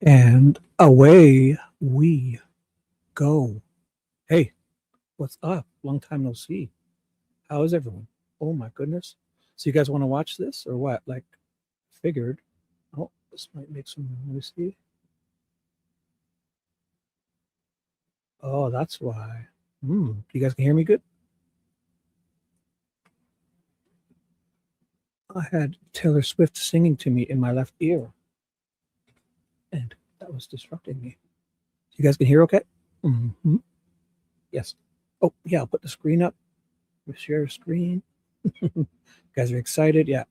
And away we go. Hey, what's up? Long time no see. How is everyone? Oh my goodness. So you guys want to watch this or what? Like, figured. Oh, this might make some noise. Oh, that's why. You guys can hear me good? I had Taylor Swift singing to me in my left ear, and that was disrupting me. You guys can hear okay? Mm-hmm. Yes. Oh, yeah, I'll put the screen up. Share screen. You guys are excited? Yeah.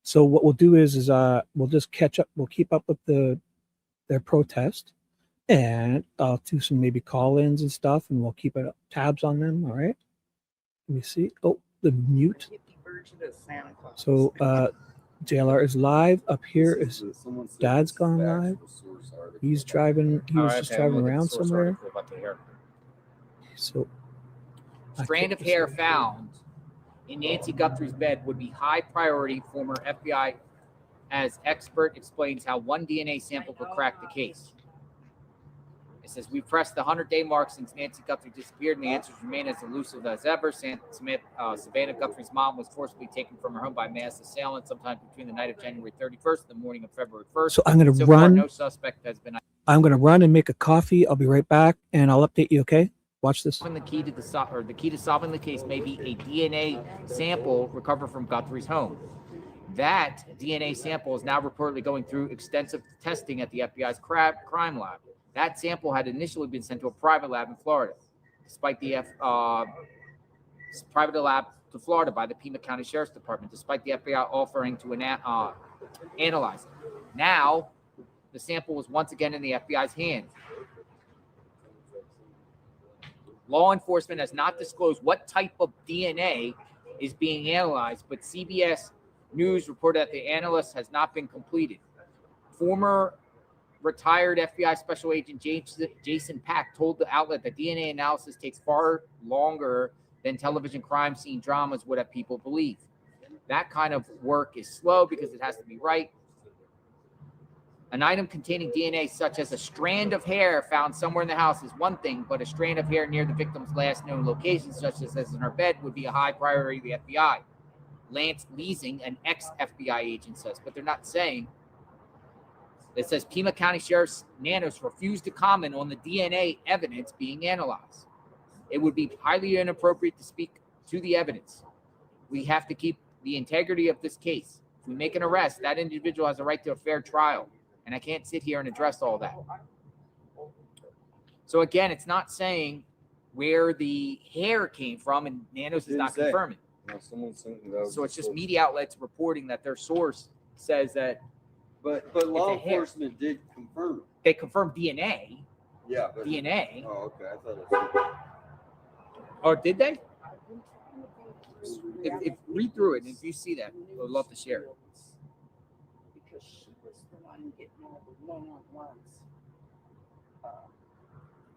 So what we'll do is we'll just catch up. We'll keep up with their protest, and I'll do some maybe call-ins and stuff, and we'll keep tabs on them. All right. Let me see. Oh, the mute. So JLR is live. Up here is Dad's gone live. He's driving. He was just driving around somewhere. So strand of hair found in Nancy Guthrie's bed would be high priority, former FBI as expert explains how one DNA sample could crack the case. It says, we pressed the 100-day mark since Nancy Guthrie disappeared, and the answers remain as elusive as ever. Savannah Guthrie's mom was forcibly taken from her home by mass assailants sometime between the night of January 31st and the morning of February 1st. So I'm going to run. No suspect has been. I'm going to run and make a coffee. I'll be right back, and I'll update you, okay? Watch this. The key to solving the case may be a DNA sample recovered from Guthrie's home. That DNA sample is now reportedly going through extensive testing at the FBI's crime lab. That sample had initially been sent to a private lab in Florida, despite the private lab to Florida by the Pima County Sheriff's Department, despite the FBI offering to analyze it. Now, the sample was once again in the FBI's hands. Law enforcement has not disclosed what type of DNA is being analyzed, but CBS News reported that the analysis has not been completed. Former retired FBI Special Agent Jason Pack told the outlet that DNA analysis takes far longer than television crime scene dramas would have people believe. That kind of work is slow because it has to be right. An item containing DNA, such as a strand of hair found somewhere in the house, is one thing, but a strand of hair near the victim's last known location, such as in her bed, would be a high priority to the FBI. Lance Leasing, an ex-FBI agent, says, but they're not saying. It says Pima County Sheriff's Nanos refused to comment on the DNA evidence being analyzed. It would be highly inappropriate to speak to the evidence. We have to keep the integrity of this case. If we make an arrest, that individual has a right to a fair trial, and I can't sit here and address all that. So again, it's not saying where the hair came from, and Nanos is not confirming. No, so it's just media outlets reporting that their source says that. But law enforcement did confirm it. They confirmed DNA. Yeah. DNA. Oh, okay. I thought it was. Or did they? If read through it, and if you see that, I would love to share it. Because she was the one getting all the one-on-ones.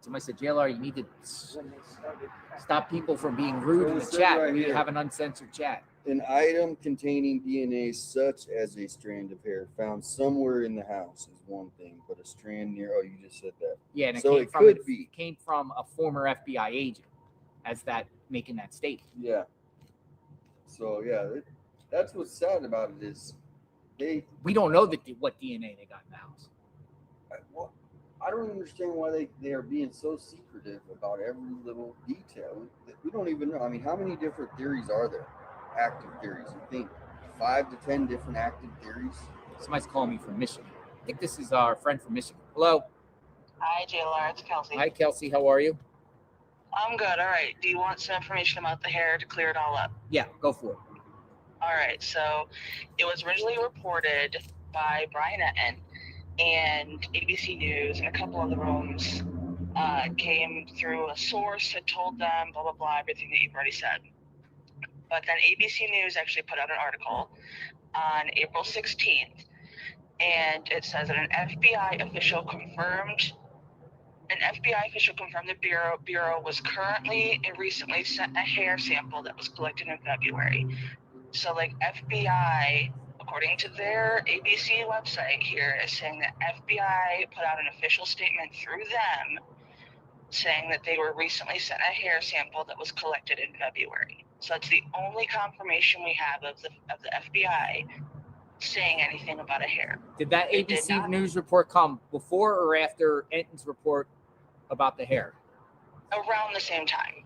Somebody said, JLR, you need to stop people from being rude in the chat. Right, we have an uncensored chat. An item containing DNA such as a strand of hair found somewhere in the house is one thing, but a strand near, you just said that. Yeah, and so it could be. Came from a former FBI agent as that making that statement. Yeah. So, yeah, that's what's sad about it is we don't know what DNA they got in the house. I don't understand why they are being so secretive about every little detail. We don't even know. I mean, how many different theories are there? Active theories. You think 5 to 10 different active theories? Somebody's calling me from Michigan. I think this is our friend from Michigan. Hello. Hi, JLR. It's Kelsey. Hi, Kelsey. How are you? I'm good. All right. Do you want some information about the hair to clear it all up? Yeah, go for it. All right. So it was originally reported by Brian Etten, and ABC News and a couple of the rooms came through a source that told them blah, blah, blah, everything that you've already said. But then ABC News actually put out an article on April 16th, and it says that an FBI official confirmed the Bureau was currently and recently sent a hair sample that was collected in February. So, FBI, according to their ABC website here, is saying that FBI put out an official statement through them saying that they were recently sent a hair sample that was collected in February. So that's the only confirmation we have of the FBI saying anything about a hair. Did that It did ABC not. News report come before or after Enton's report about the hair? Around the same time.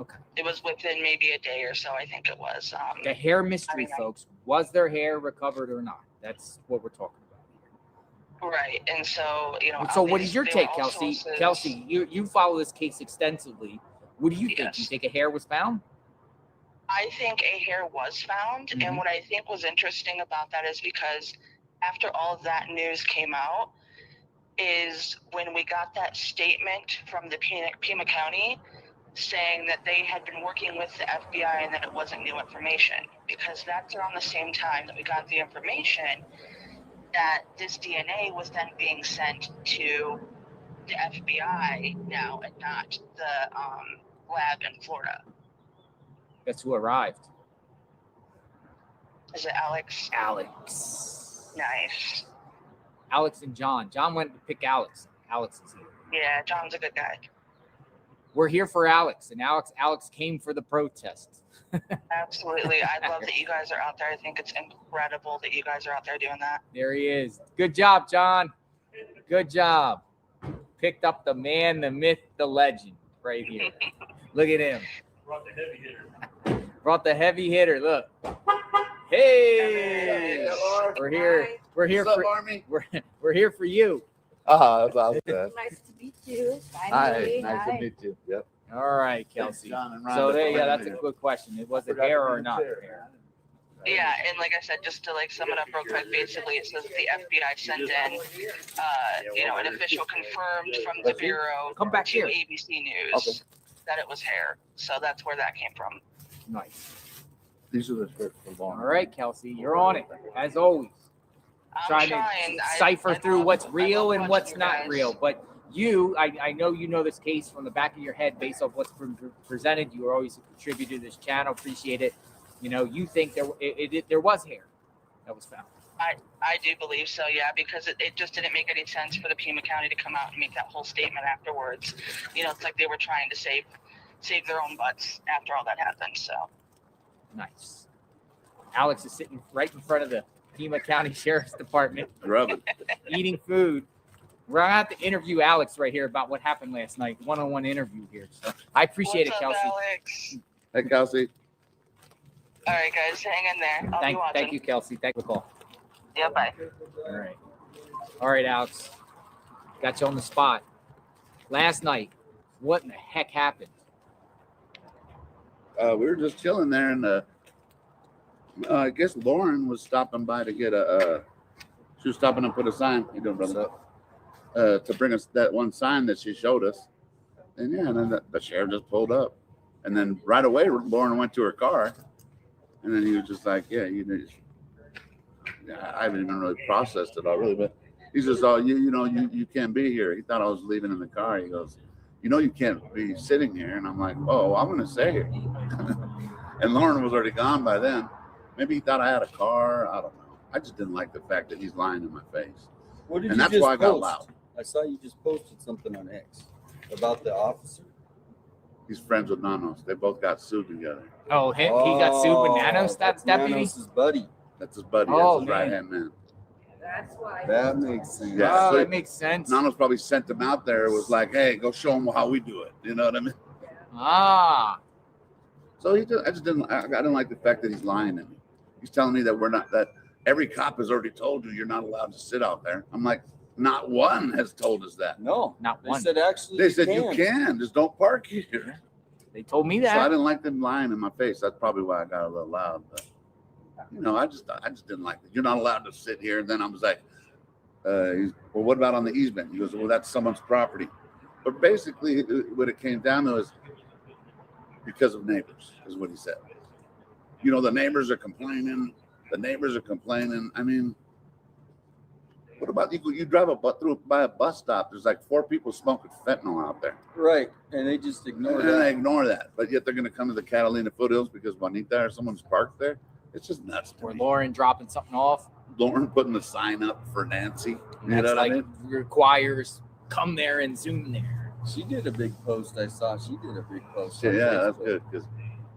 Okay. It was within maybe a day or so, I think it was. The hair mystery, I don't know. folks. Was their hair recovered or not? That's what we're talking about. Right, and so, you know. So what is your there were take, all Kelsey? sources- Kelsey, you follow this case extensively. What do you think? Yes. You think a hair was found? I think a hair was found, Mhm. and what I think was interesting about that is because after all of that news came out, is when we got that statement from the Pima County saying that they had been working with the FBI and that it wasn't new information, because that's around the same time that we got the information that this DNA was then being sent to the FBI now and not the lab in Florida. Guess who arrived? Is it Alex? Alex. Nice. Alex and John. John went to pick Alex. Alex is here. Yeah, John's a good guy. We're here for Alex, and Alex came for the protest. Absolutely. I love that you guys are out there. I think it's incredible that you guys are out there doing that. There he is. Good job, John. Good job. Picked up the man, the myth, the legend right here. Look at him. Brought the heavy hitter. Brought the heavy hitter. Look. Hey, we're here. We're here What's up, for Army? we're here for you. About that. Nice to meet you. Hi, Finally. nice Hi. to meet you. Yep. All right, Kelsey. John and So Rhonda there you go. for That's a having good question. Was it Forgot hair to or bring not a chair. hair? Yeah, and like I said, just to sum it up real quick, basically it says the FBI sent in, an official confirmed from the Bureau Come back to here. ABC News Okay. that it was hair. So that's where that came from. Nice. These are the shirts for Lauren. All right, Kelsey, you're on it as always. I'm Trying to I cipher through love- what's I real love and watching what's you not guys. real. But I know you know this case from the back of your head based on what's been presented. You are always a contributor to this channel. Appreciate it. You know, you think there was hair that was found. I do believe so, yeah, because it just didn't make any sense for the Pima County to come out and make that whole statement afterwards. You know, it's like they were trying to save their own butts after all that happened. So Nice. Alex is sitting right in front of the Pima County Sheriff's Department Rub it. eating food. We're gonna have to interview Alex right here about what happened last night. One-on-one interview here. So I appreciate what's it, up, Kelsey. Alex? Hey, Kelsey. All right, guys, hang in there. I'll be watching. Thank you, Kelsey. Thank you for the call. Yeah, bye. All right, Alex. Got you on the spot. Last night, what in the heck happened? We were just chilling there, and I guess Lauren was stopping by to get she was stopping to put a sign. How you doing, brother? To bring us that one sign that she showed us. And yeah, and then the sheriff just pulled up. And then right away, Lauren went to her car. And then he was just like, yeah, I haven't even really processed it all, really. But he says, oh, you can't be here. He thought I was leaving in the car. He goes, you can't be sitting here. And I'm like, oh, I'm going to stay here. And Lauren was already gone by then. Maybe he thought I had a car. I don't know. I just didn't like the fact that he's lying in my face. What did And you that's just why I got post? loud. I saw you just posted something on X about the officer. He's friends with Nanos. They both got sued together. Oh, he got sued with Nanos. That's deputy. Nanos' buddy. That's his buddy. Oh, That's his man. right-hand man. That's why. That makes sense. Yeah. Oh, so- that makes sense. Nanos probably sent him out there. Was like, hey, go show him how we do it. You know what I mean? Ah, So I didn't like the fact that he's lying to me. He's telling me that every cop has already told you you're not allowed to sit out there. I'm like, not one has told us that. No, not they one. said actually. They said you can, just don't park here. They told me So I that. didn't like them lying in my face. That's probably why I got a little loud. But I just didn't like it. You're not allowed to sit here. And then I was like, well, what about on the easement? He goes, well, that's someone's property. But basically, what it came down to is because of neighbors, is what he said. The neighbors are complaining. I mean, What about you drive by a bus stop? There's like 4 people smoking fentanyl out there. Right, and they just ignore And that. they ignore that, but yet they're going to come to the Catalina foothills because Juanita or someone's parked there. It's just nuts. Or Lauren dropping something off. Lauren putting the sign up for Nancy. And You that's know what I like mean? requires come there and zoom there. She did a big post. I saw she did a big post. Yeah, on that's Facebook. good because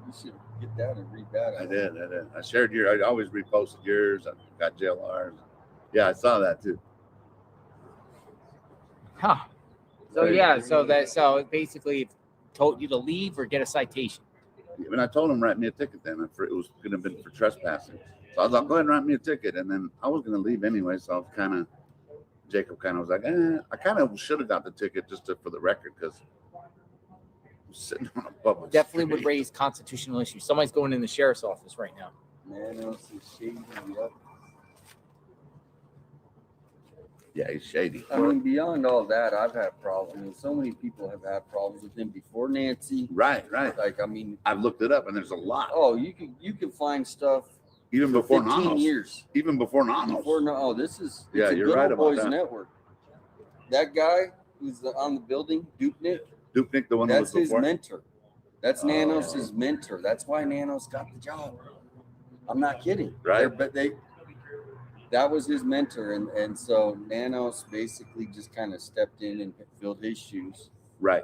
You should get that and read that. I did. I shared I always reposted yours. I got JLRs. Yeah, I saw that too. Huh. So Right. yeah, so it basically told you to leave or get a citation. And I told him write me a ticket then. It was going to have been for trespassing. So I was like, go ahead and write me a ticket. And then I was going to leave anyway. So I was Jacob was like, I kind of should have got the ticket just for the record because I'm sitting on a public Definitely street. would raise constitutional issues. Somebody's going in the sheriff's office right now. Nanos is shady. Yep. Yeah, he's shady. I mean, beyond all that, I've had problems. I mean, so many people have had problems with him before Nancy. Right. Like, I mean, I've looked it up and there's a lot. oh, you can find stuff Even for before 15 Nanos. years. Even before Nanos. Before no, oh, this is Yeah, it's a you're Good right Old about Boys that. Network. That guy who's on the building, Dupnik, Dupnik, the one that was that's his before. mentor. That's Nanos' mentor. That's why Nanos got the job. I'm not kidding. Right. That was his mentor, and so Nanos basically just kind of stepped in and filled his shoes. Right.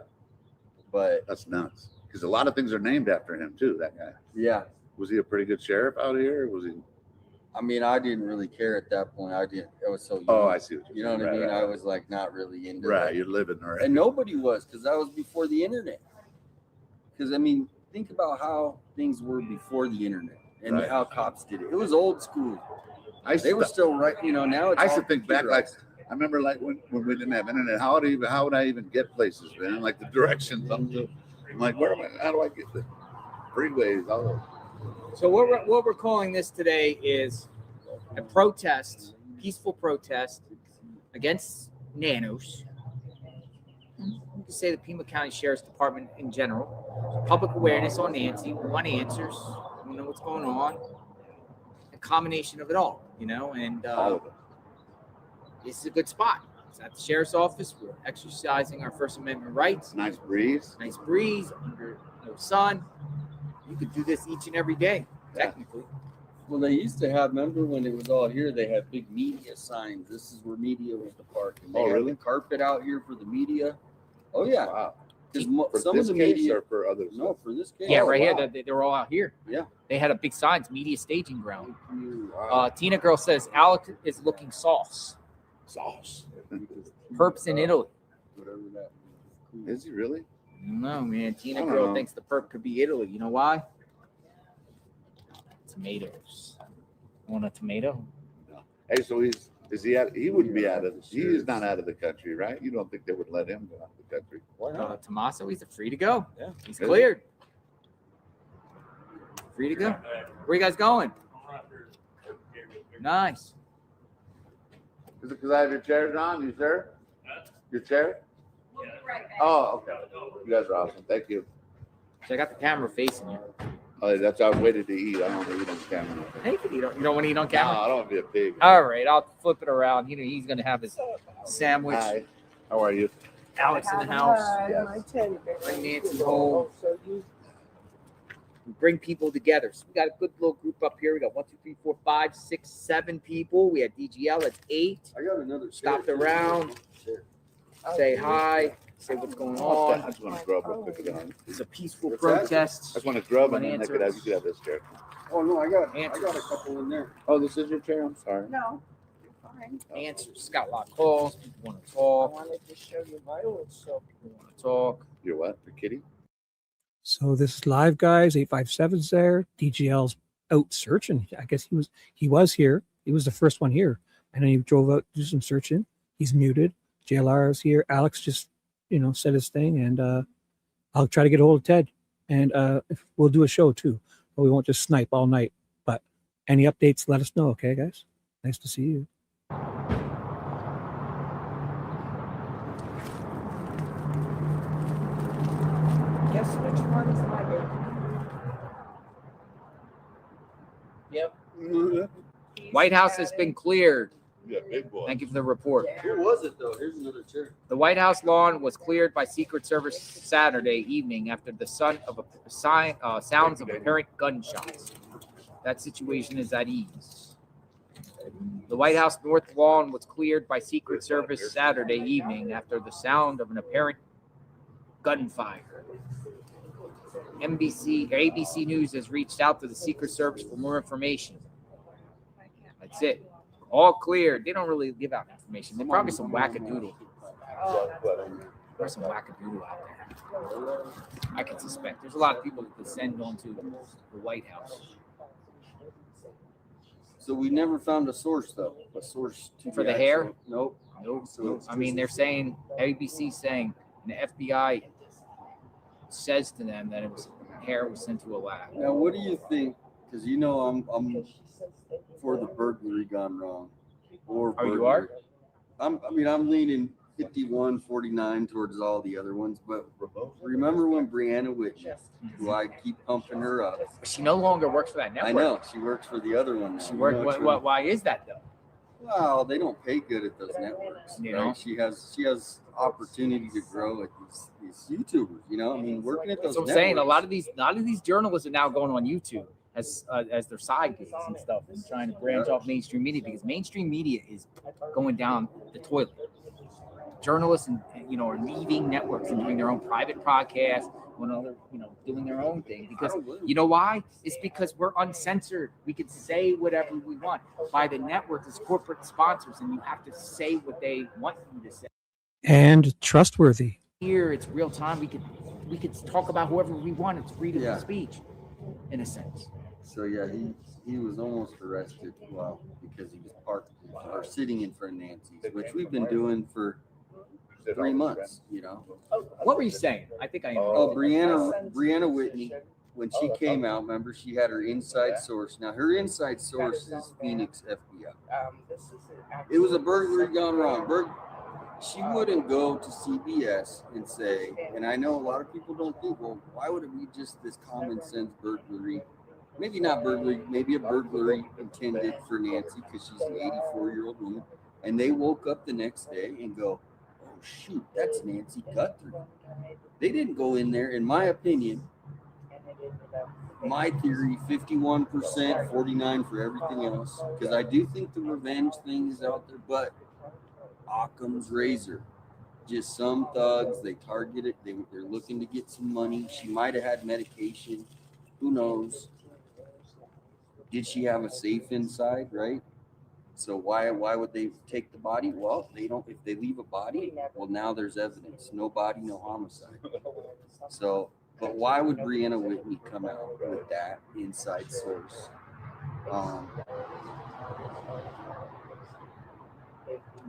But That's nuts. Because a lot of things are named after him too, that guy. yeah, Was he a pretty good sheriff out here? Or was he? I mean, I didn't really care at that point. I was so young. Oh, I see what You know what I saying. mean? Right, I was like not really into right. that. You're living right. And nobody was, because that was before the internet. Because I mean, think about how things were before the internet and Right. how cops did it. It was old school. I used They to were still right. Now it's I used to all think back, like, computerized. I remember like when we didn't have internet, how would I even get places, man? Like the directions. I'm like, where am I? How do I get the freeways? All those. So what we're calling this today is a protest, peaceful protest against Nanos. You can say the Pima County Sheriff's Department in general. Public awareness on Nancy. We want answers. We know what's going on. A combination of it all, and All of it. this is a good spot. It's at the sheriff's office. We're exercising our First Amendment rights. Nice breeze. Nice breeze under no sun. You could do this each and every day, technically. Well, they used to have. Remember when it was all here? They had big media signs. This is where media was to park. And they Oh, had really? the carpet out here for the media. Oh yeah, Wow. because For some this of the case media. or for others? No, for this case. Yeah, Oh, right wow. here. They were all out here. Yeah. They had a big signs, media staging ground. Wow. Tina Girl says Alex is looking sauce. Sauce. Perps in Italy. Whatever that. Is he really? I don't know, man. Tina I don't Girl know. thinks the perp could be Italy. You know why? Tomatoes. Want a tomato? Hey, so is he out? He wouldn't be out of. He is not out of the country, right? You don't think they would let him go out of the country? Why not? Tommaso, he's free to go. Yeah. He's Is he? cleared. Free to go. Where you guys going? Nice. Is it because I have your chairs on? You sure? Your chair? Oh, okay. You guys are awesome. Thank you. So I got the camera facing you. Oh, that's how I waited to eat. I don't want to eat on camera. Hey, you don't want to eat on No, camera? I don't want to be a pig. All right, I'll flip it around. He's going to have his sandwich. Hi. How are you? Alex in the house. Yes. My teddy bear. Bring Nancy home. So you We bring people together. So we got a good little group up here. We got 1, 2, 3, 4, 5, 6, 7 people. We had DGL. That's 8. I got another. Stopped chair. around. Say hi. Say what's going I on. just want to grub real quick. Again. It's a peaceful What's that? protest. I just want to grub and Want then you answers? could have this chair. Oh no, I got Answers. a couple in there. Oh, this is your chair? I'm sorry. no, you're fine. Answers. Got a lot of calls. People want to I talk. wanted to show you my old soap. People want to talk. You're what? The kitty? So this is live, guys. 857's there. DGL's out searching. I guess he was here. He was the first one here, and then he drove out to do some searching. He's muted. JLR is here. Alex just said his thing, and I'll try to get a hold of Ted, and we'll do a show too. But we won't just snipe all night. But any updates, let us know, okay, guys? Nice to see you. Guess which one is my baby? Yep. He's White House has got been it. cleared. Yeah, big boy. Thank you for the report. Who was it though? Here's another chair. The White House lawn was cleared by Secret Service Saturday evening after the sounds of apparent gunshots. That situation is at ease. The White House North Lawn was cleared by Secret Service Saturday evening after the sound of an apparent gunfire. ABC News has reached out to the Secret Service for more information. That's it. All cleared. They don't really give out information. There's probably some wackadoodle. There's some wackadoodle out there. I can suspect. There's a lot of people that descend onto the White House. So we never found a source though. A source For the hair? Nope. Nope. So it's I mean, they're saying, ABC saying, and the FBI says to them that hair was sent to a lab. Now, what do you think? Because you know I'm for the burglary gone wrong. Or Oh, you burglary. are? I'm leaning 51-49 towards all the other ones. But remember when Brianna Whitney, who I keep pumping her up. She no longer works for that network. I know she works for the other one now. She worked. Why is that though? Well, they don't pay good at those networks. You right? know? She has opportunity to grow at these YouTubers. You know, I mean, working at those. So I'm networks, saying a lot of these journalists are now going on YouTube as their side gigs and stuff, and trying to branch off mainstream media because mainstream media is going down the toilet. Journalists and are leaving networks and doing their own private podcasts, doing their own thing because you know why? It's because we're uncensored. We can say whatever we want. By the networks, it's corporate sponsors, and you have to say what they want you to say. And trustworthy. Here, it's real time. We could talk about whoever we want. It's freedom Yeah. of speech, in a sense. So yeah, he was almost arrested. Well, because he was parked or sitting in front of Nancy's, which we've been doing for 3 months. What were you saying? I think I. Oh, Brianna Whitney, when she came out, remember she had her inside source. Now her inside source is Phoenix FBI. It was a burglary gone wrong. She wouldn't go to CBS and say, and I know a lot of people don't think, well, why would it be just this common sense burglary? Maybe not burglary, maybe a burglary intended for Nancy because she's an 84-year-old woman. And they woke up the next day and go, oh, shoot, that's Nancy Guthrie. They didn't go in there, in my opinion, my theory, 51%, 49 for everything else. Because I do think the revenge thing is out there, but Occam's razor. Just some thugs, they target it. They're looking to get some money. She might have had medication. Who knows? Did she have a safe inside, right? So why would they take the body? Well, they don't. If they leave a body, well, now there's evidence. No body, no homicide. So, but why would Brianna Whitney come out with that inside source?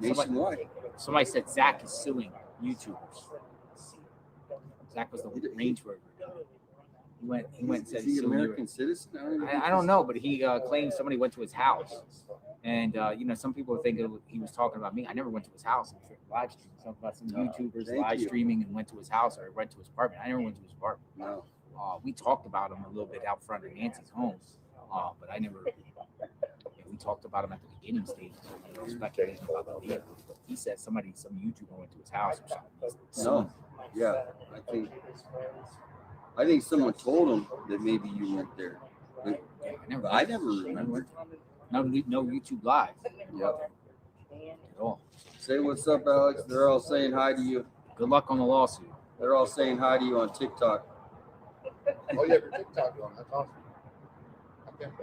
Nationwide. Somebody said Zach is suing YouTubers. Zach was the Range Rover guy. He went and said Is he he's an suing American citizen? I don't know, but he claimed somebody went to his house. And, some people think he was talking about me. I never went to his house and live streamed. Something about some YouTubers live streaming and went to his house or went to his apartment. I never went to his apartment. No. We talked about him a little bit out front of Nancy's home. But I never, we talked about him at the beginning stage. Speculating about the deal. He said some YouTuber went to his house or something. No. Yeah, I think someone told him that maybe you went there. But I never remember. No YouTube Live. Yep. At all. Say what's up, Alex. They're all saying hi to you. Good luck on the lawsuit. They're all saying hi to you on TikTok. Oh yeah, your TikTok on. That's awesome.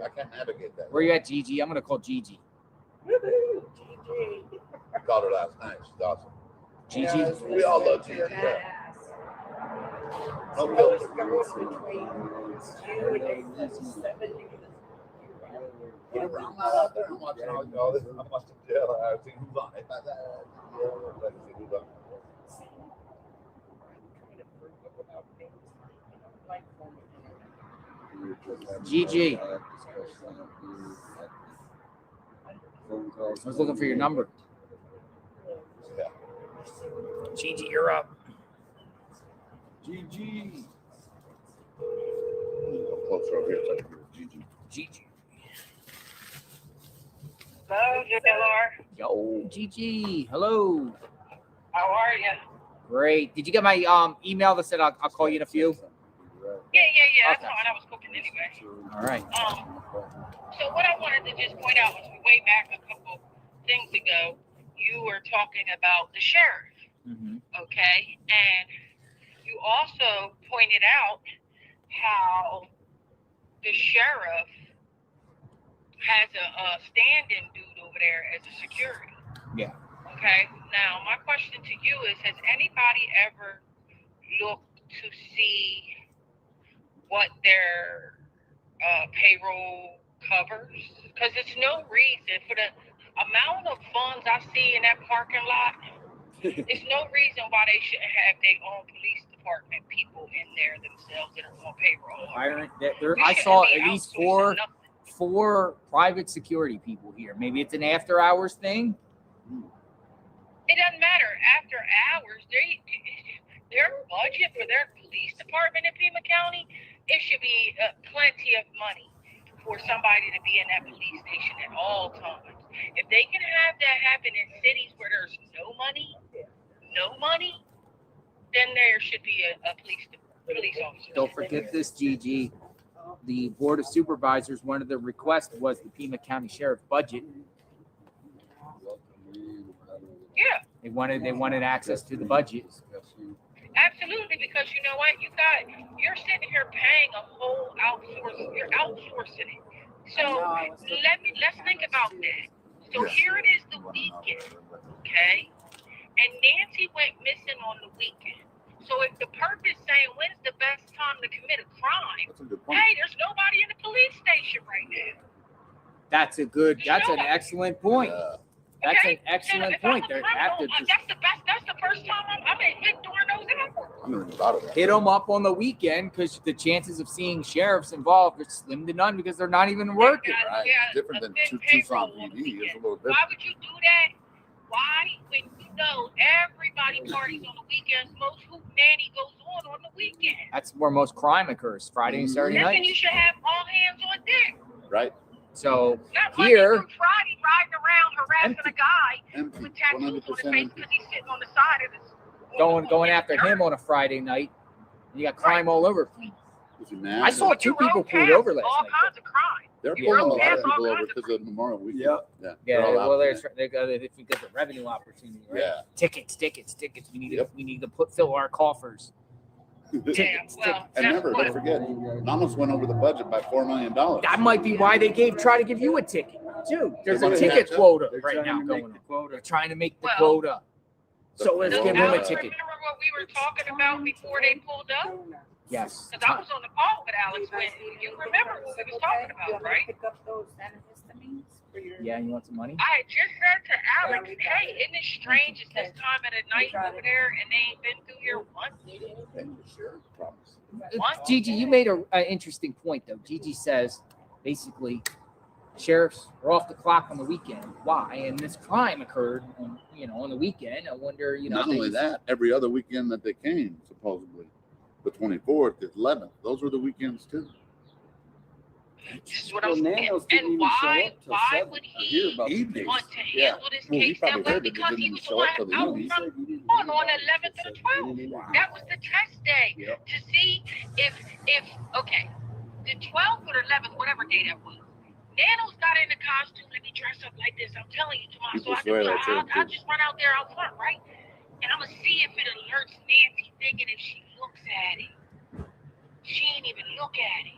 I can't navigate that. Where you at, Gigi? I'm gonna call Gigi. Woohoo, Gigi. I called her last night. She's awesome. Gigi. Yes, we all love Gigi. Yeah. Yes. No So filter. it's going between you and Nathan 70. I'm not out there. I'm watching all this. I'm watching jail. I've seen who's on it. Let's see who's on Gigi. I was looking for your number. Yeah. Gigi, you're up. GG. Closer over here so I can hear Gigi. Gigi. Hello, JLR. Yo, Gigi. Hello. How are you? Great. Did you get my email that said I'll call you in a few? Yeah. That's Okay. fine. I was cooking anyway. All right. So what I wanted to just point out was way back a couple things ago, you were talking about the sheriff, okay? And you also pointed out how the sheriff has a stand-in dude over there as a security. Yeah. Okay. Now, my question to you is, has anybody ever looked to see what their payroll covers? Because it's no reason for the amount of funds I see in that parking lot. It's no reason why they shouldn't have their own police department people in there themselves that are on payroll. I saw at least four private security people here. Maybe it's an after hours thing. It doesn't matter. After hours, their budget for their police department in Pima County, it should be plenty of money for somebody to be in that police station at all times. If they can have that happen in cities where there's no money, then there should be a police officer. Don't forget this, Gigi. The Board of Supervisors, one of the requests was the Pima County Sheriff budget. Yeah. They wanted access to the budget. Absolutely, because you know what, you're sitting here paying a whole you're outsourcing it. So let's think about that. So here it is, the weekend, okay? And Nancy went missing on the weekend. So if the purpose saying when's the best time to commit a crime, hey, there's nobody in the police station right now. That's an excellent point. That's an excellent point. They're active. That's the first time I've been hit during those hours. Hit them up on the weekend because the chances of seeing sheriffs involved are slim to none because they're not even working. Right. It's different than Tucson PD. It's a little different. Why would you do that? Why? When you know everybody parties on the weekends, most hoop nanny goes on the weekend. That's where most crime occurs, Friday and Saturday Then night. you should have all hands on deck. Right. So Not Monday here, through Friday riding around harassing a guy Empty. with tattoos on his 100% face empty. because he's sitting on the side of his going after him on a Friday night, you got crime all over. I saw two people pulled over last all night. kinds of crime. They're Yeah. pulling a lot Yeah. of people over because of Memorial Weekend. Yep. Yeah. Yeah, They're all well, out they got if you get the revenue opportunity, right? Yeah. Tickets. We need to fill our coffers. Tickets. Well, And never, don't forget, Nanos went over the budget by $4 million. That might be why they try to give you a ticket too. There's They a wanna ticket catch up. quota They're right trying now to going make the on. quota. They're trying to make the Well, quota. So let's Well, give them a Alex, ticket. remember what we were talking about before they pulled up? Yes. Because I was on the call with Alex when you remember what we was talking about, right? Pick up those antihistamines for your. Yeah, you want some money? I had just said to Alex, hey, isn't it strange it's this time of the night over there and they ain't been through here once? Sure, promise. Gigi, you made an interesting point though. Gigi says basically sheriffs are off the clock on the weekend. Why? And this crime occurred on the weekend. I wonder, Not only that, every other weekend that they came, supposedly, the 24th, the 11th, those were the weekends too. This is what Well, I'm saying. Nanos didn't And even show why up till why 7. would I hear he about the Evenings. want to Yeah. handle this Well, he case probably that way? heard it, but Because didn't he was show up out till the from evening. on the 11th and the 12th. That was the test day to see if okay, the 12th or 11th, whatever day that was. Nanos got in the costume. Let me dress up like this. I'm telling you, tomorrow. So People swear that's it, I'll too. just run out there out front, right? And I'm gonna see if it alerts Nancy, thinking if she looks at it. She ain't even look at it.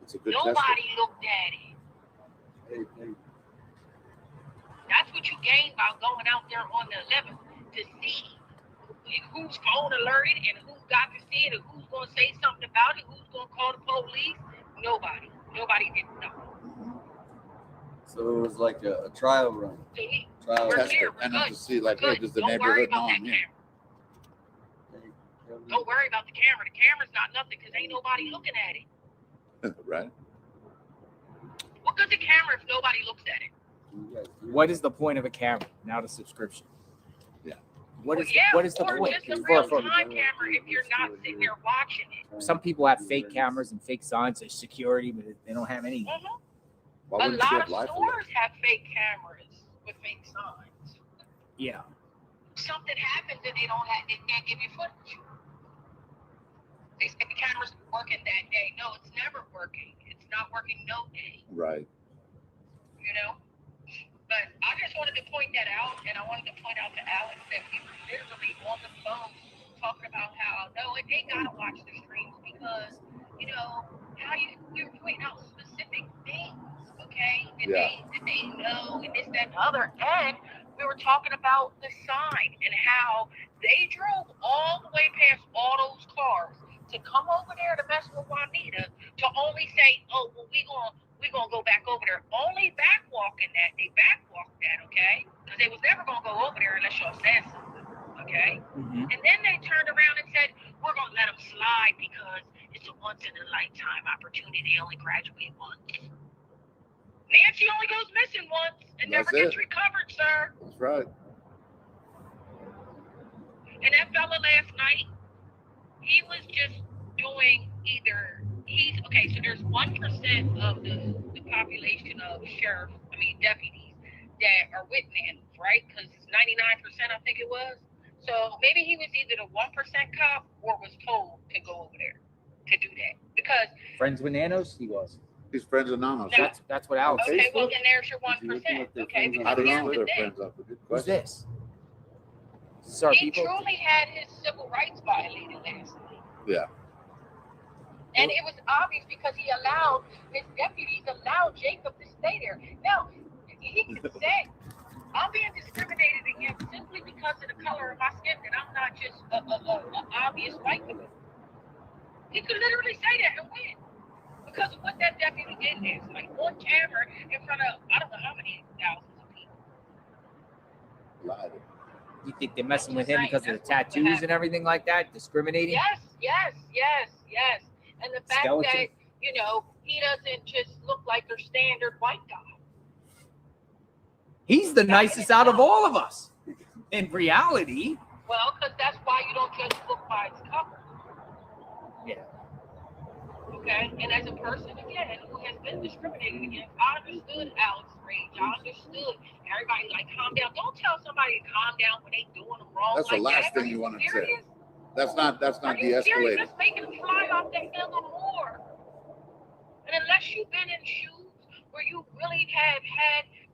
It's a good Nobody looked at it. Hey, That's what you gain by going out there on the 11th to see who's phone alerted and who got to see it and who's going to say something about it, who's going to call the police. Nobody didn't know. so it was like a trial run. So we, Trial We're test here, it, we're and then good, to see like, hey, good. does the Don't worry neighborhood know about that I'm here? camera. Don't worry about the camera. The camera's not nothing because ain't nobody looking at it. Right? What good's a camera if nobody looks at it? What is the point of a camera? Now the subscription. Yeah. What is the or point? just a real time camera if you're not sitting there watching it. Some people have fake cameras and fake signs as security, but they don't have any. Mhm. Why A wouldn't you lot have of live stores have fake cameras with fake signs. Yeah. Something happens and they can't give you footage. They say the camera's working that day. No, it's never working. It's not working no day. Right. You know? But I just wanted to point that out, and I wanted to point out to Alex that we were literally on the phone talking about how they gotta watch the streams because we were pointing out specific things, okay? That they know and this, that, and the other. And we were talking about the sign and how they drove all the way past all those cars to come over there to mess with Juanita to only say, oh, well, we gonna go back over there. Only backwalking that. They backwalked that, okay? Because they was never gonna go over there unless y'all said something, okay? Mm-hmm. And then they turned around and said, we're gonna let them slide because it's a once in a lifetime opportunity. They only graduate once. Nancy only goes missing once and never gets recovered, sir. That's right. And that fella last night, he was just doing so there's 1% of the population of deputies that are with Nanos, right? Because 99%, I think it was. So maybe he was either the 1% cop or was told to go over there to do that. Because Friends with Nanos, he was. He's friends with Nanos. No. That's what Alex. okay, well then there's your Is he looking 1%. at their Okay, friends on I because don't here's know if the they're thing. friends of. Good Who's question. this? Sorry, He people. truly had his civil rights violated last night. Yeah. And it was obvious because his deputies allowed Jacob to stay there. Now, he could say, I'm being discriminated against simply because of the color of my skin, and I'm not just an obvious white woman. He could literally say that and win. Because of what that deputy did last night on camera in front of, I don't know how many thousands of people. Lied. You think they're messing with him because of the tattoos and everything like that, discriminating? Yes. And the fact Skeleton. that, he doesn't just look like your standard white guy. He's the nicest out of all of us. In reality. Well, because that's why you don't judge a book by its cover. Yeah. Okay? And as a person, again, who has been discriminated against, I understood Alex's rage. I understood everybody like, calm down. Don't tell somebody to calm down when they doing them wrong. That's the like last that. thing you want to say. Serious? That's not Are you serious? de-escalating. Let's make him fly off the handle more. And unless you've been in shoes where you really have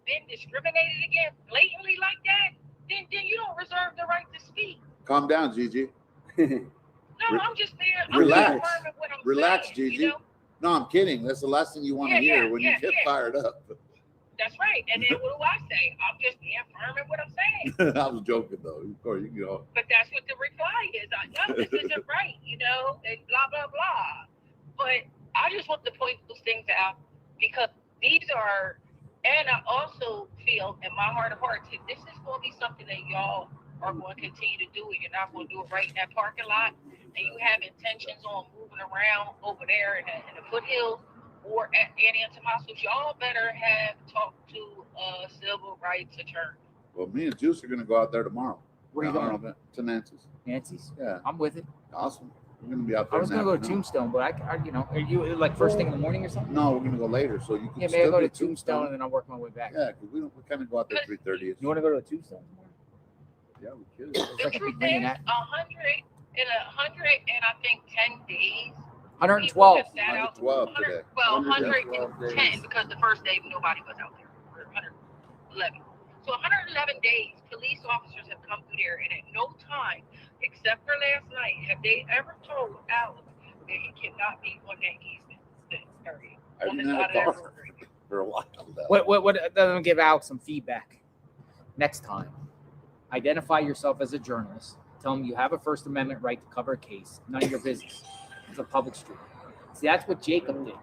been discriminated against blatantly like that, then you don't reserve the right to speak. Calm down, Gigi. No, I'm just there. Relax. I'm affirming what I'm Relax, saying, Gigi. No, I'm kidding. That's the last thing you want to hear when you get fired up. That's right. And then what do I say? I'm just affirming what I'm saying. I was joking though. Of course, you know. But that's what the reply is. I know this isn't right, and blah, blah, blah. But I just want to point those things out because these are, and I also feel in my heart of hearts, if this is going to be something that y'all are going to continue to do, and you're not going to do it right in that parking lot, and you have intentions on moving around over there in the foothills or at Annie and Tommaso's, y'all better have talked to a civil rights attorney. Well, me and Juice are going to go out there tomorrow. Where you going? To Nancy's. Nancy's? Yeah. I'm with it. Awesome. We're going to be out I there. was going to go to Tombstone, but are you like first thing in the morning or something? No, we're going to go later. So you can Yeah, maybe I'll go to Tombstone and then I'll work my way back. Yeah, because we kind of go out there 3:30. You want to go to Tombstone tomorrow? Yeah, we could. The truth is, 100 and I think 10 days. 112. 112 today. Well, 112 110 days. because the first day nobody was out there. 111. So 111 days, police officers have come through there, and at no time, except for last night, have they ever told Alex that he cannot be on that easement area. I've On the been in side a of that car road. for a while. Now. What? Let me give Alex some feedback. Next time, identify yourself as a journalist. Tell them you have a First Amendment right to cover a case. None of your business. It's a public street. See, that's what Jacob did.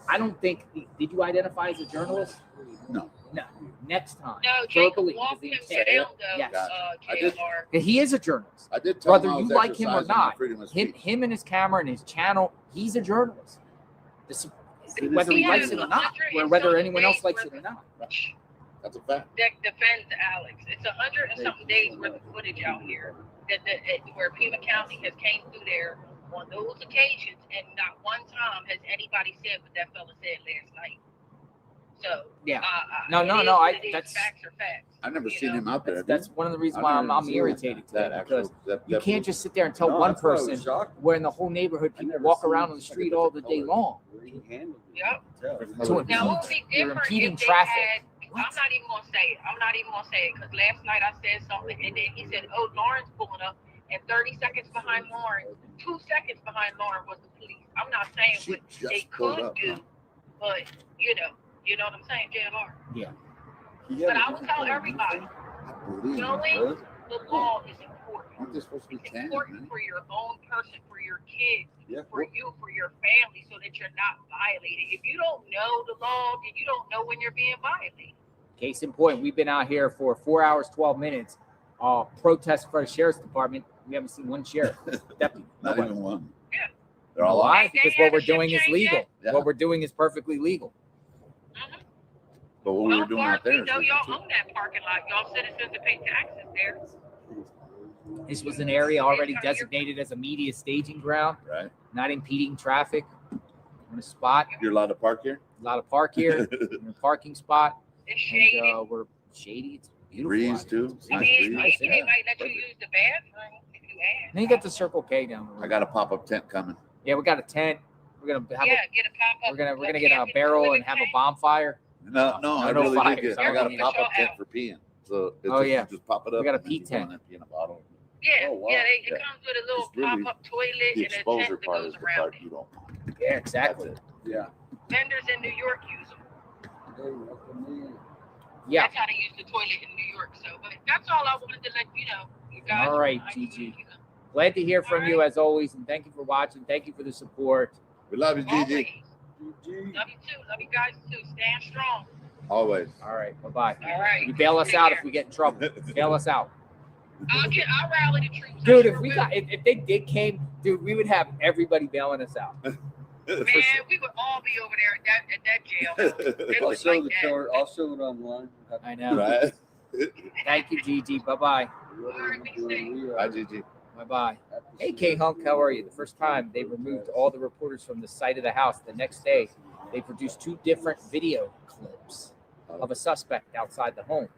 I don't think. Did you identify as a journalist? No. No. Next time. No, Jacob verbally, walked because him the down intent- the Yes. I did- JLR. He is a journalist. I did tell Whether him I you was like him or exercising my not, freedom of him speech. and his camera and his channel, he's a journalist. Whether he He likes has it or not, 100 or and whether something anyone else days likes worth it or not. That's a fact. that defends Alex. It's 100 and something days worth of footage out here where Pima County has came through there on those occasions, and not one time has anybody said what that fella said last night. So Yeah. it No, is I- what it is. that's- Facts are facts. I've never seen him out there. That's one of the reasons I've why never I'm seen irritated today, that actual. because you can't just sit there and tell No, one that's why I was person shocked. when the whole neighborhood I people never walk seen around on the such a street all the different day color. long. He handled it. Yep. To Color. Now, it would be You're different impeding if they traffic. had. I'm not even gonna say it. I'm not even gonna say it because last night I said something and then he said, "Oh, Lauren's pulling up," and 30 seconds behind Lauren, 2 seconds behind Lauren was the police. I'm not saying She what just they pulled could up, do, huh? but you know what I'm saying, JLR. He But had a I will different tell color everybody, I believe it. Joey, Really? the law is important. Aren't they supposed to be It's tan? important Right? for your own person, for your kids, Yeah. for you, for your family, so that you're not violated. If you don't know the law, then you don't know when you're being violated. Case in point, we've been out here for 4 hours, 12 minutes, protest for the sheriff's department. We haven't seen one sheriff deputy. Not Nobody. even one. Yeah. They're all Why? off. Because They what we're had a shift doing is change legal. yet? Yeah. What we're doing is perfectly legal. Mhm. But what we were doing out there We is know legal, y'all too. own that parking lot. Y'all citizens that pay taxes there. This was an area already designated as a media staging ground, Right? not impeding traffic. On a spot, You're allowed to park here. a lot of park here, in a parking spot, It's shady. and we're shady. It's beautiful. Breeze, out here. too. It's I Nice mean, breeze. nice, they yeah. might let you Perfect. use the bathroom if you ask. Then you got the Circle K down the road. I got a pop-up tent coming. Yeah, we got a tent. We're gonna have Yeah, get a pop-up. we're gonna get a barrel and have a bonfire. No, I no really fires. did get. I I got mean, a pop-up show tent for peeing. So it's Oh, just, yeah. you just pop it up. We got a and then you pee go in tent. and pee in a bottle. Yeah, Oh, wow. yeah, it Yeah. comes with a little It's really pop-up toilet The and a tent exposure that part goes is the around part it. you don't want. Yeah, exactly. That's it. Yeah. Vendors in New York use them. Yeah. That's how they use the toilet in New York. So, but that's all I wanted to let you know. You guys. All right, Gigi. Glad to hear from you as always, and thank you for watching. Thank you for the support. We love you, Gigi. Always. Love you too. Love you guys too. Stand strong. Always. All right, bye-bye. All right. You bail us out if we get in trouble. Bail us out. I'll rally the troops. I Dude, sure if we will. got if they did came, dude, we would have everybody bailing us out. Man, we would all be over there at that jail. It I'll was show like the that. chart. I'll show it online. I know. Right? Thank you, Gigi. Bye-bye. Bye, Gigi. Bye-bye. Hey, K-Hunk, how are you? The first time they removed all the reporters from the site of the house. The next day, they produced 2 different video clips of a suspect outside the home.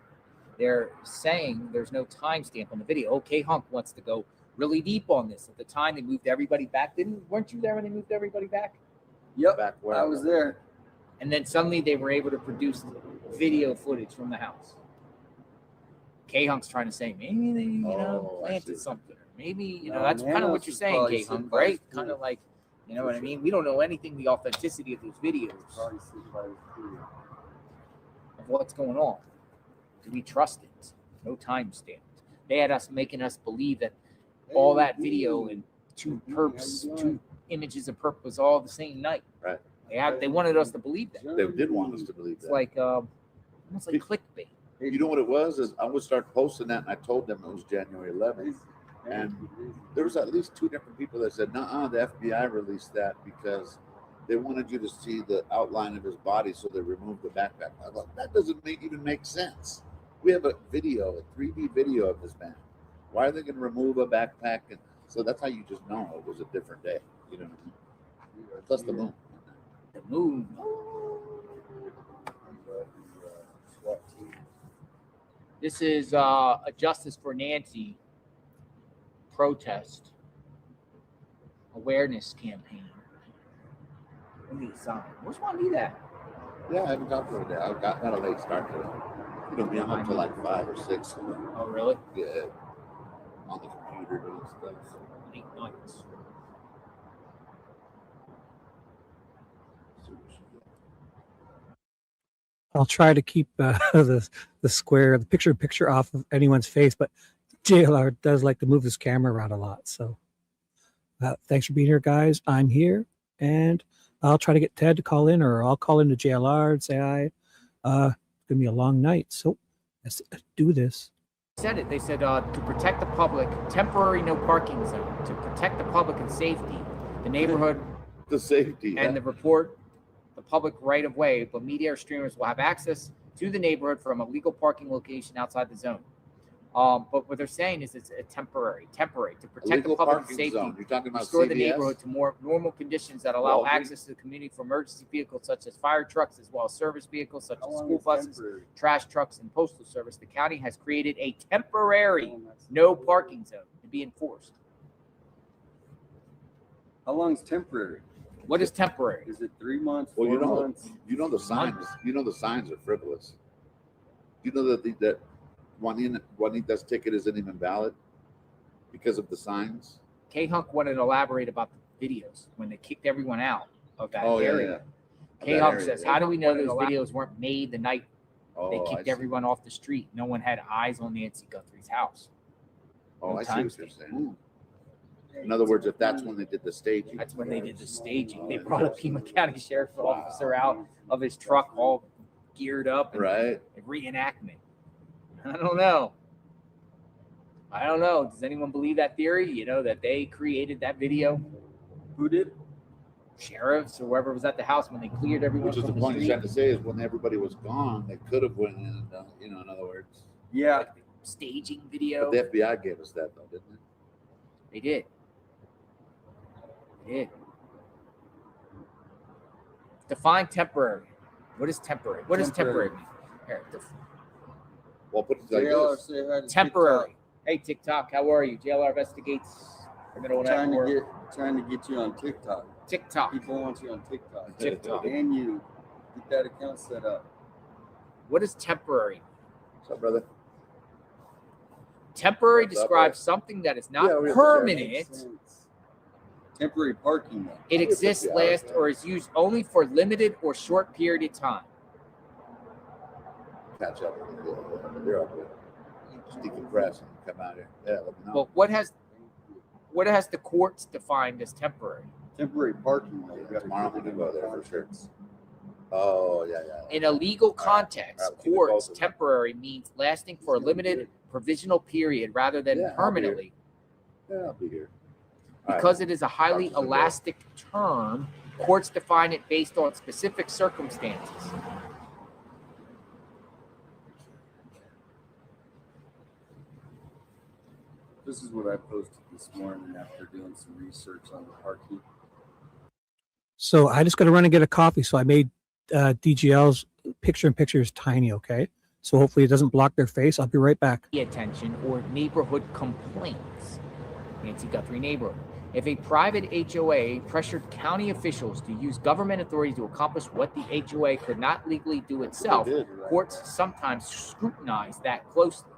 They're saying there's no timestamp on the video. Okay, Hunk wants to go really deep on this. At the time, they moved everybody back. Weren't you there when they moved everybody back? Yep. Back where I was there. And then suddenly they were able to produce video footage from the house. K-Hunk's trying to say maybe they, Oh, I planted see. something. Maybe, No, that's kind of what Nanos you're is saying, probably K-Hunk, sitting by right? his Kind pool. of like, you know what I mean? We don't know anything, the authenticity of those videos Probably sitting by his pool. of what's going on. Do we trust it? No timestamp. They had us making us believe that all that video and 2 images of perp was all the same night. Right. They wanted us to believe that. They did want us to believe It's that. like almost like clickbait. You know what it was? Is I would start posting that, and I told them it was January 11th. And there was at least 2 different people that said, "Nuh-uh, the FBI released that because they wanted you to see the outline of his body, so they removed the backpack." I thought that doesn't even make sense. We have a 3D video of this man. Why are they going to remove a backpack? And so that's how you just know it was a different day. You know what I mean? Plus the moon. The moon. This is a Justice for Nancy protest awareness campaign. Let me sign. Which one do that? Yeah, I haven't got to it yet. I got a late start today. You know me, I'm up till like 5 or 6. Oh, really? Yeah, on the computer doing stuff. Late nights. I'll try to keep the square, the picture off of anyone's face, but JLR does like to move his camera around a lot. So thanks for being here, guys. I'm here, and I'll try to get Ted to call in, or I'll call into JLR and say hi. It's going to be a long night, so let's do this. Said it. They said to protect the public, temporary no parking zone, to protect the public and safety, the neighborhood The safety. and the report the public right of way, but media or streamers will have access to the neighborhood from a legal parking location outside the zone. But what they're saying is it's a temporary to protect Illegal the public parking safety. zone. You're talking about Restore the CVS? neighborhood to more normal conditions that allow Walgreens? access to the community for emergency vehicles such as fire trucks, as well as service vehicles such How as long school is buses, temporary? trash trucks, and postal service. The county has created a temporary no parking zone to be enforced. How long is temporary? What is temporary? Is it 3 months? Well, 4 months? you know the signs. You know the signs are frivolous. You know that Juanita's ticket isn't even valid because of the signs. K-Hunk wanted to elaborate about the videos when they kicked everyone out of that Oh, yeah, area. yeah. K-Hunk area, says, yeah. how do we know those videos weren't made the night they Oh, I kicked see. everyone off the street? No one had eyes on Nancy Guthrie's house. Oh, No I see what you're timestamp. saying. In other words, if that's when they did the staging. That's when they did the staging. They brought a Pima County Sheriff's officer out of his truck all geared up. And Right. a reenactment. I don't know. Does anyone believe that theory? You know, that they created that video? Who did? Sheriffs or whoever was at the house when they cleared everyone Which is the from the point he's street. trying to say is when everybody was gone, they could have went in and done, in other words. Yeah. Like the staging video. But the FBI gave us that though, didn't They did. They did. Define temporary. What is temporary? What does temporary mean? Here, Well, put it like JLR this. say hi to temporary. Hey, TikTok, how are you? JLR investigates criminal TikTok. network. Trying to get you on TikTok. TikTok. People want you on TikTok. TikTok. And you get that account set up. What is temporary? What's up, brother? Temporary What's up, describes something that is not Yeah, we have to permanent. Makes sense. Temporary parking though. It exists, lasts, or is used only for limited or short period of time. Catch up. You're up here. Just decompress and come out here. Yeah, let me know. Well, what has the courts defined as temporary? Temporary parking though. You gotta Tomorrow put we it can in go the there for sure. contracts. Oh, yeah, yeah. In a legal context, All right, we'll keep it courts close. temporary means lasting for a limited provisional period rather than Yeah, I'll be permanently. Yeah, I'll be here. All right. Because it is a highly Talk to the girl. elastic term, courts define it based on specific circumstances. This is what I posted this morning after doing some research on the parking. So I just got to run and get a coffee. So I made DGL's picture-in-picture is tiny, okay? So hopefully it doesn't block their face. I'll be right back. Attention or neighborhood complaints. Nancy Guthrie neighborhood. If a private HOA pressured county officials to use government authority to accomplish what the HOA could not legally do itself, did. courts sometimes scrutinize that closely.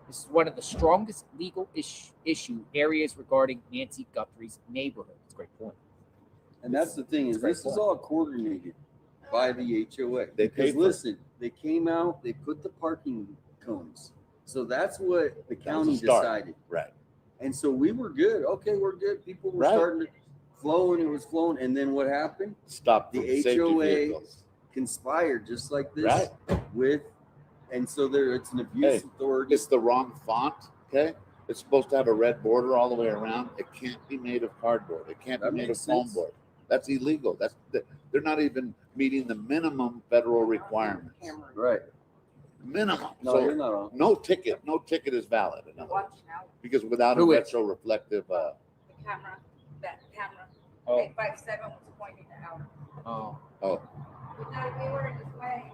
This is one of the strongest legal issue areas regarding Nancy Guthrie's neighborhood. That's a great point. And that's the thing is this is all coordinated by the HOA. They Because paid for it. listen, they came out, they put the parking cones. So that's what the That was county a start. decided. Right. And so we were good. Okay, we're good. People were Right. starting to flow and it was flowing. And then what happened? Stop The the safety HOA vehicles. Conspired just like this Right. with, and so there it's an abuse Hey, authority. It's the wrong font, okay? It's supposed to have a red border all the way around. It can't be made of cardboard. It can't That be made of makes foam sense. board. That's illegal. They're not even meeting the minimum federal requirements. Right. Minimum. No, you're So not wrong. no ticket is valid. In other words. Watch now, Because without a Who is? retro-reflective, the camera, that camera, Oh, 857 was pointing out. oh. We were in this way.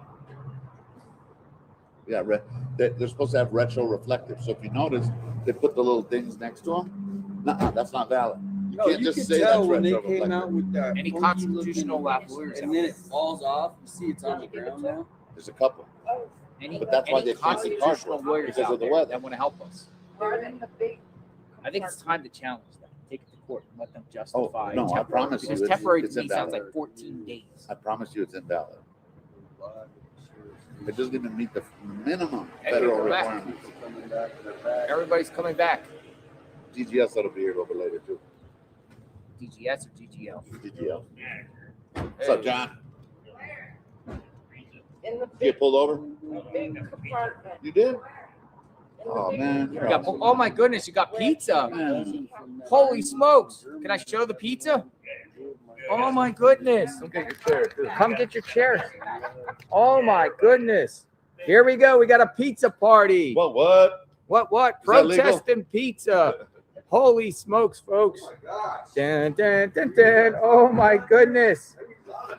yeah, they're supposed to have retro-reflective. So if you notice, they put the little things next to them. No, that's not valid. You No, can't you just can say tell that's when they retro-reflective. came out with that. Any funky looking- constitutional lawyers and then it falls off. You see it's on the ground now. There's a couple. Any, But that's why any they can't see constitutional cardboard, lawyers because out of the there weather. that want to help us. They're in the big. I think it's time to challenge them. Take it to court and let them justify. no, I temporary, promise you because it's- temporary it's to me sounds invalid. like 14 days. I promise you it's invalid. It doesn't even meet the minimum Hey, federal we're back. requirements. Coming back, they're back. Everybody's coming back. DGS will be here a little bit later too. DGS or GGL? DGL. What's up, John? In the You big, get pulled over? big compartment. You did? In the Oh big- man. You got, oh my goodness, you got pizza. Man. Holy smokes. Can I show the pizza? Oh my goodness. Come get your chair too. Come get your chair. Oh my goodness. Here we go. We got a pizza party. What? What? Is that legal? Protesting pizza. Holy smokes, folks. Oh my gosh. Dun, dun, dun, dun. Oh my goodness.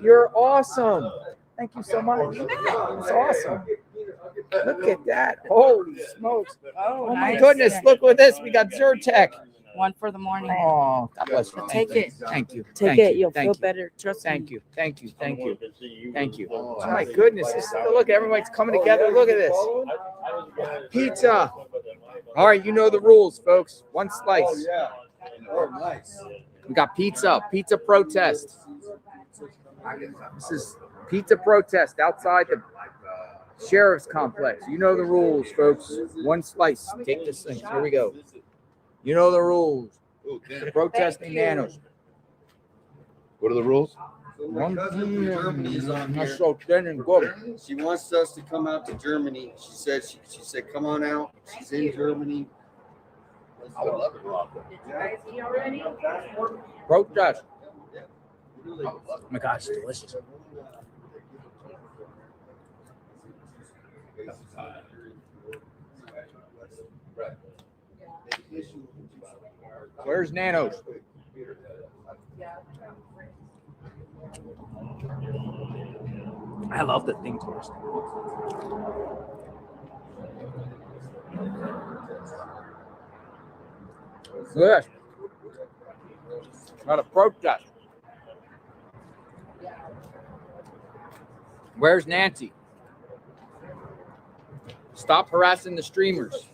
You're awesome. Thank you so much. It's awesome. Look at that. Holy smokes. Oh, Oh my nice. goodness. Look at this. We got Zyrtec. One for the morning. Oh, God bless you. Take it. Thank you. Take Thank it. you. You'll Thank feel you. better. Trust me. Thank you. Thank you. Thank you. Thank you. Oh my goodness. Look, everybody's coming together. Look at this. Pizza. All right, you know the rules, folks. One Oh slice. yeah. Oh nice. We got pizza. Pizza protest. This is pizza protest outside the sheriff's complex. You know the rules, folks. One slice. Take this thing. Here we go. You know the rules. Oh, damn. Protesting Nanos. What are the rules? So my cousin from Germany is on That's here. so thin and good. She wants us to come out to Germany. She said come on out. She's in Germany. I would love it, Rob. Protest. Oh my gosh, it's delicious. Where's Nanos? I love the thing toast. Yes. Not a protest. Where's Nancy? Stop harassing the streamers.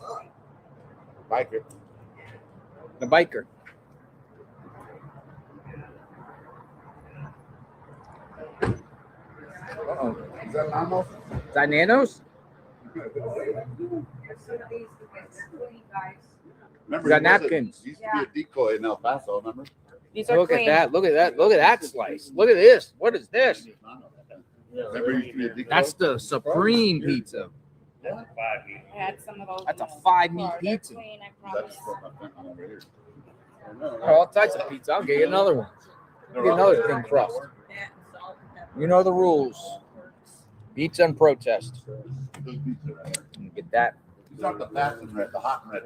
Biker. The biker. Uh-oh. Is that Nanos? Is that Nanos? Remember, We got he wasn't- napkins. He used to be a decoy in El Paso, remember? These are Look clean. at that. Look at that. Look at that slice. Look at this. What is this? Remember, he used to be a decoy? That's the supreme pizza. I had some of those. That's a 5-meat They're pizza. clean, I That's promise. what my friend over here. All types of pizza. I'll get you another one. Get another thin crust. You know the rules. Pizza and protest. Good pizza right there. Get that. It's not the fast and red, the hot and red.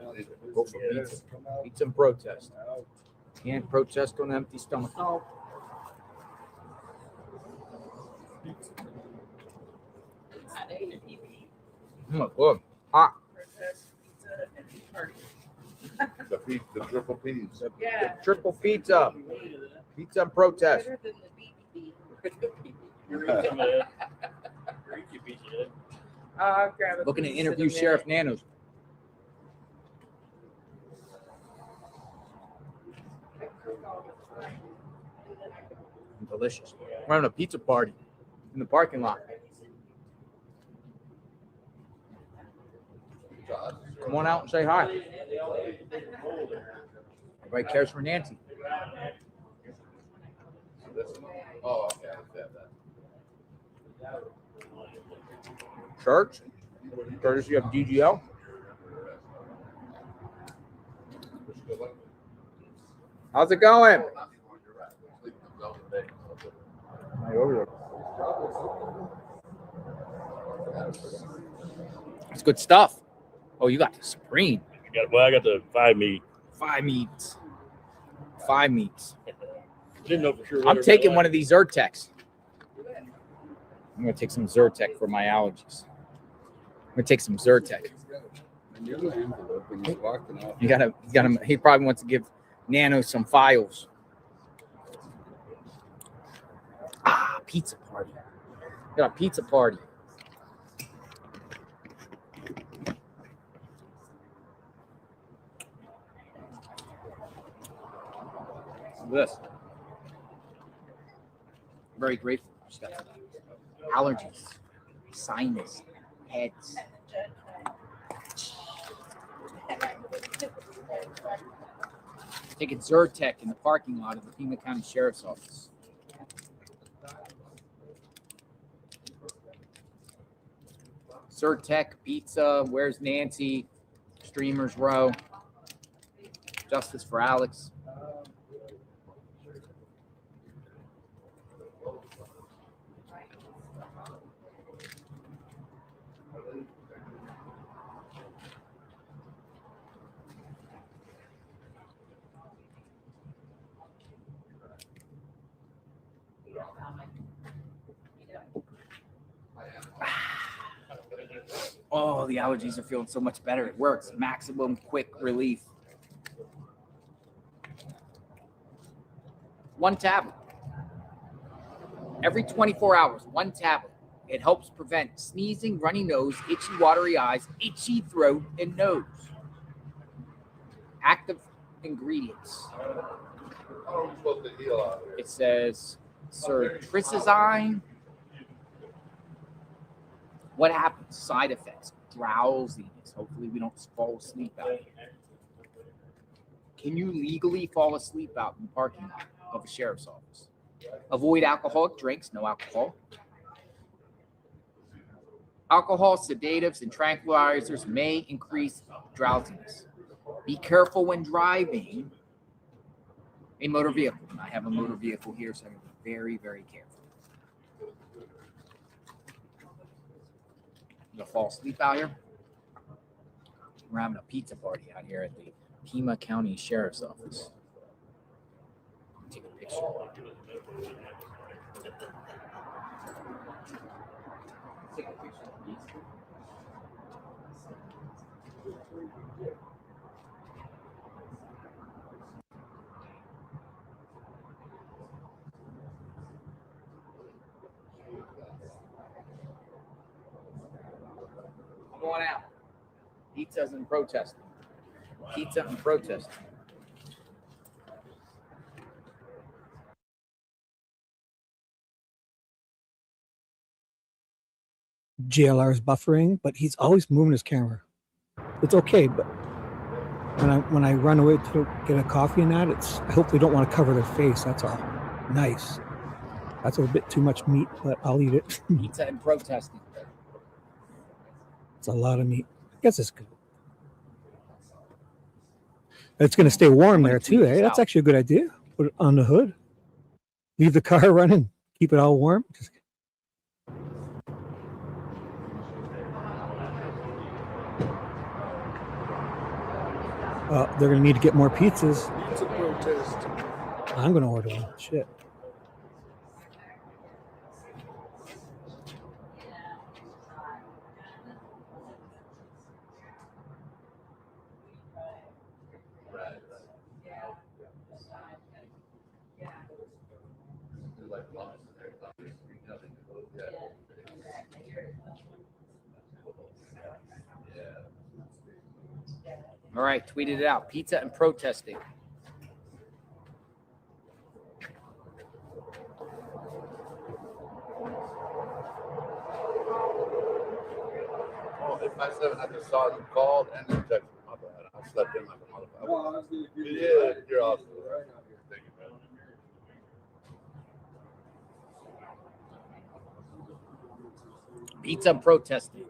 Go for pizza. Pizza and protest. Can't protest on an empty stomach. Good. Hot. The triple peas. Yeah. Triple pizza. Pizza and protest. Better than the BBB. Grab a Looking to piece interview in a minute. Sheriff Nanos. Delicious. We're having a pizza party in the parking lot. Come on out and say hi. Everybody cares for Nancy. Oh, okay. I said that. Church. Courtesy of DGL. How's it going? It's good stuff. Oh, you got the supreme. I got the 5 meat. 5 meats. 5 meats. Didn't know for sure. I'm taking one of these Zyrtecs. I'm gonna take some Zyrtec for my allergies. I'm gonna take some Zyrtec. You gotta. He probably wants to give Nano some files. Ah, pizza party. Got a pizza party. This. Very grateful. Just got allergies, sinus, heads. Taking Zyrtec in the parking lot of the Pima County Sheriff's Office. Zyrtec, pizza, where's Nancy? Streamers Row. Justice for Alex. Oh, the allergies are feeling so much better. It works. Maximum quick relief. 1 tablet. Every 24 hours, 1 tablet. It helps prevent sneezing, runny nose, itchy, watery eyes, itchy throat, and nose. Active ingredients. It says ceritricizine. What happens? Side effects. Drowsiness. Hopefully we don't fall asleep out here. Can you legally fall asleep out in the parking lot of a sheriff's office? Avoid alcoholic drinks. No alcohol. Alcohol, sedatives, and tranquilizers may increase drowsiness. Be careful when driving a motor vehicle. I have a motor vehicle here, so I'm going to be very, very careful. I'm going to fall asleep out here. We're having a pizza party out here at the Pima County Sheriff's Office. Take a picture. Take a picture, please. I'm going out. Pizza's and protesting. Pizza and protesting. JLR is buffering, but he's always moving his camera. It's okay, but when I run away to get a coffee and that, I hope they don't want to cover their face. That's all. Nice. That's a bit too much meat, but I'll eat it. Pizza and protesting. It's a lot of meat. I guess it's good. It's going to stay warm there too, eh? That's actually a good idea. Put it on the hood. Leave the car running. Keep it all warm. They're going to need to get more pizzas. Pizza protest. I'm going to order one. Shit. All right, tweeted it out. Pizza and protesting. Oh, it's my 7. I just saw you called and then texted me. My bad. I slept in like a motherfucker. Yeah, you're awesome. Thank you, man. Pizza and protesting.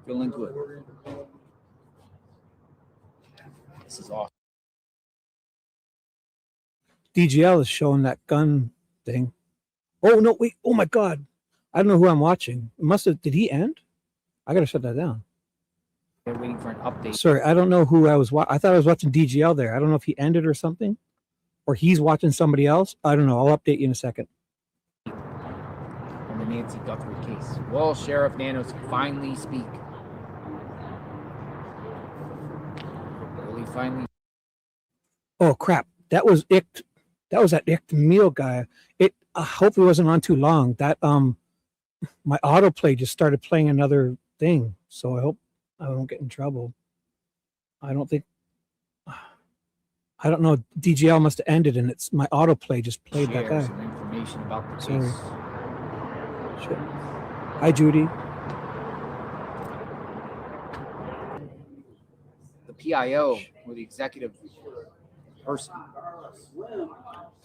Feeling good. This is awesome. DGL is showing that gun thing. Oh, no, wait. Oh, my God. I don't know who I'm watching. It must have. Did he end? I got to shut that down. They're waiting for an update. Sorry, I don't know who I was watching. I thought I was watching DGL there. I don't know if he ended or something, or he's watching somebody else. I don't know. I'll update you in a second. On the Nancy Guthrie case. Well, Sheriff Nanos can finally speak. Really finally. Oh, crap. That was Icht. That was that Icht Meal guy. It hopefully wasn't on too long. That my autoplay just started playing another thing, so I hope I won't get in trouble. I don't know. DGL must have ended, and it's my autoplay just played that Share guy. some information about the Sorry. case. Shit. Hi, Judy. The PIO, or the executive person.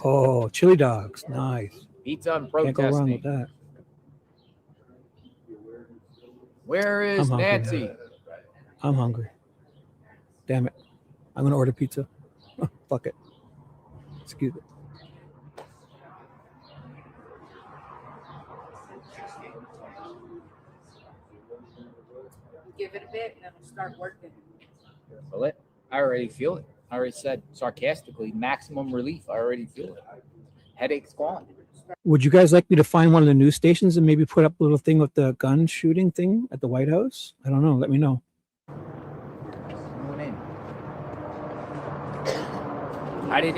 Oh, chili dogs. Nice. Pizza and Can't go wrong protesting. with that. Where is I'm hungry. Nancy? I'm hungry. Damn it. I'm going to order pizza. Fuck it. Excuse me. Give it a bit and it'll start working. Feel it? I already feel it. I already said sarcastically, maximum relief. I already feel it. Headache's gone. Would you guys like me to find one of the news stations and maybe put up a little thing with the gun shooting thing at the White House? I don't know. Let me know. Going in. I didn't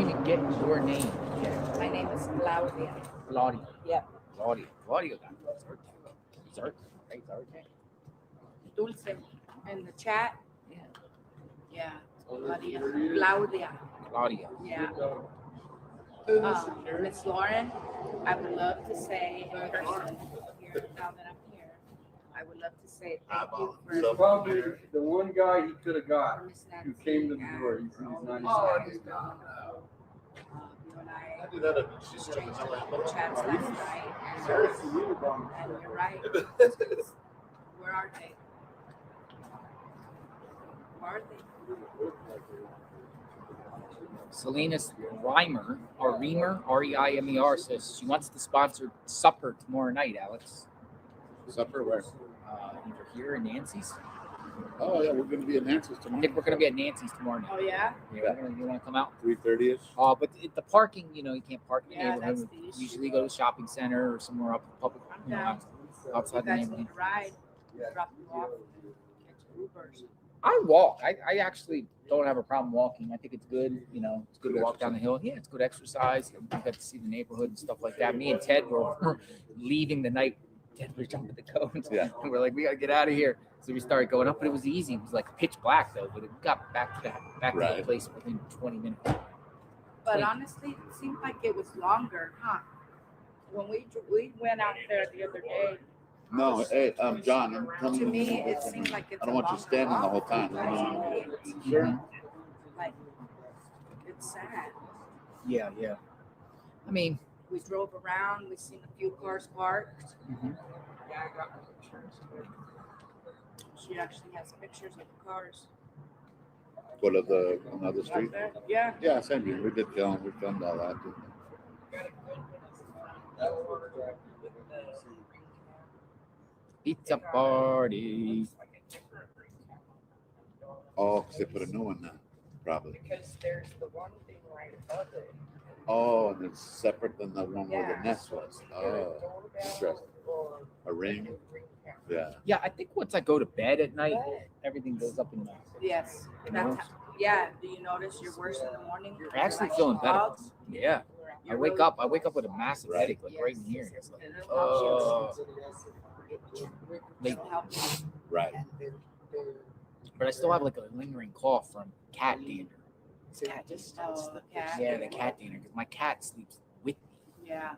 even get your name. Yeah. My name is Claudia. Claudia. Yep. Claudia. Claudia got dessert. Right, dessert. Dulce. In the chat. Yeah. Yeah. Claudia. Claudia. Claudia. Yeah. Miss Lauren, I would love to say in person here, now that I'm here, I would love to say thank you for He's probably the one guy he could have got Miss who Nancy came to the and door. He's for all 97. these guys. You and I exchanged a couple chats last night, and you're right. Where are they? Where are they? Selena's Reimer, or Reamer, R-E-I-M-E-R, says she wants to sponsor supper tomorrow night, Alex. Supper where? Either here or Nancy's. Oh yeah, we're gonna be at Nancy's I tomorrow. think we're going to be at Nancy's tomorrow night. Oh, yeah? You want to come out? 3:30ish. But the parking, you can't park in the Yeah, that's neighborhood. the issue. Usually go to the shopping center or somewhere up public, I'm down. outside You the guys neighborhood. need a ride, drop you off, catch Ubers. I walk. I actually don't have a problem walking. I think it's good. It's good to walk down the hill. Yeah, it's good exercise. You get to see the neighborhood and stuff like that. Me and Ted were leaving the night. Ted was jumping the cones. Yeah. And we're like, we got to get out of here. So we started going up, but it was easy. It was like pitch black though. But it got back to the Right. place within 20 minutes. But honestly, it seemed like it was longer, huh? When we went out there the other day, No, hey, John, I'm coming. to me, it seemed like it's I don't want you standing the whole time. Sure. Like, it's sad. Yeah. I mean, We drove around, we seen a few cars parked. She actually has pictures of the cars. Go to the another street. Out there. Yeah. Yeah, same here. We did film. We filmed all that. pizza party. Oh, because they put a new one now, probably. Because there's the one thing right above it. Oh, and it's separate than the one where Yeah. the nest was. Oh, interesting. A ring. Yeah. Yeah, I think once I go to bed at night, everything goes up in the. Yes. Nose. Yeah. Do you notice you're worse in the morning? I'm actually Like feeling better. frogs? Yeah. I You're wake really- up with a massive Right. headache, like right in here. It's like, It Like- helps. Right. but I still have like a lingering cough from cat dander. Oh, the cat. Yeah, the cat dander, because my cat sleeps with me. Yeah.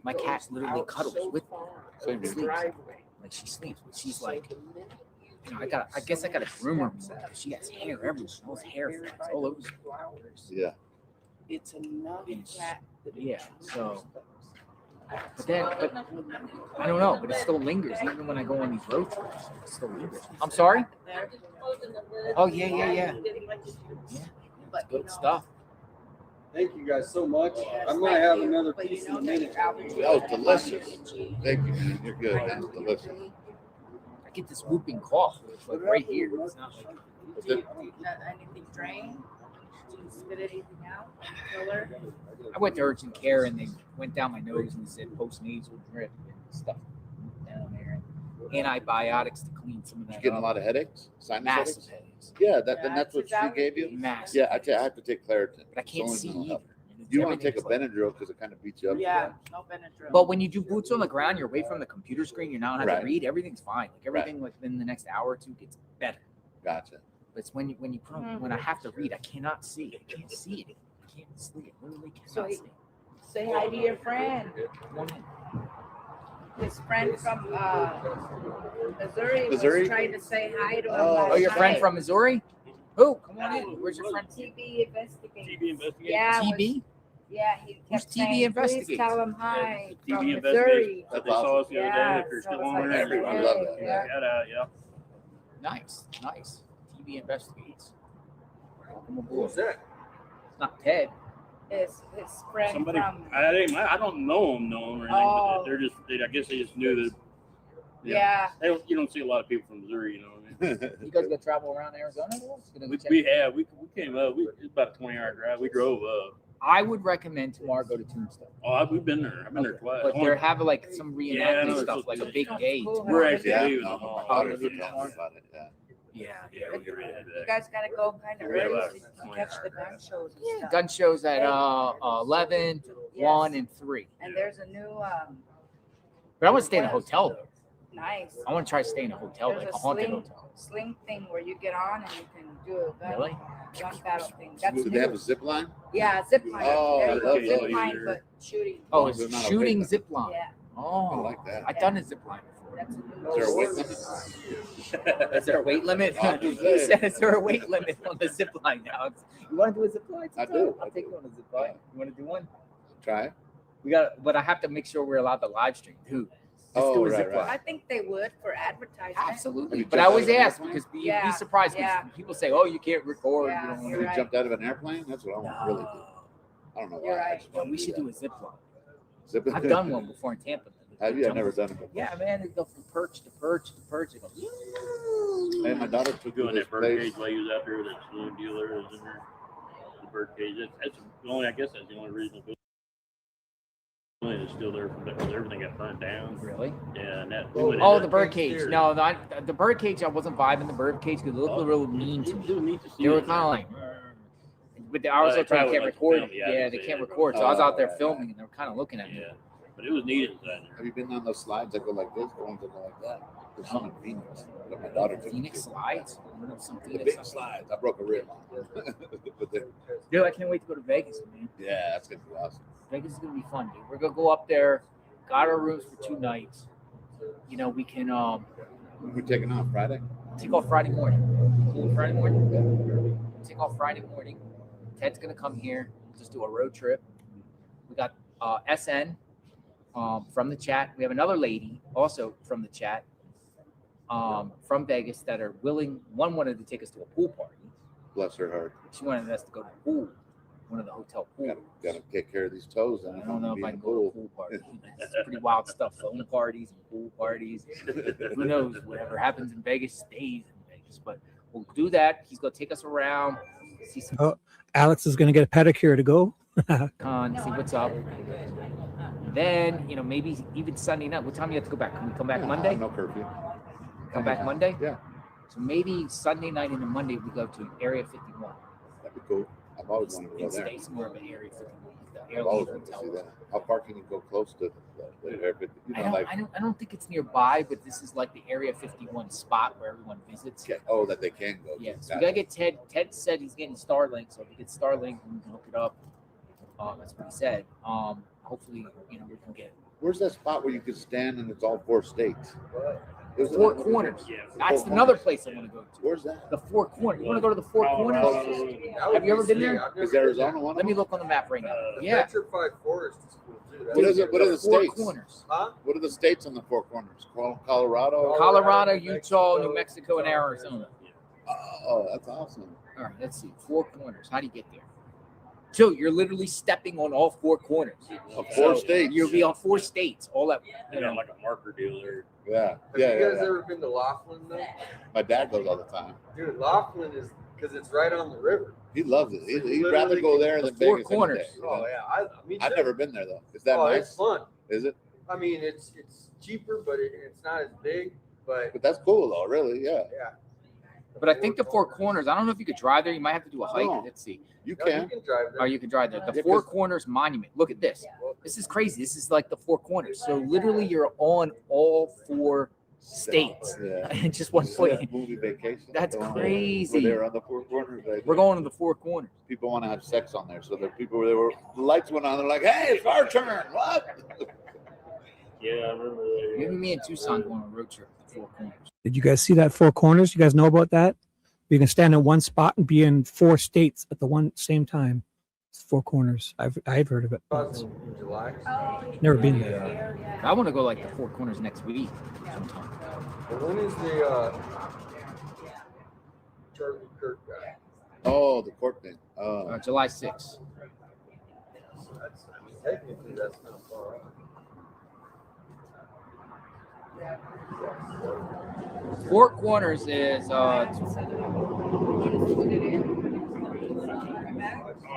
My cat literally cuddles with me. Same here. Sleeps. Like she sleeps, but she's like, I guess I gotta groom her more because she has hair everywhere. All this hair flies all over. Yeah. It's another cat. Yeah, so. But I don't know, but it still lingers even when I go on these road trips. It still lingers. I'm sorry. Oh yeah. It's good stuff. Thank you guys so much. I'm gonna have another piece in a minute. That was delicious. Thank you, man. You're good. That's delicious. I get this whooping cough. It's like right here. It's not like Anything drained? Did you spit anything out? Killer? I went to urgent care and they went down my nose and said post-nasal drip and stuff down there. Antibiotics to clean some of Did that you get a up. lot of headaches? Sinus Massive headaches? headaches. Yeah, then that's what she gave you? Massive. Yeah, I have to take Claritin. But I can't It's see only mental either. health. And You want to take a everything's like- Benadryl because it kind of beats you up. Yeah, no Benadryl. But when you do boots on the ground, you're away from the computer screen. You're not having Right. to read. Everything's fine. Like everything within the next hour or two gets better. Gotcha. But it's when you put on, when I have to read, I cannot see. I can't see it. I can't see it. Literally cannot So see. say hi to your friend. Come on in. His friend from Missouri Missouri? was trying to say hi to him. Oh, last Oh, your friend night. from Missouri? Who? Come on in. Where's your friend? TB investigator. TB investigator. Yeah, TB? yeah, he Who's kept TB saying, please investigator? tell him hi TB from investigator. Missouri. That they saw us the other day. Yeah, If you're so still it's on like, there, everyone hey, loved it. yeah. Shout out, yeah. Nice. TB investigates. Welcome aboard. What's that? It's not Ted. His friend Somebody, from I don't know them or anything, Oh. but they're just, I guess they just knew that. yeah. You don't see a lot of people from Missouri, you know what I mean? You guys gonna travel around Arizona? Gonna go check We came up. It's about a 20-hour drive. We drove up. I would recommend tomorrow go to Tombstone. We've been there. I've been there twice. But they're having like some Yeah, I reenactment know, stuff, it's like a supposed big to be day. cool. We're actually Yeah, leaving no, tomorrow. my daughters were telling me about it. Yeah. We'll get ready to head You back. guys gotta go kind of Yeah, early about so you can catch the gun shows and Yeah, stuff. gun shows at 11, 1, and 3. And there's a new But I want to stay in a hotel though. nice. I want to try to stay in a hotel, There's like a a haunted sling- hotel. sling thing where you get on and you can do a gun, Really? gun battle thing. That's Do they have new. a zip line? Yeah, zip line. Oh, There I you go, love zip those. line, but shooting. Oh, They're it's not a shooting weight zip line. Yeah, Oh, I like that. I've done a zip line before. that's a new. Is there a weight limit? Is there a weight limit? I'm just He saying. said, is there a weight limit on the zip line now? You want to do a zip line? I do. I'll take you on a zip line. You want to do one? Try. We got, but I have to make sure we're allowed to live stream too. Let's Oh, do a right, zip right. line. I think they would for advertisement. Absolutely. Have you But I jumped always out of an ask airplane? because be Yeah, surprised because yeah. people say, "Oh, you can't record." Yeah, you don't you're Have wanna you right. jumped out of an airplane? That's what I want to really do. I don't know why. You're I right. just Well, wanna we should that. do a zip line. Zip I've done one before in Tampa. Have you? I've never done it before. Yeah, man, they go from perch to perch to perch. It goes, Hey, my daughter We're took me doing to this that bird place. cage while he was out there. That saloon dealer is in there. The bird cage. That's the only. I guess that's the only reason the building is still there because everything got burned down. Really? Yeah, and that. Oh, the bird cage. No, the bird cage. I wasn't vibing the bird cage because it looked real mean to me. It was neat to see. They were it. kind of like, but the hours they up there, probably can't like to record. film, Yeah, yeah, they they can't had- record. So I was out there right, filming, and they were kind of looking at me. Yeah, but it was neat inside there. Have you been on those slides that go like this? The ones that go like that? There's some in Phoenix that my daughter took me Phoenix to. slides. I don't know, some The Phoenix big slides. slides. I broke a rib. But then, Dude, I can't wait to go to Vegas, man. yeah, that's gonna be awesome. Vegas is gonna be fun, dude. We're gonna go up there. Got our rooms for 2 nights. You know, we can We're taking off Friday. take off Friday morning. Cool, Friday morning. Take off Friday morning. Ted's gonna come here. Just do a road trip. We got SN from the chat. We have another lady also from the chat from Vegas that are willing. One wanted to take us to a pool party. Bless her heart. She wanted us to go to the pool, one of the hotel pools. Gotta take care of these toes. I don't know if I can go to a pool party. It's pretty wild stuff. Phone parties and pool parties. Who knows? Whatever happens in Vegas stays in Vegas. But we'll do that. He's gonna take us around, see some Oh, Alex is going to get a pedicure to go. con, see what's up. Then, you know, maybe even Sunday night. What time do you have to go back? Can we come back Monday? No curfew. Come back Monday? Yeah, So maybe Sunday night into Monday we go to Area 51. that'd be cool. I've always wanted to go And there. stay somewhere of an Area 51. The I've airline always wanted to see hotel. that. How far can you go close to the air? You know, like I don't think it's nearby, but this is like the Area 51 spot where everyone visits. that they can go. to. Yes, we Gotcha. gotta get Ted. Ted said he's getting Starlink, so if he gets Starlink, we can hook it up. That's what he said. Hopefully, you know, we can get Where's that spot where you could stand and it's all 4 states? Is it Four like- Corners. Yeah. That's Four another Corners. place I want to go to. Where's that? The Four Corners. You want to go to the Four Corners? Colorado. Have you ever been there? Is Arizona one? of Let me them? look on the map right now. The Yeah. Petrified Forest is cool too. What is it? What are the Four states? Corners. Huh? What are the states on the 4 Corners? Colorado. Colorado, Utah, New Mexico, and Arizona. Oh, that's awesome. All right, let's see. Four Corners. How do you get there? So you're literally stepping on all 4 corners. Of 4 So states. You'll be on 4 states. All that. They got like a marker deal there. Yeah, Have yeah, you yeah, guys yeah. ever been to Laughlin though? My dad goes all the time. Dude, Laughlin is because it's right on the river. He loves it. He'd Literally rather go there the than 4 Vegas. any corners. day, you know? Oh yeah, me too. I've never been there though. Is that Oh, nice? it's fun. Is it? I mean, it's cheaper, but it's not as big. But But that's cool though, really. Yeah, yeah. But I think the 4 corners. I don't know if you could drive there. You might have to do a hike. No. Let's see. you No, can. you can drive there. Oh, you can drive there. The Yeah, 4 'cause- Corners Monument. Look at this. This is crazy. This is like the 4 corners. So literally, you're on all 4 states Yeah. in just one place. Movie vacation. That's Go on. crazy. Where they're on the 4 corners. Right We're there. going to the 4 corners. People want to have sex on there, so the people the lights went on. They're like, "Hey, it's our turn." What? Yeah, I remember that. Maybe me and Tucson go on a road trip to the 4 corners. Did you guys see that 4 corners? You guys know about that? You can stand in one spot and be in 4 states at the one same time. It's 4 corners. I've heard of it. In July. Never been there. I want to go like the 4 corners next week sometime. But when is the Charlie Kirk guy? Oh, the court thing. July 6th. Technically, that's not far off. 4 corners is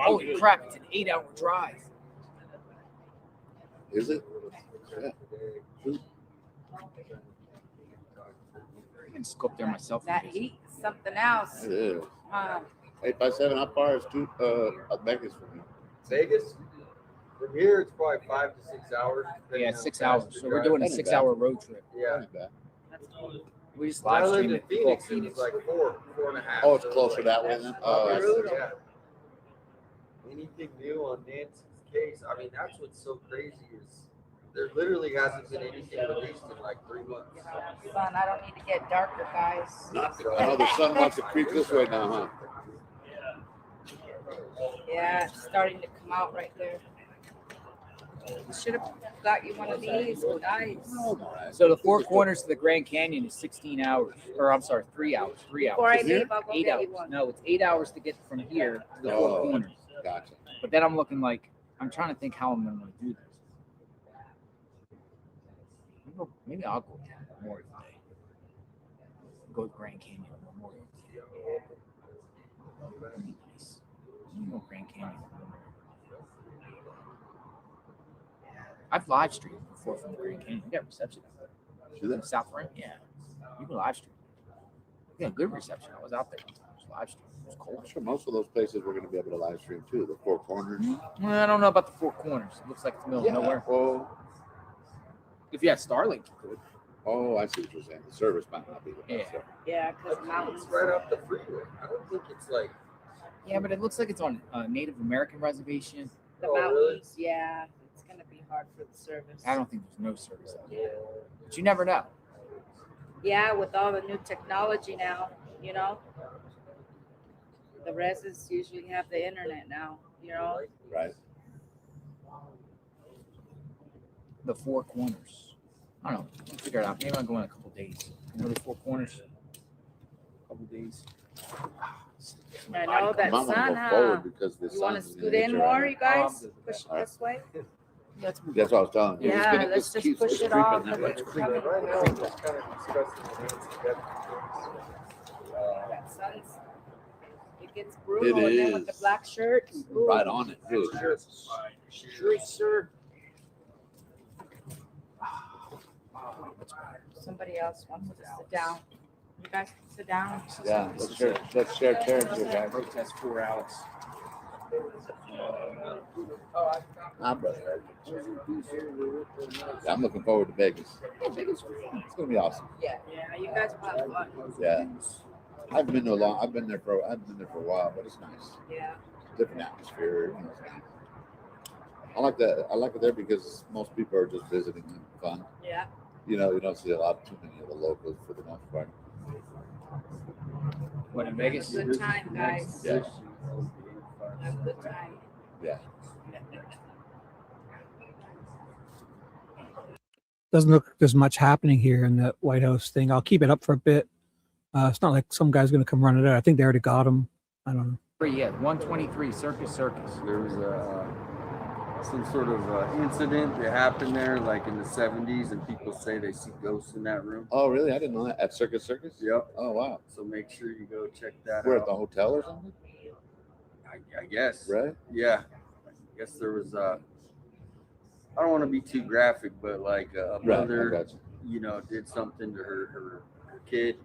Holy crap! It's an 8-hour drive. Is it? Yeah. I can just go up there myself. That heat, something else. It is. 8x7. How far is Vegas from here? Vegas? From here, it's probably 5 to 6 hours. depending Yeah, on 6 how hours. fast So you we're drive. doing a That ain't 6-hour road trip. Yeah. Not bad. We just When I live lived stream in it. Phoenix, Phoenix. it was like 4.5. Oh, it's so closer like, that way then? Oh, I see. really? Yeah. Anything new on Nancy's case? I mean, that's what's so crazy is there literally hasn't been anything released in like 3 months. Sun, I don't need to get darker, guys. I know the sun wants to creep this way now, huh? Yeah, it's starting to come out right there. Should have got you one of these, guys. So the Four Corners to the Grand Canyon is 16 hours, or I'm sorry, 3 hours. 3 Before I hours. leave, I'll go 8 get hours. you one. No, it's 8 hours to get from here to the Four Oh. Corners. Gotcha. But then I'm looking like I'm trying to think how I'm going to do this. Maybe I'll go Memorial Day. Go to Grand Canyon Memorial Day. That'd be nice. Go Grand Canyon. I've live streamed before from the Grand Canyon. We got reception. Do that? South Rim, yeah. You can live stream. We got good reception. I was out there. It was live stream. It was cold. I'm sure most of those places we're going to be able to live stream too. The Four Corners. Well, I don't know about the Four Corners. It looks like it's the middle of nowhere. Well, If you had Starlink, you could. oh, I see what you're saying. The service might not be the best. Yeah. Yeah, because mountains. It's right up the freeway. I don't think it's like. Yeah, but it looks like it's on a Native American reservation. The Oh, really? mountains, yeah. It's going to be hard for the service. I don't think there's no service out there. But you never know. Yeah, with all the new technology now, you know. The residents usually have the internet now, you know. Right. The Four Corners. I don't know. We'll figure it out. Maybe I'll go in a couple days. You know the Four Corners? Couple days. I know that I might want to sun, go forward huh? because the You want to sun's scoot gonna in hit you more, right you guys? good. Push it All right. this way? Let's move That's what I was telling you. It's Yeah, gonna- let's this just keeps push it creeping off. that way. Right now, we're just kind of discussing the Nancy Guthrie case. That sun's, it gets brutal. And then with the is. black shirts. ooh. Right on it, too. Sure, sir. Somebody else wants to sit down. You guys can sit down. Yeah, let's share chairs here, guys. Protest 4 hours. Nah, brother. Yeah, I'm looking forward to Vegas. It's gonna be awesome. Yeah, you guys will have fun. Yeah. I've been there for a while, but it's nice. Yeah. Different atmosphere. You know, it's nice. I like that. I like it there because most people are just visiting and fun. Yeah. You know, you don't see too many of the locals for the most part. What, in Vegas? Good time, guys. Yeah. Have a good time. Yeah. Doesn't look like there's much happening here in the White House thing. I'll keep it up for a bit. It's not like some guy's going to come running it out. I think they already got him. I don't know. Yeah, 123 Circus. There was some sort of incident that happened there, like in the 70s, and people say they see ghosts in that room. Oh, really? I didn't know that. At Circus? Yep. Oh, wow. So make sure you go check that We're at out. the hotel or something? I guess. Right? Yeah. I guess there was I don't want to be too graphic, but like a Right. I mother, got you. did something to her kid.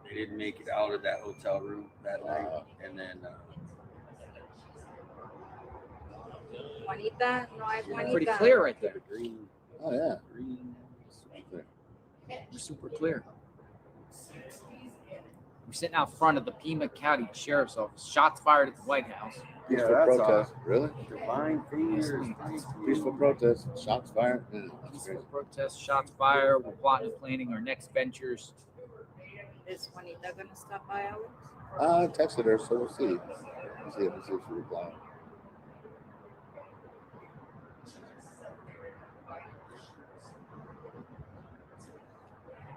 They didn't make it out of that hotel room that night, and then Juanita, no hay Juanita. Pretty clear right there. green, Oh, yeah. We're super clear. We're sitting out front of the Pima County Sheriff's Office. Shots fired at the White House. Peaceful that's protest. Really? divine fingers. Peaceful protest. Shots fired. Yeah, that's Peaceful crazy. protest, shots fired. We're plotting and planning our next ventures. Is Juanita gonna stop by, Alex? I texted her, so we'll see. Let's see if she replies.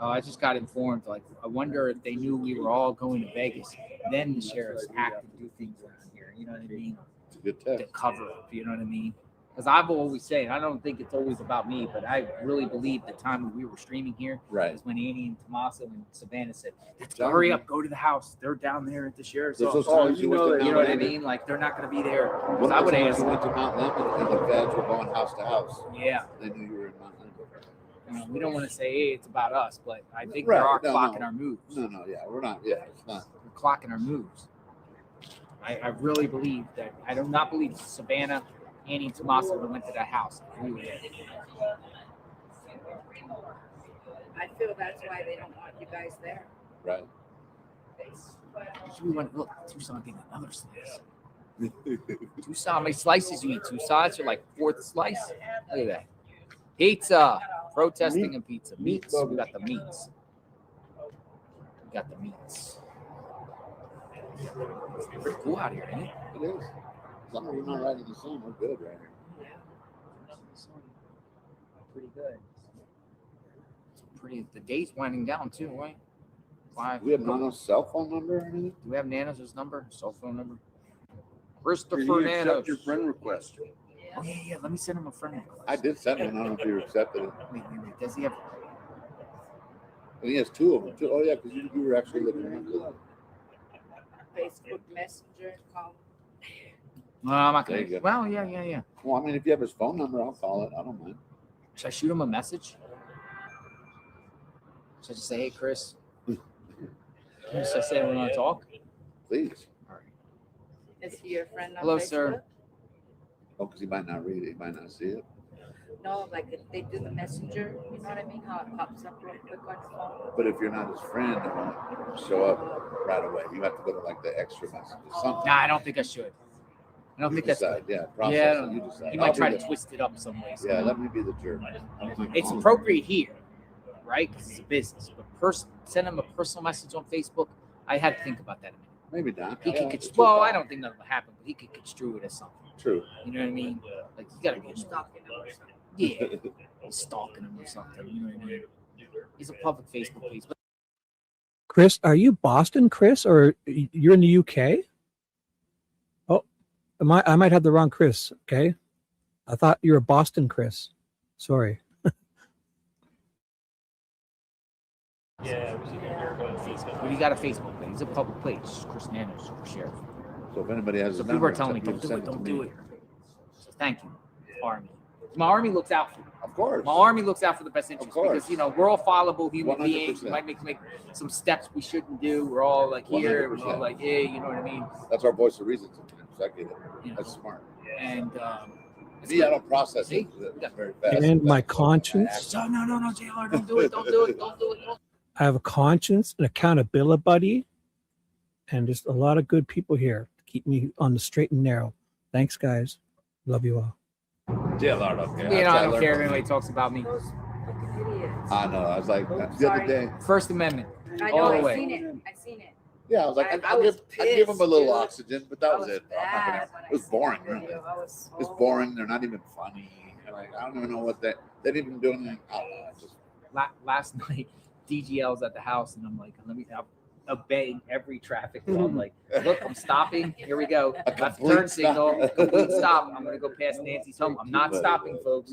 I just got informed. Like, I wonder if they knew we were all going to Vegas. Then the sheriffs act and do things around here. You know what I mean? It's a good To test. cover up. You know what I mean? Because I've always said, I don't think it's always about me, but I really believe the time when we were streaming here Right. is when Annie and Tommaso and Savannah said, let's hurry up, go to the house. They're down there at the sheriff's There's office. those times you went to You know Mount what I Lemmon. mean? Like, they're not going to be there. One Because I of would the have times asked you them. went to Mount Lemmon and the feds were going house to house. Yeah. They knew you were in Mount Lemmon. We don't want to say, hey, it's about us, but I think Right, we are no, clocking no. our moves. No, yeah, we're not. Yeah, it's not. We're clocking our moves. I really believe that. I do not believe Savannah, Annie, and Tommaso went to that house. I agree with that. I feel that's why they don't want you guys there. Right. We went, look, Tucson getting another slice. Tucson, how many slices you eat? Tucson, you're like fourth slice. Look at that. Pizza. Protesting and pizza. Meats. We got the meats. We got the meats. Pretty cool out here, ain't it? It is. As long as we're not right in the sun, we're good right here. Pretty good. Pretty. The day's winding down too, right? We have Nanos' cell phone number or anything? Do we have Nanos' number? Cell phone number? Did Christopher you Nanos. accept your friend request? Oh yeah. Let me send him a friend request. I did send one. I don't know if you accepted it. Wait. Does he have? And he has two of them too. Oh yeah, because you were actually looking into that. Facebook Messenger, call. No, I'm not There gonna. you go. Well, yeah. Well, I mean, if you have his phone number, I'll call it. I don't mind. Should I shoot him a message? Should I just say, hey, Chris? Should I say we want to talk? Please. All right. Is he your friend on Hello, Facebook? sir. Oh, because he might not read it. He might not see it. No, like if they do the messenger, you know what I mean? How it pops up real quick on his phone. But if you're not his friend, it won't show up right away. You have to go to like the extra messages. Something. Nah, I don't think I should. I don't You think that's decide. good. Yeah, process Yeah, it. You decide. He I'll might be try to the- twist it up some ways. Yeah, let me be the jerk. It's appropriate here, right? Because it's a business. But send him a personal message on Facebook. I had to think about that a minute. Maybe not. He Yeah, could it's well, too I far. don't think nothing will happen, but he could construe it as something. True. You know what I mean? Like you gotta be Stalking him or something. yeah, stalking him or something. You know what I mean? He's a public Facebook page. But Chris, are you Boston, Chris, or you're in the UK? Oh, I might have the wrong Chris. Okay, I thought you were Boston, Chris. Sorry. But he got a Facebook page. It's a public page. Chris Nanos for sheriff. So if anybody has So his people number, are telling me, you can don't do send it, don't to do me. it. So thank you, Army. My Army looks out for you. Of course. My Army looks out for the best interest course. because, you know, we're all fallible human 100%. beings. We might make some steps we shouldn't do. We're all like here. We're all 100%. like, hey, you know what I mean? That's our voice of reason sometimes. I get it. Yeah. That's smart. And Me, I don't process See? it very fast. And my conscience. so no, JR, don't do it. Don't do it. Don't do it. Don't. I have a conscience, an accountability buddy, and just a lot of good people here to keep me on the straight and narrow. Thanks, guys. Love you all. Yeah, Lord, okay. You know, I don't care if anybody talks about me. Those fucking idiots. I know. I was like, the other Sorry. day. First Amendment. I all know, the I way. seen it. I seen it. Yeah, I was like, I I'd give was them a little pissed, oxygen, but that I was was it. I'm not gonna- bad when I It was seen boring, that really. video. I was It's so- boring. They're not even funny. Like, I don't even know what they didn't even do anything. I don't know. Just Last night, DGL's at the house, and I'm like, I'm obeying every traffic law. I'm like, look, I'm stopping. Here we go. A Left turn complete signal. stop. Complete stop. I'm gonna go past Nancy's home. I'm not stopping, folks.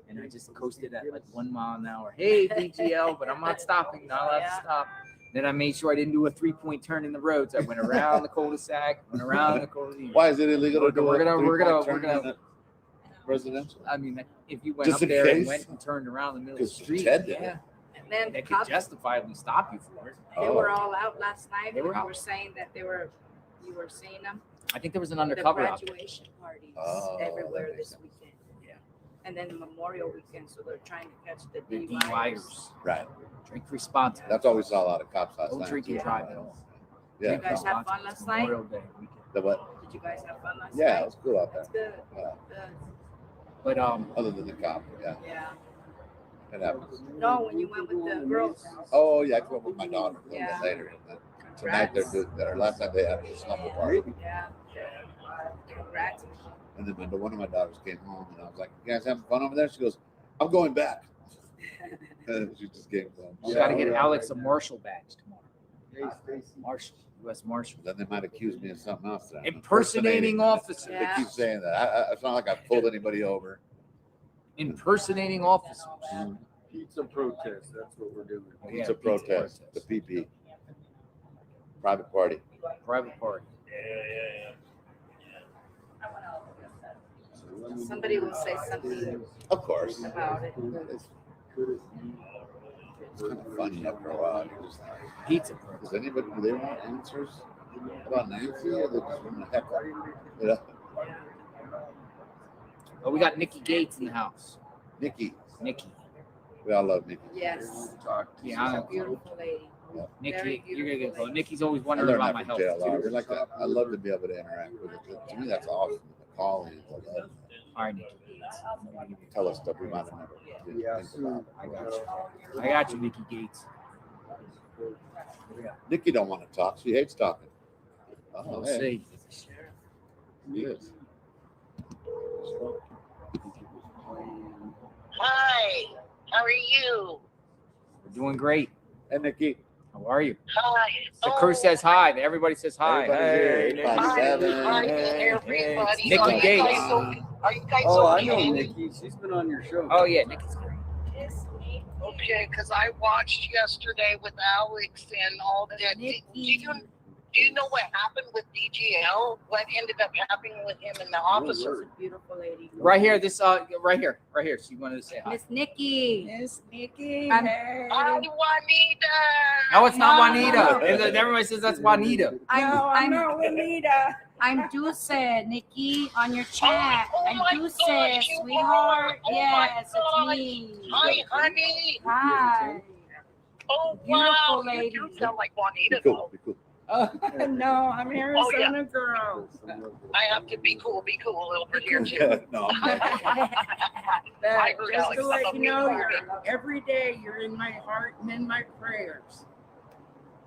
And I just coasted at like 1 mile an hour. Hey, DGL, but I'm not stopping. Not allowed to stop. Then I made sure I didn't do a 3-point turn in the road. So I went around the cul-de-sac, went around the cul-de-sac. why is it illegal to do We're a gonna- three-point turn in a residential? I mean, if you went Just up in there and case? went and turned around the middle of the 'Cause street, Ted did it. yeah, And then they the could cops, justifiably stop you for it. they Oh. were all out last night. They were and out. were saying that you were seeing them. I think there was an The undercover out there. graduation parties Oh, everywhere that makes this sense. weekend. Yeah. And then the Memorial weekend, so they're trying to catch the The DUIs. DUIers. Right. Drink responsibly. That's all we saw a lot of cops last Don't night. drink and too. drive at all. Yeah. You guys no. have fun last night? Memorial Day weekend. The what? Did you guys have fun last Yeah, it night? was cool out there. That's good. Yeah. Good. But Other than the cop, yeah, Yeah. it happens. No, when you went with the girls. Oh yeah, I grew up with my daughter a little Yeah. bit later. And then tonight or last night they had a slumber party. Yeah. Congrats. And then one of my daughters came home and I was like, "You guys having fun over there?" She goes, "I'm going back." And she just came home. you got to get Alex a Marshall badge tomorrow. Hey, Stacy. Marshal, U.S. Marshal. Then they might accuse me of something else. Then. Impersonating officer. They Yeah. keep saying that. It's not like I pulled anybody over. Impersonating officers. Pizza protest. That's what we're doing. Oh, Pizza protest. The PP. Private party. Private party. Somebody will say something Of course. about it. It's kind of funny after a while. You're just like, Pizza does protest. anybody, do they want answers about Nancy, or they just want to heckle? You know? Oh, we got Nikki Gates in the house. Nikki. Nikki. We all love Nikki. Yes. Yeah, I She's a know. beautiful lady. Nikki, Very you're gonna beautiful. get go. Nikki's always I wondering learned about that my from health. JLR. We're like that. I love to be able to interact with it. To me, that's awesome. The call-ins. I love All right, Nikki. tell us stuff we might have never Yeah, think about. I got you, Nikki Gates. Nikki don't want to talk. She hates talking. Oh, We'll hey, see. she is. Hi, how are you? We're doing great. Hey, Nikki. How are you? Hi. The crew says hi. Everybody says hi. Everybody's here. Nikki. Hi, 857. hi, Hey, everybody. Nikki Are you Gates. guys okay? Are you guys Oh, I okay? know Nikki. She's been on your show. Oh yeah, Nikki's great. Okay, because I watched yesterday with Alex and all that. Do you know what happened with DGL? What ended up happening with him and the officer? Beautiful lady. Right here, this right here. She wanted to say hi. Miss Nikki. Miss Nikki. I'm- Hey. Hi, Juanita. No, it's not No, Juanita. no. Everybody says that's Juanita. I'm not Juanita. I'm Dulce, Nikki, on your chat. Oh I'm my Dulce, gosh, you sweetheart. are. Oh my Yes, gosh. it's me. Hi, honey. Hi. Oh, Beautiful wow. lady. You do sound like Juanita, Be though. cool. Be cool. No, I'm Arizona girl. I have to be cool over here, too. No. But I heard just Alex, to let I'm you know, a big every day you're in my heart and in my prayers.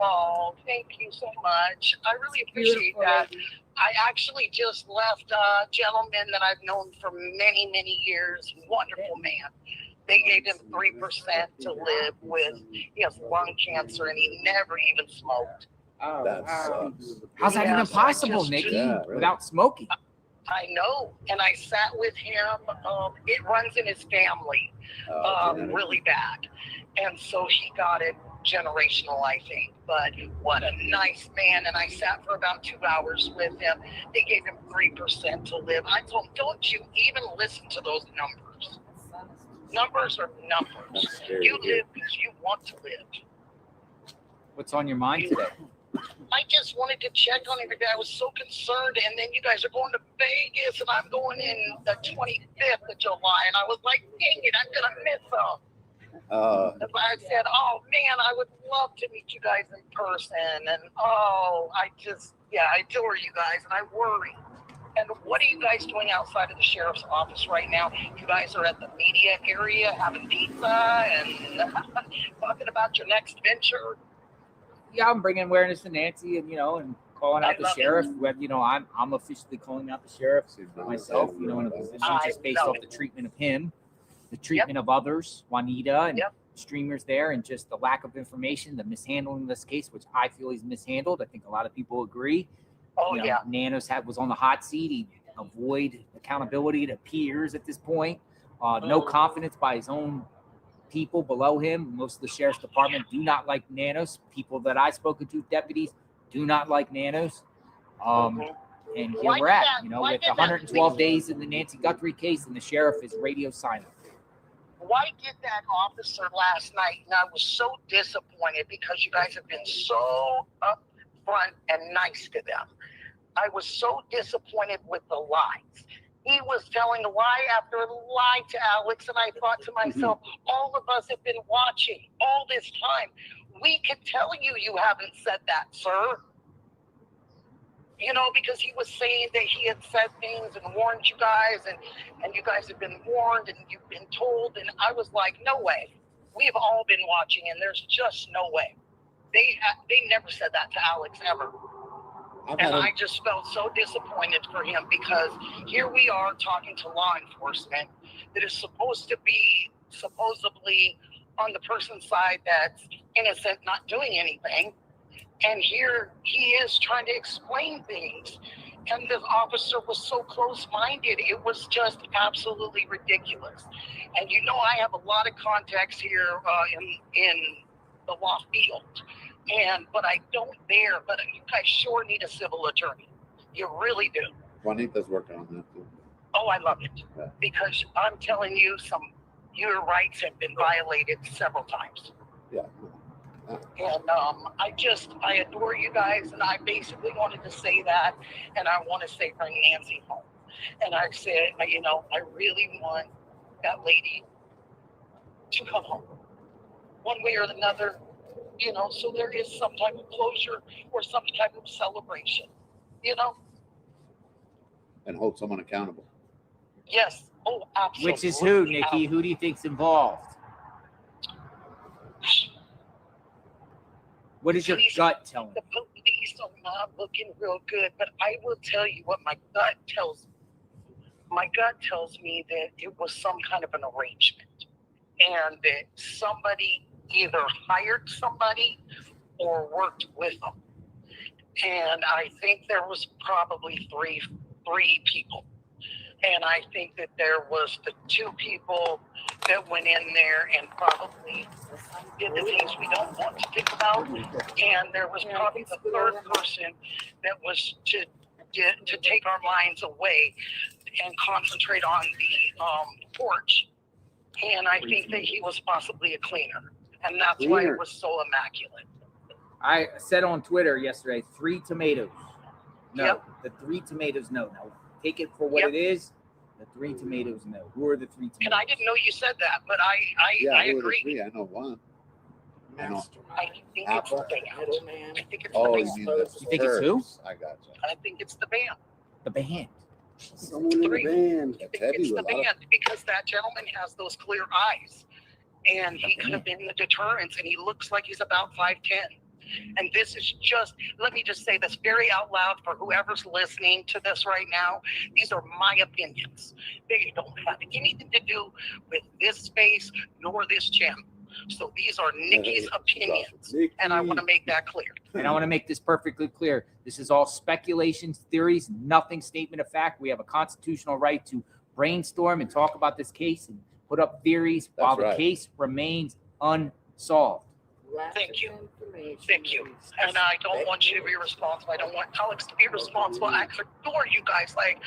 Oh, thank you so much. I really appreciate Beautiful that. lady. I actually just left a gentleman that I've known for many, many years. Wonderful man. They gave him 3% to live with. He has lung cancer and he never even smoked. Oh, That wow. sucks. How's that Yeah, even so I possible, just- Nikki? Yeah, really. Without smoking. I know. And I sat with him. It runs in his family really bad. And so he got it generational, I think. But what a nice man. And I sat for about 2 hours with him. They gave him 3% to live. I told him, don't you even listen to those numbers. Numbers are numbers. That's scary. You live because you want to live. What's on your mind today? I just wanted to check on everybody. I was so concerned. And then you guys are going to Vegas and I'm going in the 25th of July. And I was like, dang it, I'm going to miss them. But I said, oh man, I would love to meet you guys in person. And I adore you guys and I worry. And what are you guys doing outside of the sheriff's office right now? You guys are at the media area having pizza and talking about your next venture. Yeah, I'm bringing awareness to Nancy and and calling out I the love sheriff. I'm officially calling out the sheriff myself. In a position I just based love off it. the treatment of him, the treatment of others, Juanita and Yep. streamers there, and just the lack of information, the mishandling of this case, which I feel he's mishandled. I think a lot of people agree. Oh yeah. Nanos was on the hot seat. He avoid accountability to peers at this point. No confidence by his own people below him. Most of the sheriff's department do not like Nanos. People that I've spoken to, deputies, do not like Nanos. And here Why we're did at, that- why with did that 112 leak? days in the Nancy Guthrie case, and the sheriff is radio silent. Why did that officer last night? And I was so disappointed because you guys have been so upfront and nice to them. I was so disappointed with the lies. He was telling lie after lie to Alex, and I thought to myself, all of us have been watching all this time. We could tell you haven't said that, sir. Because he was saying that he had said things and warned you guys, and you guys have been warned and you've been told. And I was like, no way. We've all been watching, and there's just no way. They never said that to Alex ever. And I just felt so disappointed for him because here we are talking to law enforcement that is supposed to be supposedly on the person's side that's innocent, not doing anything. And here he is trying to explain things. And the officer was so close-minded, it was just absolutely ridiculous. And you know, I have a lot of contacts here in the law field, but I don't there. But you guys sure need a civil attorney. You really do. Juanita's working on that too. Oh, I love it. Yeah. Because I'm telling you, your rights have been violated several times. Yeah. And I adore you guys, and I basically wanted to say that, and I want to say bring Nancy home. And I said, you know, I really want that lady to come home, one way or another, you know, so there is some type of closure or some type of celebration, you know? And hold someone accountable. Yes. Oh, absolutely. Which is who, Nikki? Who do you think's involved? What is your gut telling The you? police are not looking real good, but I will tell you what my gut tells me. My gut tells me that it was some kind of an arrangement, and that somebody either hired somebody or worked with them. And I think there was probably three people. And I think that there was the two people that went in there and probably did the things we don't want to think about. And there was probably the third person that was to take our minds away and concentrate on the porch. And I think that he was possibly a cleaner. And that's why it was so immaculate. I said on Twitter yesterday, 3 tomatoes. No, Yep. the 3 tomatoes, no. Now, take it for what Yep. it is. The 3 tomatoes, no. Who are the 3 tomatoes? And I didn't know you said that, but I Who are the agree. three? I know one. I know. I think it's Apple. the band. I think it's Oh, the you band. mean the You think it's who? Spurs. I got you. I think it's the band. The band. Someone in the band. I think It's heavy it's with the a lot band because that gentleman has those clear eyes, and he could have been the deterrence, and he looks like he's about 5'10". And this is just, let me just say this very out loud for whoever's listening to this right now. These are my opinions. They don't have anything to do with this space nor this channel. So these are Nikki's opinions, and I want to make that clear. And I want to make this perfectly clear. This is all speculations, theories, nothing statement of fact. We have a constitutional right to brainstorm and talk about this case and put up theories while right. the case remains unsolved. Thank you. Thank you. And I don't want you to be responsible. I don't want Alex to be responsible. I adore you guys. Like,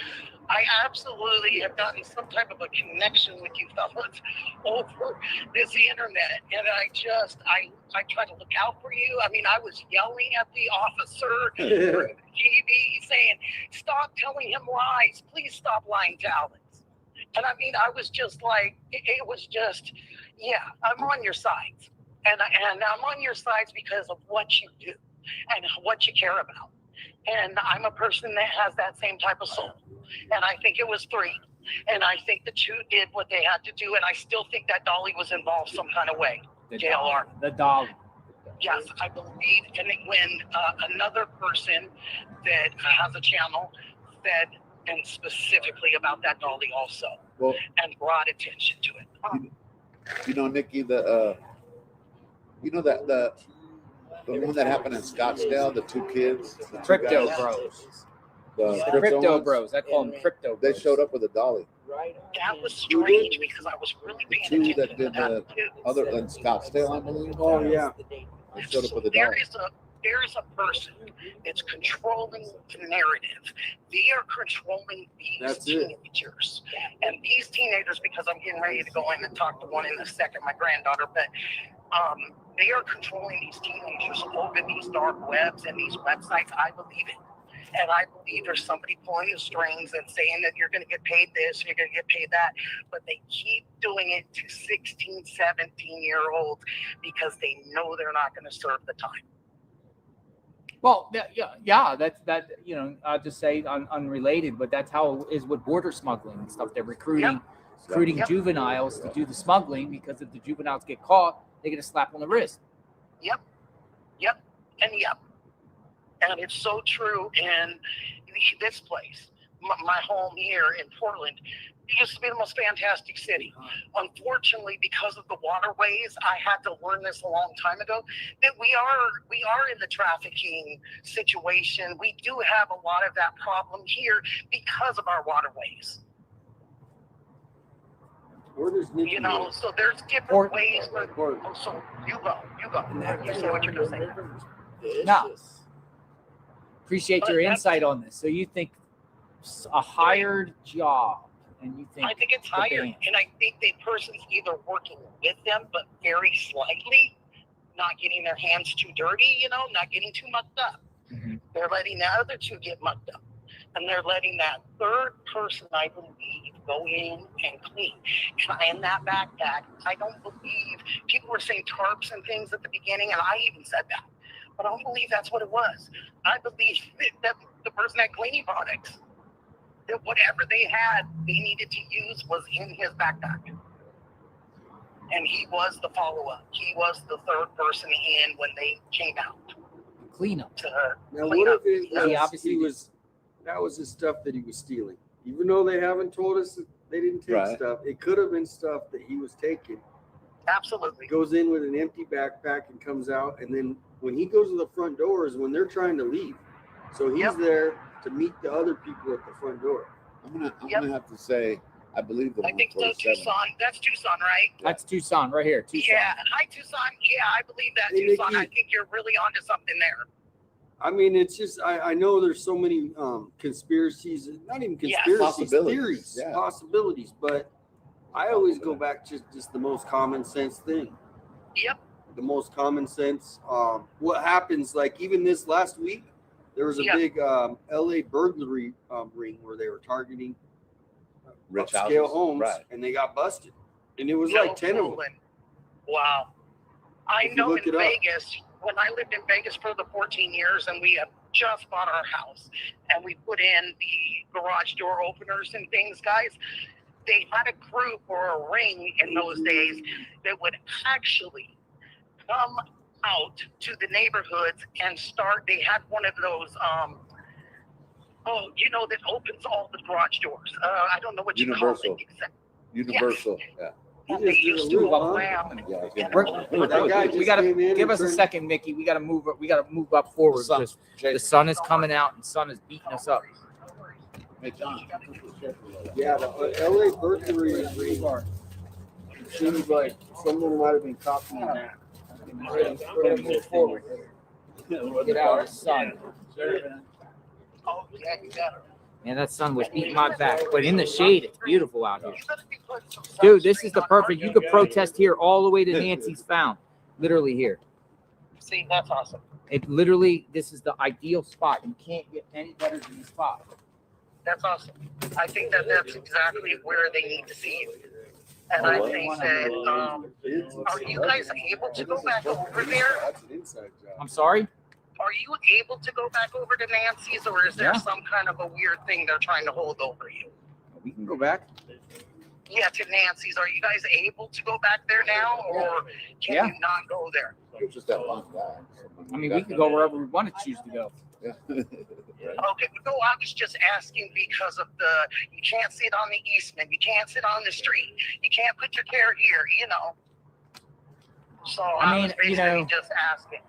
I absolutely have gotten some type of a connection with you fellas over this internet. And I try to look out for you. I mean, I was yelling at the officer for TV saying, stop telling him lies. Please stop lying to Alex. And I mean, I was just like, it was just, yeah, I'm on your sides. And I'm on your sides because of what you do and what you care about. And I'm a person that has that same type of soul. And I think it was 3. And I think the 2 did what they had to do. And I still think that Dolly was involved some kind of way. JLR. The dog. Yes, I believe. And when another person that has a channel said, and specifically about that Dolly also, Well, and brought attention to it. you know, Nikki, you know that the one that happened in Scottsdale, the 2 kids, the 2 Crypto guys, bros. the Crypto ones, bros. I call them crypto They bros. showed up with a dolly. That was strange because I was really The paying 2 attention that to did that the too. other in Scottsdale, I believe. Oh, yeah. They showed up with a There dolly. is a person that's controlling the narrative. They are controlling these That's it. teenagers. And these teenagers, because I'm getting ready to go in and talk to one in a second, my granddaughter, but they are controlling these teenagers over these dark webs and these websites. I believe it. And I believe there's somebody pulling the strings and saying that you're going to get paid this, you're going to get paid that. But they keep doing it to 16, 17-year-olds because they know they're not going to serve the time. Well, yeah, that's that. You know, I'll just say unrelated, but that's how it is with border smuggling and stuff. They're recruiting Yep. juveniles to do the smuggling because if the juveniles get caught, they get a slap on the wrist. Yep. And it's so true in this place, my home here in Portland. It used to be the most fantastic city. Unfortunately, because of the waterways, I had to learn this a long time ago, that we are in the trafficking situation. We do have a lot of that problem here because of our waterways. Where does Nikki You know, live? so there's different ways. But, oh, so you go. You say what you're going to say. No. Appreciate your insight on this. So you think a hired job, and you think I think it's the higher, band. and I think the person's either working with them, but very slightly, not getting their hands too dirty, you know, not getting too mucked up. Mm-hmm. They're letting the other two get mucked up, and they're letting that third person, I believe, go in and clean. And in that backpack, I don't believe, people were saying tarps and things at the beginning, and I even said that, but I don't believe that's what it was. I believe that the person had cleaning products. That whatever they had, they needed to use was in his backpack. And he was the follow-up. He was the third person in when they came out. Clean up. Now, what if it Yeah, he was, obviously he was, that was the stuff that he was stealing? Even though they haven't told us that they didn't take Right. stuff, it could have been stuff that he was taking. Absolutely. Goes in with an empty backpack and comes out, and then when he goes to the front door is when they're trying to leave. So he's there to meet the other people at the front door. I'm gonna have to say, I believe the I think so, 147. Tucson. That's Tucson, right? That's Tucson right here. Tucson. Yeah. Hi, Tucson. Yeah, I believe that, Hey, Tucson. Nikki. I think you're really onto something there. I mean, it's just I know there's so many conspiracies, not even Yeah. conspiracies, Possibilities, theories, yeah. possibilities, but I always go back to just the most common sense thing. Yep. The most common sense. What happens, like even this last week, there was a Yeah. big LA burglary ring where they were targeting Rich upscale houses, homes, right. and they got busted. And it was No like 10 of them. fooling. Wow. I If you know look in it up. Vegas, when I lived in Vegas for the 14 years and we had just bought our house and we put in the garage door openers and things, guys, they had a crew or a ring in those days that would actually come out to the neighborhoods and start. They had one of those, that opens all the garage doors. I don't know what you Universal. call it exactly. Universal. Yeah. And they just did a used to loop, huh? around. Yeah. That guy We just gotta came in give and us a turned- second, Mickey. We gotta move up forward. Sun. Because the sun is coming out and sun is beating us up. Hey, John. Yeah, the LA burglary ring seems like someone might have been copying that. We're gonna move forward. Get out of the sun. Oh, yeah, you got it. Man, that sun was beating my back. But in the shade, it's beautiful out here. You better be putting some Dude, this is sunscreen the on perfect. her. You could protest here all the way to Nancy's Found. Literally here. See, that's awesome. This is the ideal spot. You can't get any better than this spot. That's awesome. I think that's exactly where they need to see you. And I think that, are you guys able to go back over there? That's an inside job. I'm sorry? Are you able to go back over to Nancy's, or is there Yeah. some kind of a weird thing they're trying to hold over you? We can go back. Yeah, to Nancy's. Are you guys able to go back there now, or can Yeah. you not go there? It's just that one guy. I mean, we can go wherever we want to choose to go. Yeah. Okay, no, I was just asking because of you can't sit on the Eastman, you can't sit on the street, you can't put your chair here, you know. So I was basically just asking.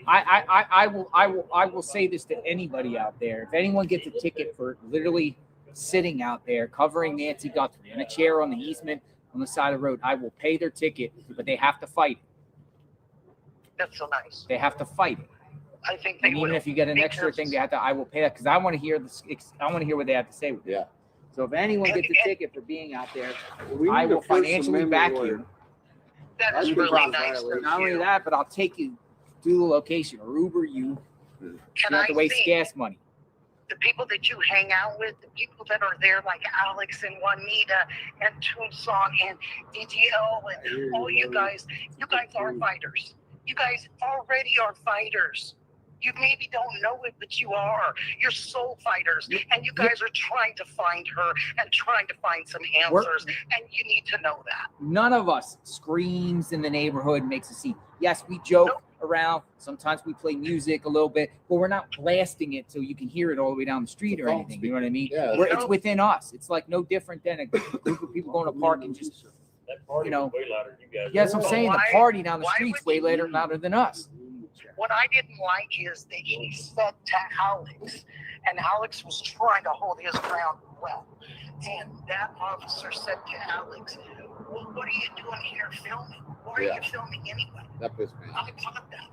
I will say this to anybody out there. If anyone gets a ticket for literally sitting out there covering Nancy Guthrie in a chair on the Eastman on the side of the road, I will pay their ticket, but they have to fight it. That's so nice. They have to fight it. I think they And will. even if you get an extra thing, I will pay that because I want to hear this. I want to hear what they have to say with it. Yeah. So if anyone gets a ticket for being out there, We I need a will First financially Amendment back lawyer. you. That That's is a really cross nice. violation. Not only that, but I'll take you to the location or Uber you. You Can don't have I to waste see gas money. the people that you hang out with, the people that are there, like Alex and Juanita and Tucson and DTL and all you guys are fighters. You guys already are fighters. You maybe don't know it, but you are. You're soul fighters. And you guys are trying to find her and trying to find some answers. And you need to know that. None of us screams in the neighborhood, makes a scene. Yes, we joke around. Sometimes we play music a little bit, but we're not blasting it so you can hear it all the way down the street or anything. You know what I mean? Yeah. It's within us. It's like no different than a group of people going to park and just, That party you know. was way louder than you guys. Yes, I'm saying the Why- party down the why street's would way you- louder than us. What I didn't like is that he said to Alex, and Alex was trying to hold his ground well. And that officer said to Alex, well, what are you doing here filming? Why are Yeah. you filming anyway? That pissed me off. I caught that.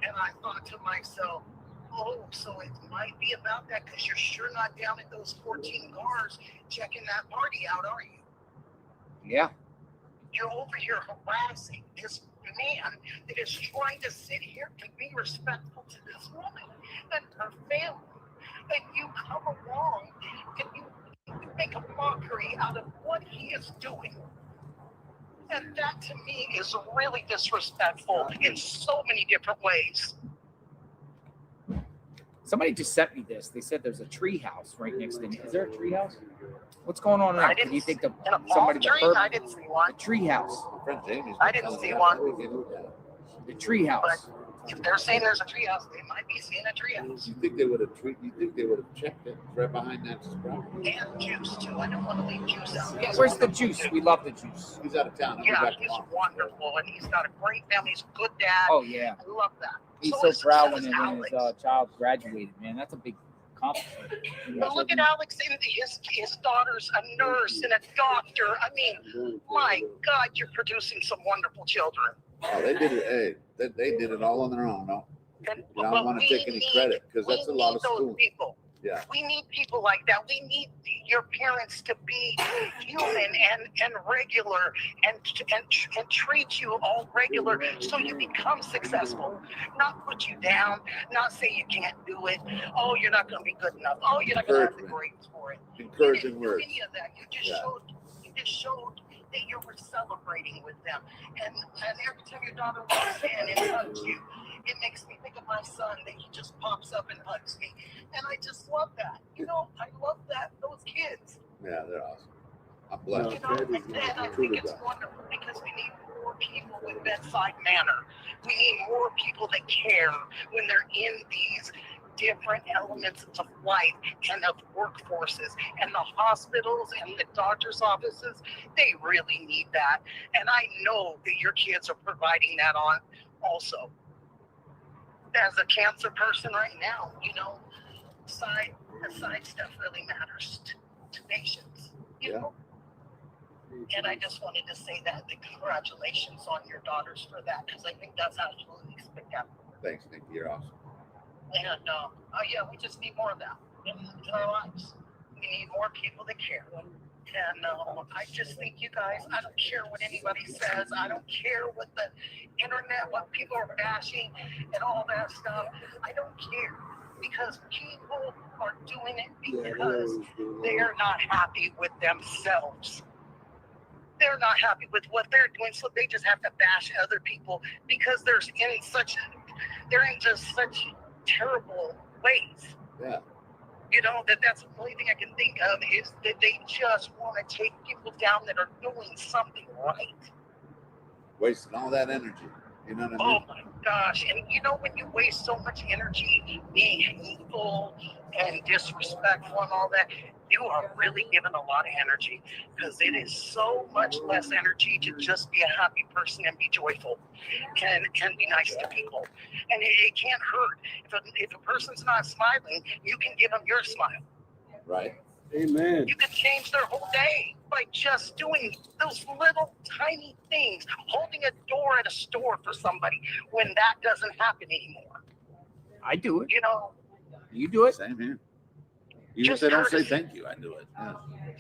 And I thought to myself, oh, so it might be about that because you're sure not down at those 14 cars checking that party out, are you? Yeah. You're over here harassing this man that is trying to sit here and be respectful to this woman and her family. And you come along and you make a mockery out of what he is doing. And that to me is really disrespectful in so many different ways. Somebody just sent me this. They said there's a tree house right next to me. Is there a tree house? What's going on I there? Do you think the In a palm somebody tree, the I didn't see one. tree house? Friend Jamie's I didn't see one. The tree house. But if they're saying there's a treehouse, they might be seeing a treehouse. You think they would have checked it right behind that property? And juice too. I don't want to leave juice out. Yeah, where's the juice? We love the juice. He's out of town. He'll be Yeah, back he's tomorrow. wonderful, and he's got a great family. He's a good dad. Oh yeah. I love that. He's So so proud when is his Alex. child graduated, man. That's a big accomplishment. But look at Alex and his daughter's a nurse and a doctor. I mean, my God, you're producing some wonderful children. Oh, they did it. Hey, they did it all on their own. No, And, I don't but want to we take any need- credit because that's a we lot need of those schooling. people. Yeah. We need people like that. We need your parents to be human and regular and treat you all regular so you become successful. Not put you down, not say you can't do it. Oh, you're not going to be good enough. Oh, you're not going to have the grades for it. You Encouraging didn't do words. any of that. You just Yeah. showed that you were celebrating with them. And every time your daughter walks in and hugs you, it makes me think of my son that he just pops up and hugs me. And I just love that. You know, I love that, those kids. Yeah, they're awesome. I'm blessed. You know, and I think it's wonderful because we need more people with bedside manner. We need more people that care when they're in these different elements of life and of workforces. And the hospitals and the doctor's offices, they really need that. And I know that your kids are providing that on also. As a cancer person right now, you know, side stuff really matters to patients, you know. And I just wanted to say that congratulations on your daughters for that, because I think that's absolutely spectacular. Thanks, Nick. You're awesome. And oh yeah, we just need more of that in our lives. We need more people that care. And I just think you guys, I don't care what anybody says. I don't care what the internet, what people are bashing and all that stuff. I don't care because people are doing it because they're not happy with themselves. They're not happy with what they're doing, so they just have to bash other people because they're in just such terrible ways. Yeah. You know, that's the only thing I can think of is that they just want to take people down that are doing something right. Wasting all that energy. You know what I Oh mean? my gosh. And you know, when you waste so much energy being hateful and disrespectful and all that, you are really giving a lot of energy because it is so much less energy to just be a happy person and be joyful and be nice to people. And it can't hurt. If a person's not smiling, you can give them your smile. Right. Amen. You can change their whole day by just doing those little tiny things, holding a door at a store for somebody when that doesn't happen anymore. I do it. You know, You do it. Same here. Even if Just they don't say courtesy. thank you, I do it. Yeah.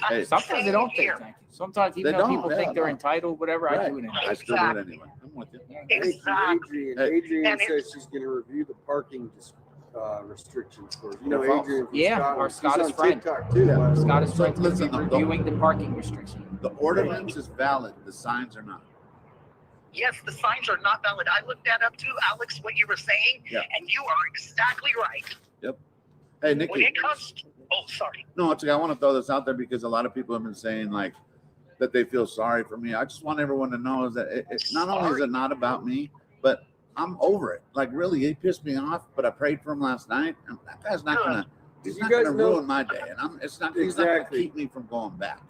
Hey, Sometimes they don't say Here. thank you. Sometimes even They though don't, people yeah, think they're no. entitled, whatever, I Right. do it anyway. I still do it anyway. I'm with you. Exactly. Adrian. Hey. Adrian And says she's going to review the parking restrictions for us. You know, They're Adrian from Yeah, Scotland. our She's Scottish on friend. TikTok too. Yeah. by the way. Scottish So, friends listen, the- reviewing the parking restriction. The ordinance is valid. The signs are not. Yes, the signs are not valid. I looked that up too, Alex, what you were saying, Yeah. and you are exactly right. Hey, When Nikki. it comes to, oh, sorry. No, it's okay. I want to throw this out there because a lot of people have been saying like that they feel sorry for me. I just want everyone to know is that it not only is it not about me, but I'm over it. Like, really, he pissed me off, but I prayed for him last night. And that guy's not gonna. He's You not guys gonna know- ruin my day, and it's not gonna Exactly. keep me from going back.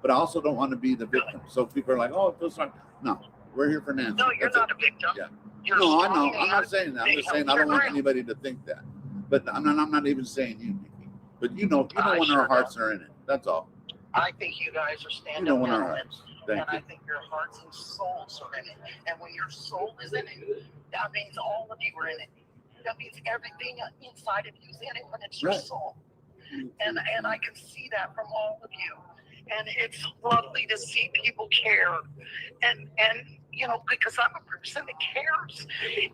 But I also don't want to be the victim. So people are like, "Oh, it feels like." No, we're here for Nancy. No, you're That's not it. a victim. Yeah. You're No, I strong know. I'm not saying that. I'm just saying I don't want anybody to think that. But I'm not even saying you, Nikki. But you know I when sure our hearts are in it. That's all. I think you guys are You stand know up when our gentlemen. hearts. Thank And I you. think your hearts and souls are in it. And when your soul is in it, that means all of you are in it. That means everything inside of you is in it when it's your Right. soul. And I can see that from all of you. And it's lovely to see people care. And you know, because I'm a person that cares.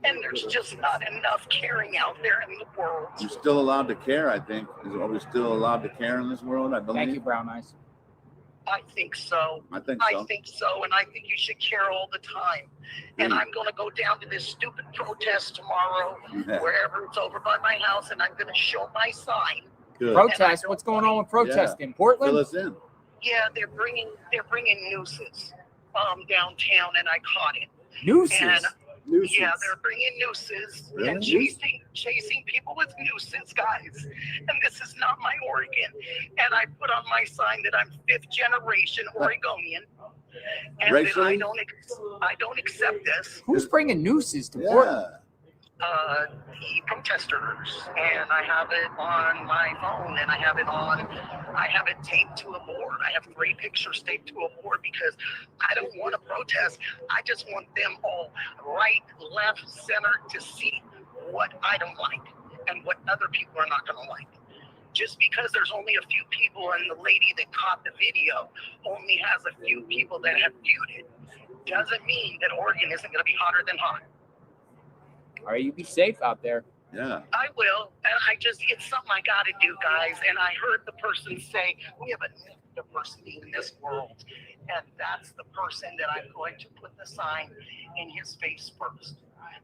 And there's just not enough caring out there in the world. You're still allowed to care, I think. Are we still allowed to care in this world? I believe. Thank you, Brown Eyes. I think so. I think I so. think so, and I think you should care all the time. And I'm going to go down to this stupid protest tomorrow, Yeah. wherever it's over by my house, and I'm going to show my sign. Good. Protest. What's going on with protest in Portland? Fill us in. Yeah, they're bringing nooses downtown, and I caught it. Nooses. And Nuisance. yeah, they're bringing nooses Really? and chasing people with nooses, guys. And this is not my Oregon. And I put on my sign that I'm 5th generation Oregonian, and that Racially? I don't accept this. Who's bringing nooses to Portland? Yeah. The protesters, and I have it on my phone, and I have it taped to a board. I have 3 pictures taped to a board because I don't want to protest. I just want them all right, left, center to see what I don't like and what other people are not going to like. Just because there's only a few people and the lady that caught the video only has a few people that have viewed it doesn't mean that Oregon isn't going to be hotter than hot. All right, you be safe out there. Yeah. I will, and it's something I got to do, guys. And I heard the person say, we have a diversity in this world, and that's the person that I'm going to put the sign in his face first,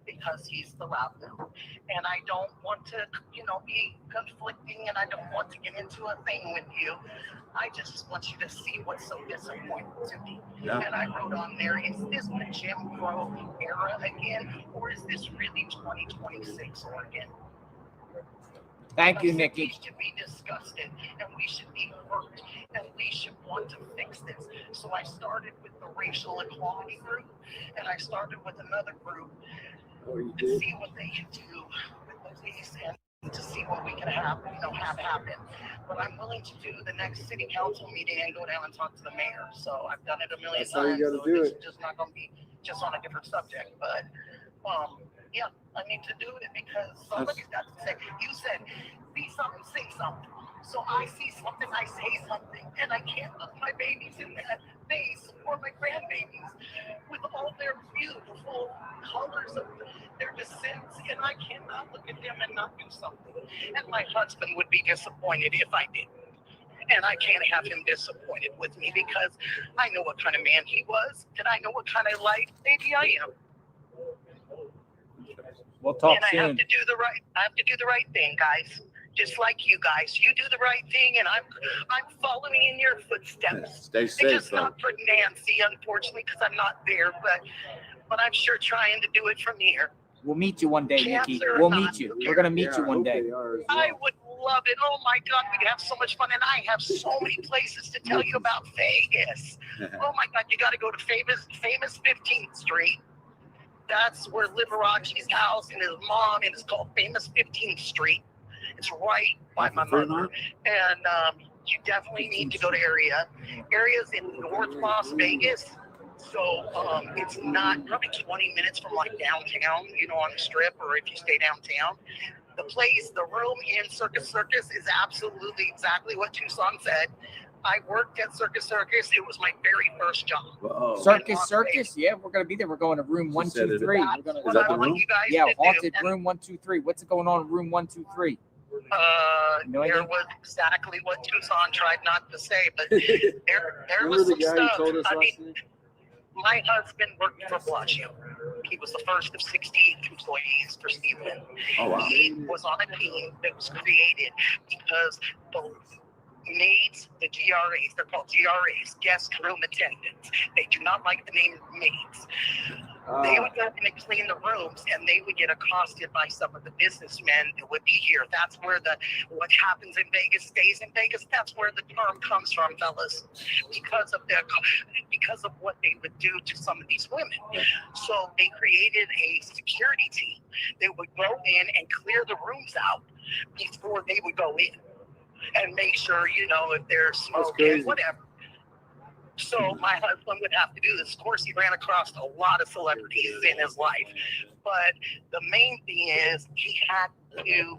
because he's the loud one. And I don't want to, be conflicting, and I don't want to get into a thing with you. I just want you to see what's so disappointing to me. Yeah. And I wrote on there, is this the Jim Crow era again, or is this really 2026 Oregon? Thank you, I said Nikki. We should be disgusted, and we should be hurt, and we should want to fix this. So I started with the racial equality group, and I started with another group to see what they can do with the police and to see what we can have happen. But I'm willing to do the next city council meeting and go down and talk to the mayor. So I've done it a million That's how you times. gotta So do it's it. just not going to be just on a different subject. But yeah, I need to do it because somebody's got to say. You said, see something, say something. So I see something, I say something, and I can't look my babies in that face or my grandbabies with all their beautiful colors of their descents, and I cannot look at them and not do something. And my husband would be disappointed if I didn't. And I can't have him disappointed with me because I know what kind of man he was, and I know what kind of life baby I am. We'll talk And I have soon. to do the right thing, guys. Just like you guys, you do the right thing, and I'm following in your footsteps. Stay It's safe, just though. not for Nancy, unfortunately, because I'm not there. But I'm sure trying to do it from here. We'll meet you one day, Nikki. Cancer or We'll not, meet you. who We're gonna meet Yeah, you I one hope day. they are as I well. would love it. Oh my God, we'd have so much fun, and I have so many places to tell you about Vegas. Oh my God, you got to go to famous 15th Street. That's where Liberace's house and his mom, and it's called Famous 15th Street. It's right by my mother. Fremont? And you definitely need to go to areas in North Las Vegas. So it's not probably 20 minutes from like downtown, on the strip, or if you stay downtown. The place, the room in Circus is absolutely exactly what Tucson said. I worked at Circus. It was my very first job. Whoa. Circus? Yeah, we're gonna be there. We're going to room She said it. 123. We're That's gonna what that I the want room? you guys yeah, to haunted do. And, room 123. What's going on in room 123? No there idea? was exactly what Tucson tried not to say, but there Remember was the some guy stuff. who told us I last mean, night? my husband worked for Bellagio. He was the first of 60 employees for Stephen. Oh, wow. He was on a team that was created because the maids, the GRAs, they're called GRAs, guest room attendants. They do not like the name maids. They would go in and clean the rooms, and they would get accosted by some of the businessmen that would be here. That's where what happens in Vegas stays in Vegas. That's where the term comes from, fellas, because of what they would do to some of these women. So they created a security team that would go in and clear the rooms out before they would go in and make sure, if there's smoke and whatever. So my husband would have to do this. Of course, he ran across a lot of celebrities in his life. But the main thing is he had to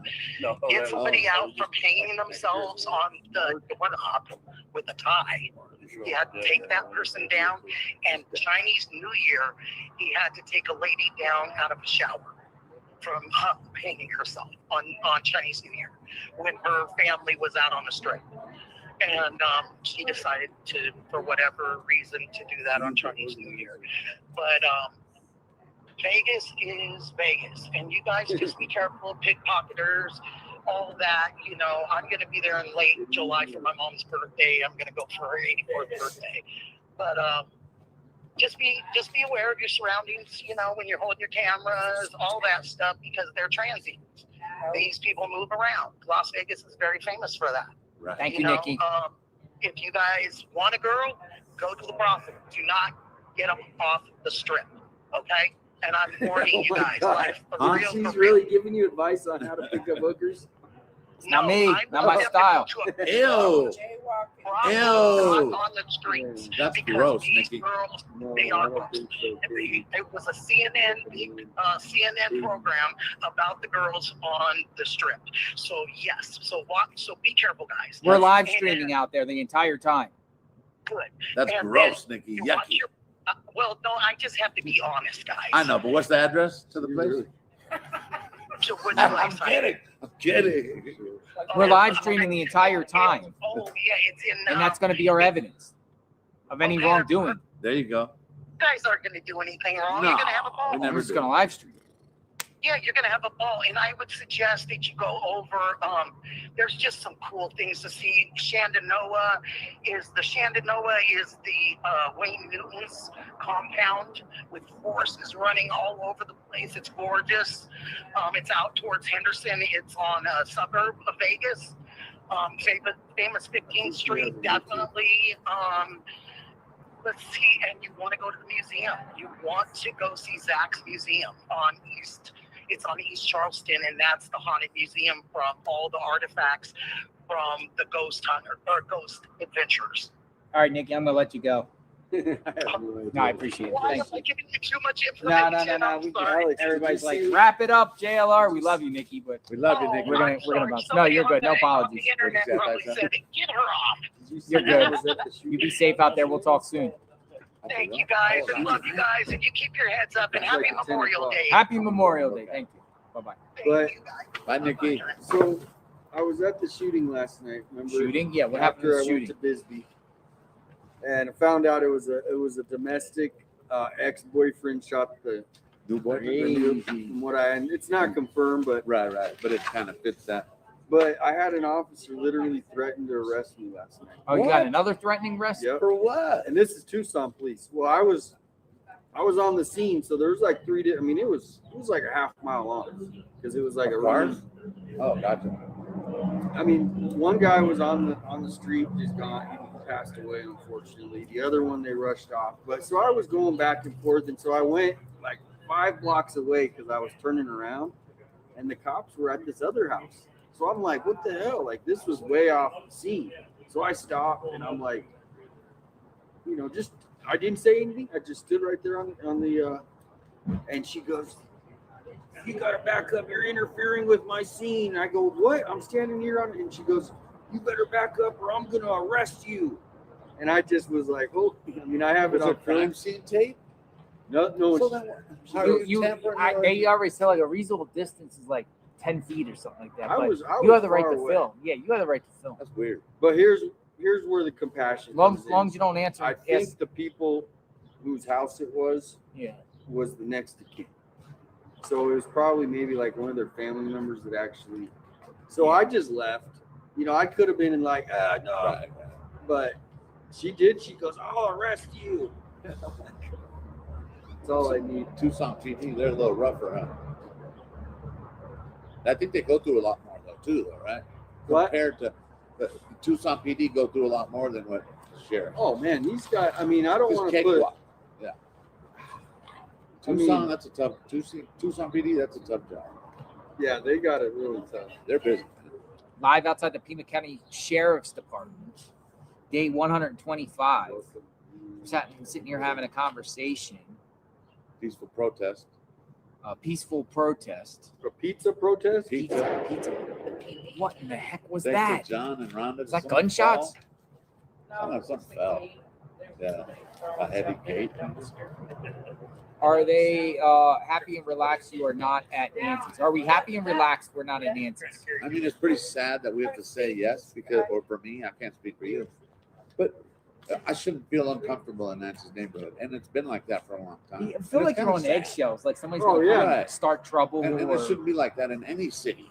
get somebody out from hanging themselves on the doorknob with a tie. He had to take that person down. And Chinese New Year, he had to take a lady down out of a shower from hanging herself on Chinese New Year when her family was out on the strip. And she decided to, for whatever reason, to do that on Chinese New Year. But Vegas is Vegas. And you guys just be careful, pickpocketers, all that. I'm going to be there in late July for my mom's birthday. I'm going to go for her 84th birthday. But just be aware of your surroundings, when you're holding your cameras, all that stuff, because they're transient. These people move around. Las Vegas is very famous for that. Right. Thank you, Nikki. If you guys want a girl, go to the brothel. Do not get them off the strip, okay? And I'm warning you guys. Like, for real, She's for real. really giving you advice on how to pick up hookers. Not me, not my style. Ew. Ew. On the streets. That's because gross, these Nikki. girls, No, they I are. don't think so. It was a CNN program about the girls on the strip. So yes, so be careful, guys. We're live And- streaming out there the entire time. Good. That's And gross, then Nikki. you Yucky. watch your- well, no, I just have to be honest, guys. I know, but what's the address to the place? So which I'm place? kidding. I'm kidding. We're live streaming the entire time. Oh yeah, it's in. And that's going to be our evidence of any wrongdoing. There you go. You guys aren't going to do anything wrong. No, You're going to have a ball. we never We're just do. going to live stream. Yeah, you're going to have a ball. And I would suggest that you go over, there's just some cool things to see. Shenandoah is the Wayne Newton's compound with horses running all over the place. It's gorgeous. It's out towards Henderson. It's on a suburb of Vegas. Famous 15th Street, definitely. Let's see, and you want to go to the museum. You want to go see Zach's museum on East. It's on East Charleston, and that's the haunted museum from all the artifacts from the ghost hunter or ghost adventurers. All right, Nikki, I'm going to let you go. I have no idea. No, I appreciate it. Why Thanks. am I giving you too much No. information? I'm We sorry. Alex, everybody's did like, you see- wrap it up, JLR. We love you, Nikki, but We love you, Oh, Nikki. We're gonna- I'm we're gonna sorry. bounce. No, you're good. No Somebody on apologies. the internet What did you say, probably Tyson? said, get her off. Did you see You're good. I was at the you shooting? be safe out there. We'll talk soon. Thank you guys. I love you guys. And you keep your heads up and It's happy like 10 Memorial o'clock. Day. Happy Memorial Day. Thank you. Bye-bye. But Thank you guys. Bye, Nikki. so I was at the shooting last night. Remember? Shooting? Yeah, what happened to After the I went shooting? to Bisbee, and I found out it was a domestic ex-boyfriend shot the New boy. from what and it's not confirmed, but Right. But it kind of fits that. I had an officer literally threaten to arrest me last night. Oh, you got another threatening arrest? Yep. For what? And this is Tucson police. Well, I was on the scene, so there was like it was like a half mile long because it was like a Cars? really, Oh, gotcha. I mean, one guy was on the street, just gone. He passed away, unfortunately. The other one they rushed off. But so I was going back and forth, and so I went like 5 blocks away because I was turning around, and the cops were at this other house. So I'm like, what the hell? Like, this was way off the scene. So I stopped, and I'm like, I didn't say anything. I just stood right there on the, and she goes, you got to back up. You're interfering with my scene. I go, what? I'm standing here on, and she goes, you better back up or I'm going to arrest you. And I just was like, oh, I have it Was on it crime film. scene tape? No, So that- how You, tampering they already say like a reasonable distance is like 10 feet or something like that. I But was you have the right far to away. film. Yeah, you have the right to film. That's weird. But here's where the compassion Long comes in. as you don't answer. I yes. think the people whose house it was Yeah. the next of kin. So it was probably maybe like one of their family members that actually. So I just left. I could have been in like, no, Right. but she did. She goes, I'll arrest you. That's all I need. Tucson PD, they're a little rougher, huh? I think they go through a lot more though, too, though, right? What? Compared to the Tucson PD, go through a lot more than what the sheriff. Oh man, these guys. I mean, I don't Just want to put. cakewalk. Yeah. I Tucson, mean- that's a tough. Tucson PD, that's a tough job. Yeah, they got it really tough. They're busy. Live outside the Pima County Sheriff's Department, day 125. Sitting here having a conversation. Peaceful protest. A peaceful protest. A pizza protest? Pizza. What in the heck was Thanks that? to John and Rhonda. Was that gunshots? Something fell. Yeah. A heavy gate. Are they happy and relaxed you are not at Nancy's? Are we happy and relaxed we're not at Nancy's? I mean, it's pretty sad that we have to say yes because, or for me, I can't speak for you, but I shouldn't feel uncomfortable in Nancy's neighborhood, and it's been like that for a long time. I feel And like it's you're kinda on sad. eggshells, like somebody's Oh, going to yeah. start trouble. And it or, shouldn't be like that in any city.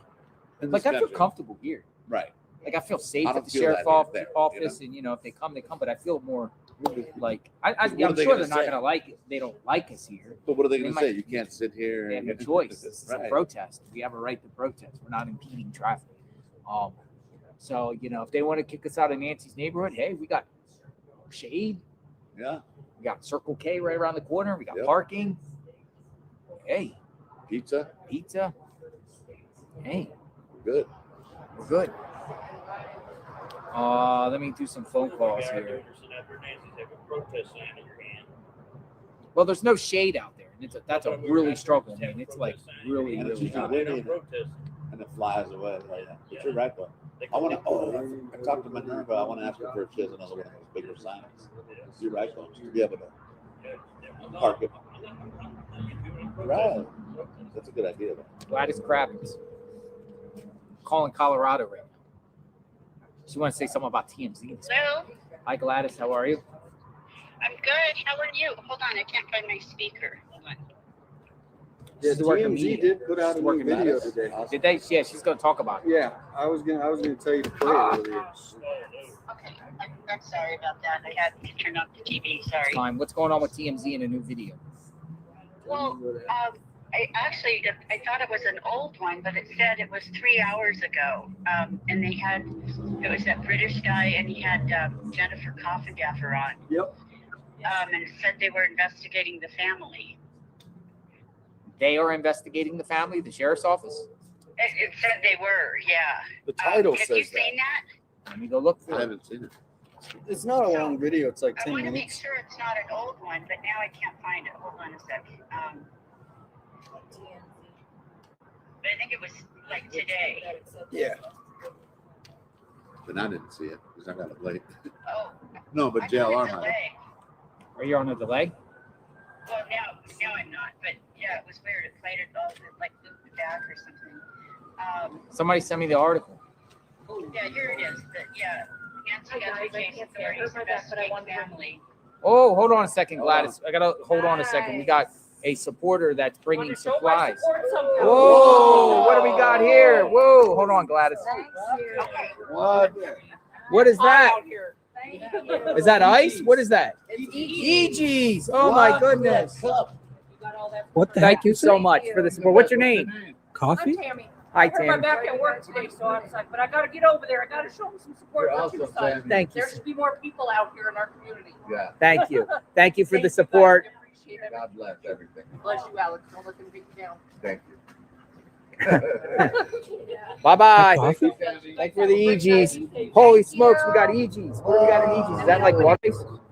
in like this I feel country. comfortable here. Right. Like I feel safe I at don't the feel sheriff's that here, office, and if they come, they come. But I feel more like What are I'm they sure gonna they're not say? going to like it. They don't like us here. But what are they They going to might- say? You can't sit here. They have no and- choice. It's a Right. protest. We have a right to protest. We're not impeding traffic. So if they want to kick us out of Nancy's neighborhood, hey, we got shade. Yeah. We got Circle K right around the corner. We got Yep. parking. Hey, Pizza. pizza. Hey, Good. we're good. Let me do some phone calls here. Well, there's no shade out there, and that's a really struggle. I mean, it's like really, And it's really usually hot. windy and it flies away. Like that. But you're right, though. I want to. I talked to Minerva. I want to ask her if she has another one of those bigger signs. You're right, though. To be able to park it. Right. That's a good idea, though. Gladys Kravitz calling Colorado right now. She wants to say something about TMZ. Hello, Hi, Gladys. How are you? I'm good. How are you? Hold on, I can't find my speaker. Hold on. Yeah, She's working TMZ media. did put out a new Working video media. today. Did they? Yeah, she's going to talk about it. Yeah, I was gonna tell you to play it earlier. Okay, I'm sorry about that. I had to turn off the TV. Sorry. Fine. What's going on with TMZ in a new video? Well, I thought it was an old one, but it said it was 3 hours ago. And it was that British guy, and he had Jennifer Coffindaffer on. Yep. And it said they were investigating the family. They are investigating the family, the sheriff's office. It said they were, yeah. The title Have says you that. seen that? Let me go look I for it. haven't seen it. It's not a long video. It's like I 10 want to make minutes. sure it's not an old one, but now I can't find it. Hold on a second. But I think it was like today. Yeah. Then I didn't see it because I got it late. Oh, No, but I'm on JLR a might have. delay. Are you on a delay? Well, now I'm not, but yeah, it was weird. It played it all, like looped back or something. Somebody send me the article. Yeah, here it is. Nancy Guthrie case authorities investigate family. Oh, hold on a second, Gladys. I gotta hold on a second. We got a supporter that's bringing supplies. Whoa, what do we got here? Whoa, hold on, Gladys. What? What is that? Is that ice? What is that? Gigi's. Oh my goodness. What the Thank heck you is so it? much for the support. What's your name? Coffee? Tammy. Hi, I hurt my Tam. back at work today, so I was like, but I gotta get over there. I gotta show them some support. You're for awesome, Tucson. Tammy. Thank you. There should be more people out here in our community. Yeah. Thank you. Thank you for Thank the you, support. guys. I appreciate it. God bless everything. Bless you, Alex. Don't let them beat you down. Thank you. Bye bye. Coffee? Thank you for the EGs. Holy smokes, we got EGs. What do we got in EGs? Is that like water?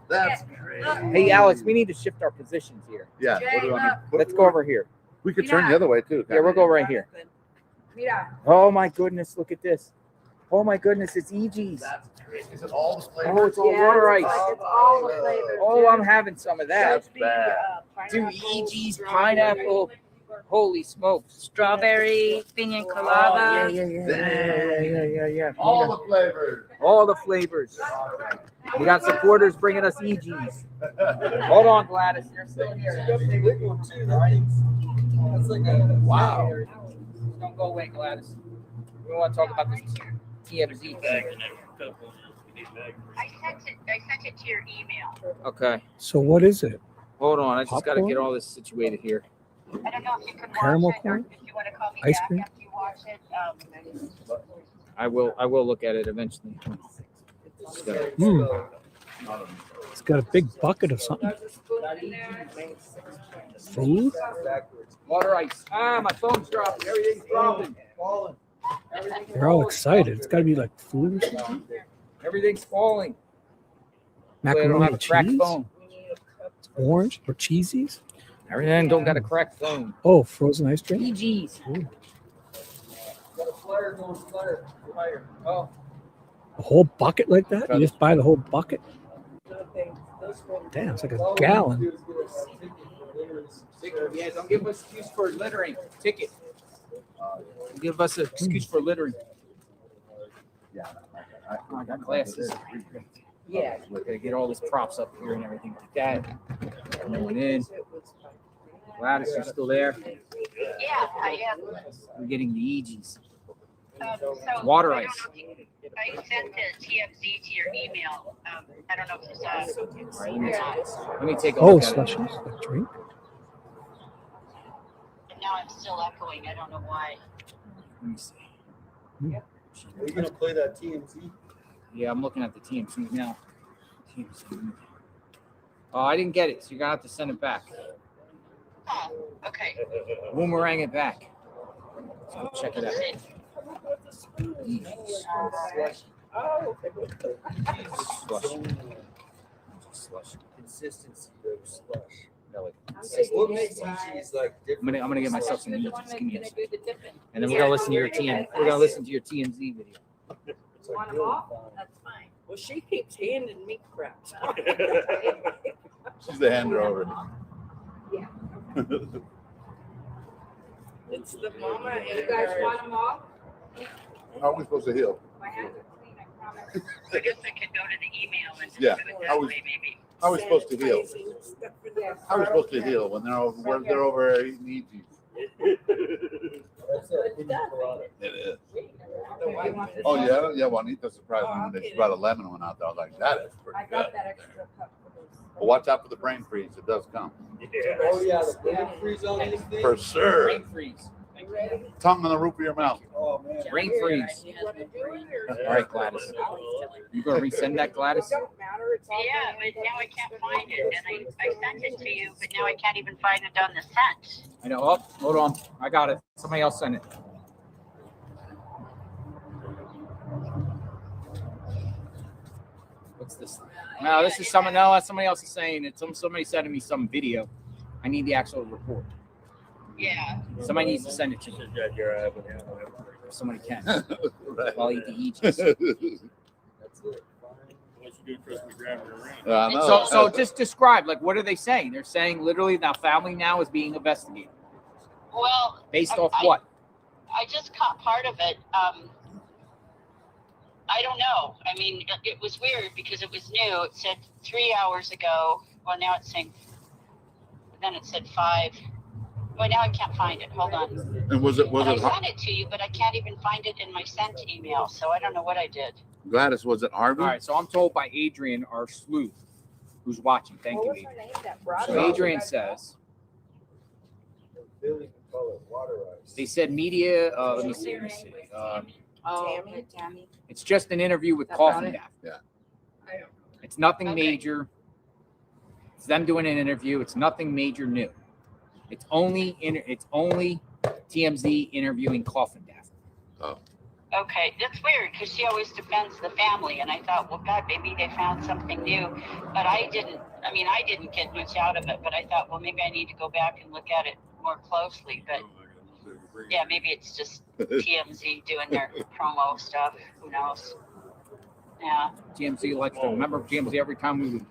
That's great. Hey, Alex, we need to shift our positions here. Yeah. What do we want to, Let's go over here. we could turn the other way too. Yeah, we'll go right here. Mira. Oh my goodness, look at this. Oh my goodness, it's EGs. That's great. Is it all the flavors? Oh, it's all water ice. It's all the flavors. Oh, I'm having some of that. That's bad. Do EGs, pineapple. Holy smokes. Strawberry, pina Oh, colada. yeah. All the flavors. All the flavors. We got supporters bringing us EGs. Hold on, Gladys. You're still here. Wow. Don't go away, Gladys. We want to talk about this TMZ thing. I sent it to your email. Okay. So what is it? Hold on, I just got to Popcorn? get all this situated here. I don't know if you can Caramel watch it or corn? if you want to call me Ice back cream? after you watch it. I will look at it eventually. Just gotta- It's got a big bucket of something. Food? Water ice. Ah, my phone's dropping. Everything's dropping. They're all excited. It's got to be like food or something. Everything's falling. I don't Macaroni have a and cracked cheese? phone. Orange or cheesies? Everything don't got a cracked phone. Oh, frozen ice cream? GG's. Got a flyer going flyer. Oh, A whole bucket like that? You just buy the whole bucket? Damn, it's like a gallon. yeah, don't give us excuse for littering. Ticket. Give us an excuse for littering. Oh, I got glasses. Yeah. Gotta get all this props up here and everything like that. Going in. Gladys, you're still there? Yeah, I am. We're getting the EGs. So Water I don't ice. know if you- I sent the TMZ to your email. I don't know if you saw it. All right, let me take a Oh, look at it. slushies, like drink. And now I'm still echoing. I don't know why. Let me see. Are you gonna play that TMZ? Yeah, I'm looking at the TMC now. TMC. Oh, I didn't get it, so you're gonna have to send it back. Oh, okay. Boomerang it back. Let's go check it out. Slush. Consistency of slush. No, like, What makes EGs like different? I'm gonna get myself some EGs. Give me a second. And then we're gonna listen to your TMZ video. It's like Want them really all? fun. That's fine. Well, she keeps handing me crap. She's the hander over. Yeah. It's the mama and you guys want them all? How are we supposed to heal? I guess I could go to the email and just Yeah, do it I that was- way, maybe. How are we supposed to heal? How are we supposed to Yeah. heal when they're over there eating EGs? That's a pina colada. It is. The white one. Oh yeah, yeah. Juanita surprised me when they brought a lemon one out there. I was like, that is pretty I good. got that extra cup for this. But watch out for the brain freeze. It does come. Oh yeah, the brain freeze on these things. For sure. Brain freeze. You ready? Tongue on the roof of your mouth. Oh man. Brain freeze. You wanna do it or? All right, Gladys. You gonna resend that, Gladys? It don't matter. It's all Yeah, there. but now I can't find it, and I sent it to you, but now I can't even find it on the sent. I know. Oh, hold on. I got it. Somebody else sent it. What's this? No, this is someone. No, somebody else is saying it. Somebody sending me some video. I need the actual report. Yeah. Somebody needs to send it to me. If somebody can. Right. I'll eat the Aegis. That's it. Unless you do trust me grabbing her ring. I know. So just describe, like, what are they saying? They're saying literally now family now is being investigated. Well, Based off I- what? I just caught part of it. I don't know. I mean, it was weird because it was new. It said 3 hours ago. Well, now it's saying, then it said 5. Well, now I can't find it. Hold on. And was it But I hard? sent it to you, but I can't even find it in my sent email. So I don't know what I did. Gladys, was it Harvey? All right, so I'm told by Adrian, our sleuth, who's watching. Thank What you, was Adrian. her name that brought So it? Adrian says Billy can call it water ice. they said media. Let me see. Oh, Tammy. It's just an interview with That Coffin about it? Daff. Yeah. It's nothing Okay. major. It's them doing an interview. It's nothing major new. It's only TMZ interviewing Coffin Daff. Okay, that's weird because she always defends the family, and I thought, well, God, maybe they found something new, but I didn't. I mean, I didn't get much out of it, but I thought, well, maybe I need to go back and look at it more closely. But yeah, maybe it's just TMZ doing their promo stuff. Who knows? Yeah. TMZ likes to remember TMZ every time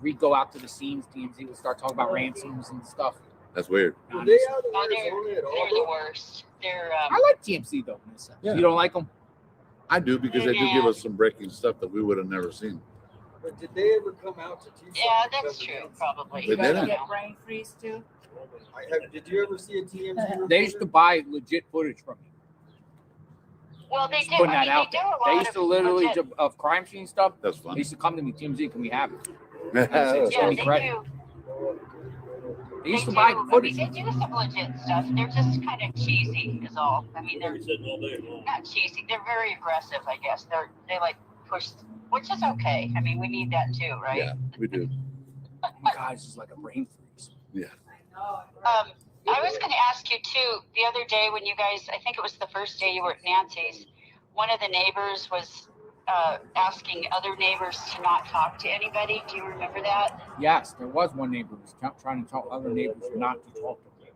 we'd go out to the scenes. TMZ would start talking about ransoms and stuff. That's weird. Were they out in Oh, Arizona at they're all? the worst. They're I like TMZ though. In a sense. Yeah. You don't like them? I do because they do give us some breaking stuff that we would have never seen. But did they ever come out to Tucson? yeah, that's because of true. this? Probably. They I don't didn't. know. Get brain freeze too? Did you ever see a TMZ? They used to buy legit footage from me. Well, they Just do. putting I that mean, out they there. do a lot They used to of literally legit- of crime scene stuff. That's They fun. used to come to me, TMZ, can we have it? Yeah, Tony they Craig. do. They used to buy footage. They do some legit stuff. They're just kind of cheesy, is all. I mean, they're not cheesy. They're very aggressive, I guess. They like push, which is okay. I mean, we need that too, right? Yeah, we do. Oh my God, it's just like a brain freeze. Yeah. I was going to ask you too, the other day when you guys, I think it was the first day you were at Nancy's, one of the neighbors was asking other neighbors to not talk to anybody. Do you remember that? Yes, there was one neighbor who was trying to tell other neighbors not to talk to them.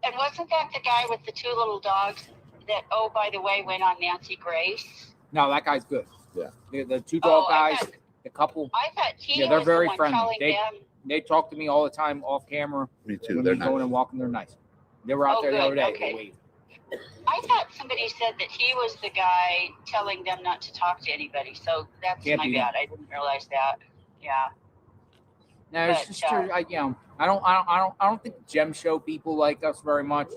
And wasn't that the guy with the two little dogs that, oh, by the way, went on Nancy Grace? No, that guy's good. Yeah. The two dog guys, thought, the couple. I thought he Yeah, they're was very the one friendly. telling them. They talk to me all the time off camera. Me too. When They're they're going nice. and walking, they're nice. They were out there the other day. Okay. They waved. I thought somebody said that he was the guy telling them not to talk to anybody. So that's Can't my be bad. I didn't realize that. Yeah. No, it's But, just true. I don't think gem show people like us very much.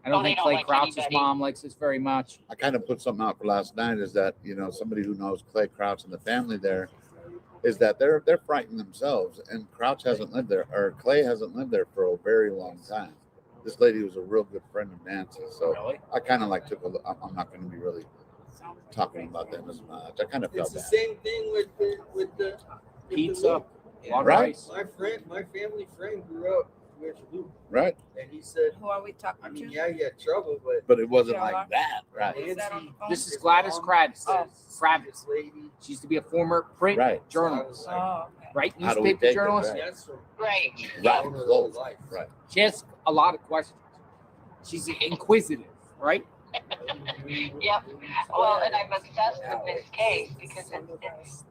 I don't they think don't Clay like Crouch's anybody. mom likes us very much. I kind of put something out for last night is that, somebody who knows Clay Crouch and the family there is that they're frightened themselves, and Crouch hasn't lived there, or Clay hasn't lived there for a very long time. This lady was a real good friend of Nancy, so Really? I kind of like I'm not going to be really talking about them as much. I kind of It's felt the bad. same thing with the Pizza, water Right. ice. My family friend grew up with Luke, Right? and he said, Who are we talking I mean, to? yeah, he had trouble, but But it wasn't Yeah. like that, right? Is that on the phone? This is Gladys Kravitz. Kravitz. this lady. She used to be a former print Right. So I was journalist, like, Oh, okay. right? How do we Newspaper take it, journalist. right? that's from Right. Right. her whole Close. life. Right. She asks a lot of questions. She's inquisitive, right? Yep. Well, and I'm obsessed with this case because it's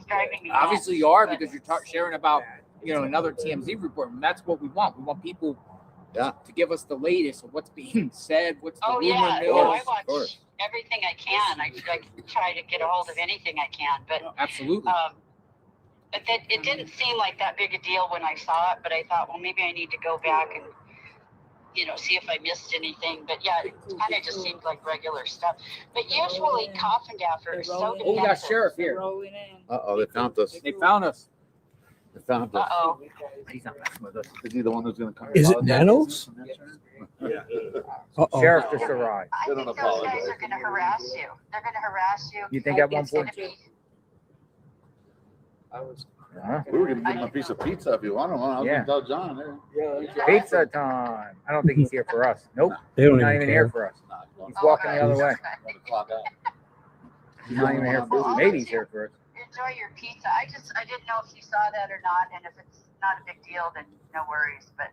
driving me nuts. Obviously, you are because you're sharing about another TMZ report, and that's what we want. We want people to give us the latest of what's being said, what's the Oh rumor yeah, mill. no, I of watch course. everything I can. I try to get a hold of anything I can, but Absolutely. but it didn't seem like that big a deal when I saw it. But I thought, well, maybe I need to go back and see if I missed anything. But yeah, it kind of just seemed like regular stuff. But usually Coffindaffer is so Oh, we got defensive. sheriff here. Rolling in. Uh-oh, they found us. They found us. They found us. Uh-oh. He's not messing with us. Is he the one who's going to come? Is it apologize? Nanos? Uh-oh. Sheriff just arrived. I They think don't those guys apologize. are going to harass you. They're going to harass you. You think at one It's gonna point? be- Huh? We were going to give him a piece of pizza if you wanted one. I was Yeah. going to tell John. There. Pizza time. I don't think he's here for us. Nope. They don't He's not even even here care. for us. Nah, He's walking the other way. Okay. want to clock out. He's not even here for us. Maybe he's here for us. Enjoy your pizza. I didn't know if you saw that or not, and if it's not a big deal, then no worries. But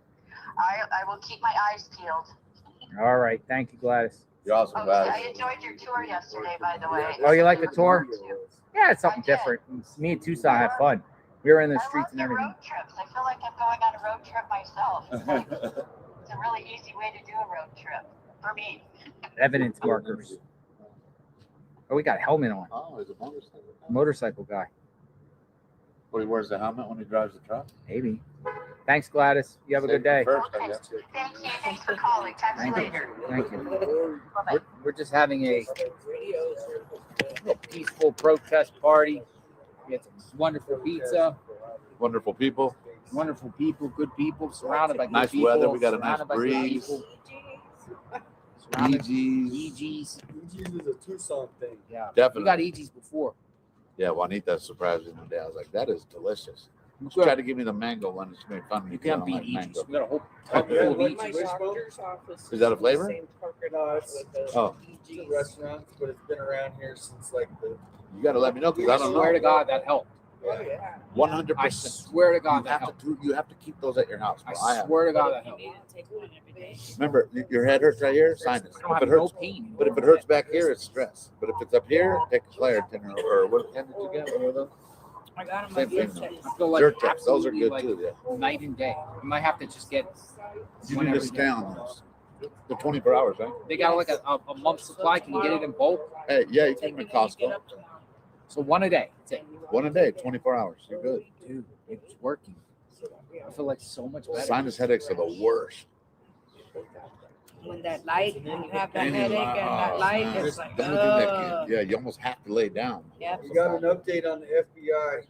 I will keep my eyes peeled. All right. Thank you, Gladys. You're awesome, Okay, Gladys. I enjoyed your tour yesterday, by the way. Oh, you like the tour? Too. Yeah, it's something I did. different. Me and Tucson had fun. We were in the I streets love and the everything. road trips. I feel like I'm going on a road trip myself. It's a really easy way to do a road trip for me. Evidence markers. Oh, we got a helmet on. Oh, he's a motorcycle. Motorcycle guy. What, he wears the helmet when he drives the truck? Maybe. Thanks, Gladys. You have a good day. First, I Okay. guess. Thank you. Thanks for calling. Talk to you Thank you. later. Thank you. Bye-bye. We're just having a peaceful protest party. We had some wonderful pizza, Wonderful people. wonderful people, good people, surrounded by good Nice people. weather. We got a nice surrounded by good breeze. people, surrounded- Gigi's. Gigi's. Gigi's is a Tucson thing. Yeah. We Definitely. got Gigi's before. Yeah, Juanita surprised me one day. I was like, that is delicious. She Good. tried to give me the mango one. She made fun of me. You 'cause I can't don't beat like Gigi's. mango. We got a whole tub Yeah, full of like Gigi's. Is that a flavor? No, it's Oh, a restaurant, but it's been around here since like the. you got to let me know because I I don't swear to know. God, that helped. 100%. I swear to God, You that have to helped. you have to keep those at your house. Bro. I swear to God, that helped. Remember, your head hurts right here. Sinus. I don't If have it no hurts, pain. but if it hurts back here, it's stress. But if it's up here, take a Claritin or what pen did you get? What are those? I got him. Same thing. I feel like Zyrtec. Those are absolutely good like too. Yeah. night and day. You might have to just get You one need to every stay day. on those. The 24 hours, right? They got like a month's supply. Can you get it in bulk? Hey, yeah, you can make Costco. So one a day. That's it. One a day, 24 hours. You're good. Dude, it's working. I feel like so much better. Sinus headaches are the worst. When that light, when you have that headache and that light, it's like, The only thing that yeah, you almost have to lay down. yeah. We got an update on the FBI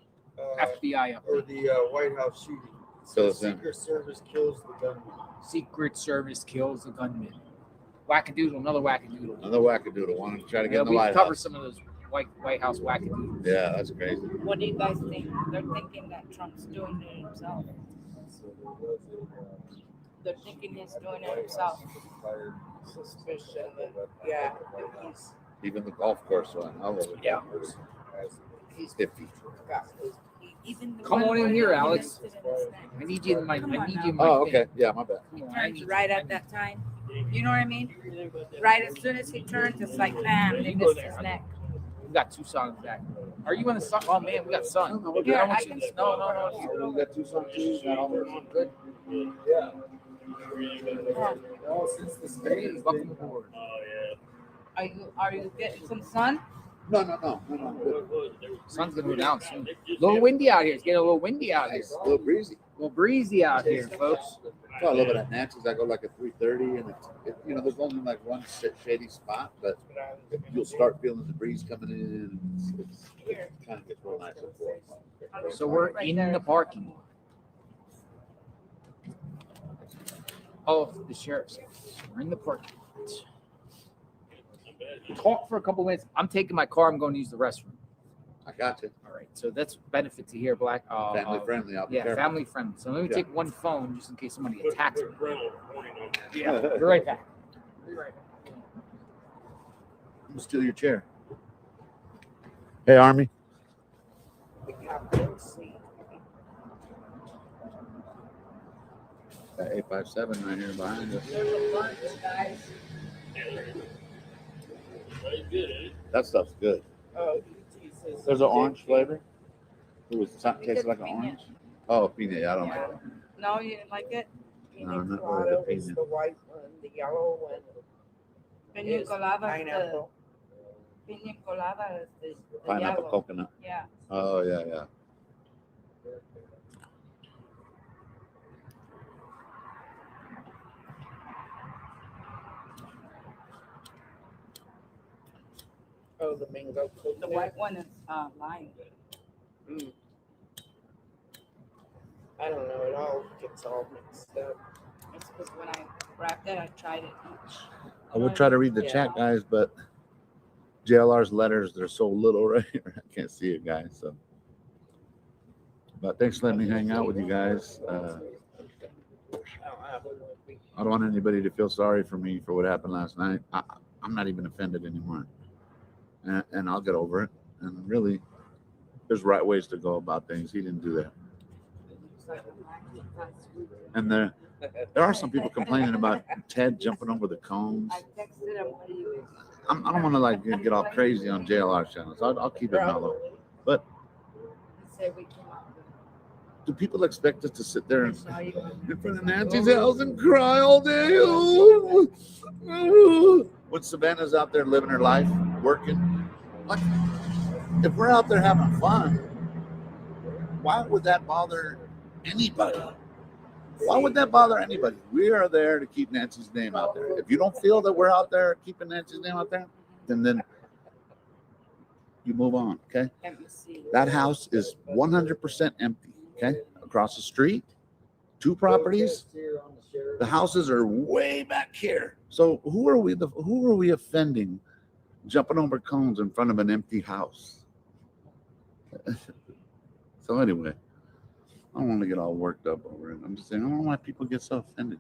FBI up. or the White House shooting. Fill us in. Secret Service kills the gunman. Secret Service kills the gunman. Wackadoodle, another wackadoodle. Another wackadoodle. Want to try to get Yeah, in the we White cover House. some of those White House wackadoodles. Yeah, that's crazy. What do you guys think? They're thinking that Trump's doing it himself. They're thinking he's doing it himself. Suspicion that, yeah, he's Even the golf course one. All of it. Yeah. He's 50. got his Even the Come one on in where here, he Alex. listed in his neck. I need you in my. Come I on need now. you in my. Oh, thing. okay. Yeah, my bad. He Come on, I turns need- right I at need- that time. You know what I mean? Right as soon as he turns, it's like bam, they missed his neck. We got Tucson back. Are you in the sun? Oh man, we got sun. No, we're Here, good. I can No. We got Tucson too. Got all this. Good. Yeah. Yeah. No, since the Spain, Welcome aboard. Are you getting some sun? No. Good. Sun's gonna go down soon. A little windy out here. It's getting a little windy out here. A little breezy. A little breezy out here, folks. So I love it at Nancy's. I go like a 3:30, and there's only like one shady spot, but you'll start feeling the breeze coming in. It kind of gets real nice. So we're in the parking lot. Oh, the sheriff's office. We're in the parking lot. Talk for a couple minutes. I'm taking my car. I'm going to use the restroom. I got you. All right. So that's benefit to hear, Black. Family friendly. I'll be Yeah, careful. family friendly. So let me Yeah. take one phone just in case somebody attacks me. Yeah. Be right back. Be right back. I'm gonna steal your chair. Hey, Army. Got 857 right here behind us. There's a bunch, guys. That stuff's good. oh, Jesus. There's an orange flavor. It was tastes It's like an piña. orange. Oh, peanut. Yeah, I don't Yeah. like that. No, you didn't like it? No, not really Colorado the is peanut. the white one, the yellow one Pina is colada is pineapple. the pina colada is the Pineapple yellow. coconut. Yeah. Oh, yeah. Oh, the mango The coconut. white one is lime. I don't know. It all gets all mixed up. It's because when I wrapped it, I tried it each. I would try to read the chat, guys, but JLR's letters, they're so little right here. I can't see it, guys. So, but thanks for letting me hang out with you guys. I don't want anybody to feel sorry for me for what happened last night. I'm not even offended anymore. And I'll get over it. And really, there's right ways to go about things. He didn't do that. And there are some people complaining about Ted jumping over the cones. I texted him when he was. I don't want to like get all crazy on JLR channels. I'll keep it mellow. But He said we came out with do people expect us to sit there in now you front of Nancy's house and cry all day? When Savannah's out there living her life, working, like if we're out there having fun, why would that bother anybody? Why would that bother anybody? We are there to keep Nancy's name out there. If you don't feel that we're out there keeping Nancy's name out there, then you move on, okay? let me see. That house is 100% empty, okay? Across the street, 2 properties. The houses are way back here. So who are we offending jumping over cones in front of an empty house? So anyway, I don't want to get all worked up over it. I'm just saying, I don't know why people get so offended.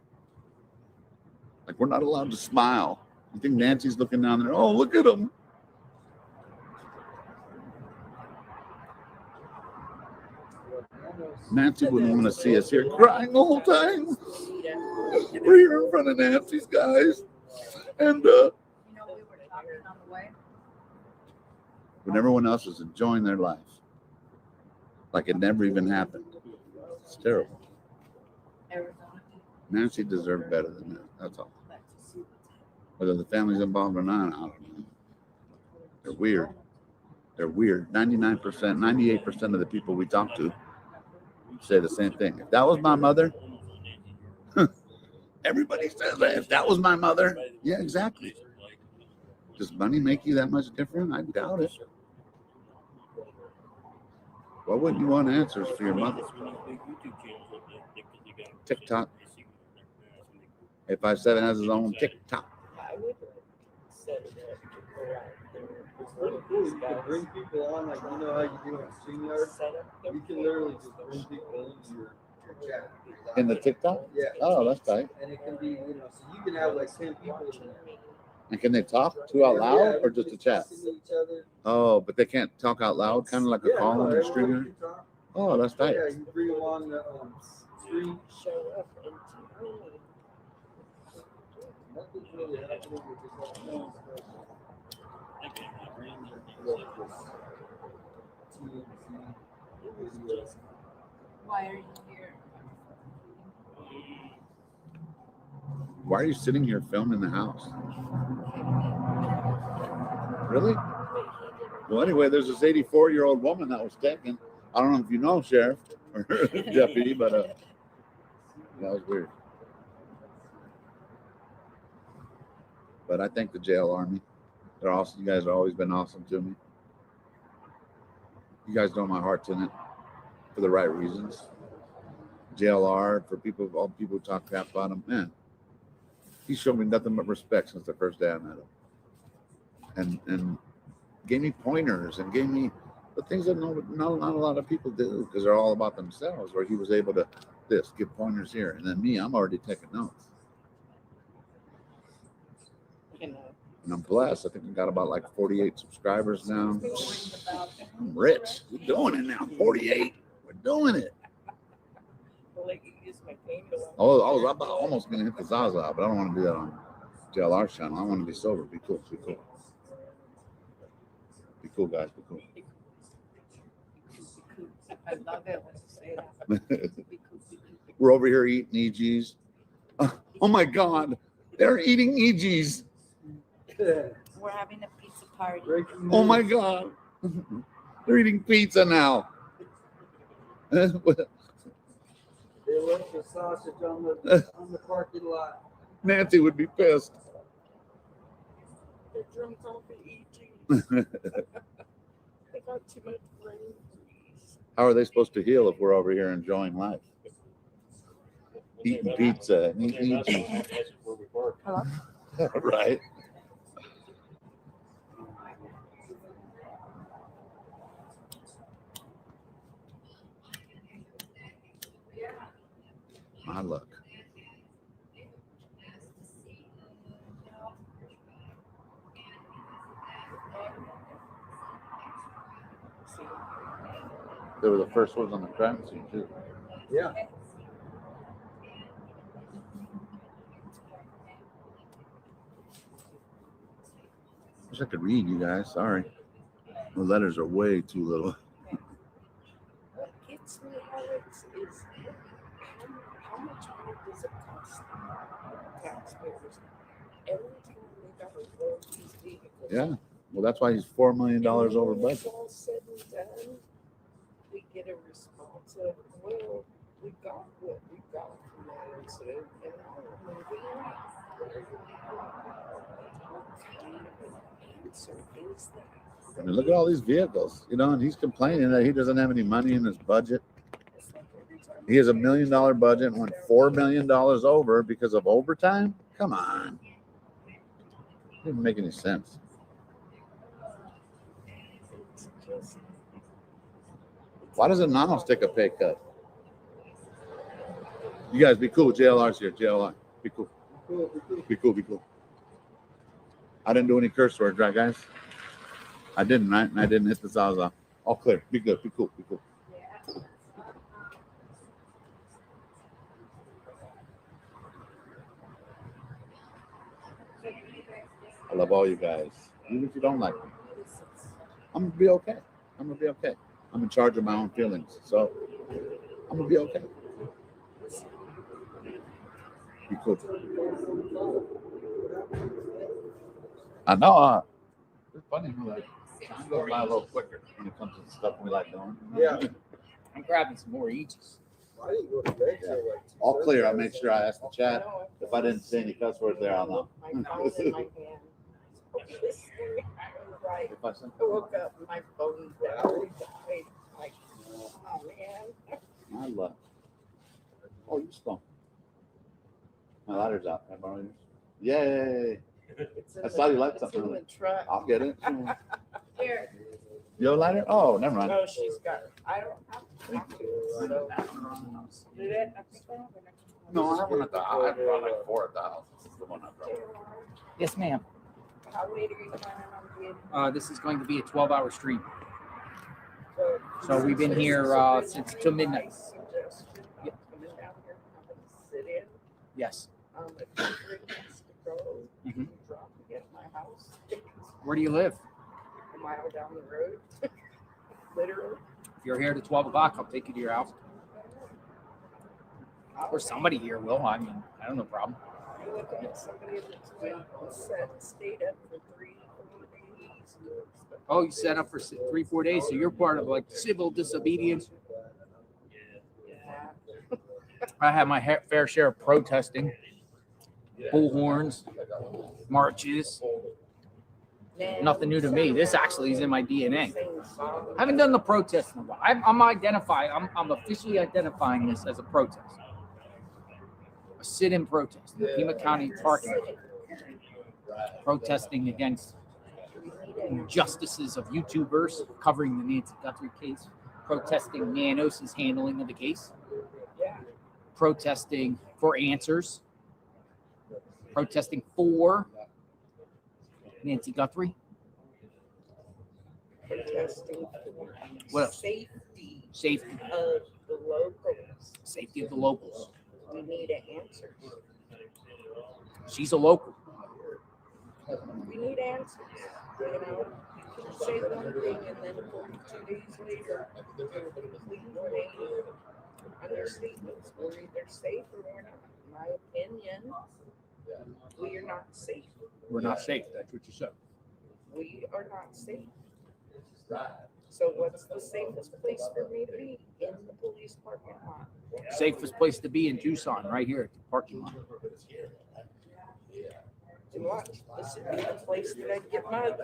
Like, we're not allowed to smile. You think Nancy's looking down there? Oh, look at him. Nancy wouldn't want to see us here crying the whole time. We're here in front of Nancy's, guys. And You know, we were talking on the way. when everyone else is enjoying their life, like it never even happened. It's terrible. Arizona. Nancy deserved better than that. That's all. Whether the family's involved or not, I don't know. They're weird. They're weird. 99%, 98% of the people we talk to say the same thing. If that was my mother, everybody says that. If that was my mother, yeah, exactly. Does money make you that much different? I doubt it. Why wouldn't you want answers for your mother? TikTok. 857 has his own TikTok. I would set it up to go out there. It's pretty cool. You can bring people on, like you know how you do on StreamYard. You can literally just bring people into your chat. In the TikTok? Yeah. Oh, that's tight. And it can be, so you can have like 10 people in there. And can they talk to out loud or just a chat? Talking to each other. Oh, but they can't talk out loud, kind of like a call on the everybody streamer. can talk. Oh, that's tight. Yeah, you bring them on the stream. Show up and Nothing's really happening with this whole Why are you here? Why are you sitting here filming the house? Really? Well, anyway, there's this 84-year-old woman that was taken. I don't know if you know, Sheriff or Deputy, but that was weird. But I thank the jail army. They're awesome. You guys have always been awesome to me. You guys know my heart's in it for the right reasons. JLR, for people, all people who talk crap about him, man, he showed me nothing but respect since the first day I met him. And gave me pointers and gave me the things that not a lot of people do because they're all about themselves, where he was able to give pointers here. And then me, I'm already taking notes. And I'm blessed. I think we got about like 48 subscribers now. I'm rich. We're doing it now. 48. We're doing it. Oh, I was about almost going to hit the Zaza, but I don't want to do that on JLR's channel. I want to be sober. Be cool. Be cool. Be cool, guys. Be cool. I love it when you say that. We're over here eating EGs. Oh my God. They're eating EGs. We're having a pizza party. Oh my God. They're eating pizza now. They left the sausage on the parking lot. Nancy would be pissed. they're drunk off of EG. They got too much brain grease. How are they supposed to heal if we're over here enjoying life? Eating pizza and eating EG. Hello? Right. My luck. They were the first ones on the crime scene too. Yeah. Wish I could read, you guys. Sorry. The letters are way too little. What gets me, Alex, is how much money does it cost taxpayers every time they got to roll these vehicles? Yeah. Well, that's why he's $4 million over When it's budget. all said and done, we get a response of, well, we got what we got from that incident, and now we're moving on. What kind of an answer is that? I mean, look at all these vehicles, and he's complaining that he doesn't have any money in his budget. He has $1 million budget and went $4 million over because of overtime. Come on. It didn't make any sense. Why doesn't Nanos take a pay cut? You guys be cool. JLR's here. JLR. Be cool. Be cool. Be cool. I didn't do any curse words, right, guys? I didn't, right? And I didn't hit the Zaza. All clear. Be good. Be cool. Be cool. I love all you guys. Even if you don't like me, I'm going to be okay. I'm going to be okay. I'm in charge of my own feelings. So I'm going to be okay. Be cool. I know. It's funny. Time goes by a little quicker when it comes to stuff we like doing. Yeah. I'm grabbing some more eaches. I didn't go to bed till like All clear. I made sure I asked the chat. If I didn't say any cuss words there, I'll know. My phone in my hand. Right. If I said, I woke up and my phone battery died. Like, oh man. my luck. Oh, you stunk. My ladder's out. Can I borrow yours? Yay! It's in I saw you like it's something. in the truck. I'll get it. Here. Your ladder? Oh, never mind. No, she's got it. I don't have to. So, did it? No, I have one at the house. I brought like 4 at the house. This is the one I brought. Yes, ma'am. How late are you planning on being? This is going to be a 12-hour stream. So we've been here since till midnight. Yep. Coming down here, I'm gonna sit in. Yes. If Guthrie has to go, you Mhm. can drop me at my house. Where do you live? A mile down the road. Literally. If you're here at 12 o'clock, I'll take you to your house. Or somebody here will. I mean, I don't know problem. You're looking at somebody that's been stayed up for 3-4 days. Oh, you set up for 3-4 days, so you're part of like civil disobedience. I had my fair share of protesting, bullhorns, marches. Nothing new to me. This actually is in my DNA. I haven't done the protest in a while. I'm officially identifying this as a protest. A sit-in protest in the Pima County parking lot. Protesting against injustices of YouTubers covering the Nancy Guthrie case. Protesting Nanos' handling of the case. Protesting for answers. Protesting for Nancy Guthrie. Protesting What else? safety Safety. of the locals. Safety of the locals. We need answers. She's a local. We need answers. You know, you can say one thing and then 42 days later, you're completely understatements. We're either safe or we're not. In my opinion, we are not safe. We're not safe. That's what you said. We are not safe. So what's the safest place for me to be? In the police parking lot. Safest place to be in Tucson, right here at the parking lot. And watch, this would be the place that I'd get mugged.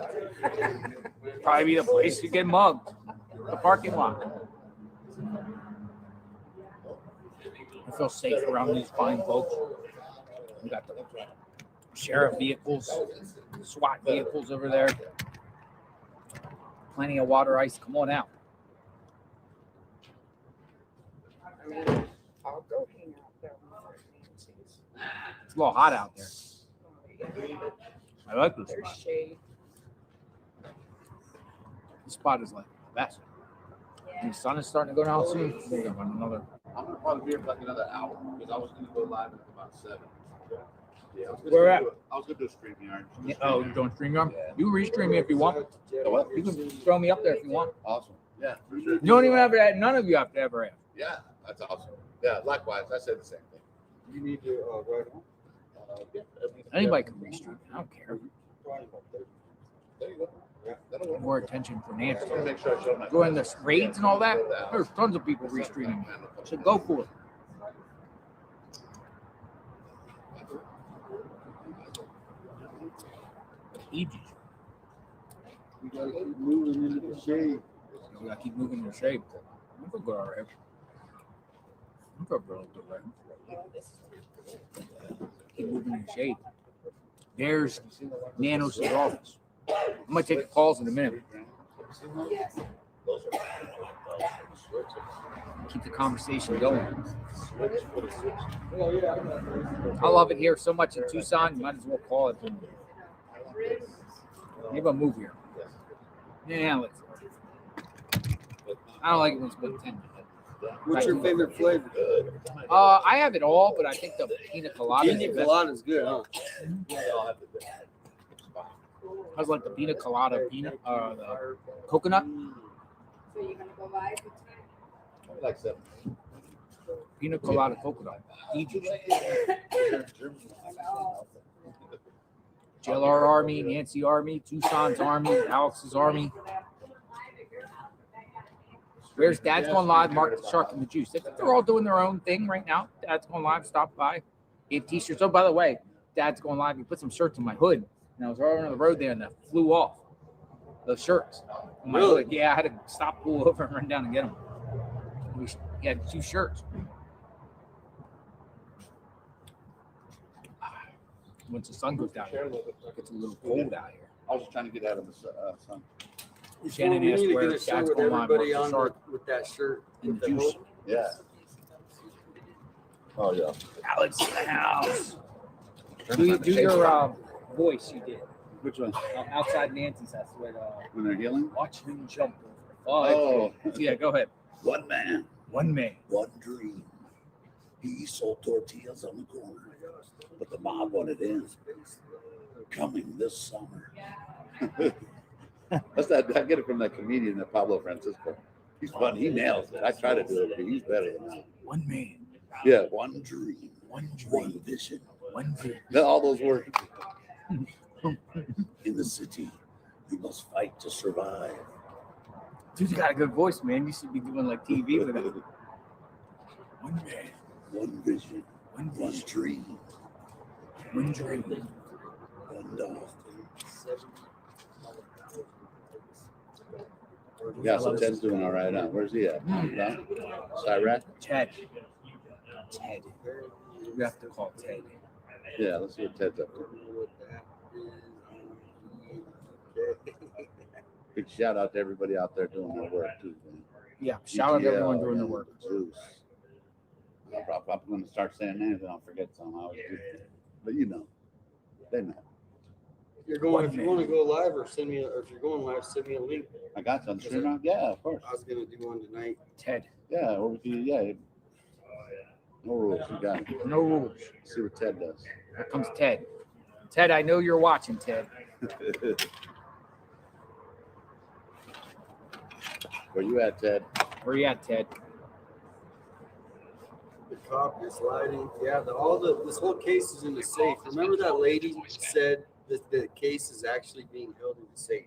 Probably be the place to get mugged. The parking lot. I feel safe around these fine folks. We got the sheriff vehicles, SWAT vehicles over there. Plenty of water ice. Come on out. I mean, I'll go hang out down there at Nancy's. It's a little hot out there. I like this There's spot. shade. This spot is like the best. The sun is starting to go down soon. We're gonna run another. I'm gonna probably be here for like another hour because I was gonna go live at about 7. Yeah, Where at? I was gonna do a StreamYard. Yeah, oh, you're doing StreamYard? You restream me if you want. What? You can throw me up there if you want. Awesome. Yeah, for sure. You don't even have to. None of you have to ever ask. Yeah, that's awesome. Yeah, likewise. I said the same thing. You need to write on. Anybody can restream. I don't care. There you go. Yeah, that'll work. More attention for Nancy. I'm gonna make sure I show my Doing the raids and all that. There's tons of people restreaming. So go for it. Gigi. You gotta keep moving into the shade. We gotta keep moving in the shade. I'm gonna go all right. I'm gonna go all right. Keep moving in the shade. There's Nanos' office. I'm gonna take the calls in a minute. Keep the conversation going. I love it here so much in Tucson. You might as well call it. Maybe I'll move here. Yeah, let's. I don't like it when it's put 10. What's your favorite flavor? I have it all, but I think the pina colada. Pina colada is good, huh? I was like the pina colada, the coconut. So you're gonna go live? Like 7. Pina colada coconut. Gigi. JLR Army, Nancy Army, Tucson's Army, Alex's Army. Where's Dad's Going Live, Mark the Shark and the Juice? I think they're all doing their own thing right now. Dad's Going Live, stop by. He had t-shirts. Oh, by the way, Dad's Going Live, he put some shirts on my hood. And I was right on the road there and that flew off. Those shirts. On my hood. Yeah, I had to stop, pull over, and run down and get them. He had 2 shirts. once the sun goes down, it gets a little cold out here. I was just trying to get out of the sun. Shannon we asked need to where get a shirt Dad's with going on everybody with on the shark with that shirt. and With the the juice. hope. Yeah. Oh yeah. Alex in the house. Trying to find the Do tape. your voice you did. Which one? Outside Nancy's house with When they're healing? watch him jump over. Oh. Yeah, go ahead. One man, One man. one dream. He sold tortillas on the corner, but the mob wanted in. Coming this summer. That's that. I get it from that comedian, that Pablo Francisco. He's funny. He nails it. I try to do it, but he's better than that. One man. Yeah. One dream, One one dream. vision. One vision. All those words. In the city, you must fight to survive. Dude's got a good voice, man. You should be doing like TV with it. One man. One vision, One one vision. dream, One dream. one dog. Yeah, so Ted's doing all right. Where's he at? Cyrac? Ted. Ted. You have to call Ted. Yeah, let's see what Ted's up to. Big shout out to everybody out there doing their work too, man. Yeah, shout out to everyone doing their and work. Zeus. I'm going to start saying names and I'll forget some. But you know, they know. You're going. If you want to go live, or send me, or if you're going live, send me a link. I got you on the stream now? Yeah, of course. I was gonna do one tonight. Ted. Yeah, what would you? Yeah. No rules. You got it. No rules. See what Ted does. Here comes Ted. Ted, I know you're watching, Ted. Where you at, Ted? Where you at, Ted? The cop is lighting. Yeah, this whole case is in the safe. Remember that lady said that the case is actually being held in the safe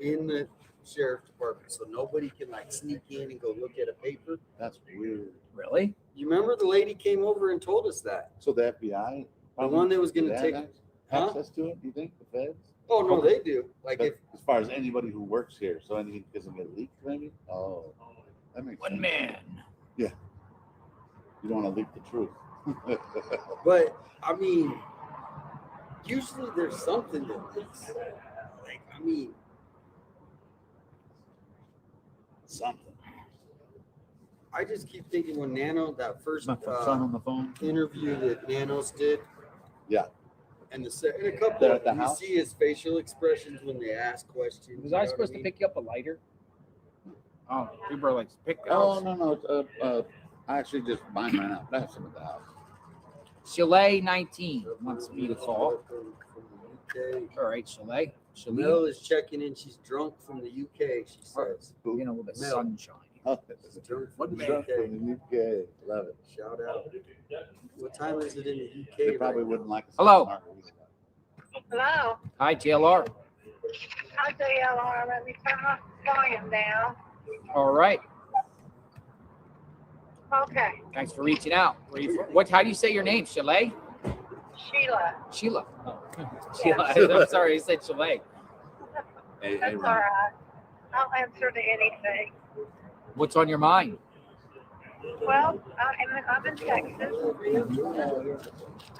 in the sheriff's department, so nobody can like sneak in and go look at a paper. That's weird. Really? You remember the lady came over and told us that. So the FBI? The one that was going They to have take. access to it, you think? The feds? Oh no, they do. Like But if as far as anybody who works here, so anything doesn't get leaked, maybe? Oh, that makes One sense. man. Yeah. You don't want to leak the truth. But I mean, usually there's something that leaks. Like, I mean, Something. I just keep thinking when Nano, that first My son on the phone. interview that Nanos did, Yeah. and and a couple There of at the them, you house? see his facial expressions when they ask questions. Was I supposed to pick you up a lighter? Oh, people are like, pick Oh, up. no. I actually just mine ran out. I have some at the house. Chalet 19 wants me to call. All right, Chalet. Mel is checking in. She's drunk from the UK, she says. You know, with the Mel. sunshine. Oh, Drunk What from the drunk UK. from the UK. Love it. Shout out. What time is it in the UK? They probably right wouldn't like a Hello. margarita. Hello. Hi, JLR. Hi, JLR. Let me turn my volume down. All right. Okay. Thanks for reaching out. Where you from? How do you say your name? Chalet? Sheila. Sheila. Oh. Sheila. I'm sorry, I said Chalet. Hey, That's all Ron. right. I'll answer to anything. What's on your mind? Well, I'm in Texas.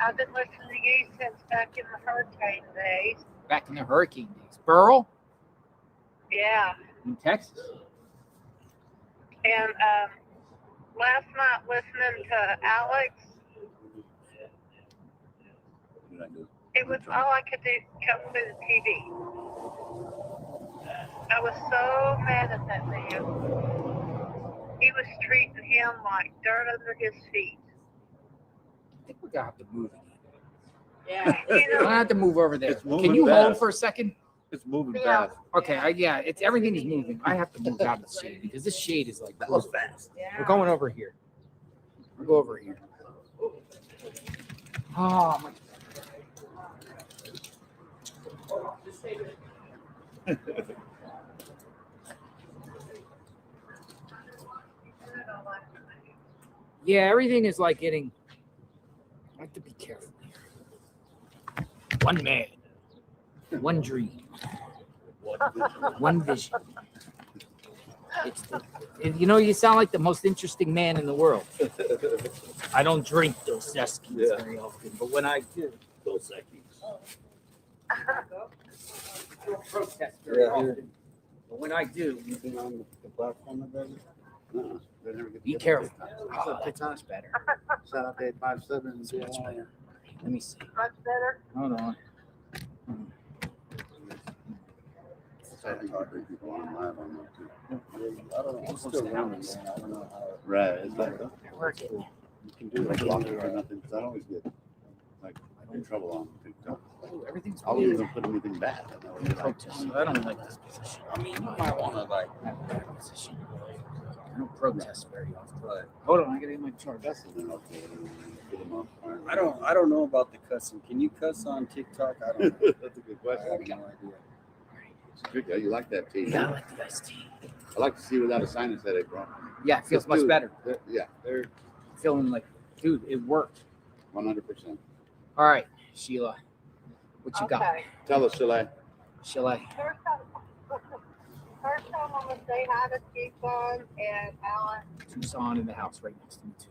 I've been listening to you since back in the hurricane days. Back in the hurricane days. Burl? Yeah. In Texas? And last night listening to Alex, What did I do? it was all I could do come through the TV. I was so mad at that man. He was treating him like dirt under his feet. I think we're going to have to move again. Yeah. You We're going to know, have to move over there. It's moving Can you fast. hold for a second? It's moving Yeah. fast. Okay, yeah, it's everything is moving. I have to move out of the shade because this shade is like That was fast. We're going over here. We'll go over here. Oh my. Yeah, everything is like getting. I have to be careful here. One man, one dream, one vision. You know, you sound like the most interesting man in the world. I don't drink those Zeskies very often, but when I do, Dos Equis. I don't protest very often, but when I do, Anything on the platform about it? No, they never get be to get careful. it. Oh, that's much better. Shout out to 857. It's much better. Let me see. Much better. Hold on. I think you bring people on live on that too. I don't know. I'm still learning, man. I don't know how. Right. It's like They're working. you can do like blocking for nothing because I always get like in trouble on TikTok. Oh, everything's I'll weird. even put anything bad. And they'll be like, Protest. I don't like this position. I mean, you might want to like, Not that position. I don't protest very often. but Hold on, I gotta get my charge. that's the thing. Okay, get them off. All right. I don't know about the cussing. Can you cuss on TikTok? I don't know. That's a good I question. have no idea. It's good. Yeah, you like that tea? Yeah, I like the iced tea. I like to see without a sinus headache, bro. Yeah, it feels much Dude, better. Yeah, they're Feeling like, dude, it worked. 100%. All right, Sheila, what you got? Okay. Tell us, Chalet. Sheila, First, I want to say hi to Tucson and Alan. Tucson in the house right next to me too.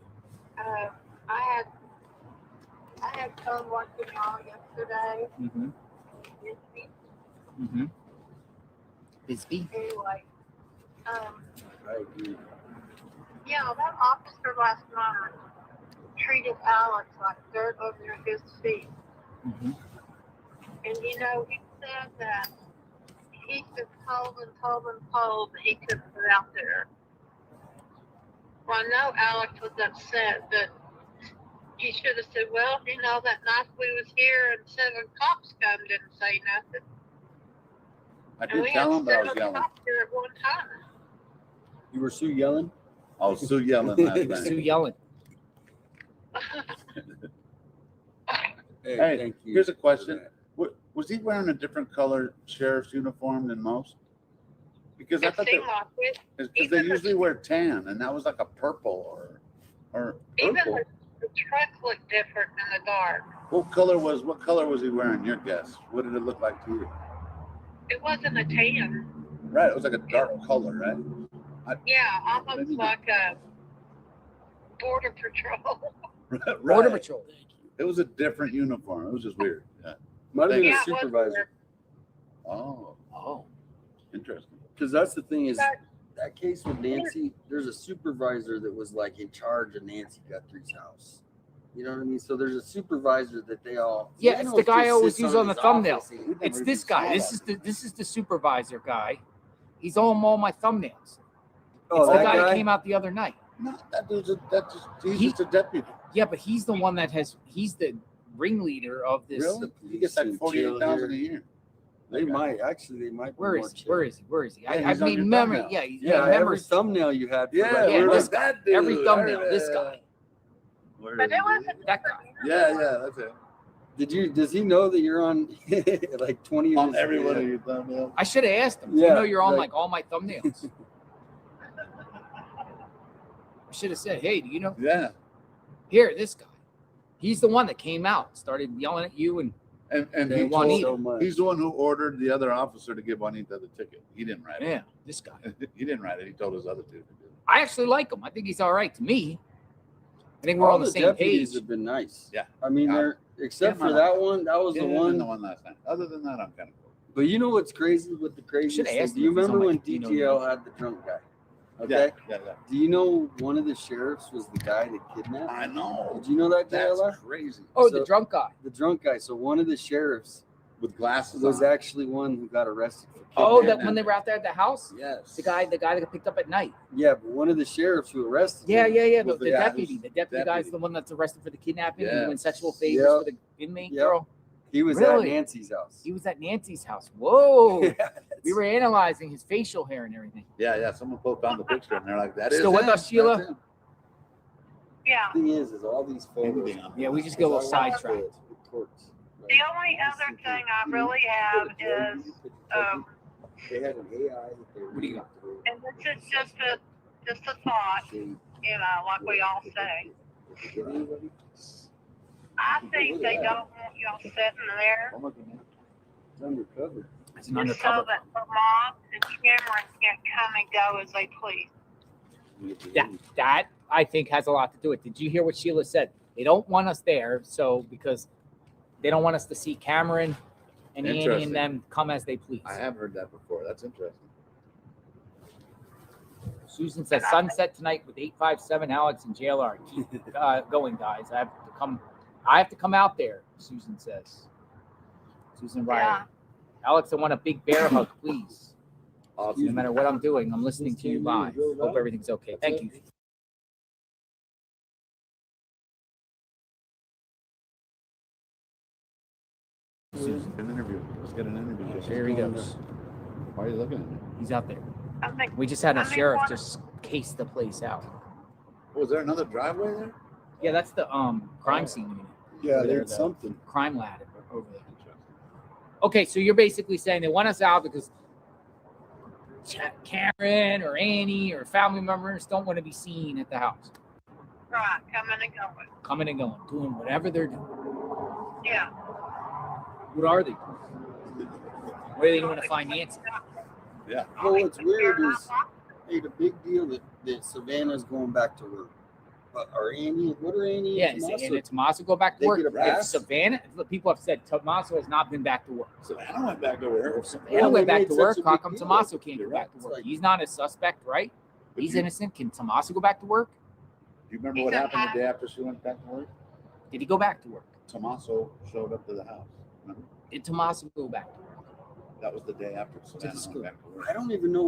I had fun watching y'all yesterday. Mm-hmm. Mm-hmm. Bisbee. Anyway, I agree. yeah, that officer last night treated Alex like dirt under his feet. Mm-hmm. And you know, he said that he's been told that he couldn't get out there. Well, I know Alex was upset, but he should have said, well, you know, that night we was here and 7 cops come didn't say nothing. I And did we tell had him, but I was 7 yelling. cops here at one time. You were Sue yelling? I was still yelling last Sue night. yelling. Hey, thank you. here's a for question. that. Was he wearing a different color sheriff's uniform than most? Because I It thought seemed like it. because they usually wear tan, and that was like a purple or Even purple. the truck looked different in the dark. What color was he wearing? Your guess. What did it look like to you? It wasn't a tan. Right, it was like a dark color, right? Yeah, almost Maybe not. like a border patrol. Right. Border Patrol. It was a different uniform. It was just weird. Yeah. Might have been Yeah, a it was supervisor. Oh, Oh. interesting. Because that's the thing is, That- that case with Nancy, there's a supervisor that was like in charge of Nancy Guthrie's house. You know what I mean? So there's a supervisor that they all. Yeah, it's Nanos the guy I just always sits use on the his thumbnail. office and- We never It's even this saw guy. that. This is the supervisor guy. He's on all my thumbnails. Oh, It's the that guy that guy? came out the other night. No, he's He- just a deputy. Yeah, but he's the one he's the ringleader of this. Really? He gets like 48,000 a year. They might actually. They might. be Where more is he? chill. Where is he? Where is he? Yeah, I he's on your mean, memory. thumbnail. Yeah, he's Yeah, memory. every thumbnail you had. For Yeah, like, yeah, where this is guy. that dude? Every thumbnail, this guy. Where But is it he? wasn't That guy. Yeah, that's it. Does he know that you're on like 20 of On his- every one of your thumbnails. I should have asked him. Yeah, You know, you're on like- like all my thumbnails. I should have said, hey, do you know? Yeah. Here, this guy. He's the one that came out, started yelling at you, and And Thank he you Juanita. so much. he's the one who ordered the other officer to give Juanita the ticket. He didn't write yeah, this guy. it. He didn't write it. He told his other two to do it. I actually like him. I think he's all right to me. I think we're All on the same deputies page. have been nice. Yeah. I mean, Yeah. they're except Yeah, for man. that one. That was Yeah, the and one. the one last night. Other than that, I'm kind of cool. But you know what's crazy with the craziest Should've thing? asked Do you him if he's remember on when my Dino DTL unit. had the drunk guy? Okay. Yeah. Do you know one of the sheriffs was the guy that kidnapped? I know. Did you know that guy? That's Ella? crazy. Oh, So- the drunk guy. The drunk guy. So one of the sheriffs With glasses was on. actually one who got arrested for Oh, kidnapping. that when they were out there at the house, Yes. the guy that got picked up at night. Yeah, but one of the sheriffs who arrested Yeah, him. yeah, yeah. The, Was the the guy deputy. who's- The deputy guy's deputy. the one that's arrested for the kidnapping and Yeah. doing sexual favors Yep. for the inmate Yep. girl. He was Really? at Nancy's house. He was at Nancy's house. Whoa. Yeah, We were analyzing his facial hair and everything. Yeah. Someone pulled down the picture and they're like, "That is Still with him. us, Sheila? That's him." Yeah. The thing is all these photos. Yeah, we just get a little sidetracked. The only other thing I really have is, They had an AI. that they What do you got? and this is just a thought, you know, like we all say. I think they don't want y'all sitting there Oh my goodness. It's undercover. It's an just so undercover. that Vermont and Cameron can come and go as they please. That I think has a lot to do with it. Did you hear what Sheila said? They don't want us there, so because They don't want us to see Cameron and Annie Interesting. and them come as they please. I have heard that before. That's interesting. Susan says sunset tonight with 857 Alex and JLR. Keep going, guys. I have to come out there. Susan says. Susan Riley. Yeah. Alex, I want a big bear hug, please. Awesome. No matter what I'm doing, I'm listening to you live. Hope everything's okay. Thank you. Susan. An interview. Let's get an interview. There he goes. Why are you looking at me? He's out there. We just had a sheriff just case the place out. Was there another driveway there? Yeah, that's the crime scene unit. Yeah, There, there's the something. crime ladder over there. Okay, so you're basically saying they want us out because Karen or Annie or family members don't want to be seen at the house. Right, coming and going. Coming and going, doing whatever they're doing. Yeah. What are they doing? Where are they going to find Nancy? Yeah. Well, what's weird is, hey, the big deal that Savannah's going back to work. Or Annie, what are Annie? Yeah, and Tommaso? and Tommaso go back to They work. get a If pass? Savannah, people have said Tommaso has not been back to work. Savannah went back to work. If Savannah Well, went they back made to such work, a how big come deal. Tommaso can't You're go back right. to It's work? like- He's not a suspect, right? But He's you- innocent. Can Tommaso go back to work? Do you remember what happened the day after she went back to work? Did he go back to work? Tommaso showed up to the house. Remember? Did Tommaso go back to work? That was the day after Savannah the school. went back to work. I don't even know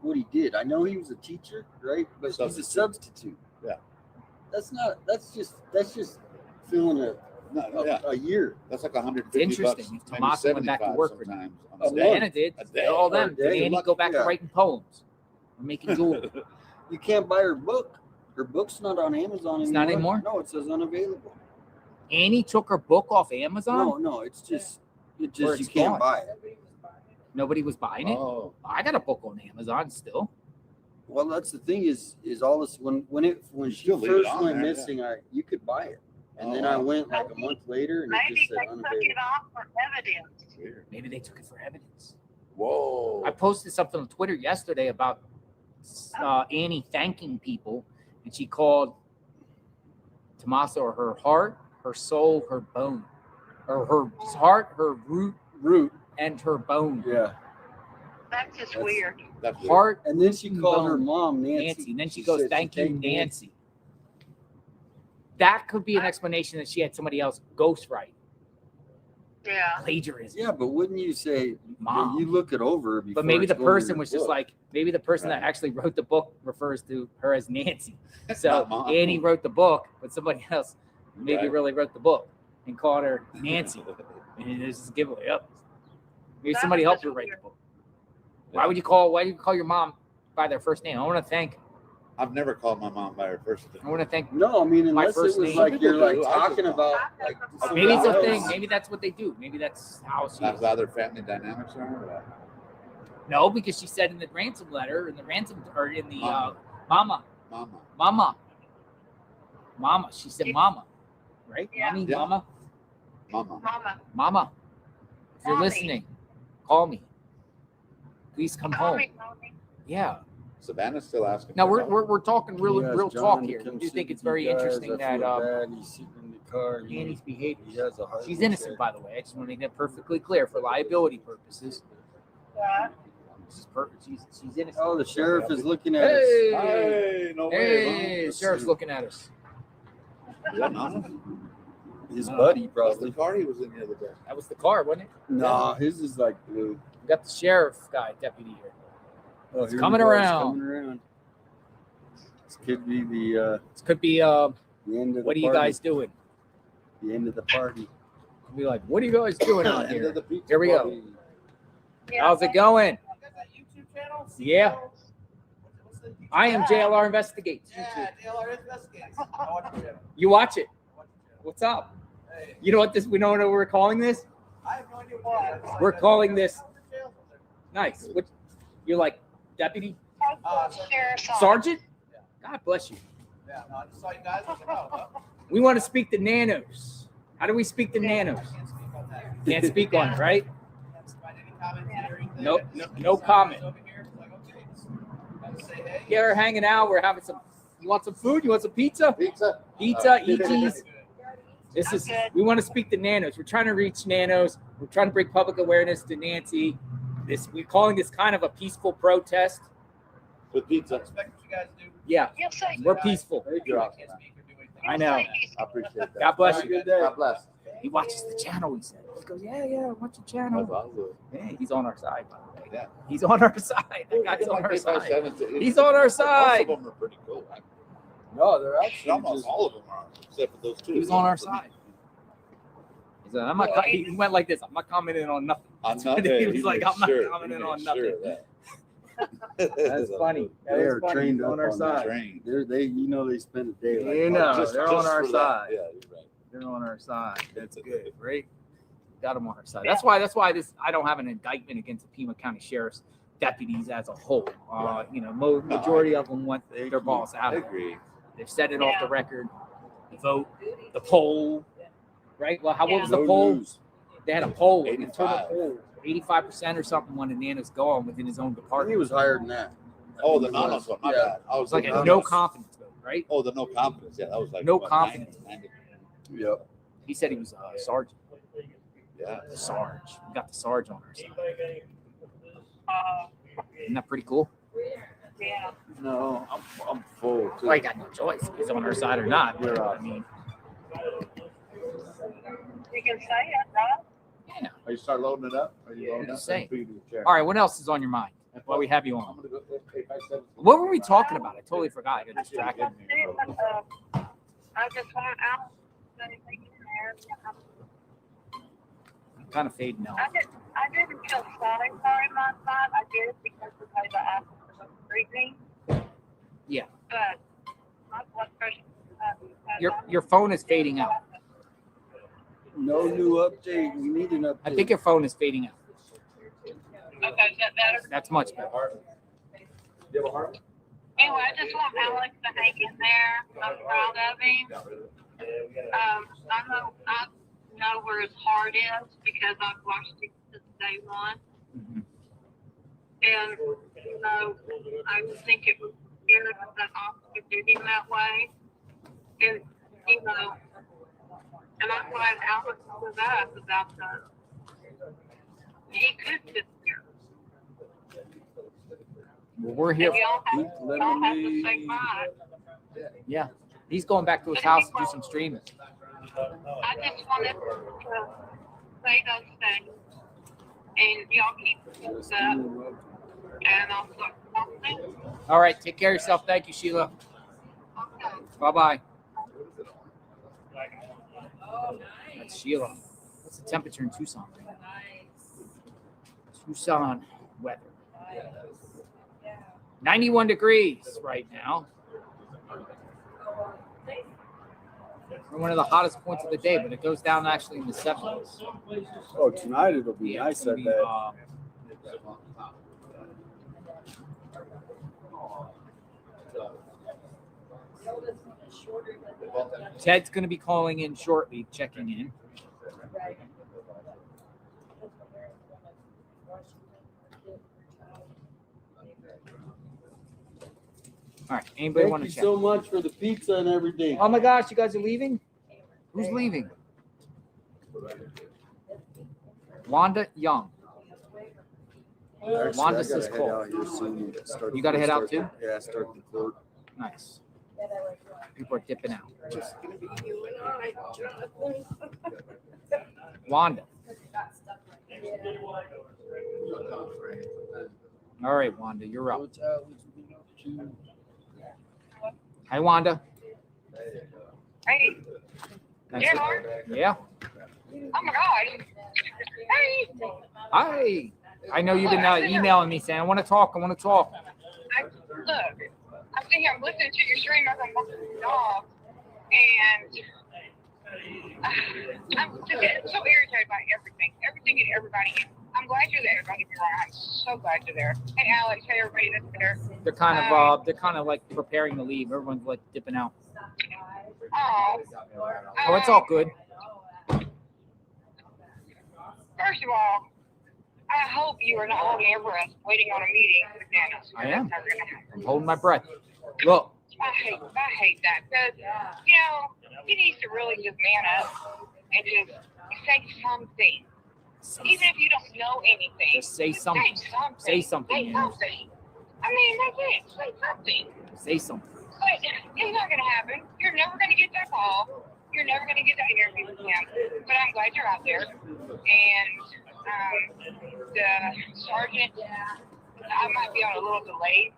what he did. I know he was a teacher, right? But he's a Substitute. substitute. Yeah. That's just filling a year. That's like 150 Interesting. bucks. If Tommaso went back to work for sometimes. on a a day. Savannah did. A day. All Or a them. day. Did Annie go back to Yeah. writing poems or making jewelry? You can't buy her book. Her book's not on Amazon It's not anymore? No, it says unavailable. Annie took her book off Amazon. No, it's just Where you it's can't gone. buy it. Nobody was buying it. Oh, I got a book on Amazon still. Well, that's the thing is all this when You she still leave it first on went there, missing, you could buy it, and then Oh, I wow. went like a month later, and it Maybe just said they took it unavailable. off for evidence. weird. Maybe they took it for evidence. Whoa. I posted something on Twitter yesterday about Annie thanking people, and she called Tommaso her heart, her soul, her bone, or her heart, her root, and her bone. Yeah, That's just That's- weird. That's weird. Heart, and then she called her Bone. mom Nancy. And then she said goes, "Thank you, thanked Nancy." That could be an explanation that she had somebody else ghostwrite, Yeah. plagiarism. Yeah, but wouldn't you say Mom. you look it over before? But maybe it's the going to person your was just book? like, maybe the person that Right. actually wrote the book refers to her as Nancy. So Not Mom. Annie wrote the book, but somebody else maybe Right. really wrote the book and called her Nancy. And this is a giveaway. Up. Maybe That somebody was helped just her write weird. the book. Why do you call your mom by their first name? I want to thank. I've never called my mom by her first name. I want to thank. No, I mean My unless it first was name. like Some you're people like do. I talking just- about like Maybe it's a somebody thing. else. Maybe that's what they do. Maybe that's how she That's is. how their family dynamics are. or what? No, because she said in the ransom letter, in the ransom, or in the Mama. mama. She said mama, right? Yeah. Mommy, Yeah. mama. Mama. If you're Mommy. listening, call me. Please come Call home. me, mommy. Yeah. Savannah's still asking. Now for help. we're talking He real asked talk John to here. come I do sit think it's with very you guys. interesting I that feel bad. He's sitting in the car. Annie's behavior. He has a heart. She's innocent, by the way. I just want to make that perfectly clear for liability purposes. Yeah. She's innocent. Oh, the sheriff is looking at us. Hey, Hey, no way. hey, Mom. the sheriff's looking at us. Is that Nana? His buddy That's the probably. car he was in the other day. That was the car, wasn't it? Nah, his is like blue. We got the sheriff guy, deputy here. Oh, It's here we coming go. It's around. coming around. This could be the This could be end of the what are you party. guys doing? The end of the party. Could be like, what are you guys doing out End here? of the pizza Here we go. party. Yeah. How's it going? Yeah. I am JLR Investigates. Yeah, JLR Investigates. You watch it. What's up? You know what we don't know what we're calling this? I have no idea what it is. We're calling this nice. What you're like deputy Sheriff's office. sergeant? God bless you. Yeah, no, I just saw you guys. I was like, oh, well, We want to speak to Nanos. How do we speak to Nanos? I can't speak on that. Can't speak on it, right? Can't provide any comments or anything. Nope, I just- no comment. Over here, it's like, okay, just gotta say hey. Yeah, we're hanging out. We're having some. You want some food? You want some pizza? Pizza. Pizza, Good. ETs. We want to speak to Nanos. We're trying to reach Nanos. We're trying to bring public awareness to Nancy. We're calling this kind of a peaceful protest. With pizza. Respect what you guys do. Yeah, we're peaceful. I know. I appreciate that. God bless you. God bless. He watches the channel, he said. He goes, yeah, watch the channel. Yeah, he's on our side, by the way. Yeah. He's on our side. That guy's on our side. He's on our Most side. of them are pretty cool. No, they're actually Almost all of them are, except for those two. He was on our side. He said, I'm not. He went like this. I'm not commenting on nothing. I'm not. He was like, I'm not commenting on nothing. That's funny. They are trained on our side. They they spend a day. You know, they're on our for that. side. Yeah, you're right. They're on our side. That's good, right? Got them on our side. That's why I don't have an indictment against the Pima County Sheriff's deputies as a whole. Majority of them want their boss out. I of it. agree. They've said it off the record. The vote, the poll, right? Well, what was the poll? They had a poll, an internal poll. 85% or something wanted Nanos gone within his own department. He was higher than that. Oh, the Nanos one. My bad. I was It's like thinking a no Nanos. confidence vote, right? Oh, the no confidence. Yeah, that was like No what, confidence. 90? Yep. He said he was a sergeant. Yeah. Sarge. We got the Sarge on our side. Isn't that pretty cool? Yeah. No, I'm full too. Well, he got no choice. He's on our side or not. You're I right. mean, You can say it, right? yeah. Are you start loading it up? Are you loading Just up? saying. All right, what else is on your mind while we have you I'm on? gonna go 857. What were we talking about? I totally forgot. I got distracted. I just want out. Anything in there. I'm kind of fading out. I didn't feel sorry for him last night. I did because the guy that asked for some treatment. Yeah. But my blood pressure. Your phone is fading out. No new update. We need an update. I think your phone is fading out. Okay, is that better? That's much better. Anyway, I just want Alex to hang in there. I'm proud of him. I know where his heart is because I've watched him since day one. And I think it was good that Oscar did him that way. And and I'm glad Alex was us about that. He could sit here. Well, we're here. And y'all have to say bye. Yeah. He's going back to his house to do some streaming. I just wanted to say those things. And y'all keep this up. And I'll start something. All right. Take care of yourself. Thank you, Sheila. Okay. Bye-bye. That's Sheila. What's the temperature in Tucson? Tucson weather. 91 degrees right now. We're one of the hottest points of the day, but it goes down actually in the 70s. Oh, tonight it'll be nice. It's gonna I be, bet. Ted's going to be calling in shortly, checking in. All right. Anybody want Thank to you check? so much for the pizza and everything. Oh my gosh, you guys are leaving? Who's leaving? Wanda Young. Actually, Wanda I says gotta head call. out here soon. You gotta head out too? Yeah, start the court. Nice. People are dipping out. Just gonna be you and I, Jonathan. Wanda. All right, Wanda, you're up. Hi, Wanda. Hey. Thanks. Yeah, Mark. Yeah. Oh my God. Hey. Hi. I know you've been emailing me saying, I want to talk. Look, I'm sitting here listening to your stream as I'm walking the dog, and I'm just so irritated by everything and everybody. I'm glad you're there. Don't get me wrong. I'm so glad you're there. Hey, Alex. Hey, everybody that's there. They're kind of like preparing to leave. Everyone's like dipping out. Oh, Oh, it's all good. First of all, I hope you are not holding your breath waiting on a meeting with Nanos. I am. That's never gonna happen. I'm holding my breath. Look, I hate that because, you know, he needs to really just man up and just say something. Even if you don't know anything, Just say something. Say Say something. something. Say something. I mean, that's it. Say something. Say something. But it's not going to happen. You're never going to get that call. You're never going to get that interview with him. But I'm glad you're out there. And the sergeant, I might be on a little delay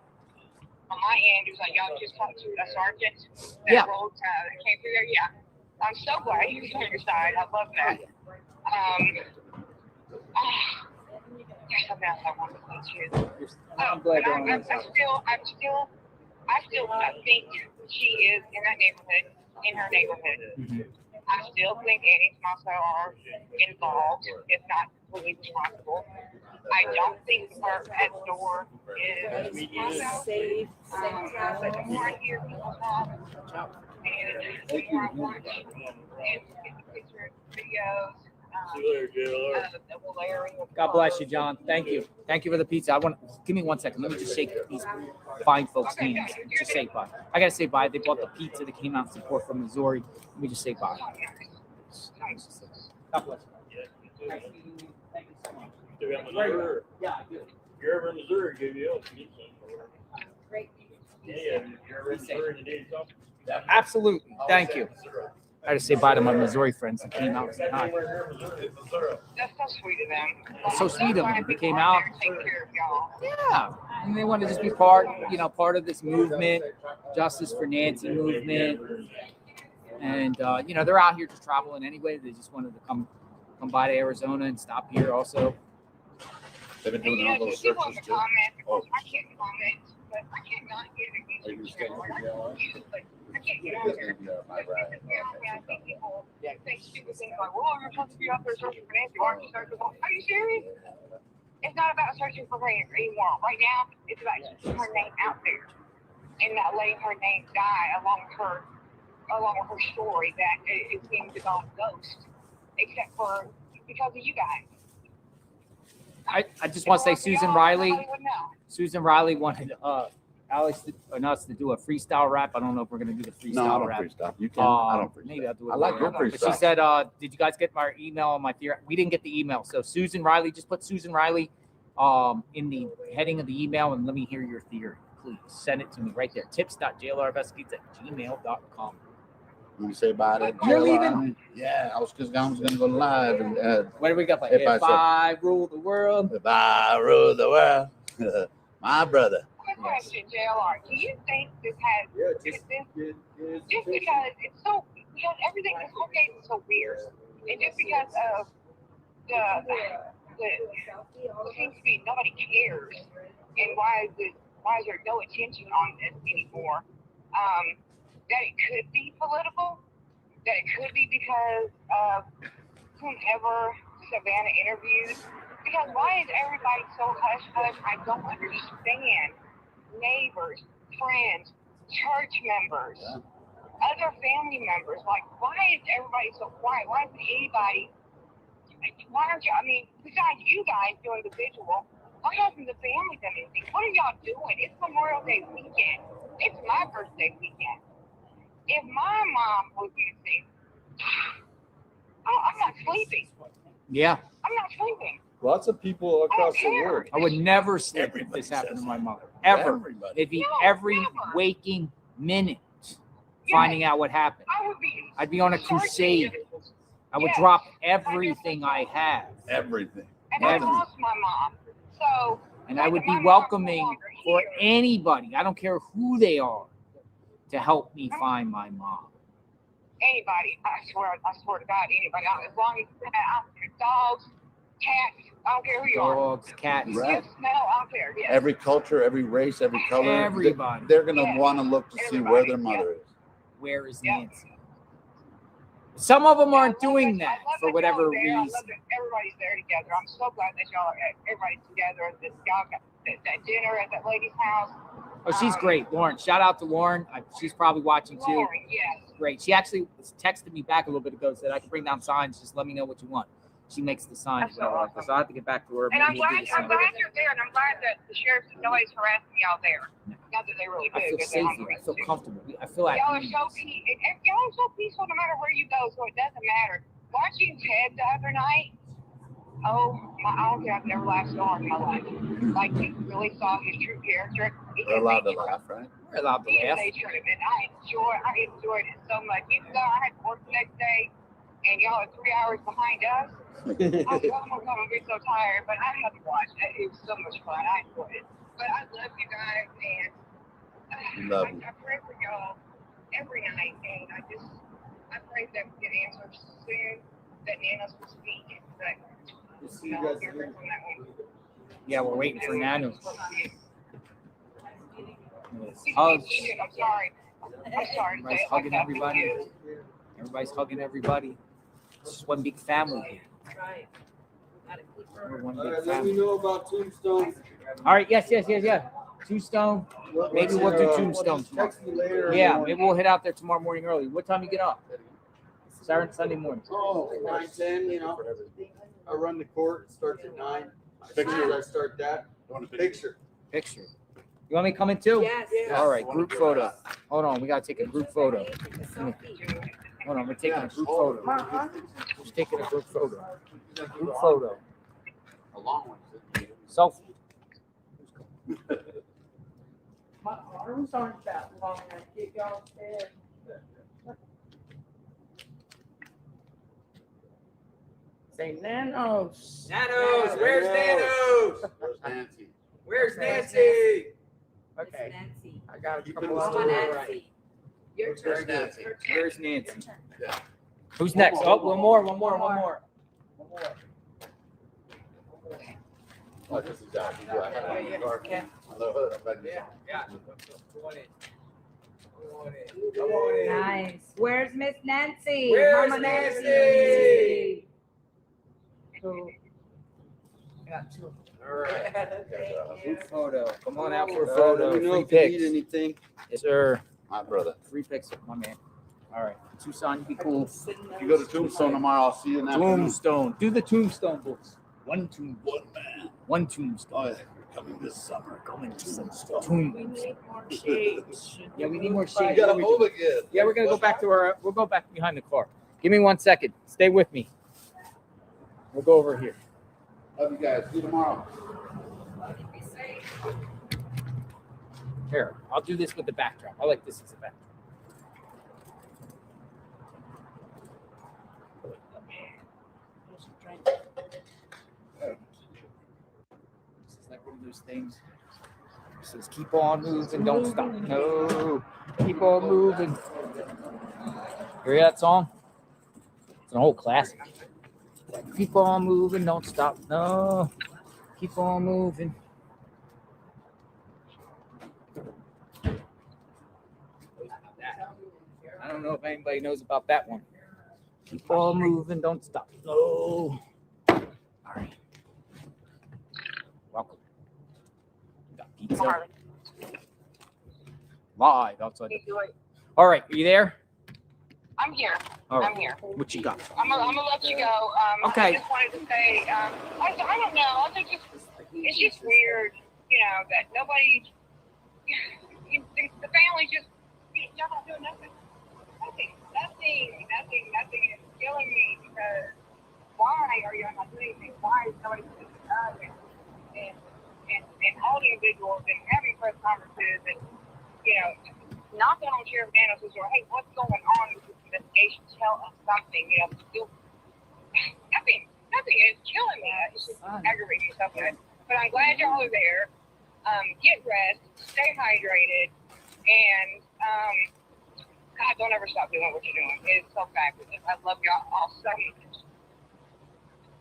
on my end. It was like, y'all just talked to a sergeant that rolled, that came through there. Yeah. I'm so glad he's on your side. I love that. There's something else I want to say too. I'm glad I think she is in that neighborhood, in her neighborhood. Mm-hmm. I still think Annie and Tomaso are involved, if not completely responsible. I don't think her pet store is safe. But the more I hear people talk, and the more I watch and get the pictures, videos, God bless you, John. Thank you. Thank you for the pizza. Give me 1 second. Let me just shake these fine folks' hands. Just say bye. I gotta say bye. They bought the pizza that came out in support from Missouri. Let me just say bye. God bless you. Thank you so much. Yeah, I do. If you're ever in Missouri, give you a pizza. Great. Yeah, you're ever in Missouri and you need something? Absolutely. Thank you. I had to say bye to my Missouri friends that came out and said hi. That's so sweet of them. It's so sweet of them. They came out. Take care of y'all. Yeah. And they want to just be part of this movement, Justice for Nancy movement. And, they're out here just traveling anyway. They just wanted to come by to Arizona and stop here also. They've been doing all those searches too. I can't comment, but I cannot get a I can't get on here. I think people say stupid things like, well, you're supposed to be out there searching for Nancy. Aren't you searching for? Are you serious? It's not about searching for her anymore. Right now, it's about keeping her name out there and not letting her name die along with her story that it seems to go ghost, except for because of you guys. I just want to say Susan Riley wanted Alex and us to do a freestyle rap. I don't know if we're going to do the freestyle No, I don't rap. freestyle. You can. I don't freestyle. Maybe I'll do it. I like your But freestyle. she said, did you guys get my email on my theory? We didn't get the email. So Susan Riley, just put Susan Riley in the heading of the email and let me hear your theory. Please send it to me right there. tips.jlrinvestigates@gmail.com. You say bye to You're JLR? leaving? Yeah, I was going to go live. And, what do we got? If I rule the world. If I rule the world. My brother. Quick question, JLR. Do you think this has just because it's so everything is so weird, and just because of the seems to be nobody cares, and why is there no attention on this anymore? That it could be political, that it could be because of whomever Savannah interviewed. Because why is everybody so hush-hush? I don't understand. Neighbors, friends, church members, other family members. Like, why is everybody so quiet? Why isn't anybody? Why aren't you? I mean, besides you guys doing the visual, why hasn't the family done anything? What are y'all doing? It's Memorial Day weekend. It's my birthday weekend. If my mom was missing, I'm not sleeping. Yeah. I'm not sleeping. Lots of people across the world. I would never sleep if this happened to my mother. Ever. It'd be every waking minute finding out what happened. I'd be on a crusade. I would drop everything I have. Everything. And I lost my mom. So. And I would be welcoming for anybody, I don't care who they are, to help me find my mom. Anybody, I swear to God, anybody. As long as dogs, cats, I don't care who you are. Dogs, cats. Right. Smell, I don't care. Yes. Every culture, every race, every color. Everybody. They're going to want to look to see where their mother is. Where is Nancy? Some of them aren't doing that for whatever reason. I love that everybody's there together. I'm so glad that everybody's together. That y'all got that dinner at that lady's house. Oh, she's great, Lauren. Shout out to Lauren. She's probably watching too. Lauren, yes. Great. She actually texted me back a little bit ago, said I can bring down signs. Just let me know what you want. She makes the signs. So I have to get back to her. And I'm glad you're there, and I'm glad that the sheriff, nobody's harassing y'all there. Not that they really do. I feel because they safe don't here. I do feel it. comfortable. I feel like Y'all are so y'all are so peaceful no matter where you go, so it doesn't matter. Watching Ted the other night, I don't think I've never laughed so hard in my life. Like you really saw his true character. We're allowed to laugh, right? We're allowed to He is laugh. a trip, and I enjoyed it so much. Even though I had to work the next day, and y'all are 3 hours behind us, I was like, oh my God, I'm getting so tired, but I had to watch it. It was so much fun. I enjoyed it. But I love you guys, and I pray for y'all every night, and I pray that we get answers soon, that Nanos will speak. But We'll see you guys soon. Yeah, we're waiting for Nanos. I'm sorry. Everybody's hugging everybody. Everybody's hugging everybody. It's just one big family. Right. We're one All big right, let me family. know about Tombstone. All right, yes. Tombstone. Maybe we'll do Tombstone tomorrow. Text me later. Yeah, maybe we'll head out there tomorrow morning early. What time you get up? Saturday, Sunday morning. Oh, 9:10, you know. I run the court. It starts at 9. I start that. Picture. You want me to come in too? Yes. All right, group photo. Hold on, we gotta take a group photo. Hold on, we're taking a group photo. We're taking a group photo. Group photo. A long one. Selfie. My arms aren't that long. I get y'all there. Say Nanos. Nanos, where's Nanos? Where's Nancy? Where's Nancy? Okay. Nancy. I got a Keep couple it of Mama story. Nancy. Your turn. Where's Nancy? Where's Nancy? Yeah. Who's next? Oh, one more. Oh, this is out. I had it on the car. On the hood. I'm like, Yeah. Nice. Where's Miss Nancy? Where's Mama Nancy? So, I got two. All right. Group photo. Come on out for a Let photo. me know Free if you need pics. anything. Yes, sir. my brother. Free pics, my man. All right. Tucson, you be cool. If you go to Tombstone tomorrow, I'll see you in the afternoon. Tombstone. Do the Tombstone books. One tombstone. One man. One tombstone. Oh, yeah. You're coming this summer. Coming to Tombstone. Tombstone. Yeah, we need more You shade. gotta move again. Yeah, we're gonna go back to our. We'll go back behind the car. Give me 1 second. Stay with me. We'll go over here. Love you guys. See you tomorrow. Here, I'll do this with the backdrop. I like this as a backdrop. This is like one of those things. It says, keep on moving, don't stop. No, keep on moving. Hear that song? It's an old classic. Keep on moving, don't stop. No, keep on moving. I don't know if anybody knows about that one. Keep on moving, don't stop. No. All right. Welcome. We got pizza. Live outside. All right, are you there? I'm here. All right. I'm here. What you got? I'm gonna let you go. Okay. I just wanted to say, I don't know. I think it's just weird, you know, that nobody, the family just, y'all not doing nothing. Nothing is killing me because why are y'all not doing anything? Why is nobody speaking up and all the individuals and having press conferences and, you know, knocking on Sheriff Nanos' door, hey, what's going on with this investigation? Tell us something, you know, still, nothing is killing me. It's just aggravating stuff. But I'm glad y'all are there. Get rest, stay hydrated, and God, don't ever stop doing what you're doing. It's so fabulous. I love y'all all so much.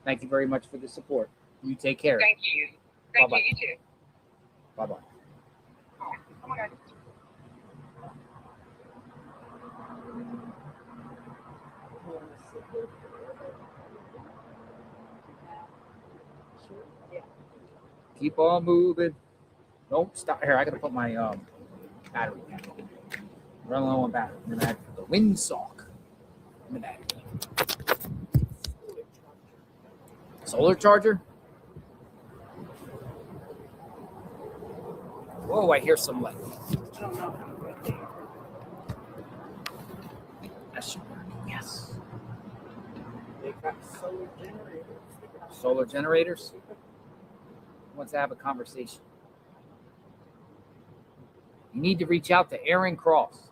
Thank you very much for the support. You take care. Thank you. Thank Bye-bye. you. You too. Bye-bye. Oh my God. Keep on moving. Don't stop. Here, I gotta put my battery down. Run low on battery. I'm gonna add the windsock. I'm gonna add solar charger. Oh, I hear some light. I don't know. That should work. Yes. They got solar generators. Solar generators. Who wants to have a conversation? You need to reach out to Aaron Cross.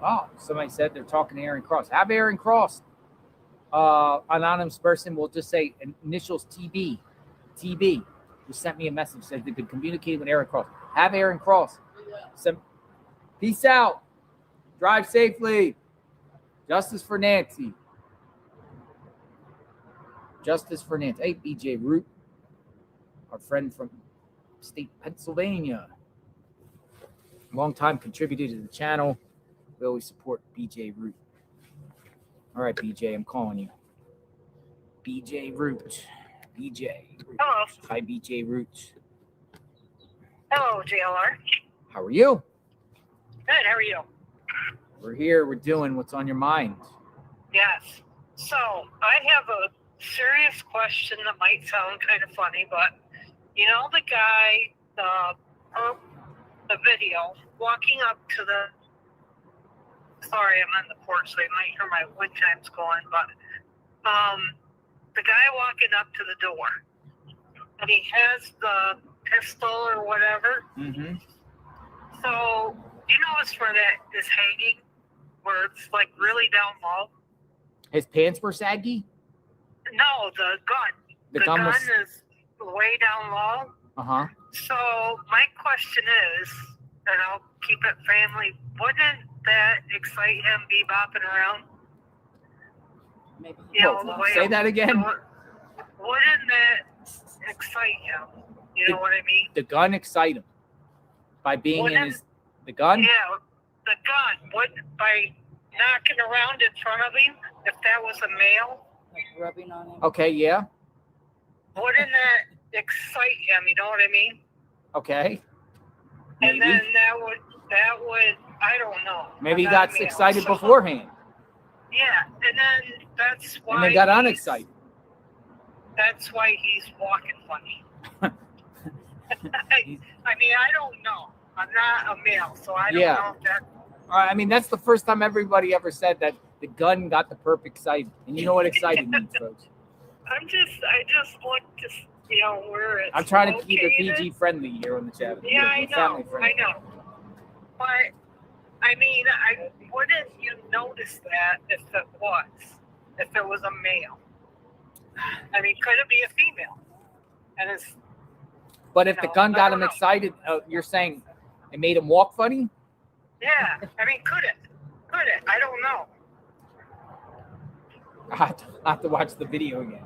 Oh, somebody said they're talking to Aaron Cross. Have Aaron Cross. Anonymous person will just say initials TB. TB. Who sent me a message, said they've been communicating with Aaron Cross. Have Aaron Cross. Peace out. Drive safely. Justice for Nancy. Justice for Nancy. Hey, BJ Root, our friend from state Pennsylvania. Long-time contributor to the channel. We always support BJ Root. All right, BJ, I'm calling you. BJ Root. BJ. Root. Hello. Hi, BJ Root. Hello, JLR. How are you? Good. How are you? We're here. We're doing what's on your mind. Yes. So I have a serious question that might sound kind of funny, but you know the guy, the video walking up to the. Sorry, I'm on the porch, so you might hear my wind chimes going. But the guy walking up to the door, and he has the pistol or whatever. Mm-hmm. So you notice where that is hanging, where it's like really down low. His pants were saggy? No, the gun. The gun was... is way down low. Uh-huh. So my question is, and I'll keep it family, wouldn't that excite him bebopping around? Maybe. You know, the way Say that again. Wouldn't that excite him? You know what I mean? The gun excite him by being Wouldn't- in his... The gun? Yeah, the gun. Would by knocking around in front of him, if that was a male, Like rubbing on him. Okay, yeah. wouldn't that excite him? You know what I mean? Okay. And Maybe. then that would I don't know. Maybe he I'm not got a male, excited so- beforehand Yeah, and then that's why. and then got he's- unexcited. That's why he's walking funny. I mean, I don't know. I'm not a male, so I don't Yeah. know if that. I mean, that's the first time everybody ever said that the gun got the perp excited. And you know what excited means, folks. I just want to, you know, where it's. I'm trying to keep it located. PG friendly here on the chat. Yeah, I Family know. friendly. I know. But I mean, wouldn't you notice that if it was a male? I mean, could it be a female? And it's. But if the No, gun I got don't him know. excited, you're saying it made him walk funny? Yeah, I mean, could it? Could it? I don't know. I have to watch the video again.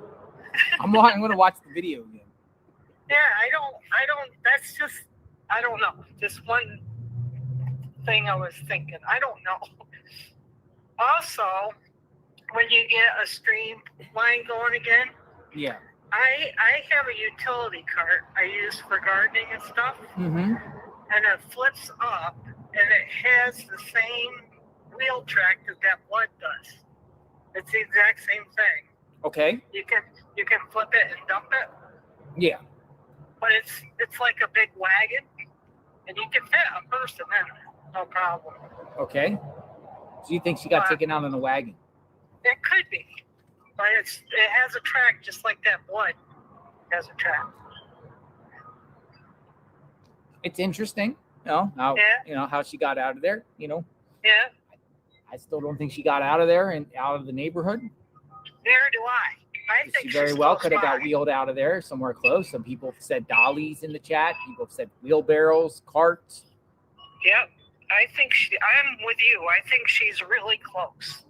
I'm going to watch the video again. Yeah, I don't, that's just, I don't know. Just one thing I was thinking. I don't know. Also, when you get a stream line going again, Yeah. I have a utility cart I use for gardening and stuff, Mm-hmm. and it flips up, and it has the same wheel track that wood does. It's the exact same thing. Okay. You can flip it and dump it, Yeah. but it's like a big wagon, and you can fit a person in it, no problem. Okay. So you think she got taken out in a wagon? It could be, but it has a track just like that wood has a track. It's interesting, you know, how Yeah. you know how she got out of there. You know, Yeah, I still don't think she got out of there and out of the neighborhood. there do I. I think She very she's well close could have got by. wheeled out of there somewhere close. Some people have said dollies in the chat. People have said wheelbarrows, carts. Yep, I think I'm with you. I think she's really close.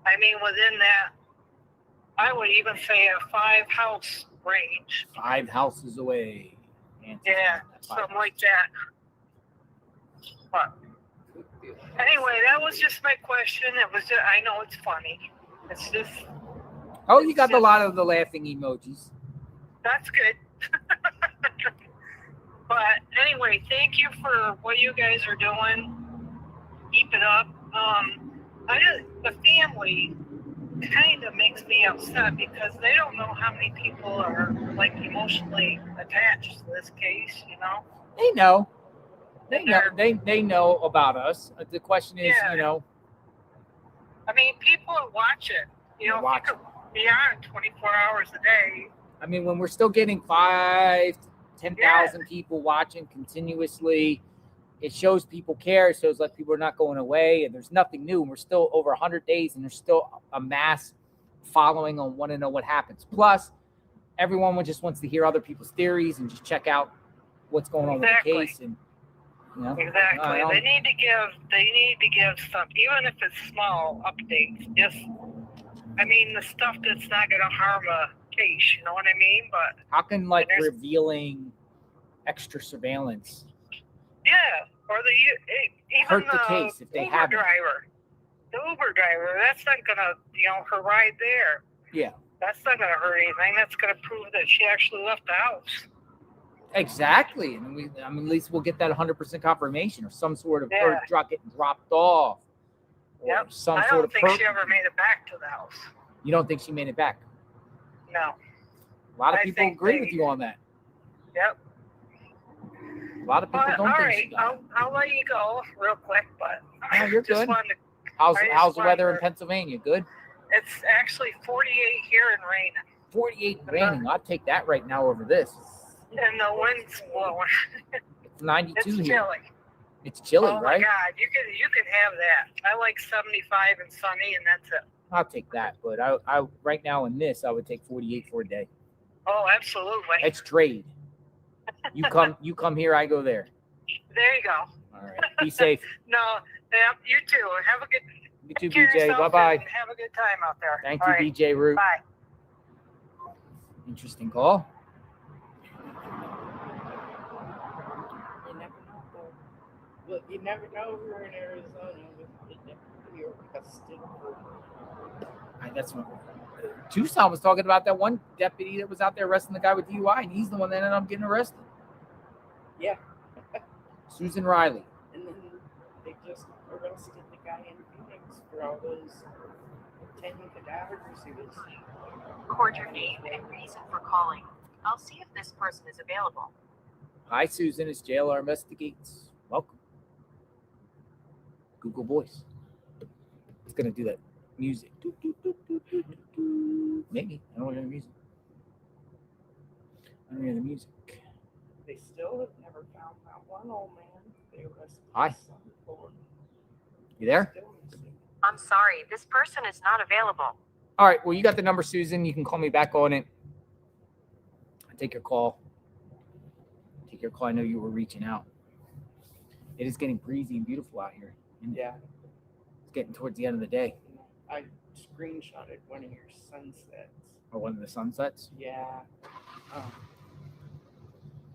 I mean, within that, I would even say a 5-house range. 5 houses away. Yeah, something like that. But anyway, that was just my question. It was just, I know it's funny. It's just, Oh, you got a lot of the laughing emojis. that's good. But anyway, thank you for what you guys are doing. Keep it up. The family kind of makes me upset because they don't know how many people are like emotionally attached to this case, you know? They know. And They know about us. The question is, Yeah. you know, I mean, people watch it. You know, watch if you could be on 24 hours a day. I mean, when we're still getting 5,000 to 10,000 people watching continuously, it shows people care. It shows like people are not going away, and there's nothing new. And we're still over 100 days, and there's still a mass following on want to know what happens. Plus, everyone just wants to hear other people's theories and just check out what's going on with the case. And you know, Exactly. They need to give some, even if it's small updates. Just, I mean, the stuff that's not going to harm a case. You know what I mean? But how can like revealing extra surveillance or even hurt the case if they Uber have it? driver. The Uber driver, that's not going to, you know, her ride there. Yeah, That's not going to hurt anything. That's going to prove that she actually left the house. exactly. And I mean, at least we'll get that 100% confirmation or some sort of bird truck getting dropped off. Or some I sort don't of think she ever made it back to the house. You don't think she made it back? No. A lot of I people think agree with you on that. Yep. A lot of people But, don't all think right, she got it. I'll let you go real quick, but No, you're just good. wanted to, How's the weather in Pennsylvania? Good? it's actually 48 here and raining. 48 raining. I'll take that right now over this. And the wind's blowing. It's 92 It's here. chilly. It's chilly, Oh right? my God, you can have that. I like 75 and sunny, and that's it. I'll take that. But I right now in this, I would take 48 for a day. Oh, absolutely. It's trade. You come here, I go there. There you go. All right. Be safe. No, yeah, you too. Have a good. You too, take care of BJ. yourself Bye-bye. and have a good time out there. Thank All you, right. BJ Root. Bye. Interesting call. You never know, though. Look, you never know if you're in Arizona with the deputy or arrested for. That's what Tucson was talking about, that one deputy that was out there arresting the guy with DUI, and he's the one that ended up getting arrested. Yeah. Susan Riley. And then they just arrested the guy in Phoenix for all those 10 cadavers he was. Record your name and reason for calling. I'll see if this person is available. Hi, Susan. It's JLR Investigates. Welcome. Google Voice. It's going to do that music. Maybe. I don't hear the music. I don't hear the music. They still have never found that one old man. They arrested Hi. his son for. You there? I'm sorry, this person is not available. All right. Well, you got the number, Susan. You can call me back on it. I'll take your call. Take your call. I know you were reaching out. It is getting breezy and beautiful out here. Yeah. It's getting towards the end of the day. I screenshotted one of your sunsets. Or one of the sunsets. Yeah.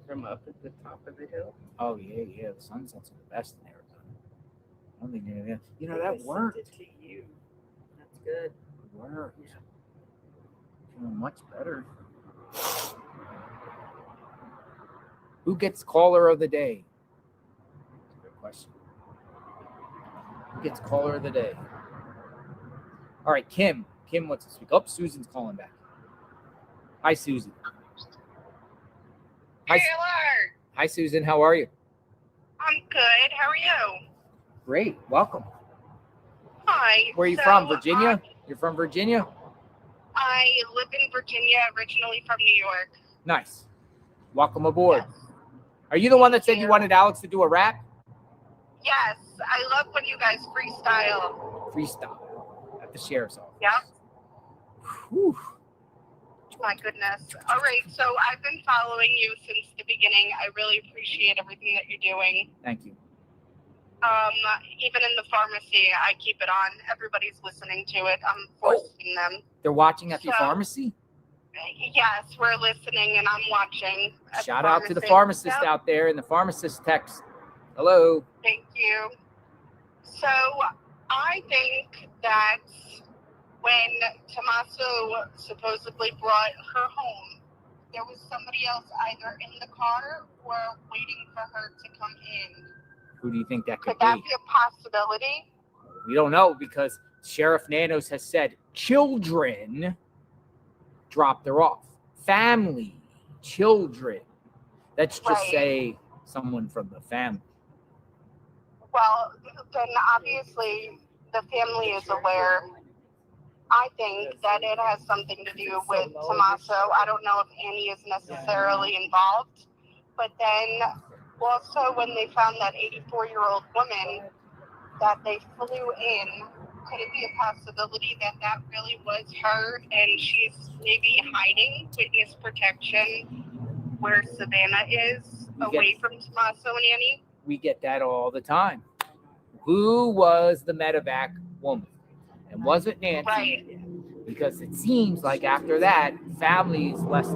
From up at the top of the hill. Oh, yeah. The sunsets are the best in Arizona. I don't think they're there. You know, I that sent worked. it to you. That's good. It worked. Feeling much better. Who gets caller of the day? That's a good question. Who gets caller of the day? All right, Kim. Kim wants to speak. Oh, Susan's calling back. Hi, Susan. Hi, Susan. How are you? I'm good. How are you? Great. Welcome. Hi. Where are you So, from? Virginia? You're from Virginia? I live in Virginia, originally from New York. Nice. Welcome aboard. Are you the one that said you wanted Alex to do a rap? Yes, I love when you guys freestyle. Freestyle at the sheriff's office. Yep. Whew. My goodness. All right. So I've been following you since the beginning. I really appreciate everything that you're doing. Thank you. Even in the pharmacy, I keep it on. Everybody's listening to it. I'm forcing them. They're watching at the pharmacy? Yes, we're listening and I'm watching. Shout out to the pharmacist out there and the pharmacist text. Hello. Thank you. So I think that when Tommaso supposedly brought her home, there was somebody else either in the car or waiting for her to come in. Who do you think that could Could that be? be a possibility? We don't know because Sheriff Nanos has said children dropped her off. Family, children. Let's just say someone from the family. Well, then obviously the family is aware. I think that it has something to do with Tommaso. I don't know if Annie is necessarily involved, but then also when they found that 84-year-old woman that they flew in, could it be a possibility that that really was her and she's maybe hiding witness protection where Savannah is away from Tommaso and Annie? We get that all the time. Who was the medevac woman? And was it Nancy? Right. Because it seems like after that, families less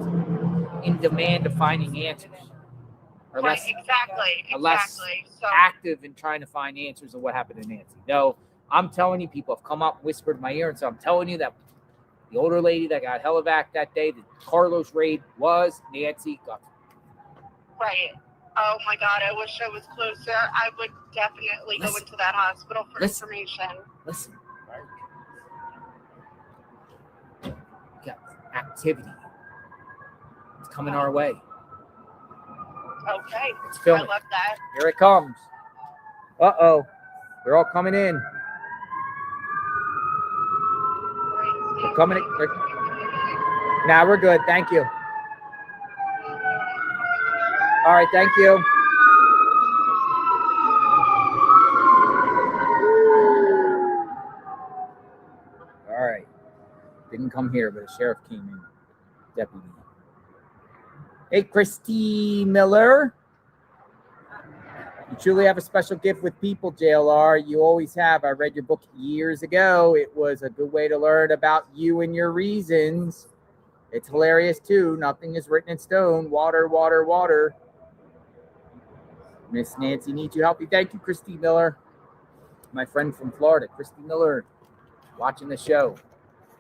in demand of finding answers. Or Right, less, less So, active in trying to find answers of what happened to Nancy. No, I'm telling you, people have come up, whispered in my ear, and so I'm telling you that the older lady that got helivac that day, the Carlos raid, was Nancy Guthrie. right. Oh my God, I wish I was closer. I would definitely go into that hospital for information. Listen. We got activity. It's coming our way. Okay. It's filming. I love that. Here it comes. Uh-oh. They're all coming in. They're coming in. Nah, we're good. Thank you. All right, thank you. All right. Didn't come here, but a sheriff came in. Deputy. Hey, Christy Miller. You truly have a special gift with people, JLR. You always have. I read your book years ago. It was a good way to learn about you and your reasons. It's hilarious, too. Nothing is written in stone. Water, water, water. Miss Nancy needs your help. Thank you, Christy Miller. My friend from Florida, Christy Miller, watching the show.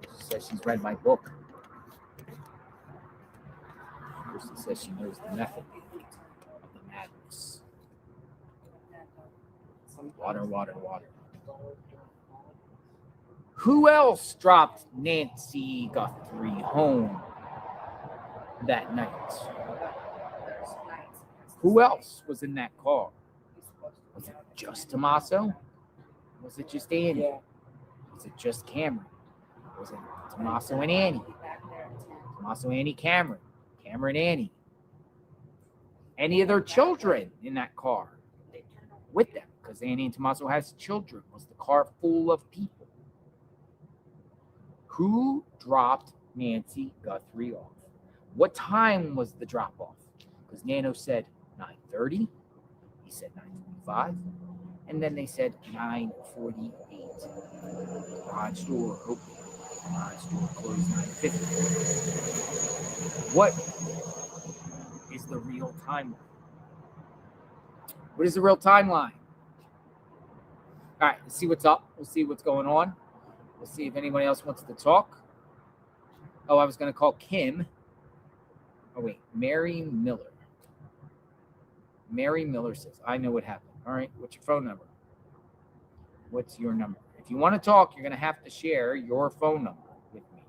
She says she's read my book. Christy says she knows the method of the madness. Water, water, water. Who else dropped Nancy Guthrie home that night? Who else was in that car? Was it just Tommaso? Was it just Annie? Was it just Cameron? Was it Tommaso and Annie? Tommaso, Annie, Cameron. Cameron, Annie. Any of their children in that car with them? Because Annie and Tommaso has children. Was the car full of people? Who dropped Nancy Guthrie off? What time was the drop off? Because Nano said 9:30. He said 9:45. And then they said 9:48. Garage door open. Garage door closed 9:50. What is the real timeline? What is the real timeline? All right, let's see what's up. We'll see what's going on. We'll see if anybody else wants to talk. Oh, I was going to call Kim. Oh, wait. Mary Miller. Mary Miller says, I know what happened. All right. What's your phone number? What's your number? If you want to talk, you're going to have to share your phone number with me.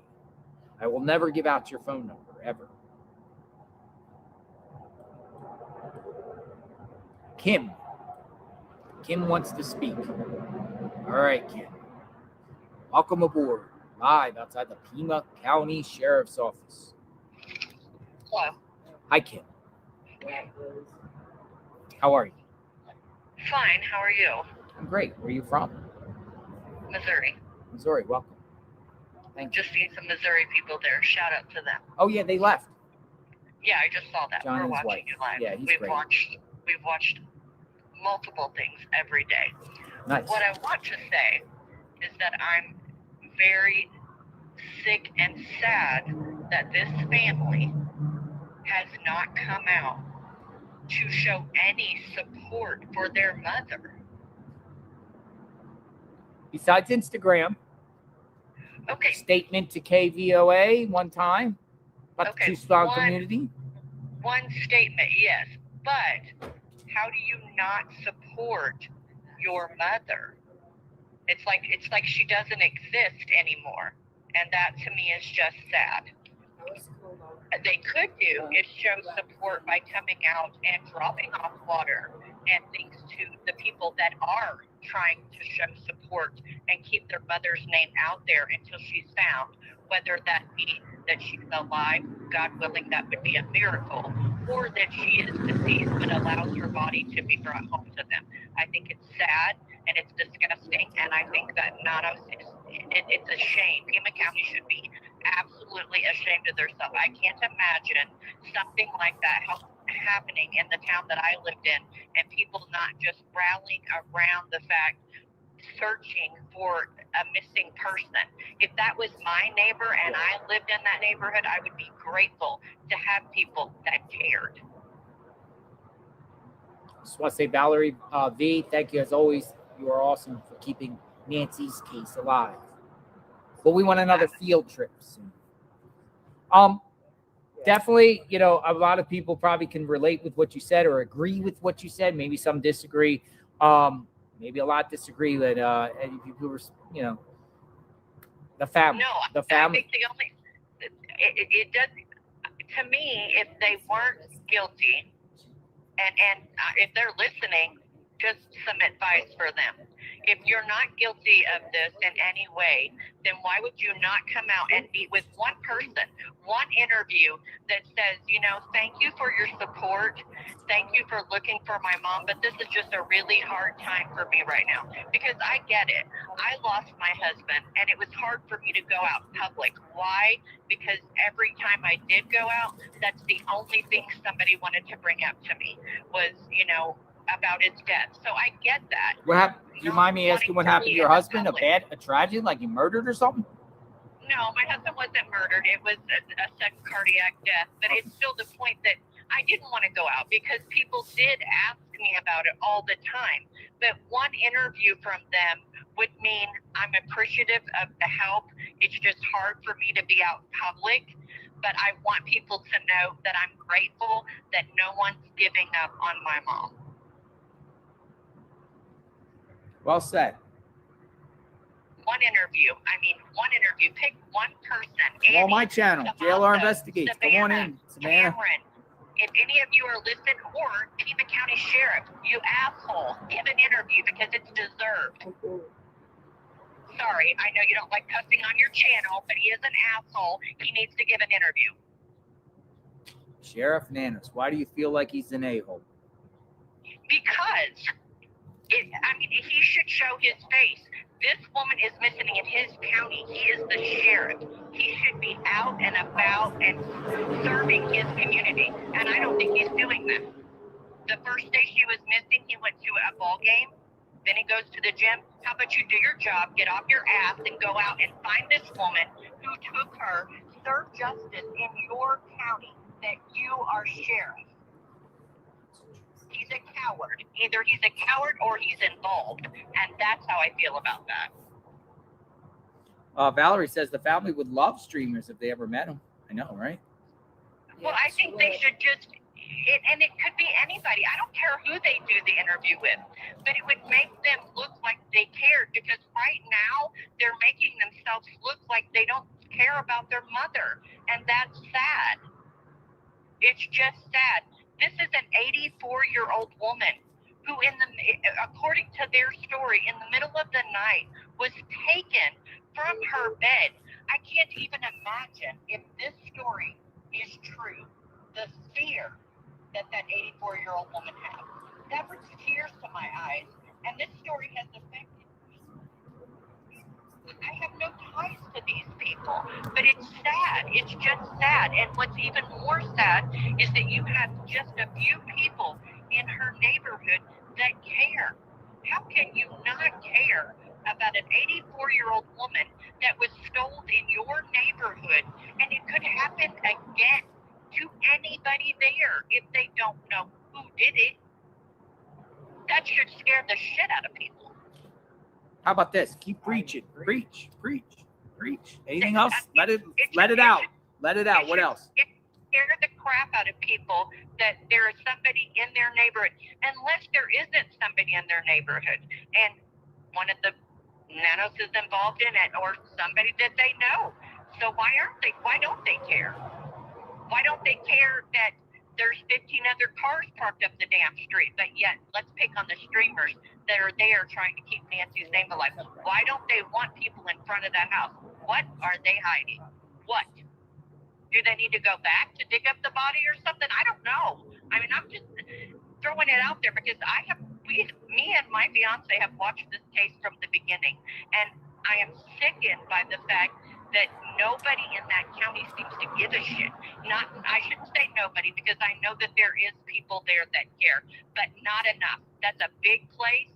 I will never give out your phone number, ever. Kim. Kim wants to speak. All right, Kim. Welcome aboard. Live outside the Pima County Sheriff's Office. Hello. Hi, Kim. How are you? Fine. How are you? I'm great. Where are you from? Missouri. Missouri. Welcome. Thank you. Just seen some Missouri people there. Shout out to them. Oh, yeah, they left. Yeah, I just saw that. John We're and his watching wife. you live. Yeah, he's we've great. watched multiple things every day. Nice. What I want to say is that I'm very sick and sad that this family has not come out to show any support for their mother. Besides Instagram. Okay. Statement to KVOA one time about the Tucson community. One statement, yes. But how do you not support your mother? It's like she doesn't exist anymore. And that to me is just sad. They could do is show support by coming out and dropping off water and things to the people that are trying to show support and keep their mother's name out there until she's found, whether that be that she's alive, God willing, that would be a miracle, or that she is deceased but allows her body to be brought home to them. I think it's sad and it's disgusting, and I think that Nanos it's a shame. Pima County should be absolutely ashamed of themselves. I can't imagine something like that happening in the town that I lived in, and people not just rallying around the fact, searching for a missing person. If that was my neighbor and I lived in that neighborhood, I would be grateful to have people that cared. Just want to say, Valerie V, thank you as always. You are awesome for keeping Nancy's case alive. But we want another field trip soon. Definitely, you know, a lot of people probably can relate with what you said or agree with what you said. Maybe some disagree. Maybe a lot disagree. But people were, you know, the family. No, the family. I think the only it does to me, if they weren't guilty, and if they're listening, just some advice for them. If you're not guilty of this in any way, then why would you not come out and meet with one person, one interview that says, you know, thank you for your support. Thank you for looking for my mom, but this is just a really hard time for me right now. Because I get it. I lost my husband, and it was hard for me to go out public. Why? Because every time I did go out, that's the only thing somebody wanted to bring up to me was, you know, about his death. So I get that. What happened? Do you mind me asking what happened to your husband? A tragedy, like he murdered or something? No, my husband wasn't murdered. It was a sudden cardiac death. But it's still the point that I didn't want to go out because people did ask me about it all the time. But one interview from them would mean I'm appreciative of the help. It's just hard for me to be out in public. But I want people to know that I'm grateful that no one's giving up on my mom. Well said. One interview. I mean, one interview. Pick one person. Come on my channel, JLR Investigates. Come on in, Savannah. Cameron, if any of you are listening, or Pima County Sheriff, you asshole, give an interview because it's deserved. Sorry, I know you don't like cussing on your channel, but he is an asshole. He needs to give an interview. Sheriff Nanos, why do you feel like he's an a-hole? Because he should show his face. This woman is missing in his county. He is the sheriff. He should be out and about and serving his community. And I don't think he's doing that. The first day she was missing, he went to a ball game. Then he goes to the gym. How about you do your job, get off your ass, and go out and find this woman who took her, serve justice in your county that you are sheriff. He's a coward. Either he's a coward or he's involved. And that's how I feel about that. Valerie says the family would love streamers if they ever met him. I know, right? Well, I think they should just, and it could be anybody. I don't care who they do the interview with, but it would make them look like they cared, because right now they're making themselves look like they don't care about their mother. And that's sad. It's just sad. This is an 84-year-old woman who, according to their story, in the middle of the night was taken from her bed. I can't even imagine, if this story is true, the fear that 84-year-old woman had. That brings tears to my eyes. And this story has affected me. I have no ties to these people, but it's sad. It's just sad. And what's even more sad is that you have just a few people in her neighborhood that care. How can you not care about an 84-year-old woman that was stolen in your neighborhood? And it could happen again to anybody there if they don't know who did it. That should scare the shit out of people. How about this? Keep preaching. Preach. Anything else? Let it out. Let it out. What else? It scared the crap out of people that there is somebody in their neighborhood, unless there isn't somebody in their neighborhood. And one of the Nanos is involved in it, or somebody that they know. So why don't they care? Why don't they care that there's 15 other cars parked up the damn street, but yet let's pick on the streamers that are there trying to keep Nancy's name alive? Why don't they want people in front of that house? What are they hiding? What? Do they need to go back to dig up the body or something? I don't know. I mean, I'm just throwing it out there because me and my fiance have watched this case from the beginning, and I am sickened by the fact that nobody in that county seems to give a shit. I shouldn't say nobody, because I know that there is people there that care, but not enough. That's a big place,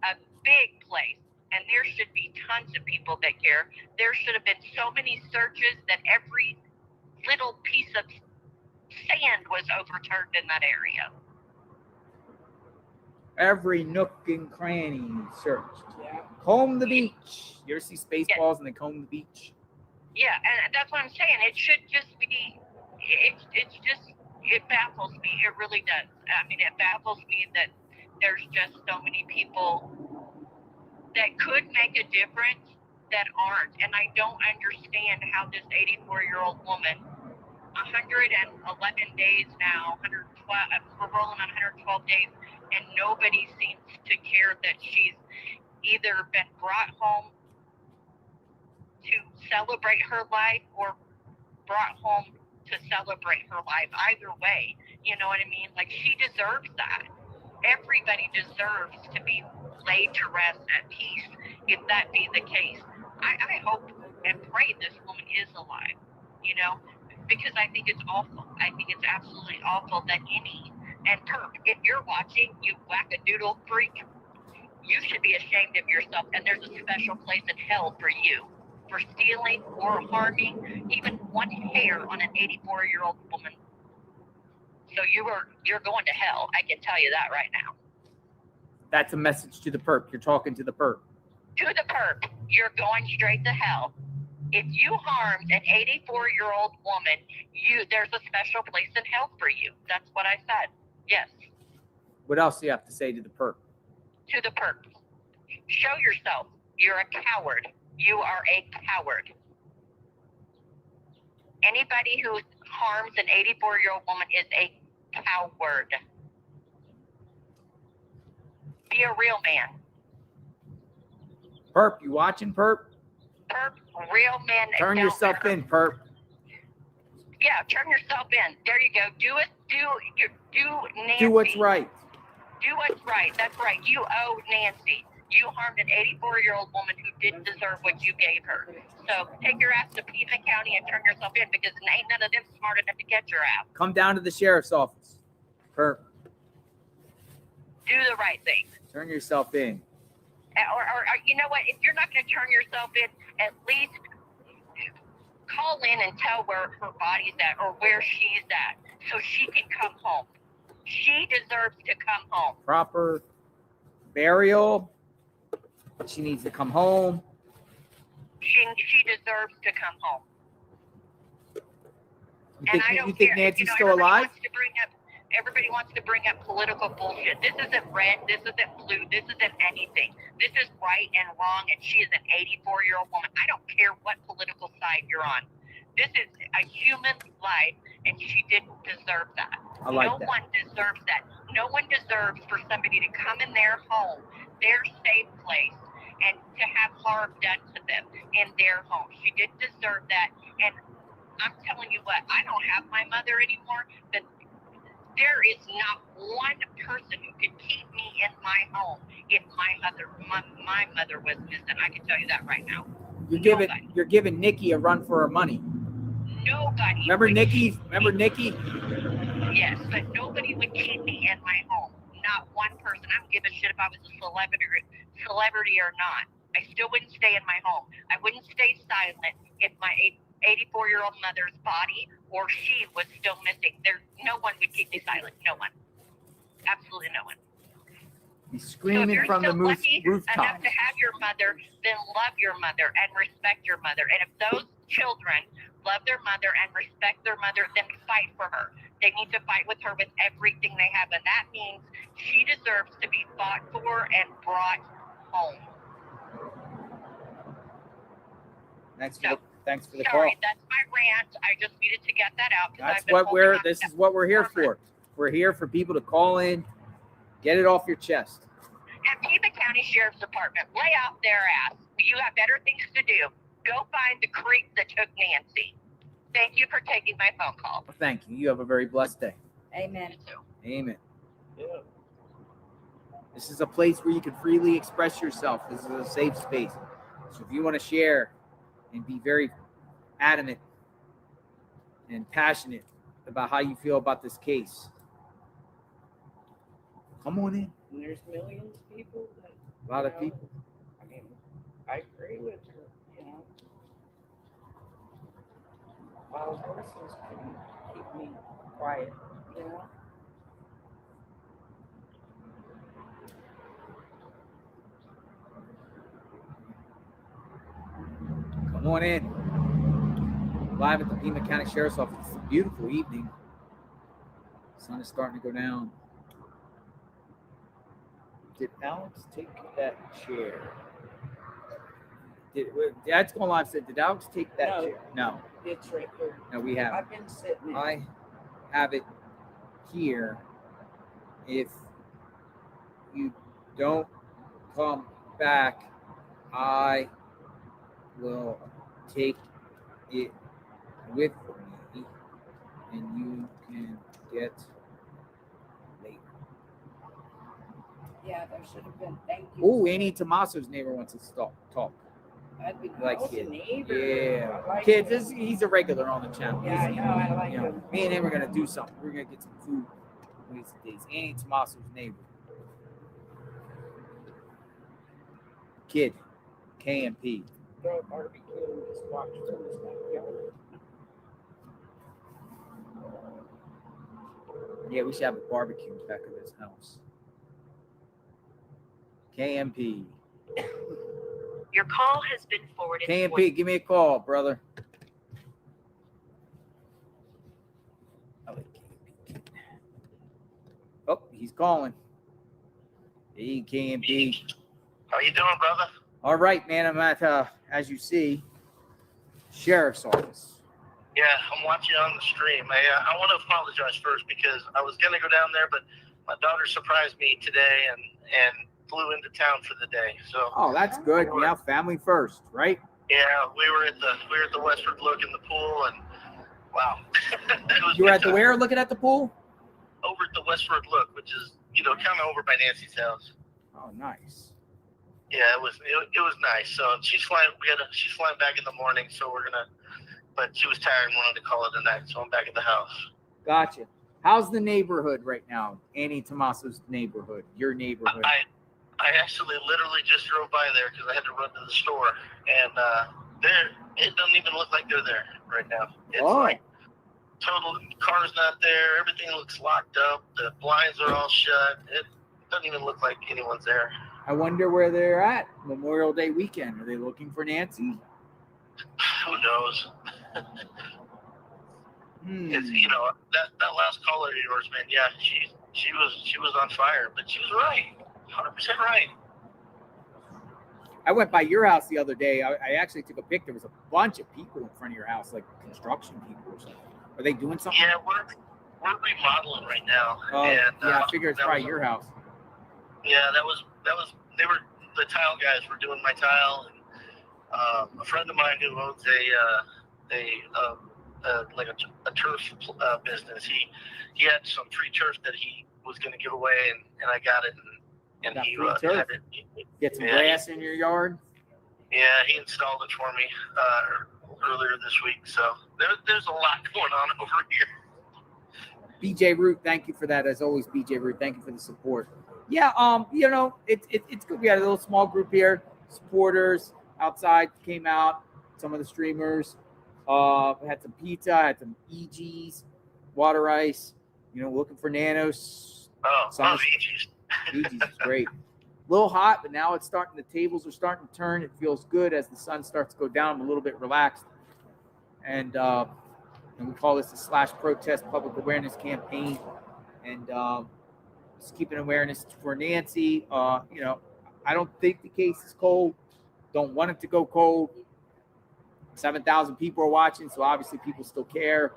and there should be tons of people that care. There should have been so many searches that every little piece of sand was overturned in that area. Every nook and cranny searched. Comb the beach. You ever see Spaceballs and they comb the beach? Yeah, and that's what I'm saying. It should just be, it baffles me. It really does. I mean, it baffles me that there's just so many people that could make a difference that aren't. And I don't understand how this 84-year-old woman, 111 days now, 112, we're rolling on 112 days, and nobody seems to care that she's either been brought home to celebrate her life or brought home to celebrate her life. Either way, you know what I mean? Like, she deserves that. Everybody deserves to be laid to rest at peace, if that be the case. I hope and pray this woman is alive, you know, because I think it's awful. I think it's absolutely awful that and Perk, if you're watching, you wackadoodle freak, you should be ashamed of yourself, and there's a special place in hell for you for stealing or harming even one hair on an 84-year-old woman. So you're going to hell. I can tell you that right now. That's a message to the perp. You're talking to the perp. To the perp, you're going straight to hell. If you harmed an 84-year-old woman, there's a special place in hell for you. That's what I said. Yes. What else do you have to say to the perp? To the perp. Show yourself. You're a coward. You are a coward. Anybody who harms an 84-year-old woman is a coward. Be a real man. Perp, you watching, perp? Perp, real men. Turn yourself in, perp. Yeah, turn yourself in. There you go. Do it. Do Nancy. Do what's right. Do what's right. That's right. You owe Nancy. You harmed an 84-year-old woman who didn't deserve what you gave her. So take your ass to Pima County and turn yourself in, because ain't none of them smart enough to catch your ass. Come down to the sheriff's office. Perp. Do the right thing. Turn yourself in. Or you know what? If you're not going to turn yourself in, at least call in and tell where her body's at or where she's at, so she can come home. She deserves to come home. Proper burial. She needs to come home. She deserves to come home. You think Nancy's still alive? Everybody wants to bring up political bullshit. This isn't red. This isn't blue. This isn't anything. This is right and wrong, and she is an 84-year-old woman. I don't care what political side you're on. This is a human life, and she didn't deserve that. No one deserves that. No one deserves for somebody to come in their home, their safe place, and to have harm done to them in their home. She didn't deserve that. And I'm telling you what, I don't have my mother anymore, but there is not one person who could keep me in my home if my mother was missing. I can tell you that right now. You're giving Nikki a run for her money. Nobody. Remember Nikki? Yes, but nobody would keep me in my home. Not one person. I don't give a shit if I was a celebrity or not. I still wouldn't stay in my home. I wouldn't stay silent if my 84-year-old mother's body or she was still missing. No one would keep me silent. No one. Absolutely no one. He's screaming from the rooftop. Enough to have your mother, then love your mother and respect your mother. And if those children love their mother and respect their mother, then fight for her. They need to fight with her with everything they have. And that means she deserves to be fought for and brought home. Thanks for the Sorry, call. that's my rant. I just needed to get that out. 'Cause That's I've been what holding on this to is what we're here for. We're here for people to call in, get it off your chest. And Pima County Sheriff's Department, lay out their ass. You have better things to do. Go find the creep that took Nancy. Thank you for taking my phone call. Well, thank you. You have a very blessed day. Amen. Amen. Yeah. This is a place where you can freely express yourself. This is a safe space. So if you want to share and be very adamant and passionate about how you feel about this case, come on in. And there's millions of people that, A lot of you know, people. I mean, I agree with her, you know. Wild horses couldn't keep me quiet, you know. Come on in. Live at the Pima County Sheriff's Office. It's a beautiful evening. Sun is starting to go down. Did Alex take that chair? Dad's going live said, did Alex take that chair? No. It's right here. No, we haven't. I've been sitting in. I have it here. If you don't come back, I will take it with me and you can get later. Yeah, there should have been. Thank you. Oh, Annie Tomaso's neighbor wants to talk. That'd be Like nice. kid. Neighbor. Yeah. I like Kids, him. he's a regular on the channel. Yeah, I know. I like him. Me and him are gonna do something. We're gonna get some food. One of these days. Annie Tomaso's neighbor. Kid. KMP. Throw a barbecue and just walk through his backyard. Yeah, we should have a barbecue in the back of this house. KMP. Your call has been forwarded. KMP, give me a call, brother. Oh, he's calling. Hey, KMP. How you doing, brother? All right, man. I'm at, as you see, Sheriff's Office. Yeah, I'm watching on the stream. I want to apologize first because I was going to go down there, but my daughter surprised me today and flew into town for the day. So. Oh, that's good. Yeah, family first, right? Yeah, we were at the Westward Look in the pool, and wow. You were at the where? Looking at the pool? Over at the Westward Look, which is kind of over by Nancy's house. Oh, nice. Yeah, it was nice. So she's flying. She's flying back in the morning. So we're gonna. But she was tired and wanted to call it a night. So I'm back at the house. Gotcha. How's the neighborhood right now? Annie Tomaso's neighborhood, your neighborhood. I actually literally just drove by there because I had to run to the store, and it doesn't even look like they're there right now. It's like total car's not there. Everything looks locked up. The blinds are all shut. It doesn't even look like anyone's there. I wonder where they're at Memorial Day weekend. Are they looking for Nancy? Who knows? It's that last caller of yours, man. Yeah, she was on fire, but she was right, 100% right. I went by your house the other day. I actually took a pic. There was a bunch of people in front of your house, like construction people or something. Are they doing something? Yeah, we're remodeling right now. Yeah, I and, figure it's probably your house. Yeah, that was the tile guys were doing my tile, and a friend of mine who owns a turf business. He had some free turf that he was going to give away, and I got it, and he had it. Get some grass in your yard. Yeah, he installed it for me earlier this week. So there's a lot going on over here. BJ Root, thank you for that. As always, BJ Root, thank you for the support. Yeah, it's good. We had a little small group here. Supporters outside came out. Some of the streamers. Had some pizza, had some EGs, water ice. Looking for Nanos. Oh, love EGs. EGs is great. A little hot, but now it's starting. The tables are starting to turn. It feels good as the sun starts to go down. I'm a little bit relaxed, and we call this the / protest public awareness campaign, and just keeping awareness for Nancy. I don't think the case is cold. Don't want it to go cold. 7,000 people are watching, so obviously people still care.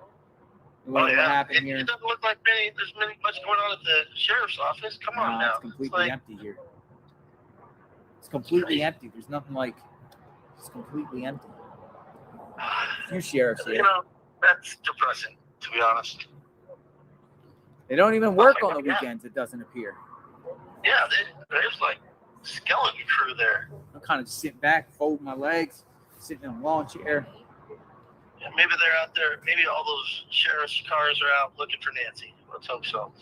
What happened here? It doesn't look like there's much going on at the sheriff's office. Come on now. It's completely empty here. It's completely empty. There's nothing like. It's completely empty. A few sheriffs here. You know, that's depressing, to be honest. They don't even work on the weekends. It doesn't appear. Yeah, there's like skeleton crew there. I'm kind of just sitting back, folding my legs, sitting in a lawn chair. Yeah, maybe they're out there. Maybe all those sheriff's cars are out looking for Nancy. Let's hope so.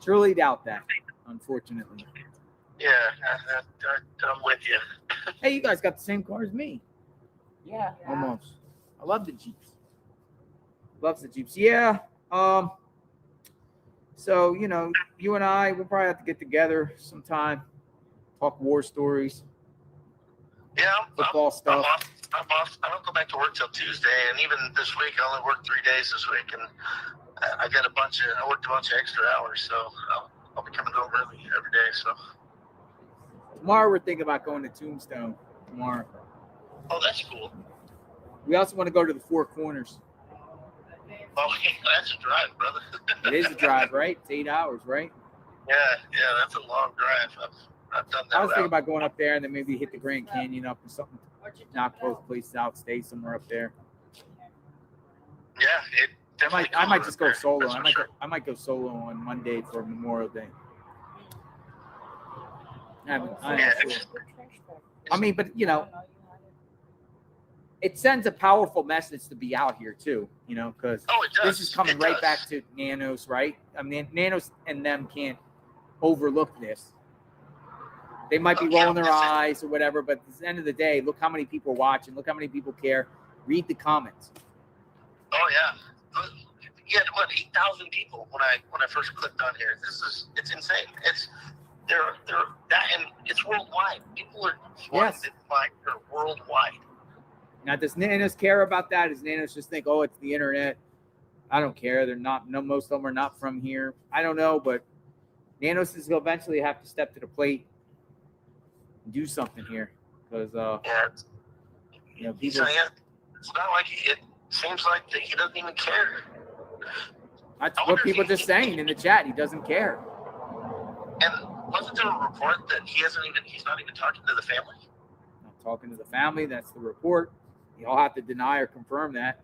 Truly doubt that, unfortunately. Yeah, I'm with you. Hey, you guys got the same car as me. Yeah. Almost. I love the Jeeps. Loves the Jeeps. Yeah. So, you know, you and I, we'll probably have to get together sometime, talk war stories. Yeah, football stuff. I'm off. I don't go back to work till Tuesday, and even this week, I only worked 3 days this week, and I worked a bunch of extra hours, so I'll be coming home early every day. So tomorrow we're thinking about going to Tombstone tomorrow. Oh, that's cool. We also want to go to the Four Corners. Oh, that's a drive, brother. It is a drive, right? It's 8 hours, right? Yeah, that's a long drive. I've done that. I was thinking about going up there and then maybe hit the Grand Canyon up or something. Knock both places out, stay somewhere up there. Yeah, it definitely. I might just go solo. I might go solo on Monday for Memorial Day. I mean, but you know, it sends a powerful message to be out here too. You know, because this is coming right back to Nanos, right? I mean, Nanos and them can't overlook this. They might be rolling their eyes or whatever, but at the end of the day, look how many people are watching. Look how many people care. Read the comments. Oh yeah, yeah. What 8,000 people when I first clicked on here. It's insane. They're that, and it's worldwide. People are worldwide. Now, does Nanos care about that? Does Nanos just think, oh, it's the internet? I don't care. They're not. No, most of them are not from here. I don't know, but Nanos is going to eventually have to step to the plate. Do something here, because you know, people. It's not like it seems like that he doesn't even care. That's what people are just saying in the chat. He doesn't care. And wasn't there a report that he's not even talking to the family? Not talking to the family. That's the report. Y'all have to deny or confirm that.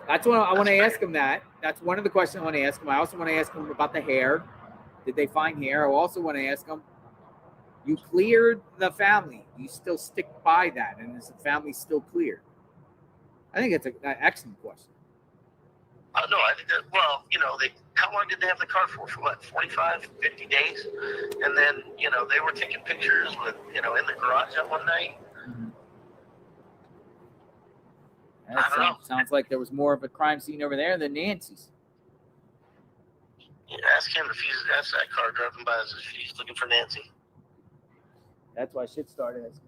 That's what I want to ask him. That's one of the questions I want to ask him. I also want to ask him about the hair. Did they find hair? I also want to ask them, you cleared the family. You still stick by that, and is the family still clear? I think it's an excellent question. No, I think that, well, you know, how long did they have the car for? For what, 45, 50 days? And then, you know, they were taking pictures with, you know, in the garage that one night. That sounds like there was more of a crime scene over there than Nancy's. Yeah, ask him if ask that car driving by if he's looking for Nancy. That's why shit started.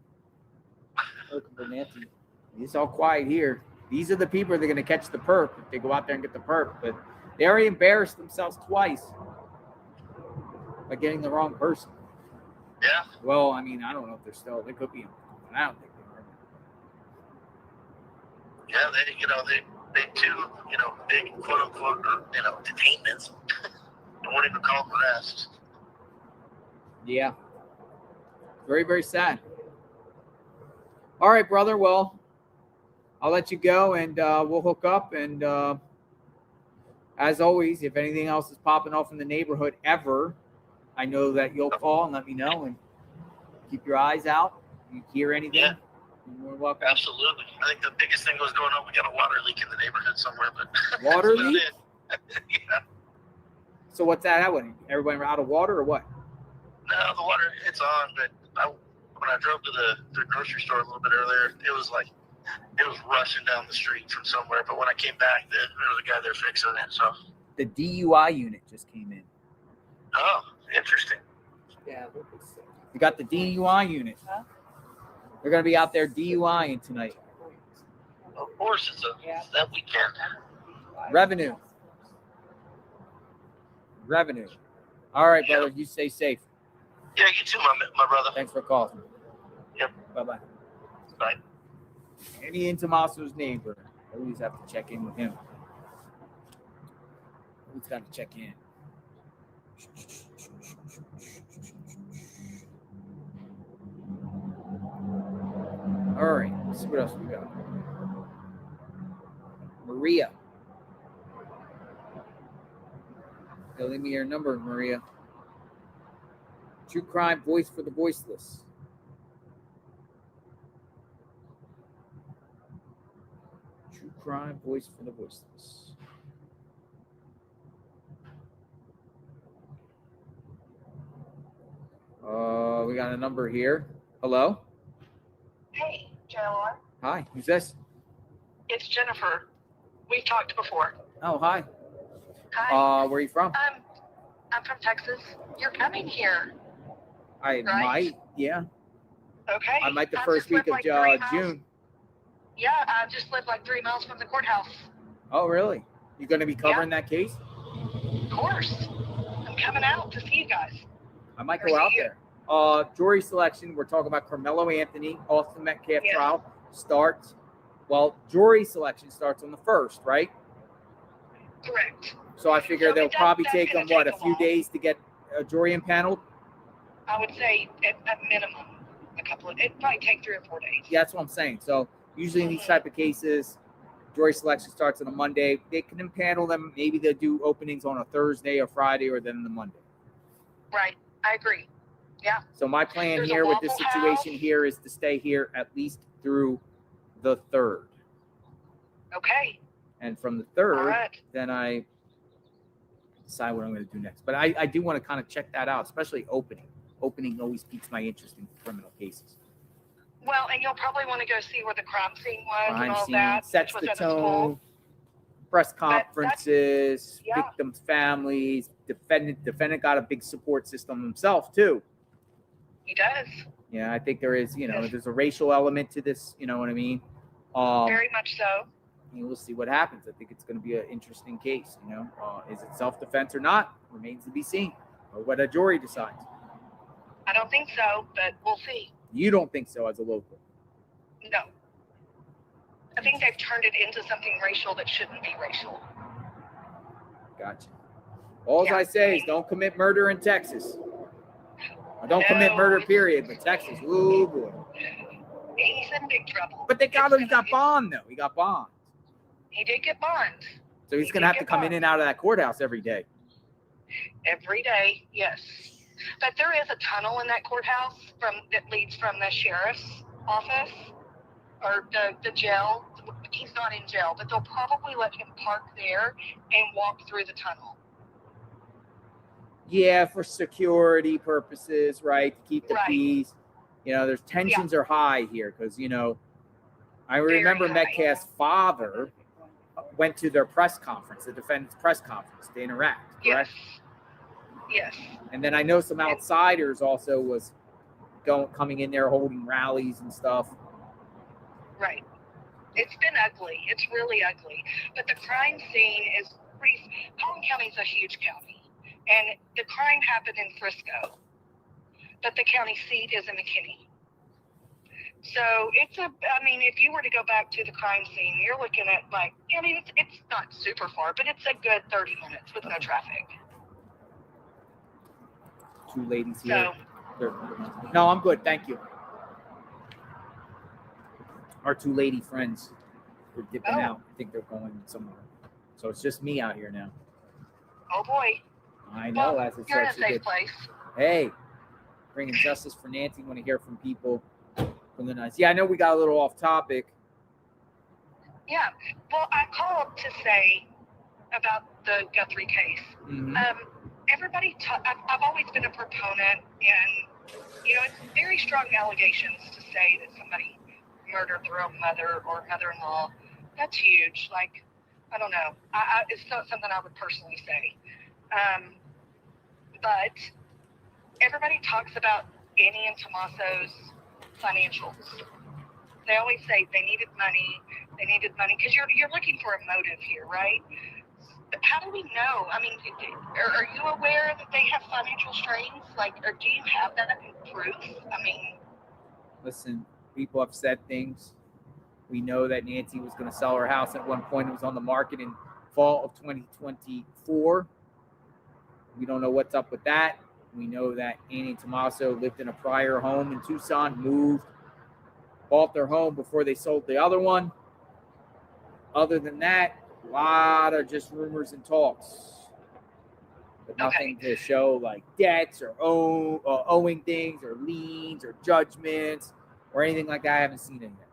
Looking for Nancy. It's all quiet here. These are the people that are going to catch the perp if they go out there and get the perp. But they already embarrassed themselves twice by getting the wrong person. Yeah. Well, I mean, I don't know if they're still. They could be. I don't think they are. Yeah, they too, you know, big quote unquote, you know, detainments. I won't even call them arrests. Yeah. Very, very sad. All right, brother. Well, I'll let you go and we'll hook up. And as always, if anything else is popping off in the neighborhood ever, I know that you'll call and let me know and keep your eyes out. If you hear anything, you're welcome. Absolutely. I think the biggest thing was going on, we got a water leak in the neighborhood somewhere. But water leak? Yeah. So what's that happening? Everybody out of water or what? No, the water, it's on, but when I drove to the grocery store a little bit earlier, it was rushing down the street from somewhere. But when I came back, there was a guy there fixing it. So the DUI unit just came in. Oh, interesting. Yeah. You got the DUI unit. Huh? They're going to be out there DUIing tonight. Of course, it's that weekend. Revenue. All right, brother. You stay safe. Yeah, you too, my brother. Thanks for calling. Yep. Bye-bye. Bye. Andy and Tommaso's neighbor. Always have to check in with him. Always got to check in. All right, let's see what else we got. Maria. Leave me your number, Maria. True crime, voice for the voiceless. True crime, voice for the voiceless. We got a number here. Hello? Hey, JLR. Hi, who's this? It's Jennifer. We've talked before. Oh, hi. Hi. Where are you from? I'm from Texas. You're coming here. I might, yeah. Okay. I might the I first just week live of like 3 miles. June. Yeah, I just live like 3 miles from the courthouse. Oh, really? You going to be covering that case? Of course. I'm coming out to see you guys. I might go out there. Jury selection, we're talking about Carmelo Anthony, Austin Metcalf trial starts. Well, jury selection starts on the 1st, right? Correct. So I figure they'll probably take them, a few days to get a jury impaneled? I would say at minimum it'd probably take 3 or 4 days. Yeah, that's what I'm saying. So usually in these type of cases, jury selection starts on a Monday. They can impanel them. Maybe they'll do openings on a Thursday or Friday or then on the Monday. Right. I agree. Yeah. So my plan There's here a with this Waffle situation House. here is to stay here at least through the 3rd. Okay. And from the 3rd, All right. then I decide what I'm going to do next. But I do want to kind of check that out, especially opening. Opening always piques my interest in criminal cases. Well, and you'll probably want to go see where the crime scene was Crime and all scene that. sets which the was at a school. tone. Press conferences, yeah. victims' families, defendant got a big support system himself too. He does. Yeah, I think there is, there's a racial element to this, you know what I mean? Very much so. We'll see what happens. I think it's going to be an interesting case, Is it self-defense or not? Remains to be seen, or what a jury decides. I don't think so, but we'll see. You don't think so as a local? No. I think they've turned it into something racial that shouldn't be racial. Gotcha. All I say is don't commit murder in Texas. Or don't commit murder, period. But Texas, ooh boy. He's in big trouble. But he got bond, though. He got bond. He did get bond. So he's going to have to come in and out of that courthouse every day. Every day, yes. But there is a tunnel in that courthouse that leads from the sheriff's office or the jail. He's not in jail, but they'll probably let him park there and walk through the tunnel. Yeah, for security purposes, right? To keep the peace. There's tensions are high here because, I remember Metcalf's father went to their press conference, the defendant's press conference, to interact, correct? Yes. And then I know some outsiders also was coming in there holding rallies and stuff. Right. It's been ugly. It's really ugly. But the crime scene is pretty. Collin County is a huge county, and the crime happened in Frisco, but the county seat is in McKinney. So if you were to go back to the crime scene, you're looking at it's not super far, but it's a good 30 minutes with no traffic. Two ladies here. No, I'm good. Thank you. Our two lady friends are dipping out. I think they're going somewhere. So it's just me out here now. Oh, boy. I know. Well, as it you're in a starts to safe get, place. Hey, bringing justice for Nancy. Want to hear from people from the nights. Yeah, I know we got a little off topic. Yeah. Well, I called to say about the Guthrie case. Mm-hmm. I've always been a proponent, and it's very strong allegations to say that somebody murdered their own mother or mother-in-law. That's huge. I don't know. It's not something I would personally say. But everybody talks about Annie and Tommaso's financials. They always say they needed money because you're looking for a motive here, right? But how do we know? I mean, are you aware that they have financial strains? Or do you have that in proof? I mean, listen, people have said things. We know that Nancy was going to sell her house at one point. It was on the market in fall of 2024. We don't know what's up with that. We know that Annie and Tommaso lived in a prior home in Tucson, moved, bought their home before they sold the other one. Other than that, a lot of just rumors and talks. But nothing to show like debts or owing things or liens or judgments or anything like that. I haven't seen it yet.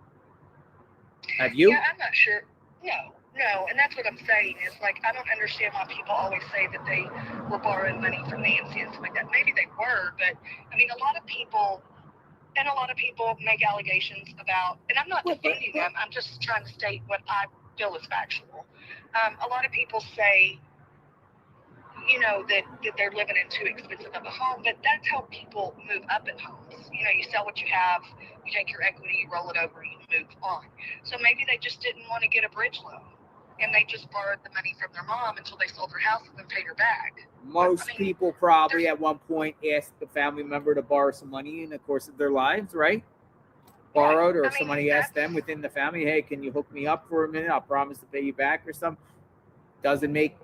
Have you? Yeah, I'm not sure. No, and that's what I'm saying is like I don't understand why people always say that they were borrowing money from Nancy and stuff like that. Maybe they were, but I mean a lot of people make allegations about, and I'm not defending them. I'm just trying to state what I feel is factual. A lot of people say, you know, that they're living in too expensive of a home, but that's how people move up in homes. You know, you sell what you have, you take your equity, you roll it over, you move on. So maybe they just didn't want to get a bridge loan, and they just borrowed the money from their mom until they sold their house and then paid her back. Most people probably at one point asked the family member to borrow some money in the course of their lives, right? Borrowed, or somebody asked them within the family, hey, can you hook me up for a minute? I'll promise to pay you back or something. Doesn't make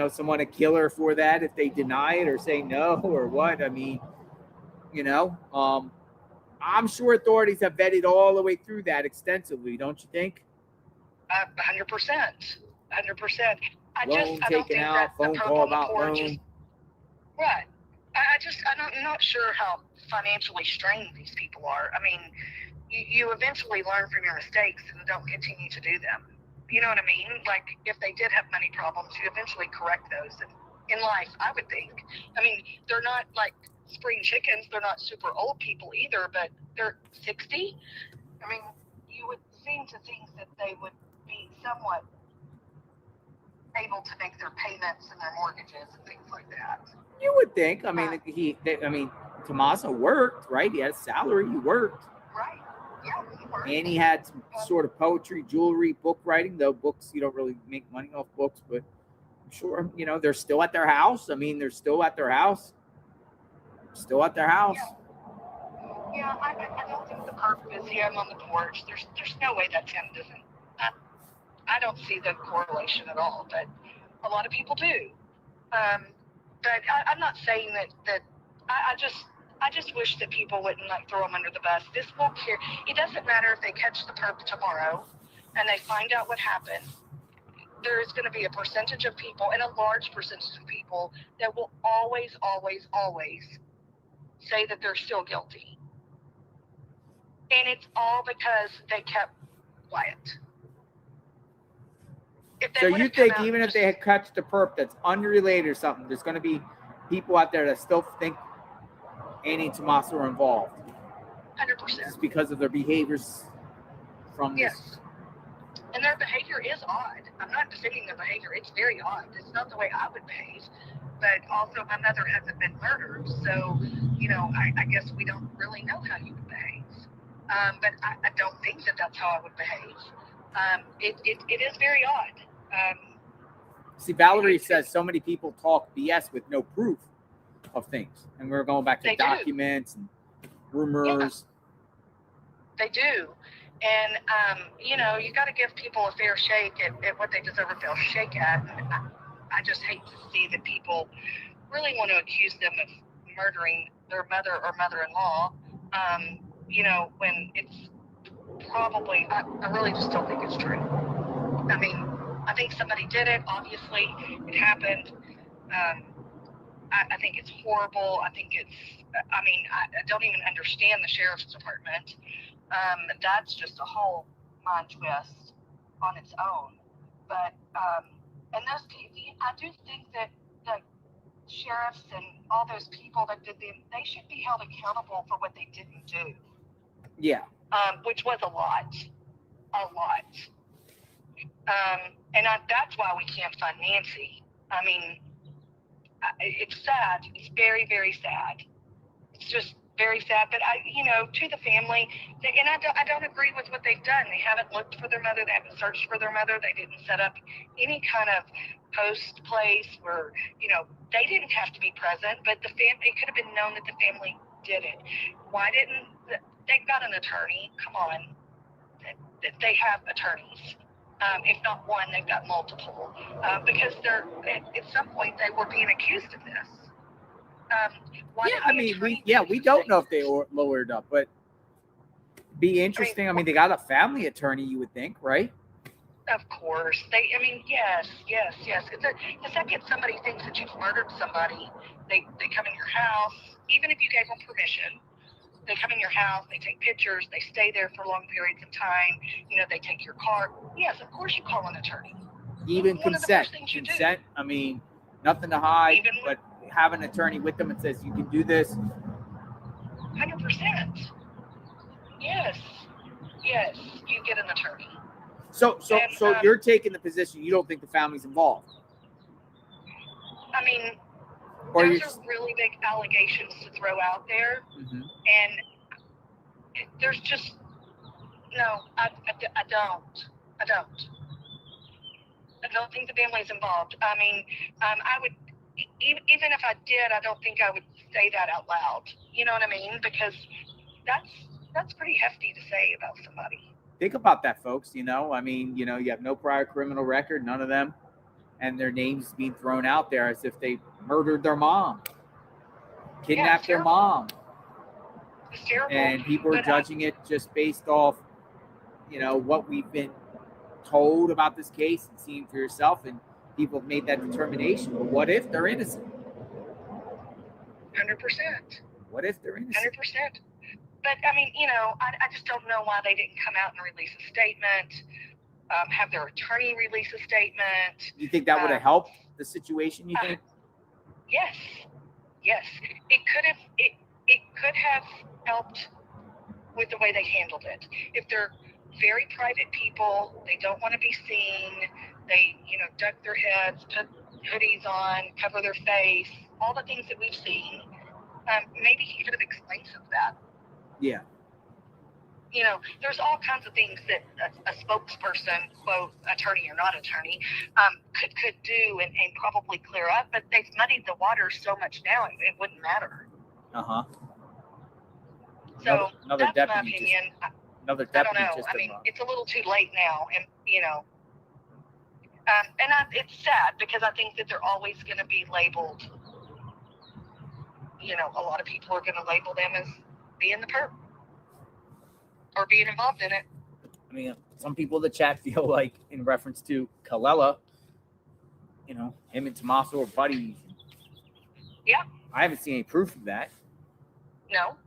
someone a killer for that if they deny it or say no or what. I mean, I'm sure authorities have vetted all the way through that extensively, don't you think? 100%. 100%. I Loan don't taken think out, that phone the call on the about porch loan. is right. I'm not sure how financially strained these people are. I mean, you eventually learn from your mistakes and don't continue to do them. You know what I mean? Like if they did have money problems, you eventually correct those. And in life, I would think. I mean, they're not like spring chickens. They're not super old people either, but they're 60. I mean, you would seem to think that they would be somewhat able to make their payments and their mortgages and things like that. You would think. I mean, Tommaso worked, right? He had a salary. He worked. Right. Yeah, he worked. And he had some sort of poetry, jewelry, book writing. Though books, you don't really make money off books, but I'm sure, they're still at their house. I mean, they're still at their house. Still at their house. Yeah, I don't think the perp is him on the porch. There's no way that's him. I don't see the correlation at all, but a lot of people do. But I'm not saying that I just wish that people wouldn't like throw them under the bus. This won't care. It doesn't matter if they catch the perp tomorrow and they find out what happened. There is going to be a percentage of people, and a large percentage of people, that will always, always, always say that they're still guilty. And it's all because they kept quiet. So you think even if they had catched a perp that's unrelated or something, there's going to be people out there that still think Annie and Tommaso are involved? 100%. Just because of their behaviors from this. And their behavior is odd. I'm not defending their behavior. It's very odd. It's not the way I would behave. But also, my mother hasn't been murdered. So, I guess we don't really know how you would behave. But I don't think that that's how I would behave. It is very odd. See, Valerie says so many people talk BS with no proof of things. And we're going back to documents and rumors. They do. And, you got to give people a fair shake at what they deserve a fair shake at. And I just hate to see that people really want to accuse them of murdering their mother or mother-in-law, when it's probably, I really just don't think it's true. I mean, I think somebody did it. Obviously, it happened. I think it's horrible. I don't even understand the sheriff's department. That's just a whole mind twist on its own. But, and those people, I do think that the sheriffs and all those people that did them, they should be held accountable for what they didn't do. Yeah. Which was a lot. And that's why we can't find Nancy. I mean, it's sad. It's very, very sad. It's just very sad. But to the family, and I don't agree with what they've done. They haven't looked for their mother. They haven't searched for their mother. They didn't set up any kind of post place where, they didn't have to be present, but it could have been known that the family did it. Why didn't they've got an attorney. Come on. They have attorneys. If not one, they've got multiple. Because at some point they were being accused of this. Yeah, I mean, we don't know if they lowered up, but be interesting. I mean, they got a family attorney, you would think, right? Of course. Yes. The second somebody thinks that you've murdered somebody, they come in your house, even if you gave them permission. They come in your house, they take pictures, they stay there for long periods of time. They take your car. Yes, of course you call an attorney. Even One consent. of the first things you Consent, I mean, nothing to hide, but have an attorney with them and says, you can do this. 100%. Yes, you get an attorney. So you're taking the position you don't think the family's involved. I mean, Or those are really big allegations to throw out there. Mm-hmm. And there's just, no, I don't think the family's involved. I mean, I would, even if I did, I don't think I would say that out loud. You know what I mean? Because that's pretty hefty to say about somebody. Think about that, folks. I mean, you have no prior criminal record, none of them, and their names being thrown out there as if they murdered their mom, kidnapped their mom. It's terrible. And people are judging it just based off, what we've been told about this case and seeing for yourself, and people have made that determination. But what if they're innocent? 100%. What if they're innocent? 100%. But I mean, I just don't know why they didn't come out and release a statement, have their attorney release a statement. You think that would have helped the situation, you think? Yes. It could have helped with the way they handled it. If they're very private people, they don't want to be seen, they, duck their heads, put hoodies on, cover their face, all the things that we've seen, maybe he could have explained some of that. Yeah. There's all kinds of things that a spokesperson, quote, attorney or not attorney, could do and probably clear up, but they've muddied the water so much now it wouldn't matter. Uh-huh. So another that's my deputy opinion. Another I don't deputy know. I mean, it's a little too late now, and it's sad because I think that they're always going to be labeled. A lot of people are going to label them as being the perp or being involved in it. I mean, some people in the chat feel like, in reference to Kalela, him and Tommaso are buddies. Yeah. I haven't seen any proof of that. No.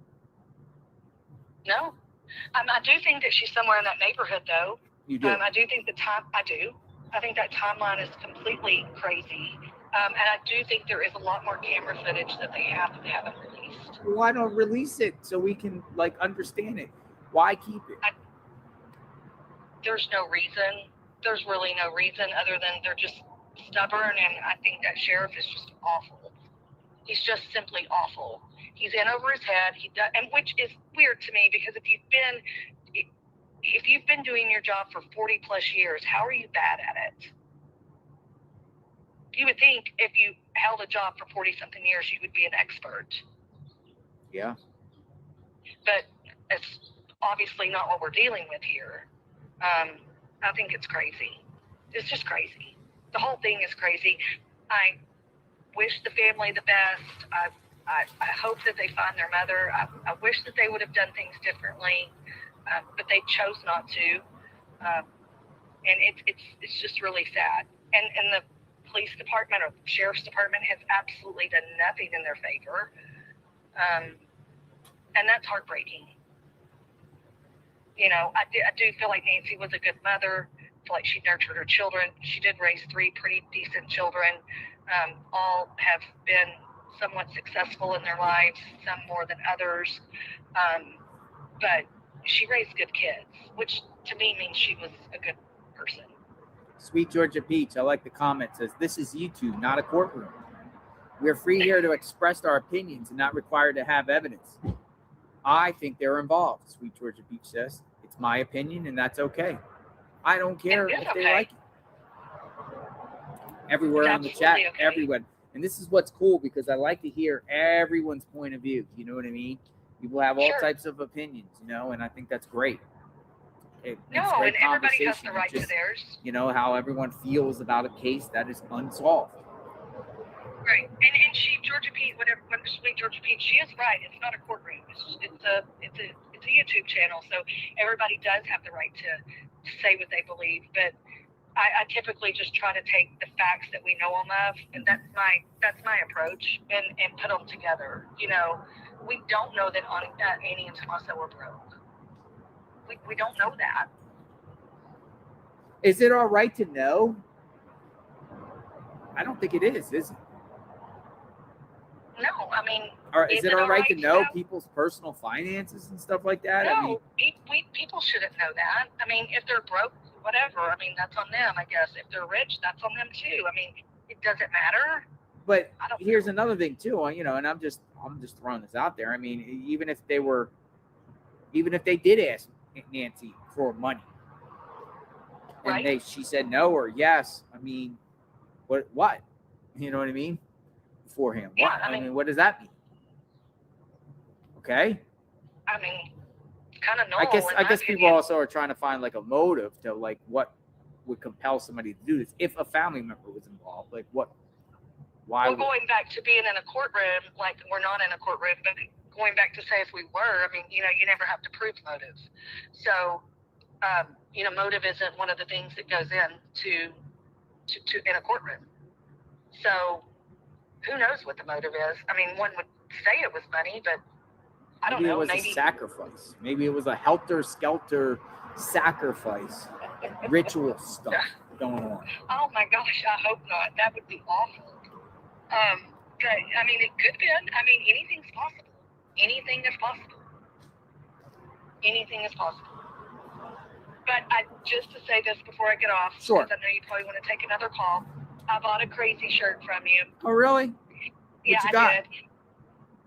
I do think that she's somewhere in that neighborhood, though. You do? I do think I do. I think that timeline is completely crazy. And I do think there is a lot more camera footage that they haven't released. Why don't release it so we can, understand it? Why keep it? There's no reason. There's really no reason other than they're just stubborn, and I think that sheriff is just awful. He's just simply awful. He's in over his head. He does, and which is weird to me because if you've been doing your job for 40 plus years, how are you bad at it? You would think if you held a job for 40 something years, you would be an expert. Yeah. But it's obviously not what we're dealing with here. I think it's crazy. It's just crazy. The whole thing is crazy. I wish the family the best. I hope that they find their mother. I wish that they would have done things differently, but they chose not to. And it's just really sad. And the police department or sheriff's department has absolutely done nothing in their favor. And that's heartbreaking. I do feel like Nancy was a good mother. I feel like she nurtured her children. She did raise 3 pretty decent children. All have been somewhat successful in their lives, some more than others. But she raised good kids, which to me means she was a good person. Sweet Georgia Peach, I like the comment, says, this is YouTube, not a courtroom. We're free here to express our opinions and not required to have evidence. I think they're involved, Sweet Georgia Peach says. It's my opinion, and that's okay. I don't care if they like it. Everywhere on the chat, everyone. And this is what's cool because I like to hear everyone's point of view. You know what I mean? People have all Sure. types of opinions, you know, and I think that's great. It's No, great and everybody has the conversation. right It's to just, theirs. you know, how everyone feels about a case that is unsolved. Right. And Georgia Pete, whatever, sweet Georgia Pete, she is right. It's not a courtroom. It's a YouTube channel, so everybody does have the right to say what they believe. But I typically just try to take the facts that we know them of, and that's my approach, and put them together. You know, we don't know that Annie and Tommaso were broke. We don't know that. Is it all right to know? I don't think it is it? No, I mean, Or is it all right to know know? people's personal finances and stuff like that? No, I mean, people shouldn't know that. I mean, if they're broke, whatever. I mean, that's on them, I guess. If they're rich, that's on them too. I mean, it doesn't matter. but here's another thing too, you know, and I'm just throwing this out there. I mean, even if they did ask Nancy for money, and she said no or yes, I mean, what? You know what I mean? For him, Yeah, what? I mean, what does that mean? Okay. I mean, kind of I normal. guess people also are trying to find like a motive to like what would compel somebody to do this if a family member was involved. Like what? Why? Well, going back to being in a courtroom, like we're not in a courtroom, but going back to say if we were, I mean, you know, you never have to prove motive. So, you know, motive isn't one of the things that goes into in a courtroom. So, who knows what the motive is? I mean, one would say it was money, but I don't Maybe know. it was Maybe a sacrifice. Maybe it was a helter-skelter sacrifice, ritual stuff going on. Oh my gosh, I hope not. That would be awful. But I mean, it could be. I mean, anything's possible. Anything is possible. Anything is possible. But just to say this before I get off, Sure. because I know you probably want to take another call. I bought a crazy shirt from you. Oh, really? Yeah, you got? I did.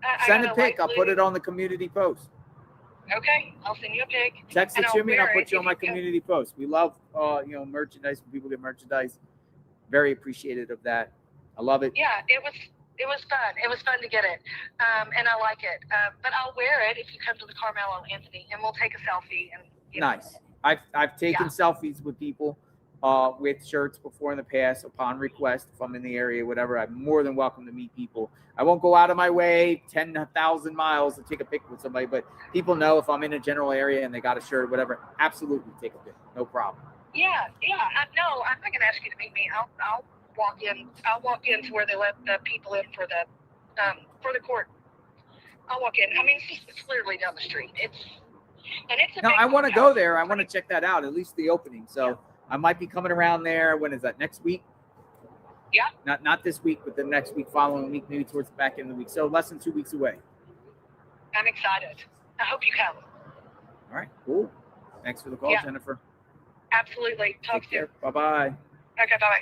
I Send got a pic. light I'll put blue. it on the community post. Okay, I'll send you a pic. Text it and to me and I'll wear put it you on if my can. community post. We love, you know, merchandise. When people get merchandise, very appreciative of that. I love it. Yeah, it was fun. It was fun to get it, and I like it. But I'll wear it if you come to the Carmelo Anthony, and we'll take a selfie. And Nice. I've taken selfies with people with shirts before in the past upon request. If I'm in the area, whatever, I'm more than welcome to meet people. I won't go out of my way 10,000 miles to take a pic with somebody, but people know if I'm in a general area and they got a shirt or whatever, absolutely take a pic. No problem. Yeah. No, I'm not gonna ask you to meet me. I'll walk in. I'll walk in to where they let the people in for the court. I'll walk in. I mean, it's literally down the street. It's a No, big I want to courthouse. go there. I want to check that out, at least the opening. So I might be coming around there. When is that? Next week? Yeah. Not this week, but the next week, following week, maybe towards the back end of the week. So less than 2 weeks away. I'm excited. I hope you come. All right, cool. Thanks for the call, Yeah. Jennifer. Absolutely. Talk Take soon. care. Bye-bye. Okay. Bye.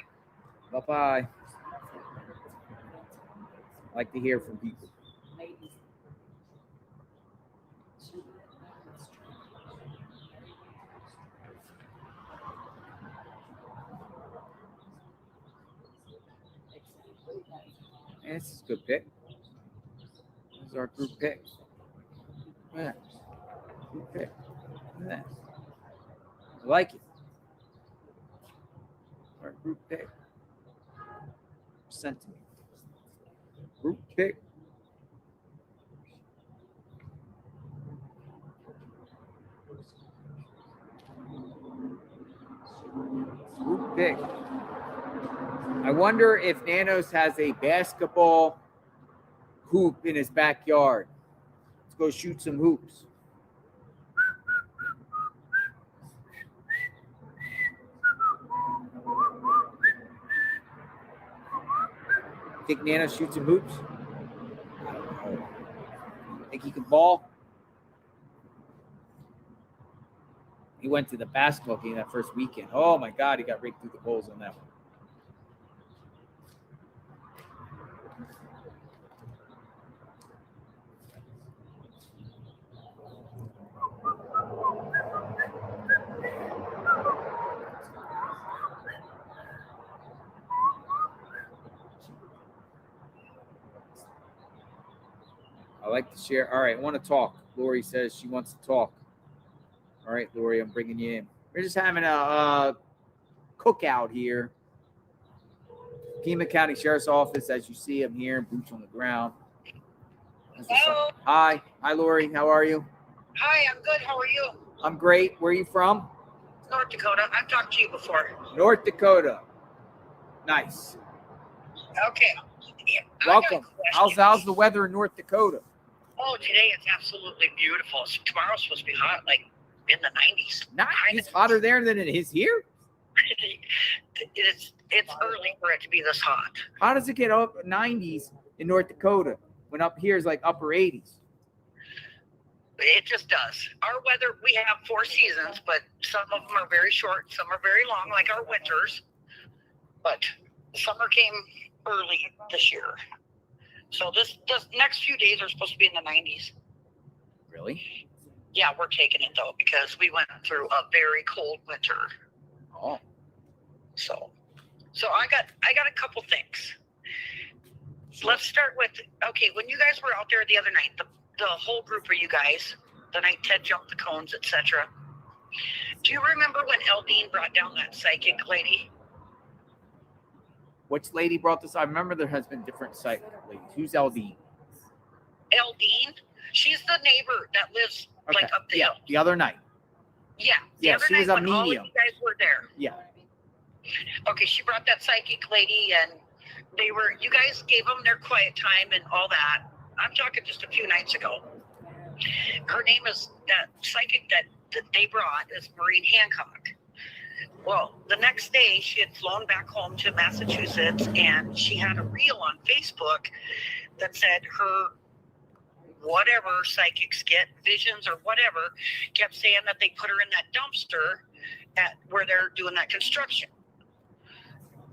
Bye-bye. I like to hear from people. And this is a good pick. This is our group pick. Yeah. Group pick. Look at that. I like it. Our group pick. Sent to me. Group pick. Group pick. I wonder if Nanos has a basketball hoop in his backyard. Let's go shoot some hoops. Think Nanos shoots some hoops? I don't know. Think he can ball? He went to the basketball game that first weekend. Oh my God, he got raked through the goals on that one. I I like to share. All right, I want to talk. Lori says she wants to talk. All right, Lori, I'm bringing you in. We're just having a cookout here. Pima County Sheriff's Office, as you see, I'm here, boots on the ground. Hello. Hi, Lori. How are you? Hi, I'm good. How are you? I'm great. Where are you from? North Dakota. I've talked to you before. North Dakota. Nice. Okay. Yeah, Welcome. How's the weather in North Dakota? Oh, today it's absolutely beautiful. So tomorrow's supposed to be hot, like in the 90s. It's hotter there than it is here? It's early for it to be this hot. How does it get up 90s in North Dakota when up here is like upper 80s? It just does. Our weather, we have 4 seasons, but some of them are very short, some are very long, like our winters. But summer came early this year. So this next few days are supposed to be in the 90s. Really? Yeah, we're taking it though because we went through a very cold winter. Oh. So I got a couple things. Let's start with, okay, when you guys were out there the other night, the whole group of you guys, the night Ted jumped the cones, etc. Do you remember when Eldine brought down that psychic lady? Which lady brought this? I remember there has been different psychic ladies. Who's Eldine? Eldine? She's the neighbor that lives like up the hill. The other night. Yeah. The Yeah, other she night was a when all of medium. you guys were there. Yeah. Okay, she brought that psychic lady and you guys gave them their quiet time and all that. I'm talking just a few nights ago. Her name is, that psychic that they brought is Maureen Hancock. Well, the next day she had flown back home to Massachusetts and she had a reel on Facebook that said her whatever psychics get, visions or whatever, kept saying that they put her in that dumpster at where they're doing that construction.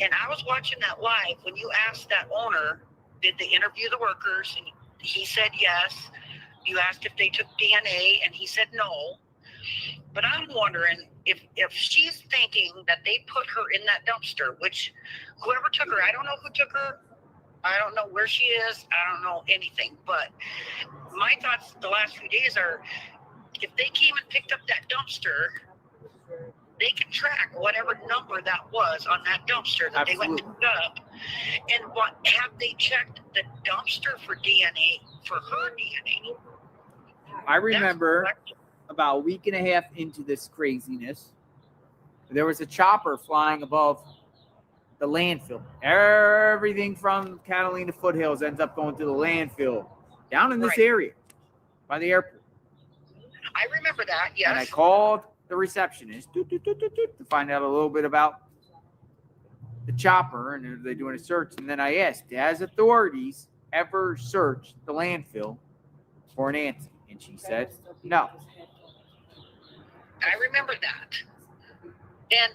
And I was watching that live when you asked that owner, did they interview the workers? And he said yes. You asked if they took DNA and he said no. But I'm wondering if she's thinking that they put her in that dumpster, which whoever took her, I don't know who took her. I don't know where she is. I don't know anything. But my thoughts the last few days are if they came and picked up that dumpster, they can track whatever number that was on that dumpster that they went and picked up. And have they checked the dumpster for DNA, for her DNA? I remember about a week and a half into this craziness, there was a chopper flying above the landfill. Everything from Catalina foothills ends up going to the landfill down in this area by the airport. I remember that, yes. And I called the receptionist to find out a little bit about the chopper and are they doing a search. And then I asked, has authorities ever searched the landfill for Nancy? And she said, no. I remember that. And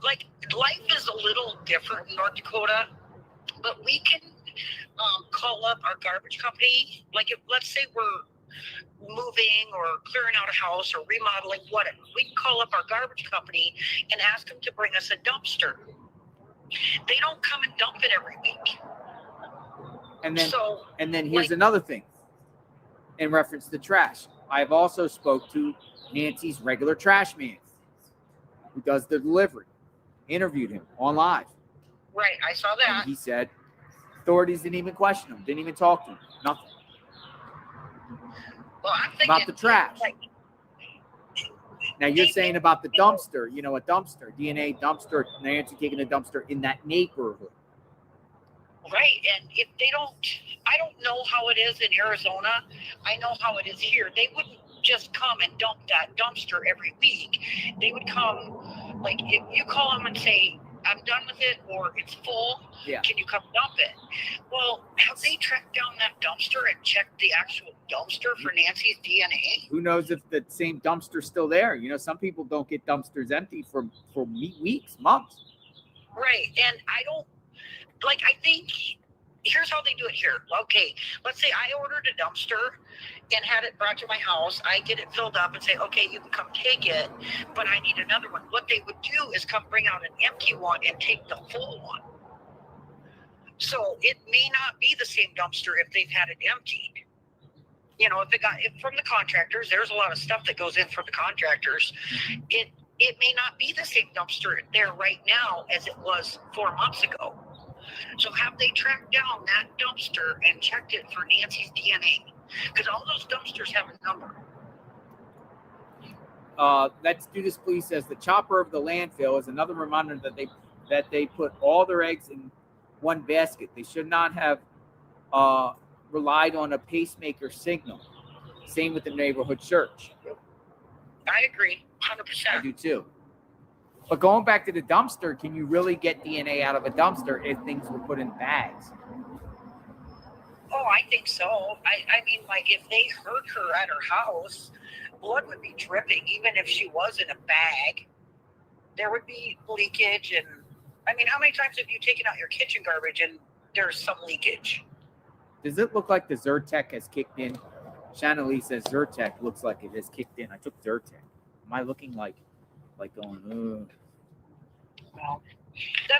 like life is a little different in North Dakota, but we can call up our garbage company. Like if, let's say we're moving or clearing out a house or remodeling, whatever. We can call up our garbage company and ask them to bring us a dumpster. They don't come and dump it every week. And then here's another thing in reference to trash. I've also spoke to Nancy's regular trash man who does the delivery. Interviewed him on live. Right, I saw that. And he said authorities didn't even question him, didn't even talk to him, nothing. Well, I'm thinking about the trash. Now you're saying about the dumpster, a dumpster, DNA dumpster, Nancy taking a dumpster in that neighborhood. Right, and if they don't, I don't know how it is in Arizona. I know how it is here. They wouldn't just come and dump that dumpster every week. They would come, like if you call them and say, I'm done with it or it's full, can you come dump it? Well, have they tracked down that dumpster and checked the actual dumpster for Nancy's DNA? Who knows if the same dumpster's still there? Some people don't get dumpsters empty for weeks, months. Right, and I think here's how they do it here. Okay, let's say I ordered a dumpster and had it brought to my house. I get it filled up and say, okay, you can come take it, but I need another one. What they would do is come bring out an empty one and take the full one. So it may not be the same dumpster if they've had it emptied. You know, if from the contractors, there's a lot of stuff that goes in from the contractors. It may not be the same dumpster there right now as it was 4 months ago. So have they tracked down that dumpster and checked it for Nancy's DNA? Because all those dumpsters have a number. Let's do this, please. Says the chopper of the landfill is another reminder that they put all their eggs in one basket. They should not have relied on a pacemaker signal. Same with the neighborhood church. I agree, 100%. I do too. But going back to the dumpster, can you really get DNA out of a dumpster if things were put in bags? Oh, I think so. I mean, like, if they hurt her at her house, blood would be dripping, even if she was in a bag. There would be leakage. And, I mean, how many times have you taken out your kitchen garbage and there's some leakage? Does it look like the Zyrtec has kicked in? Shannon Lee says Zyrtec looks like it has kicked in. I took Zyrtec. Am I looking like going, ugh? Well,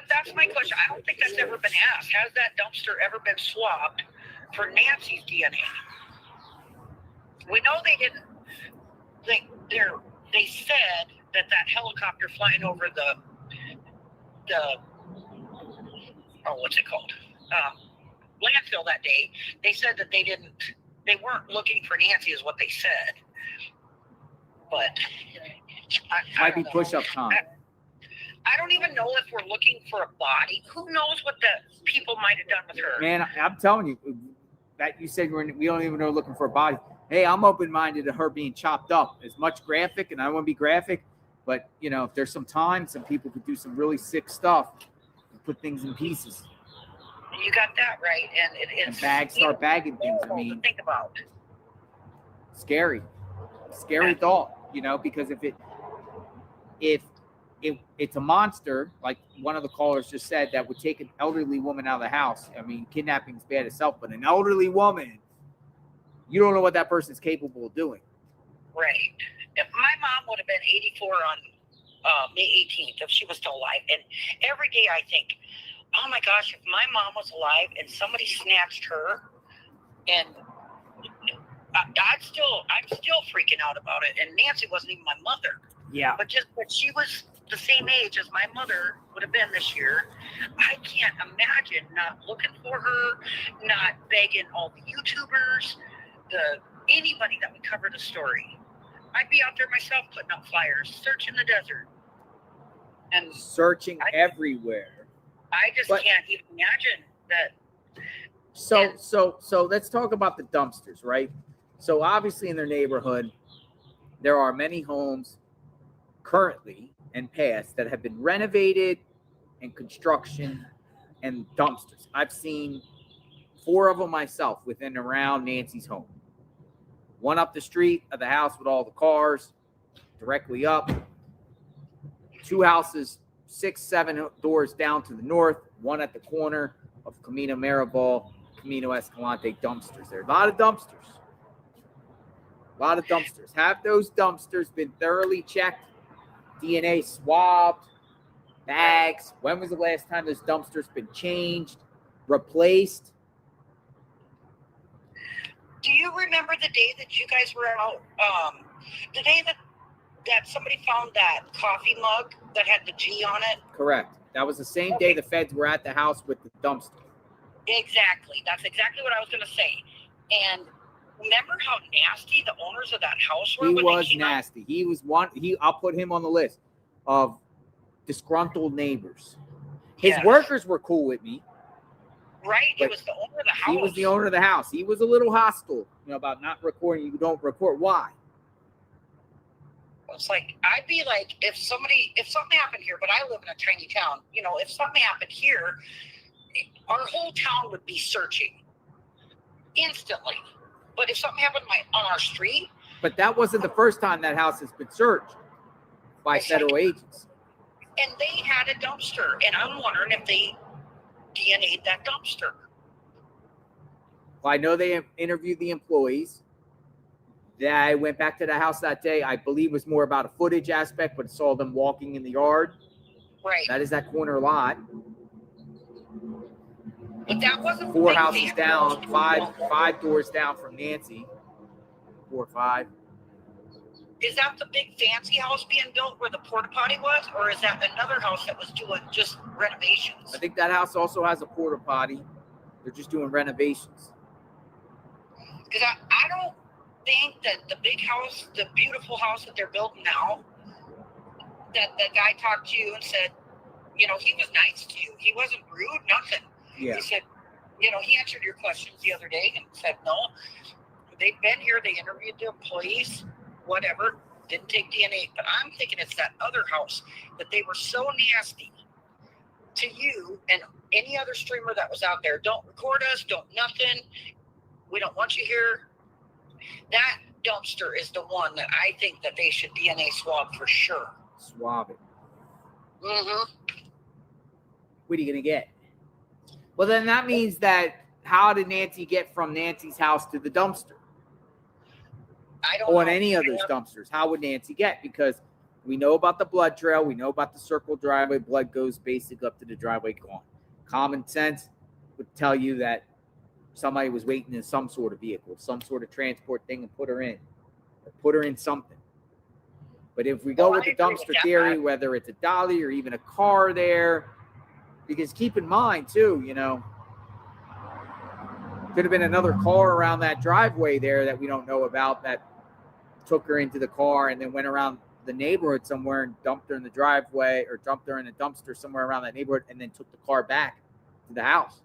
that's my question. I don't think that's ever been asked. Has that dumpster ever been swabbed for Nancy's DNA? We know they didn't. They said that helicopter flying over the what's it called? Landfill that day. They said that they weren't looking for Nancy, is what they said. But Might be push-up time. I don't even know if we're looking for a body. Who knows what the people might have done with her? Man, I'm telling you, that you said we don't even know looking for a body. Hey, I'm open-minded to her being chopped up. As much graphic, and I don't want to be graphic, but, you know, if there's some time, some people could do some really sick stuff and put things in pieces. You got that right. And it's... Bags start bagging things. I mean, think about. Scary thought, you know, because if it's a monster, like one of the callers just said, that would take an elderly woman out of the house. I mean, kidnapping is bad itself, but an elderly woman, you don't know what that person's capable of doing. Right. If my mom would have been 84 on May 18th if she was still alive. And every day I think, oh my gosh, if my mom was alive and somebody snatched her, and I'm still freaking out about it. And Nancy wasn't even my mother. Yeah. But she was the same age as my mother would have been this year. I can't imagine not looking for her, not begging all the YouTubers, anybody that would cover the story. I'd be out there myself putting up flyers, searching the desert. And searching everywhere. I just can't even imagine that. So let's talk about the dumpsters, right? So obviously in their neighborhood, there are many homes currently and past that have been renovated and construction and dumpsters. I've seen 4 of them myself within and around Nancy's home. One up the street of the house with all the cars, directly up. 2 houses, 6, 7 doors down to the north. One at the corner of Camino Maribel, Camino Escalante dumpsters. There are a lot of dumpsters. Have those dumpsters been thoroughly checked? DNA swabbed? Bags? When was the last time those dumpsters been changed? Replaced? Do you remember the day that you guys were out? The day that somebody found that coffee mug that had the G on it? Correct. That was the same day the feds were at the house with the dumpster. Exactly. That's exactly what I was going to say. And remember how nasty the owners of that house were? He was nasty. He was one. I'll put him on the list of disgruntled neighbors. His workers were cool with me. Right. It was the owner of the house. He was the owner of the house. He was a little hostile, about not recording. You don't record. Why? It's like, I'd be like, if something happened here, but I live in a tiny town, if something happened here, our whole town would be searching instantly. But if something happened on our street. But that wasn't the first time that house has been searched by federal agents. And they had a dumpster, and I'm wondering if they DNA'd that dumpster. Well, I know they interviewed the employees. I went back to the house that day. I believe it was more about a footage aspect, but saw them walking in the yard. Right. That is that corner lot. But that wasn't 4 houses down, five doors down from Nancy. 4 or 5. Is that the big fancy house being built where the porta potty was, or is that another house that was doing just renovations? I think that house also has a porta potty. They're just doing renovations. Because I don't think that the big house, the beautiful house that they're building now, that the guy talked to you and said, you know, he was nice to you. He wasn't rude, nothing. Yeah. He said, you know, he answered your questions the other day and said, no, they've been here. They interviewed the employees, whatever, didn't take DNA. But I'm thinking it's that other house that they were so nasty to you and any other streamer that was out there. Don't record us, don't nothing. We don't want you here. That dumpster is the one that I think that they should DNA swab for sure. Swab it. Mm-hmm. What are you going to get? Well, then that means that how did Nancy get from Nancy's house to the dumpster? I don't On know. any of those dumpsters. How would Nancy get? Because we know about the blood trail. We know about the circle driveway. Blood goes basically up to the driveway gone. Common sense would tell you that somebody was waiting in some sort of vehicle, some sort of transport thing, and put her in. Or put her in something. But if we go with the dumpster theory, whether it's a dolly or even a car there, because keep in mind, too, you know, could have been another car around that driveway there that we don't know about that took her into the car and then went around the neighborhood somewhere and dumped her in the driveway or dumped her in a dumpster somewhere around that neighborhood and then took the car back to the house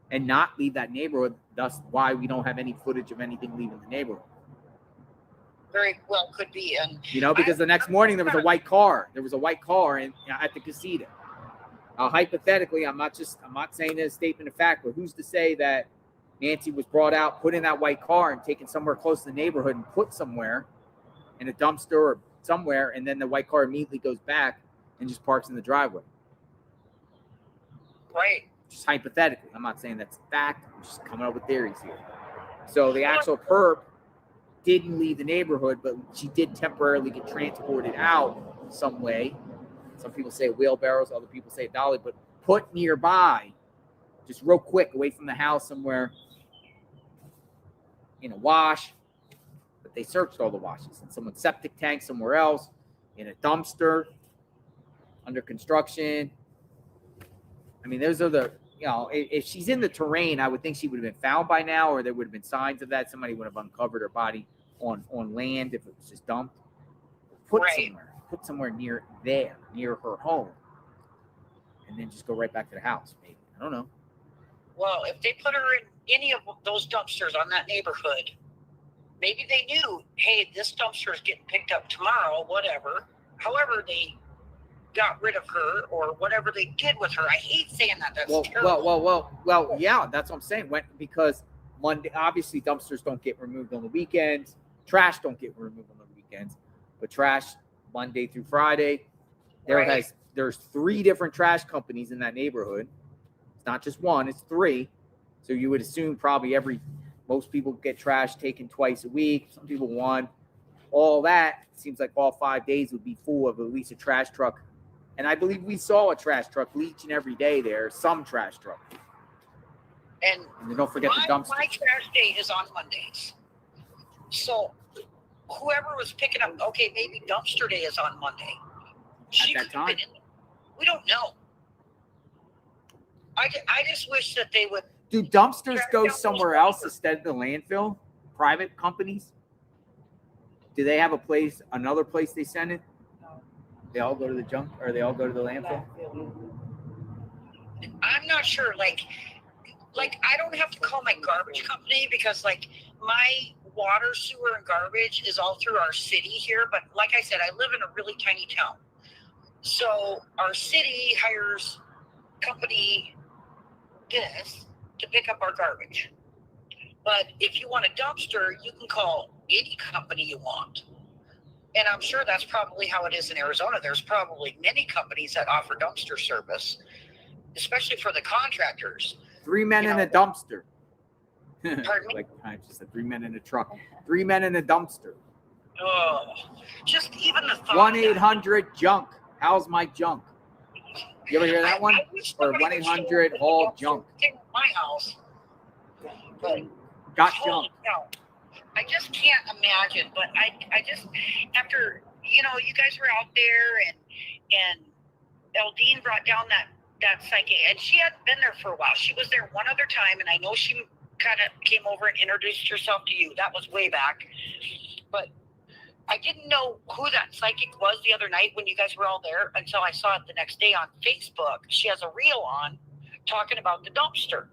and not leave that neighborhood. Thus why we don't have any footage of anything leaving the neighborhood. Very well could be. And you know, because the next morning there was a white car. There was a white car at the casita. Hypothetically, I'm not saying it as a statement of fact, but who's to say that Nancy was brought out, put in that white car and taken somewhere close to the neighborhood and put somewhere in a dumpster or somewhere, and then the white car immediately goes back and just parks in the driveway. Right. Just hypothetically. I'm not saying that's a fact. I'm just coming up with theories here. So the actual perp didn't leave the neighborhood, but she did temporarily get transported out some way. Some people say wheelbarrows, other people say dolly, but put nearby, just real quick, away from the house somewhere in a wash. But they searched all the washes in someone's septic tank somewhere else, in a dumpster, under construction. I mean, those are the, you know, if she's in the terrain, I would think she would have been found by now, or there would have been signs of that. Somebody would have uncovered her body on land if it was just dumped. Put somewhere near there, near her home, and then just go right back to the house. Maybe, I don't know. Well, if they put her in any of those dumpsters on that neighborhood, maybe they knew, hey, this dumpster is getting picked up tomorrow, whatever. However, they got rid of her or whatever they did with her. I hate saying that. That's terrible. Well, yeah, that's what I'm saying. Because Monday, obviously, dumpsters don't get removed on the weekends. Trash don't get removed on the weekends, but trash Monday through Friday. There's 3 different trash companies in that neighborhood. It's not just one, it's 3. So you would assume probably most people get trash taken twice a week. Some people 1. All that seems like all 5 days would be full of at least a trash truck. And I believe we saw a trash truck each and every day there, some trash truck. And then don't forget the dumpster. My trash day is on Mondays. So whoever was picking up, okay, maybe dumpster day is on Monday. She At that time? We don't know. I just wish that they would. Do dumpsters go somewhere else instead of the landfill? Private companies? Do they have another place they send it? They all go to the junk, or they all go to the landfill? I'm not sure. Like I don't have to call my garbage company because like my water, sewer, and garbage is all through our city here. But like I said, I live in a really tiny town. So our city hires company this to pick up our garbage. But if you want a dumpster, you can call any company you want. And I'm sure that's probably how it is in Arizona. There's probably many companies that offer dumpster service, especially for the contractors. 3 men in a dumpster. Pardon me? Like I just said, 3 men in a truck. 3 men in a dumpster. Oh, just even the thought. 1-800-JUNK. How's my junk? You ever hear that one? Or 1-800-HAUL-JUNK. My house. But Got junk. No. I just can't imagine. But I just, after, you guys were out there and Eldine brought down that psychic, and she hadn't been there for a while. She was there one other time, and I know she kind of came over and introduced herself to you. That was way back. But I didn't know who that psychic was the other night when you guys were all there until I saw it the next day on Facebook. She has a reel on talking about the dumpster.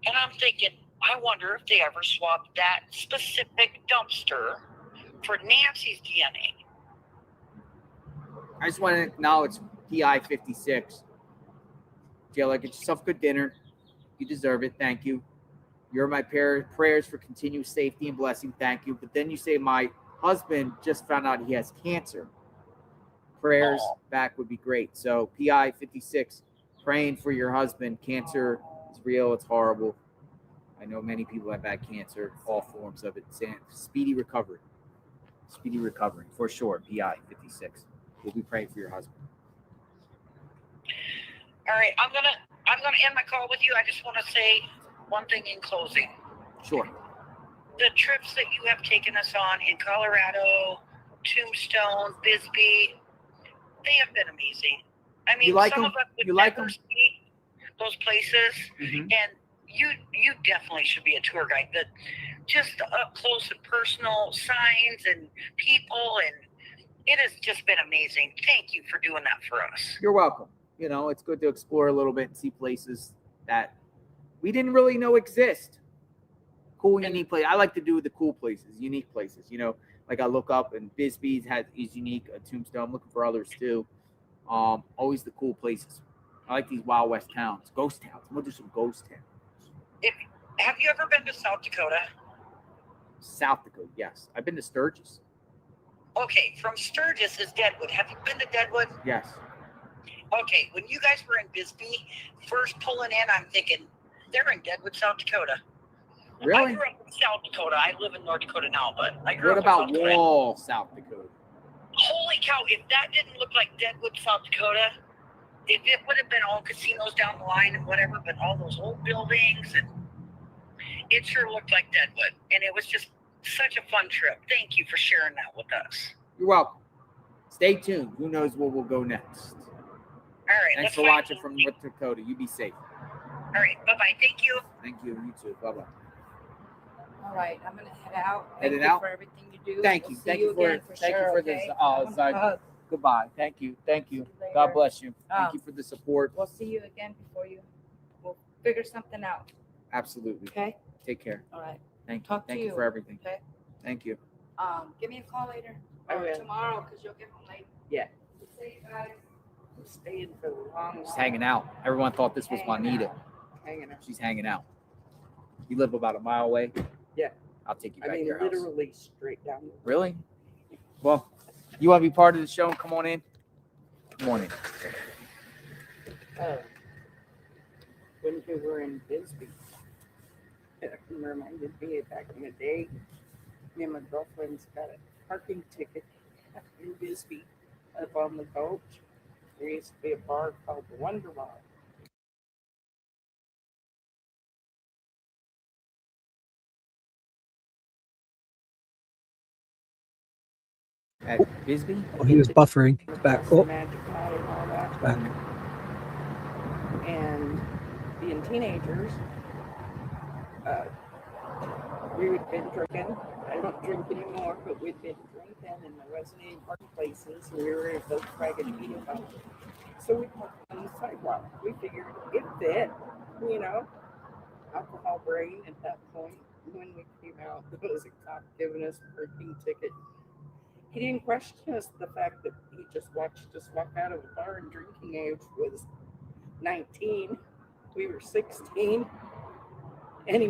And I'm thinking, I wonder if they ever swapped that specific dumpster for Nancy's DNA. I just want to acknowledge PI 56. Jayla, get yourself good dinner. You deserve it. Thank you. You're my prayers for continued safety and blessing. Thank you. But then you say my husband just found out he has cancer. Prayers back would be great. So PI 56, praying for your husband. Cancer is real. It's horrible. I know many people have had cancer, all forms of it. Speedy recovery. Speedy recovery for sure. PI 56. We'll be praying for your husband. All right, I'm gonna end my call with you. I just want to say one thing in closing. Sure. The trips that you have taken us on in Colorado, Tombstone, Bisbee, they have been amazing. I mean, You like some them? of us would You like never them? see those places, Mhm. and you definitely should be a tour guide. That just up close and personal signs and people, and it has just been amazing. Thank you for doing that for us. You're welcome. It's good to explore a little bit and see places that we didn't really know exist. Cool, unique place. I like to do the cool places, unique places. Like I look up and Bisbee is unique. A Tombstone. I'm looking for others too. Always the cool places. I like these Wild West towns, ghost towns. I'm gonna do some ghost towns. Have you ever been to South Dakota? South Dakota, yes. I've been to Sturgis. Okay, from Sturgis is Deadwood. Have you been to Deadwood? Yes. Okay, when you guys were in Bisbee, first pulling in, I'm thinking, they're in Deadwood, South Dakota. Really? I grew up in South Dakota. I live in North Dakota now, but I grew What up about in South Dakota. Wall, South Dakota? Holy cow, if that didn't look like Deadwood, South Dakota, if it would have been all casinos down the line and whatever, but all those old buildings, and it sure looked like Deadwood. And it was just such a fun trip. Thank you for sharing that with us. You're welcome. Stay tuned. Who knows where we'll go next? All right. Thanks for watching from North Dakota. You be safe. All right. Bye-bye. Thank you. Thank you. You too. Bye-bye. All right, I'm gonna head out. Headed Thank you out? for everything you do. Thank We'll you. see Thank you again for sure, this. okay? Goodbye. Thank you. Thank you. later. God bless you. Thank you for the support. We'll see you again we'll figure something out. Absolutely. Okay. Take care. All right. Thank you. Talk to Thank you you. for everything. Okay. Thank you. Give me a call later I or will. tomorrow because you'll get home late. Yeah. See you guys. I'm staying for the long She's hanging out. Everyone thought this was Juanita. Hanging out. She's hanging out. You live about a mile away? Yeah. I'll take you I back to mean, your house. literally straight down the road. Really? Well, you want to be part of the show? Come on in. Come on in. When we were in Bisbee, it reminded me of back in the day. Me and my girlfriend's got a parking ticket in Bisbee up on the coach. There used to be a bar called the Wonder Bar. At Bisbee? Oh, he was buffering. It's back. Oh, Magic Night and all that. it's back. And being teenagers, we would been drinking. I don't drink anymore, but we'd been drinking, and there wasn't any parking places. And we were in a Volkswagen Beetle. So we parked on the sidewalk. We figured it fit, alcohol brain at that point. When we came out, there was a cop giving us a parking ticket. He didn't question us the fact that he just watched us walk out of a bar and drinking age was 19. We were 16. And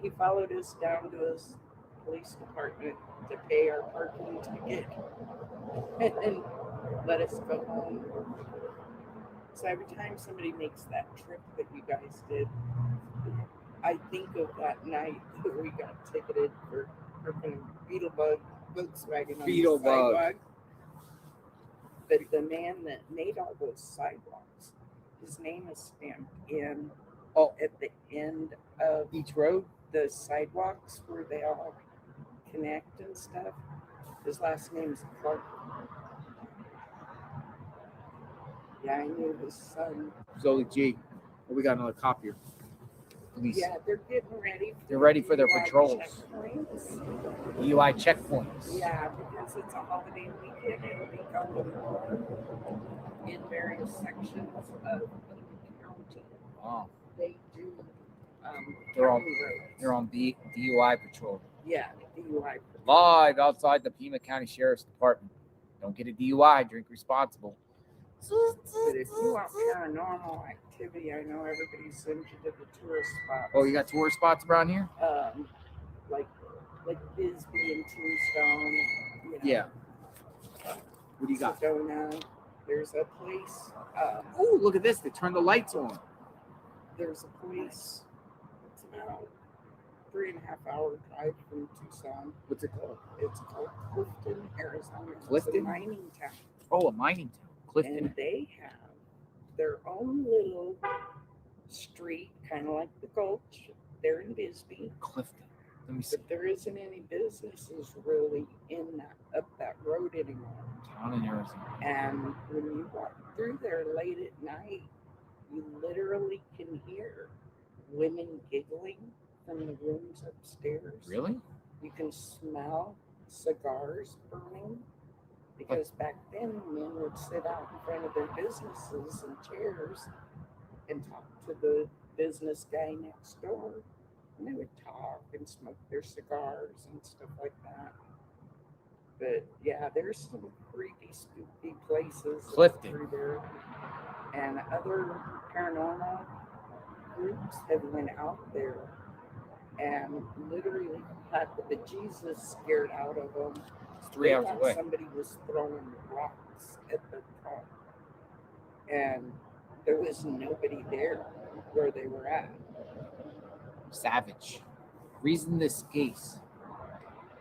he followed us down to his police department to pay our parking ticket and then let us go home. So every time somebody makes that trip that you guys did, I think of that night that we got ticketed for parking a Beetlebug Volkswagen on the sidewalk. But the man that made all those sidewalks, his name is stamped at the end of each road. The sidewalks where they all Connect and stuff. His last name's Clark. Yeah, I knew his son. Zoli G. We got another copier. Police. Yeah, they're getting ready. They're ready for their DUI patrols. checkpoints. DUI checkpoints. Yeah, because it's a holiday weekend and they go in various sections of the county. Wow. They do. They're on. county roads. They're on DUI patrol. Yeah, DUI. Live outside the Pima County Sheriff's Department. Don't get a DUI. Drink responsible. But if you want paranormal activity, I know everybody sends you to the tourist spots. Oh, you got tourist spots around here? Like Bisbee and Tombstone. You know, Yeah. What do you got? Sedona. There's a place. Oh, look at this. They turned the lights on. There's a place. It's about 3.5 hour drive from Tucson. What's it called? It's called Clifton, Arizona. Clifton? It's a mining town. Oh, a mining town. Clifton. And they have their own little street, kind of like the Gulch. They're in Bisbee. Clifton. Let me see. But there isn't any businesses really in up that road anymore. Town in Arizona. And when you walk through there late at night, you literally can hear women giggling from the rooms upstairs. Really? You can smell cigars burning. Because back then, men would sit out in front of their businesses and chairs and talk to the business guy next door. And they would talk and smoke their cigars and stuff like that. But yeah, there's some creepy, spooky places Clifton. through there. And other paranormal groups have went out there and literally had the bejesus scared out of them. It's 3 hours thought away. Somebody was throwing rocks at their car. And there was nobody there where they were at. Savage. Reason this case.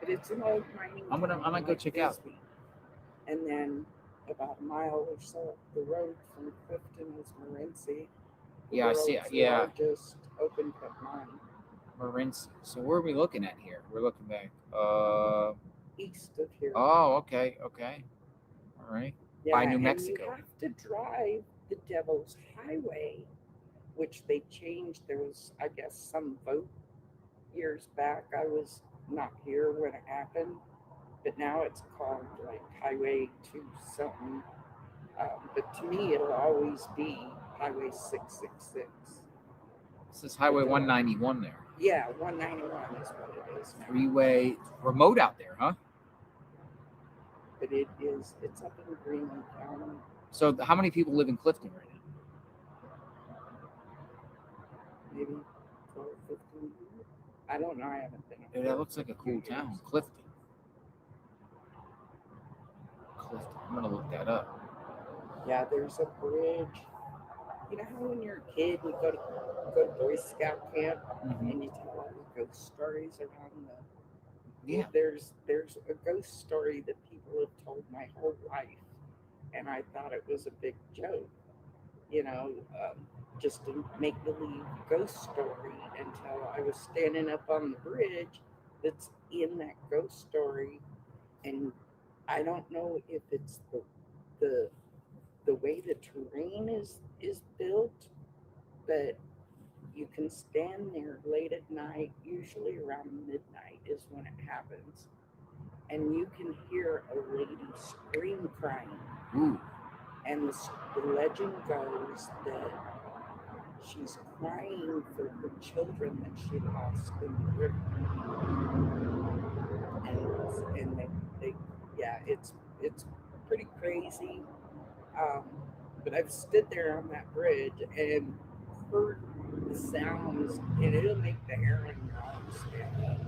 But it's an old mining I'm gonna town go like check out. Bisbee. And then about a mile or so up the road from Clifton is Morenci. the Yeah, I see. world's Yeah. largest open pit mine. Marinci. So where are we looking at here? We're looking back. East of here. Oh, okay. Okay. All right. By New and Mexico. You have to drive the Devil's Highway, which they changed. There was, I guess, some vote years back. I was not here when it happened, but now it's called like Highway to something. But to me, it'll always be Highway 666. This is Highway 191 there. Yeah, 191 is what it is now. Freeway. Remote out there, huh? But it's up in Greenland County. So how many people live in Clifton right now? Maybe 12, 15. I don't know. I haven't been. Yeah, that looks like a cool town. Clifton. Clifton. I'm gonna look that up. Yeah, there's a bridge. You know how when you're a kid, you go to Boy Scout camp and you tell all the ghost stories around the. Yeah. There's a ghost story that people have told my whole life, and I thought it was a big joke. You know, just a make-believe ghost story until I was standing up on the bridge that's in that ghost story, and I don't know if it's the way the terrain is built, but you can stand there late at night, usually around midnight is when it happens, and you can hear a lady scream crying. Ooh. And the legend goes that she's crying for her children that she lost in the river. And they yeah, it's pretty crazy. But I've stood there on that bridge and heard the sounds, and it'll make the hair on your arms stand up.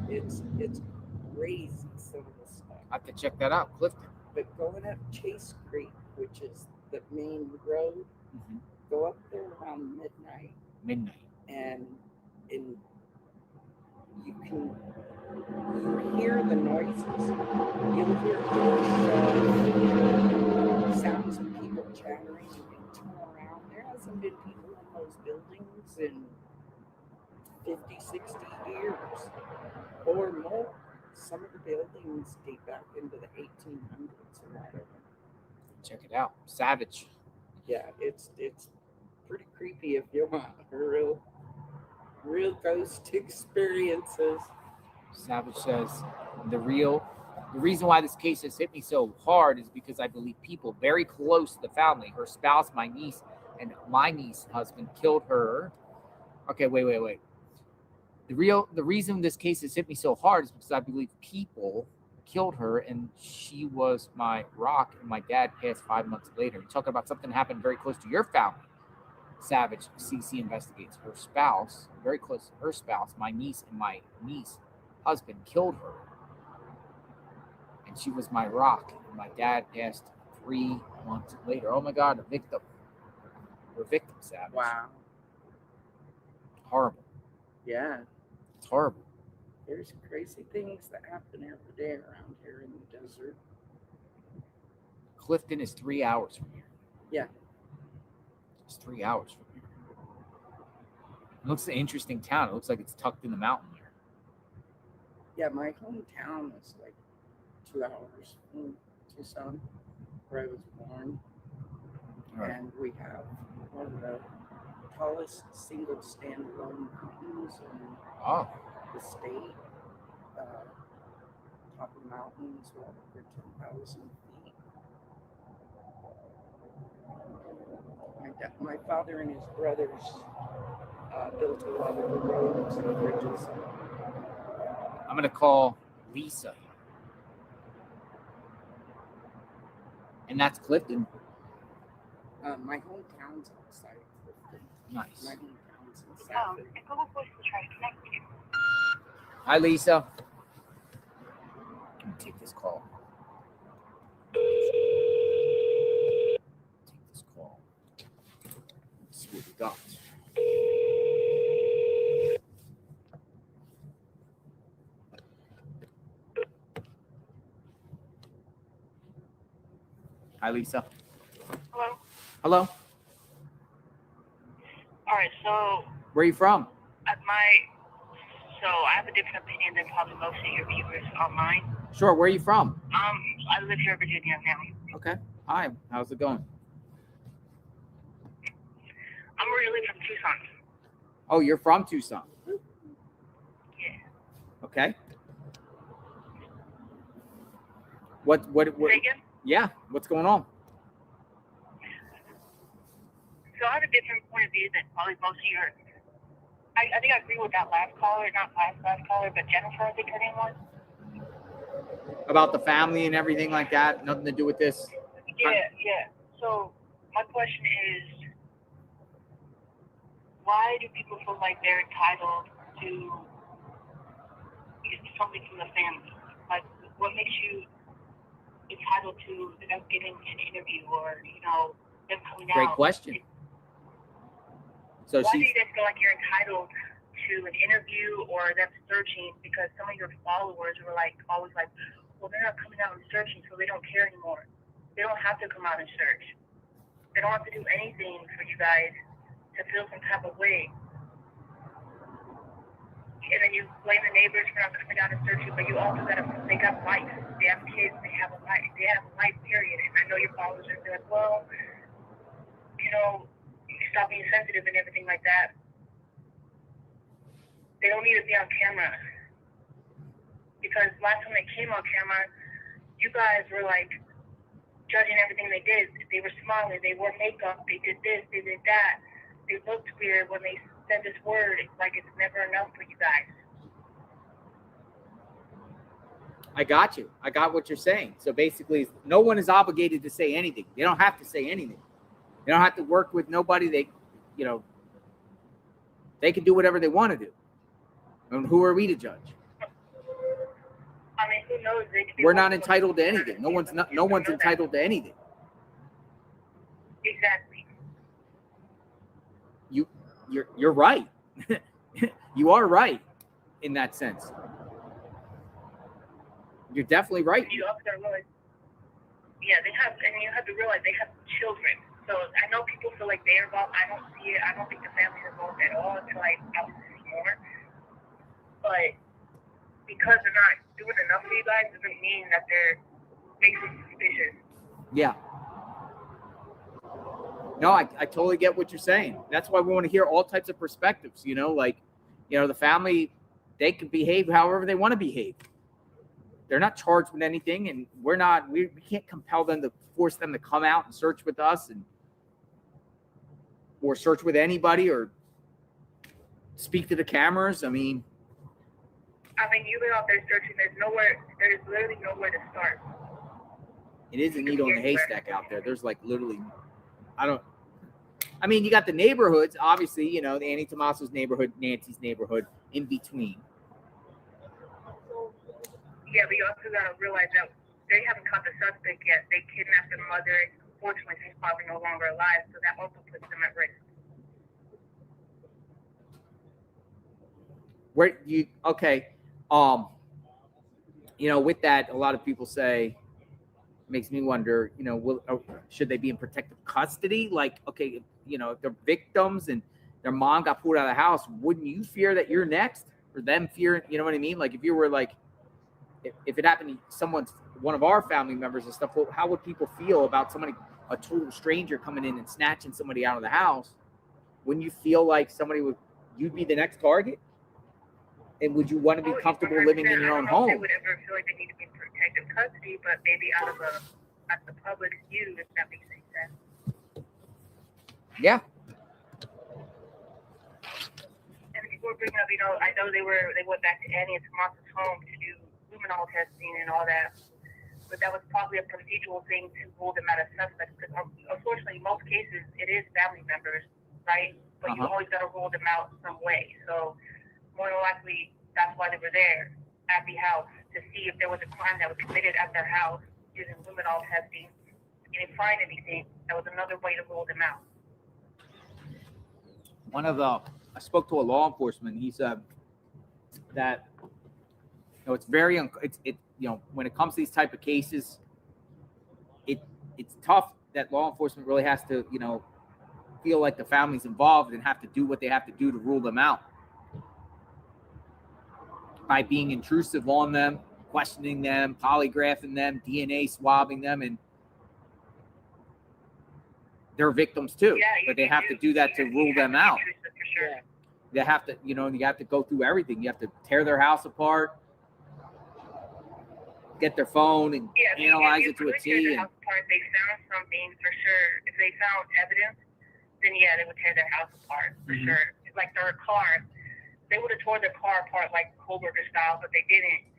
It's crazy, some of the stuff. I have to check that out, Clifton. But going up Chase Creek, which is the main road, go up there around midnight. And you can hear the noises. You'll hear sounds of people chattering and turn around. There hasn't been people in those buildings in 50, 60 years or more. some of the buildings date back into the 1800s. A lot of them. Check it out. Savage. Yeah, it's pretty creepy if you want real ghost experiences. Savage says the reason why this case has hit me so hard is because I believe people very close to the family, her spouse, my niece, and my niece's husband killed her. Okay, wait. The reason this case has hit me so hard is because I believe people killed her, and she was my rock, and my dad passed 5 months later. You're talking about something happened very close to your family. Savage CC investigates. Her spouse, very close to her spouse, my niece, and my niece's husband killed her, and she was my rock, and my dad passed 3 months later. Oh my God, a victim. We're victims, Savage. Wow. Horrible. Yeah. It's horrible. There's crazy things that happen every day around here in the desert. Clifton is 3 hours from here. Yeah. It's 3 hours from here. It looks an interesting town. It looks like it's tucked in the mountain here. Yeah, my hometown is like 2 hours from Tucson, where I was born. Right. And we have one of the tallest single standalone mountains in the state. Top of the mountains, well over 10,000 feet. My father and his brothers built a lot of the roads and bridges. I'm going to call Lisa. And that's Clifton. My hometown's outside Clifton. Nice. My hometown's in South. Hi, Lisa. Let me take this call. Let's see what we got. Hi, Lisa. Hello. Hello. All right, so Where are you from? I have a different opinion than probably most of your viewers online. Sure. Where are you from? I live here in Virginia now. Okay. Hi. How's it going? I'm originally from Tucson. Oh, you're from Tucson. Yeah. Okay. What? Say again? Yeah. What's going on? So I have a different point of view than probably most of your. I think I agree with that last caller, not last caller, but Jennifer, I think her name was. About the family and everything like that. Nothing to do with this. Yeah. So my question is, why do people feel like they're entitled to get something from the family? Like, what makes you entitled to them getting an interview or, them coming out? Great question. So why do you guys feel like you're entitled to an interview or them searching? Because some of your followers were always like, well, they're not coming out and searching, so they don't care anymore. They don't have to come out and search. They don't have to do anything for you guys to feel some type of way. And then you blame the neighbors for not coming out and searching, but you also they got life. They have kids. They have a life. They have a life, period. And I know your followers are like, well, stop being sensitive and everything like that. They don't need to be on camera. Because last time they came on camera, you guys were judging everything they did. They were smiling, they wore makeup, they did this, they did that. They looked weird when they said this word. It's like it's never enough for you guys. I got you. I got what you're saying. So basically, no one is obligated to say anything. They don't have to say anything. They don't have to work with nobody. They can do whatever they want to do. And who are we to judge? I mean, who knows? We're not entitled to anything. No one's entitled to anything. Exactly. You're right. You are right in that sense. You're definitely right. You also gotta realize, you have to realize they have children. So I know people feel like they're involved. I don't see it. I don't think the family's involved at all until I obviously see more. But because they're not doing enough for you guys doesn't mean that they're basically suspicious. Yeah. No, I totally get what you're saying. That's why we want to hear all types of perspectives, you know, like, you know, the family, they can behave however they want to behave. They're not charged with anything, and we can't compel them to force them to come out and search with us or search with anybody or speak to the cameras. I mean, you've been out there searching. There's literally nowhere to start. it is a needle in the haystack out there. There's like literally, you got the neighborhoods, obviously, you know, the Annie Tomaso's neighborhood, Nancy's neighborhood, in between. Yeah, but you also got to realize that they haven't caught the suspect yet. They kidnapped their mother. Unfortunately, she's probably no longer alive, so that also puts them at risk. You know, with that, a lot of people say, makes me wonder, you know, should they be in protective custody? Like, okay, you know, if they're victims and their mom got pulled out of the house, wouldn't you fear that you're next? Or them fear, you know what I mean? Like, if you were like, if it happened to one of our family members and stuff, how would people feel about a total stranger coming in and snatching somebody out of the house? Wouldn't you feel like you'd be the next target? And would you want to be comfortable living in your own home? I don't know if they would ever feel like they need to be in protective custody, but maybe out of the public's view, if that makes any sense. Yeah. And people were bringing up, you know, I know they went back to Annie and Tomaso's home to do luminol testing and all that, but that was probably a procedural thing to rule them out as suspects. Because unfortunately, in most cases, it is family members, right? But you always got to rule them out some way. So more than likely, that's why they were there at the house, to see if there was a crime that was committed at their house using luminol testing. They didn't find anything. That was another way to rule them out. I spoke to a law enforcement. He said that, you know, it's very, you know, when it comes to these type of cases, it's tough that law enforcement really has to, you know, feel like the family's involved and have to do what they have to do to rule them out. By being intrusive on them, questioning them, polygraphing them, DNA swabbing them, and they're victims too. But they have to do that to rule them out. Sure. They have to, you know, you have to go through everything. You have to tear their house apart, get their phone and analyze it to a T. If they found something for sure. If they found evidence, then yeah, they would tear their house apart for sure. Like their car. They would have tore their car apart like Kohlberger style, but they didn't.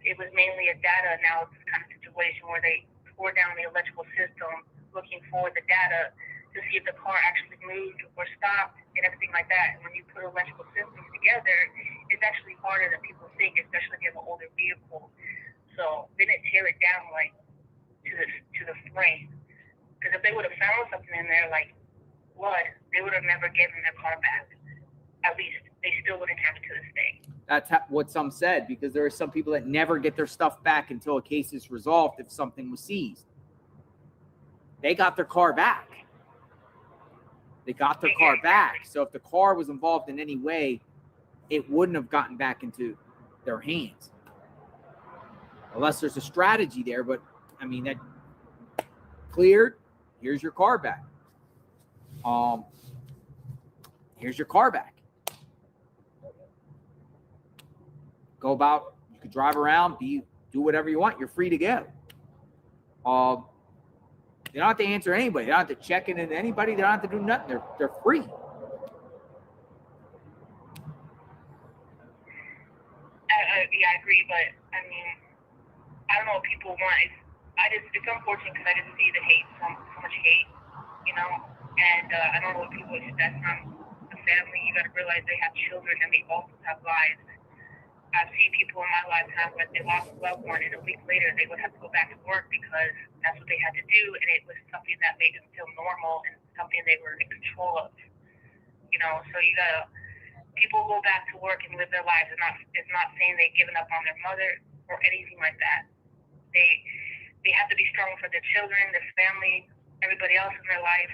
It was mainly a data analysis kind of situation where they tore down the electrical system looking for the data to see if the car actually moved or stopped and everything like that. And when you put electrical systems together, it's actually harder than people think, especially if you have an older vehicle. So they didn't tear it down like to the frame. Because if they would have found something in there like blood, they would have never given their car back. At least they still wouldn't have to this day. That's what some said, because there are some people that never get their stuff back until a case is resolved if something was seized. They got their car back. So if the car was involved in any way, it wouldn't have gotten back into their hands. Unless there's a strategy there, but I mean, that cleared, here's your car back. Here's your car back. Go about, you could drive around, do whatever you want. You're free to go. They don't have to answer anybody. They don't have to check in into anybody. They don't have to do nothing. They're free. Yeah, I agree, but I mean, I don't know what people want. It's unfortunate because I didn't see the hate, so much hate, you know. And I don't know what people expect from a family. You got to realize they have children and they also have lives. I've seen people in my lifetime when they lost a loved one, and a week later they would have to go back to work because that's what they had to do, and it was something that made them feel normal and something they were in control of. You know, so you gotta. People go back to work and live their lives. It's not saying they've given up on their mother or anything like that. They have to be strong for their children, their family, everybody else in their life.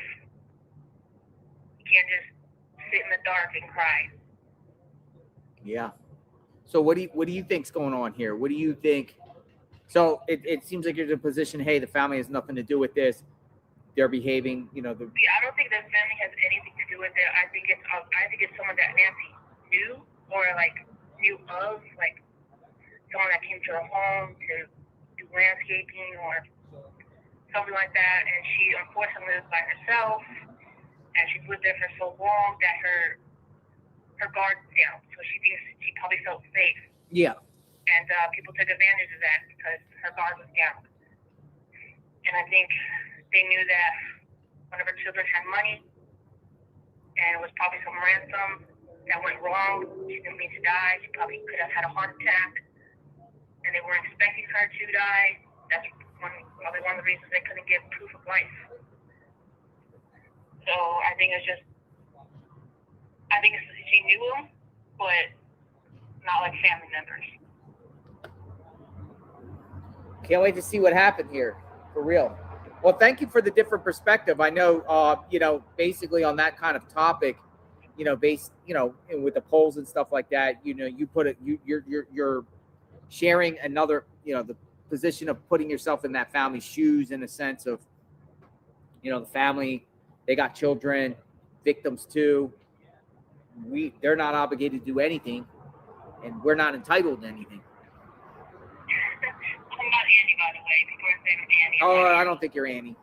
You can't just sit in the dark and cry. Yeah. So what do you think's going on here? What do you think? So it seems like you're in a position, hey, the family has nothing to do with this. They're behaving, I don't think the family has anything to do with it. I think it's someone that Nancy knew or like knew of, like someone that came to her home to do landscaping or something like that. And she unfortunately lives by herself, and she's lived there for so long that her guard's down. So she thinks she probably felt safe. Yeah. And people took advantage of that because her guard was down. And I think they knew that one of her children had money, and it was probably some ransom that went wrong. She didn't mean to die. She probably could have had a heart attack, and they weren't expecting her to die. That's probably one of the reasons they couldn't give proof of life. So I think she knew him, but not like family members. Can't wait to see what happened here, for real. Well, thank you for the different perspective. I know, basically on that kind of topic, with the polls and stuff like that, you put it, you're sharing another, the position of putting yourself in that family's shoes in a sense of, the family, they got children, victims too. They're not obligated to do anything, and we're not entitled to anything. I'm not Annie, by the way. People are saying Annie. Oh, I don't think you're Annie.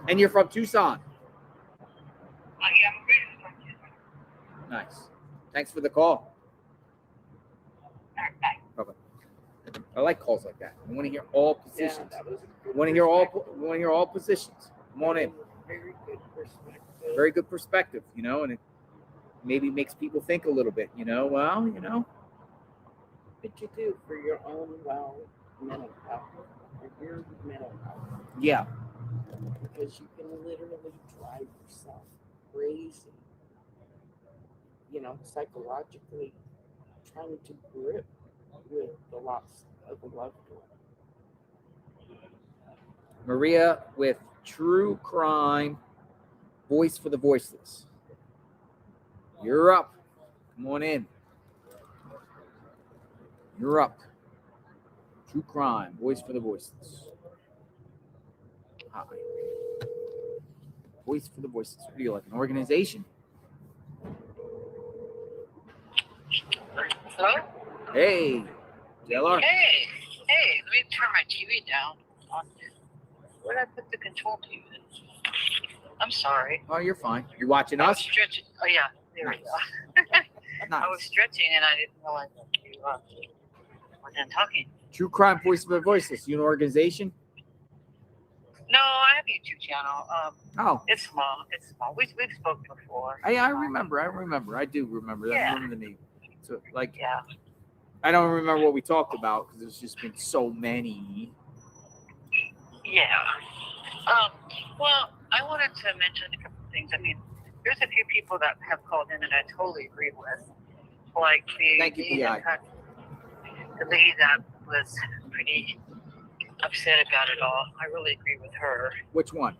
And you're from Tucson. Yeah, I'm originally from Tucson. Nice. Thanks for the call. Bye-bye. I like calls like that. I want to hear all positions. I want to hear all positions. Come on in. Very good perspective. Very good perspective, and it maybe makes people think a little bit, What you do for your own mental health, for your mental health. Yeah. Because you can literally drive yourself crazy, psychologically trying to grip with the loss of a loved one. Maria with True Crime, Voice for the Voiceless. You're up. Come on in. You're up. True Crime, Voice for the Voiceless. Hi. Voice for the Voiceless. What are you, like an organization? Hello? Hey, JLR. Hey, let me turn my TV down. Where did I put the control TV? I'm sorry. Oh, you're fine. You watching I was us? stretching. Oh, yeah. There we go. I was stretching and I didn't realize that you were done talking. True Crime, Voice for the Voiceless. You an organization? No, I have a YouTube channel. It's small. We've spoken before. I remember. I do remember. Yeah. I remember the name. So, I don't remember what we talked about because there's just been so many. Yeah. Well, I wanted to mention a couple of things. I mean, there's a few people that have called in and I totally agree with. Like the lady that was pretty upset about it all. I really agree with her. Which one?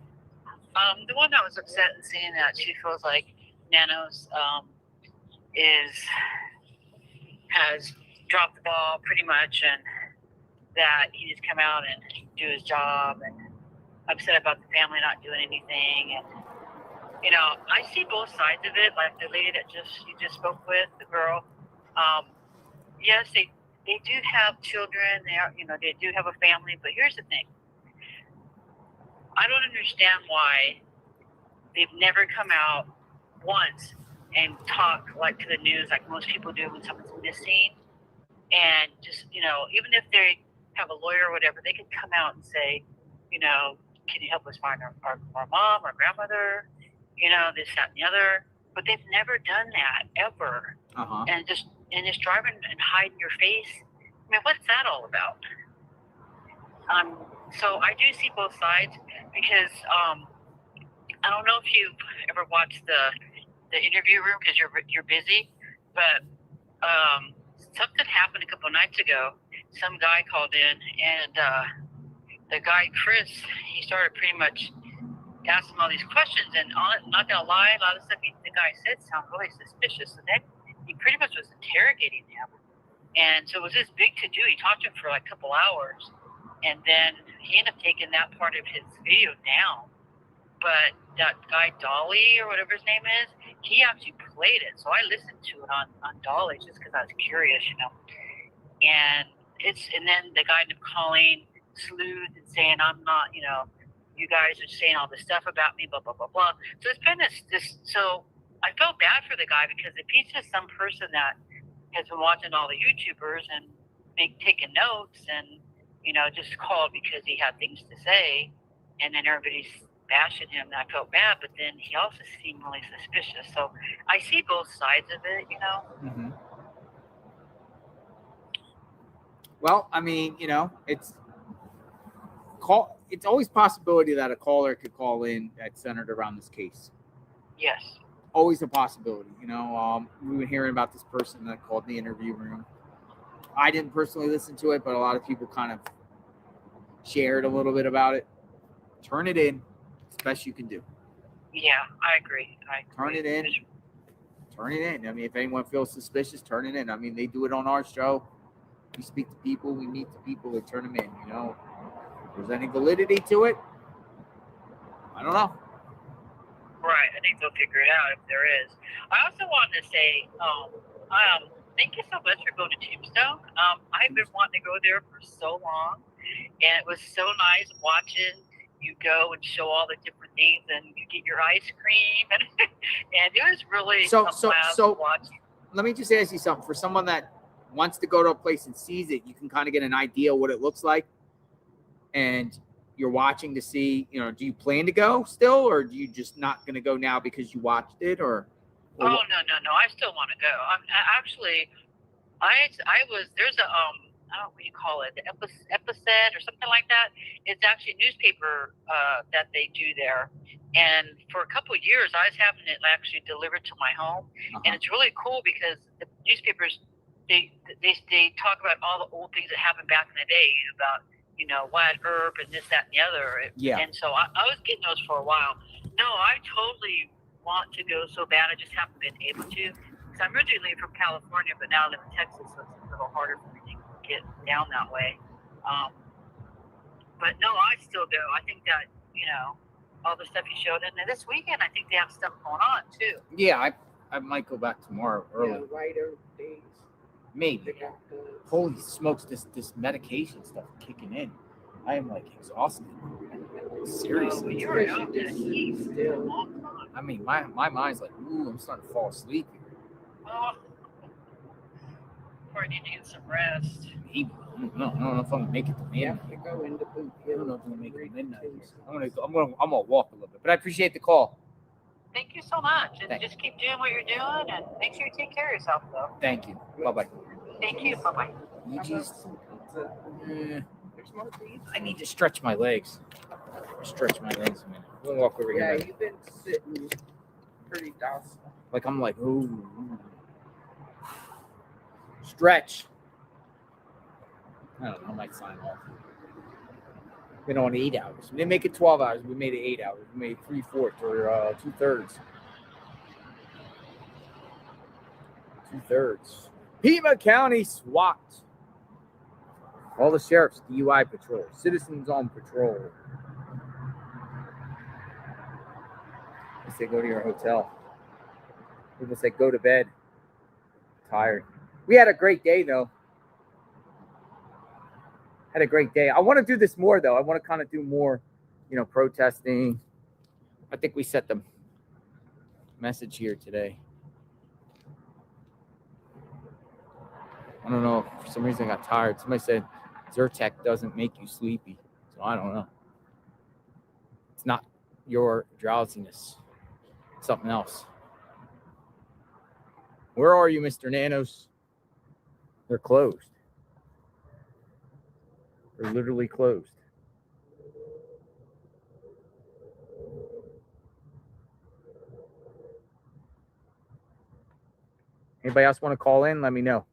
The one that was upset and saying that she feels like Nanos has dropped the ball pretty much, and that he just come out and do his job, and upset about the family not doing anything. And I see both sides of it. Like the lady that you just spoke with, the girl. Yes, they do have children. They do have a family. But here's the thing. I don't understand why they've never come out once and talk like to the news like most people do when someone's missing. And just, even if they have a lawyer or whatever, they can come out and say, can you help us find our mom or grandmother? This, that, and the other. But they've never done that ever. Uh-huh. And just driving and hiding your face. I mean, what's that all about? So I do see both sides because I don't know if you've ever watched the interview room because you're busy, but something happened a couple nights ago. Some guy called in, and the guy Chris, he started pretty much asking all these questions, and not gonna lie, a lot of stuff the guy said sounds really suspicious. So then he pretty much was interrogating him. And so it was this big to do. He talked to him for like a couple hours, and then he ended up taking that part of his video down. But that guy Dolly or whatever his name is, he actually played it. So I listened to it on Dolly just because I was curious, you know. And then the guy ended up calling Sleuth and saying, I'm not, you know, you guys are saying all this stuff about me, blah, blah, blah, blah. So it's been so I felt bad for the guy, because if he's just some person that has been watching all the YouTubers and taking notes and, you know, just called because he had things to say, and then everybody's bashing him, I felt bad, but then he also seemed really suspicious. So I see both sides of it, you know. Mm-hmm. Well, I mean, you know, it's always possibility that a caller could call in that's centered around this case. Yes. Always a possibility, you know. We've been hearing about this person that called the interview room. I didn't personally listen to it, but a lot of people kind of shared a little bit about it. Turn it in. It's the best you can do. Yeah, I agree. Turn it in. Turn it in. I mean, if anyone feels suspicious, turn it in. I mean, they do it on our show. We speak to people. We meet the people. We turn them in, you know. If there's any validity to it, I don't know. Right. I think they'll figure it out if there is. I also wanted to say, thank you so much for going to Tombstone. I've been wanting to go there for so long, and it was so nice watching you go and show all the different things, and you get your ice cream, and and it was really a blast watching. Let me just ask you something. For someone that wants to go to a place and sees it, you can kind of get an idea what it looks like, and you're watching to see, you know, do you plan to go still, or do you just not going to go now because you watched it, or Oh, no. I still want to go. There's a, I don't know what you call it, the Epicet or something like that. It's actually a newspaper that they do there. And for a couple of years, I was having it actually delivered to my home. And it's really cool because the newspapers, they talk about all the old things that happened back in the day about, you know, wild herb and this, that, and the other. Yeah. And so I was getting those for a while. No, I totally want to go so bad. I just haven't been able to. Because I'm originally from California, but now I live in Texas, so it's a little harder for me to get down that way. But no, I still go. I think that, you know, all the stuff you showed. And this weekend, I think they have stuff going on, too. Yeah, I might go back tomorrow early. Yeah, lighter days. Maybe. Holy smokes, this medication stuff kicking in. I am like exhausted. Seriously. I mean, my mind's like, ooh, I'm starting to fall asleep here. Oh, or you need some rest. Maybe. I don't know if I'm gonna make it to midnight. You go into boot I don't know if I'm gonna make it to midnight. I'm gonna walk a little bit, but I appreciate the call. Thank you so much. And just keep doing what you're doing, and make sure you take care of yourself, though. Thank you. Bye-bye. Thank you. Bye-bye. I need to stretch my legs. Stretch my legs a minute. I'm gonna walk over here. Yeah, you've been sitting pretty docile. Like I'm like, ooh. Stretch. I don't know. I might sign off. We don't want 8 hours. We didn't make it 12 hours. We made it 8 hours. We made 3/4 or 2/3. 2/3. Pima County SWAT. All the sheriffs, DUI patrol, citizens on patrol. They say go to your hotel. People say go to bed. Tired. We had a great day though. Had a great day. I want to do this more though. I want to kind of do more, you know, protesting. I think we set the message here today. I don't know. For some reason I got tired. Somebody said Zyrtec doesn't make you sleepy. So I don't know. It's not your drowsiness. It's something else. Where are you, Mr. Nanos? They're closed. They're literally closed. Anybody else want to call in? Let me know.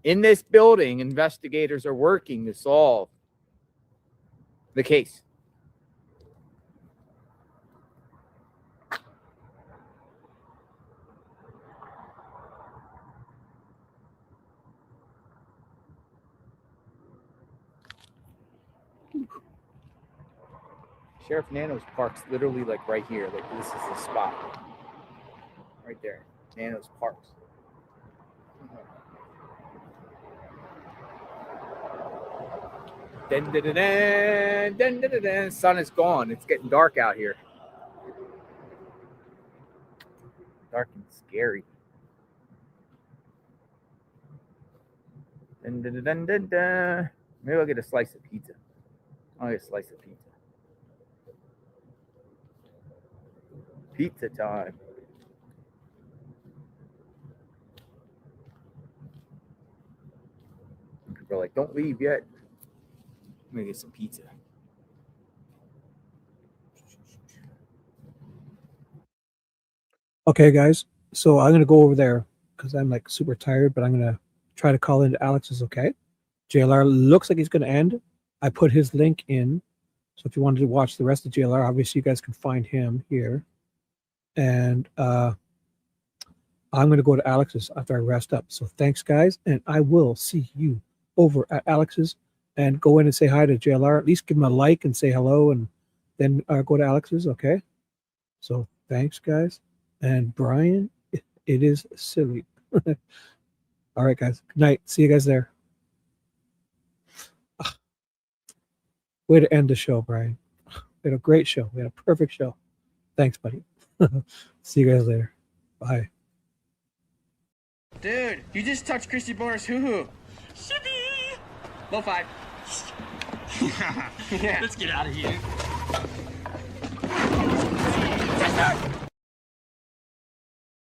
In this building, investigators are working to solve The case. Sheriff Nanos parks literally like right here. Like this is the spot. Right there. Nanos parks. Dun, dun, dun, dun, dun, dun, dun, dun. Sun is gone. It's getting dark out here. Dark and scary. Dun, dun, dun, dun, dun, dun. Maybe I'll get a slice of pizza. I'll get a slice of pizza. Pizza time. People are like, don't leave yet. I'm gonna get some pizza. Okay, guys. So I'm gonna go over there because I'm like super tired, but I'm gonna try to call into Alex's. Okay. JLR looks like he's gonna end. I put his link in, so if you wanted to watch the rest of JLR, obviously you guys can find him here. And I'm gonna go to Alex's after I rest up. So thanks, guys, and I will see you over at Alex's. And go in and say hi to JLR. At least give him a like and say hello, and then go to Alex's. Okay. So thanks, guys. And Brian, it is silly. All right, guys. Good night. See you guys there. Way to end the show, Brian. We had a great show. We had a perfect show. Thanks, buddy. See you guys later. Bye. Dude, you just touched Christy Boner's hoo-hoo. Low five. Yeah. Let's get out of here.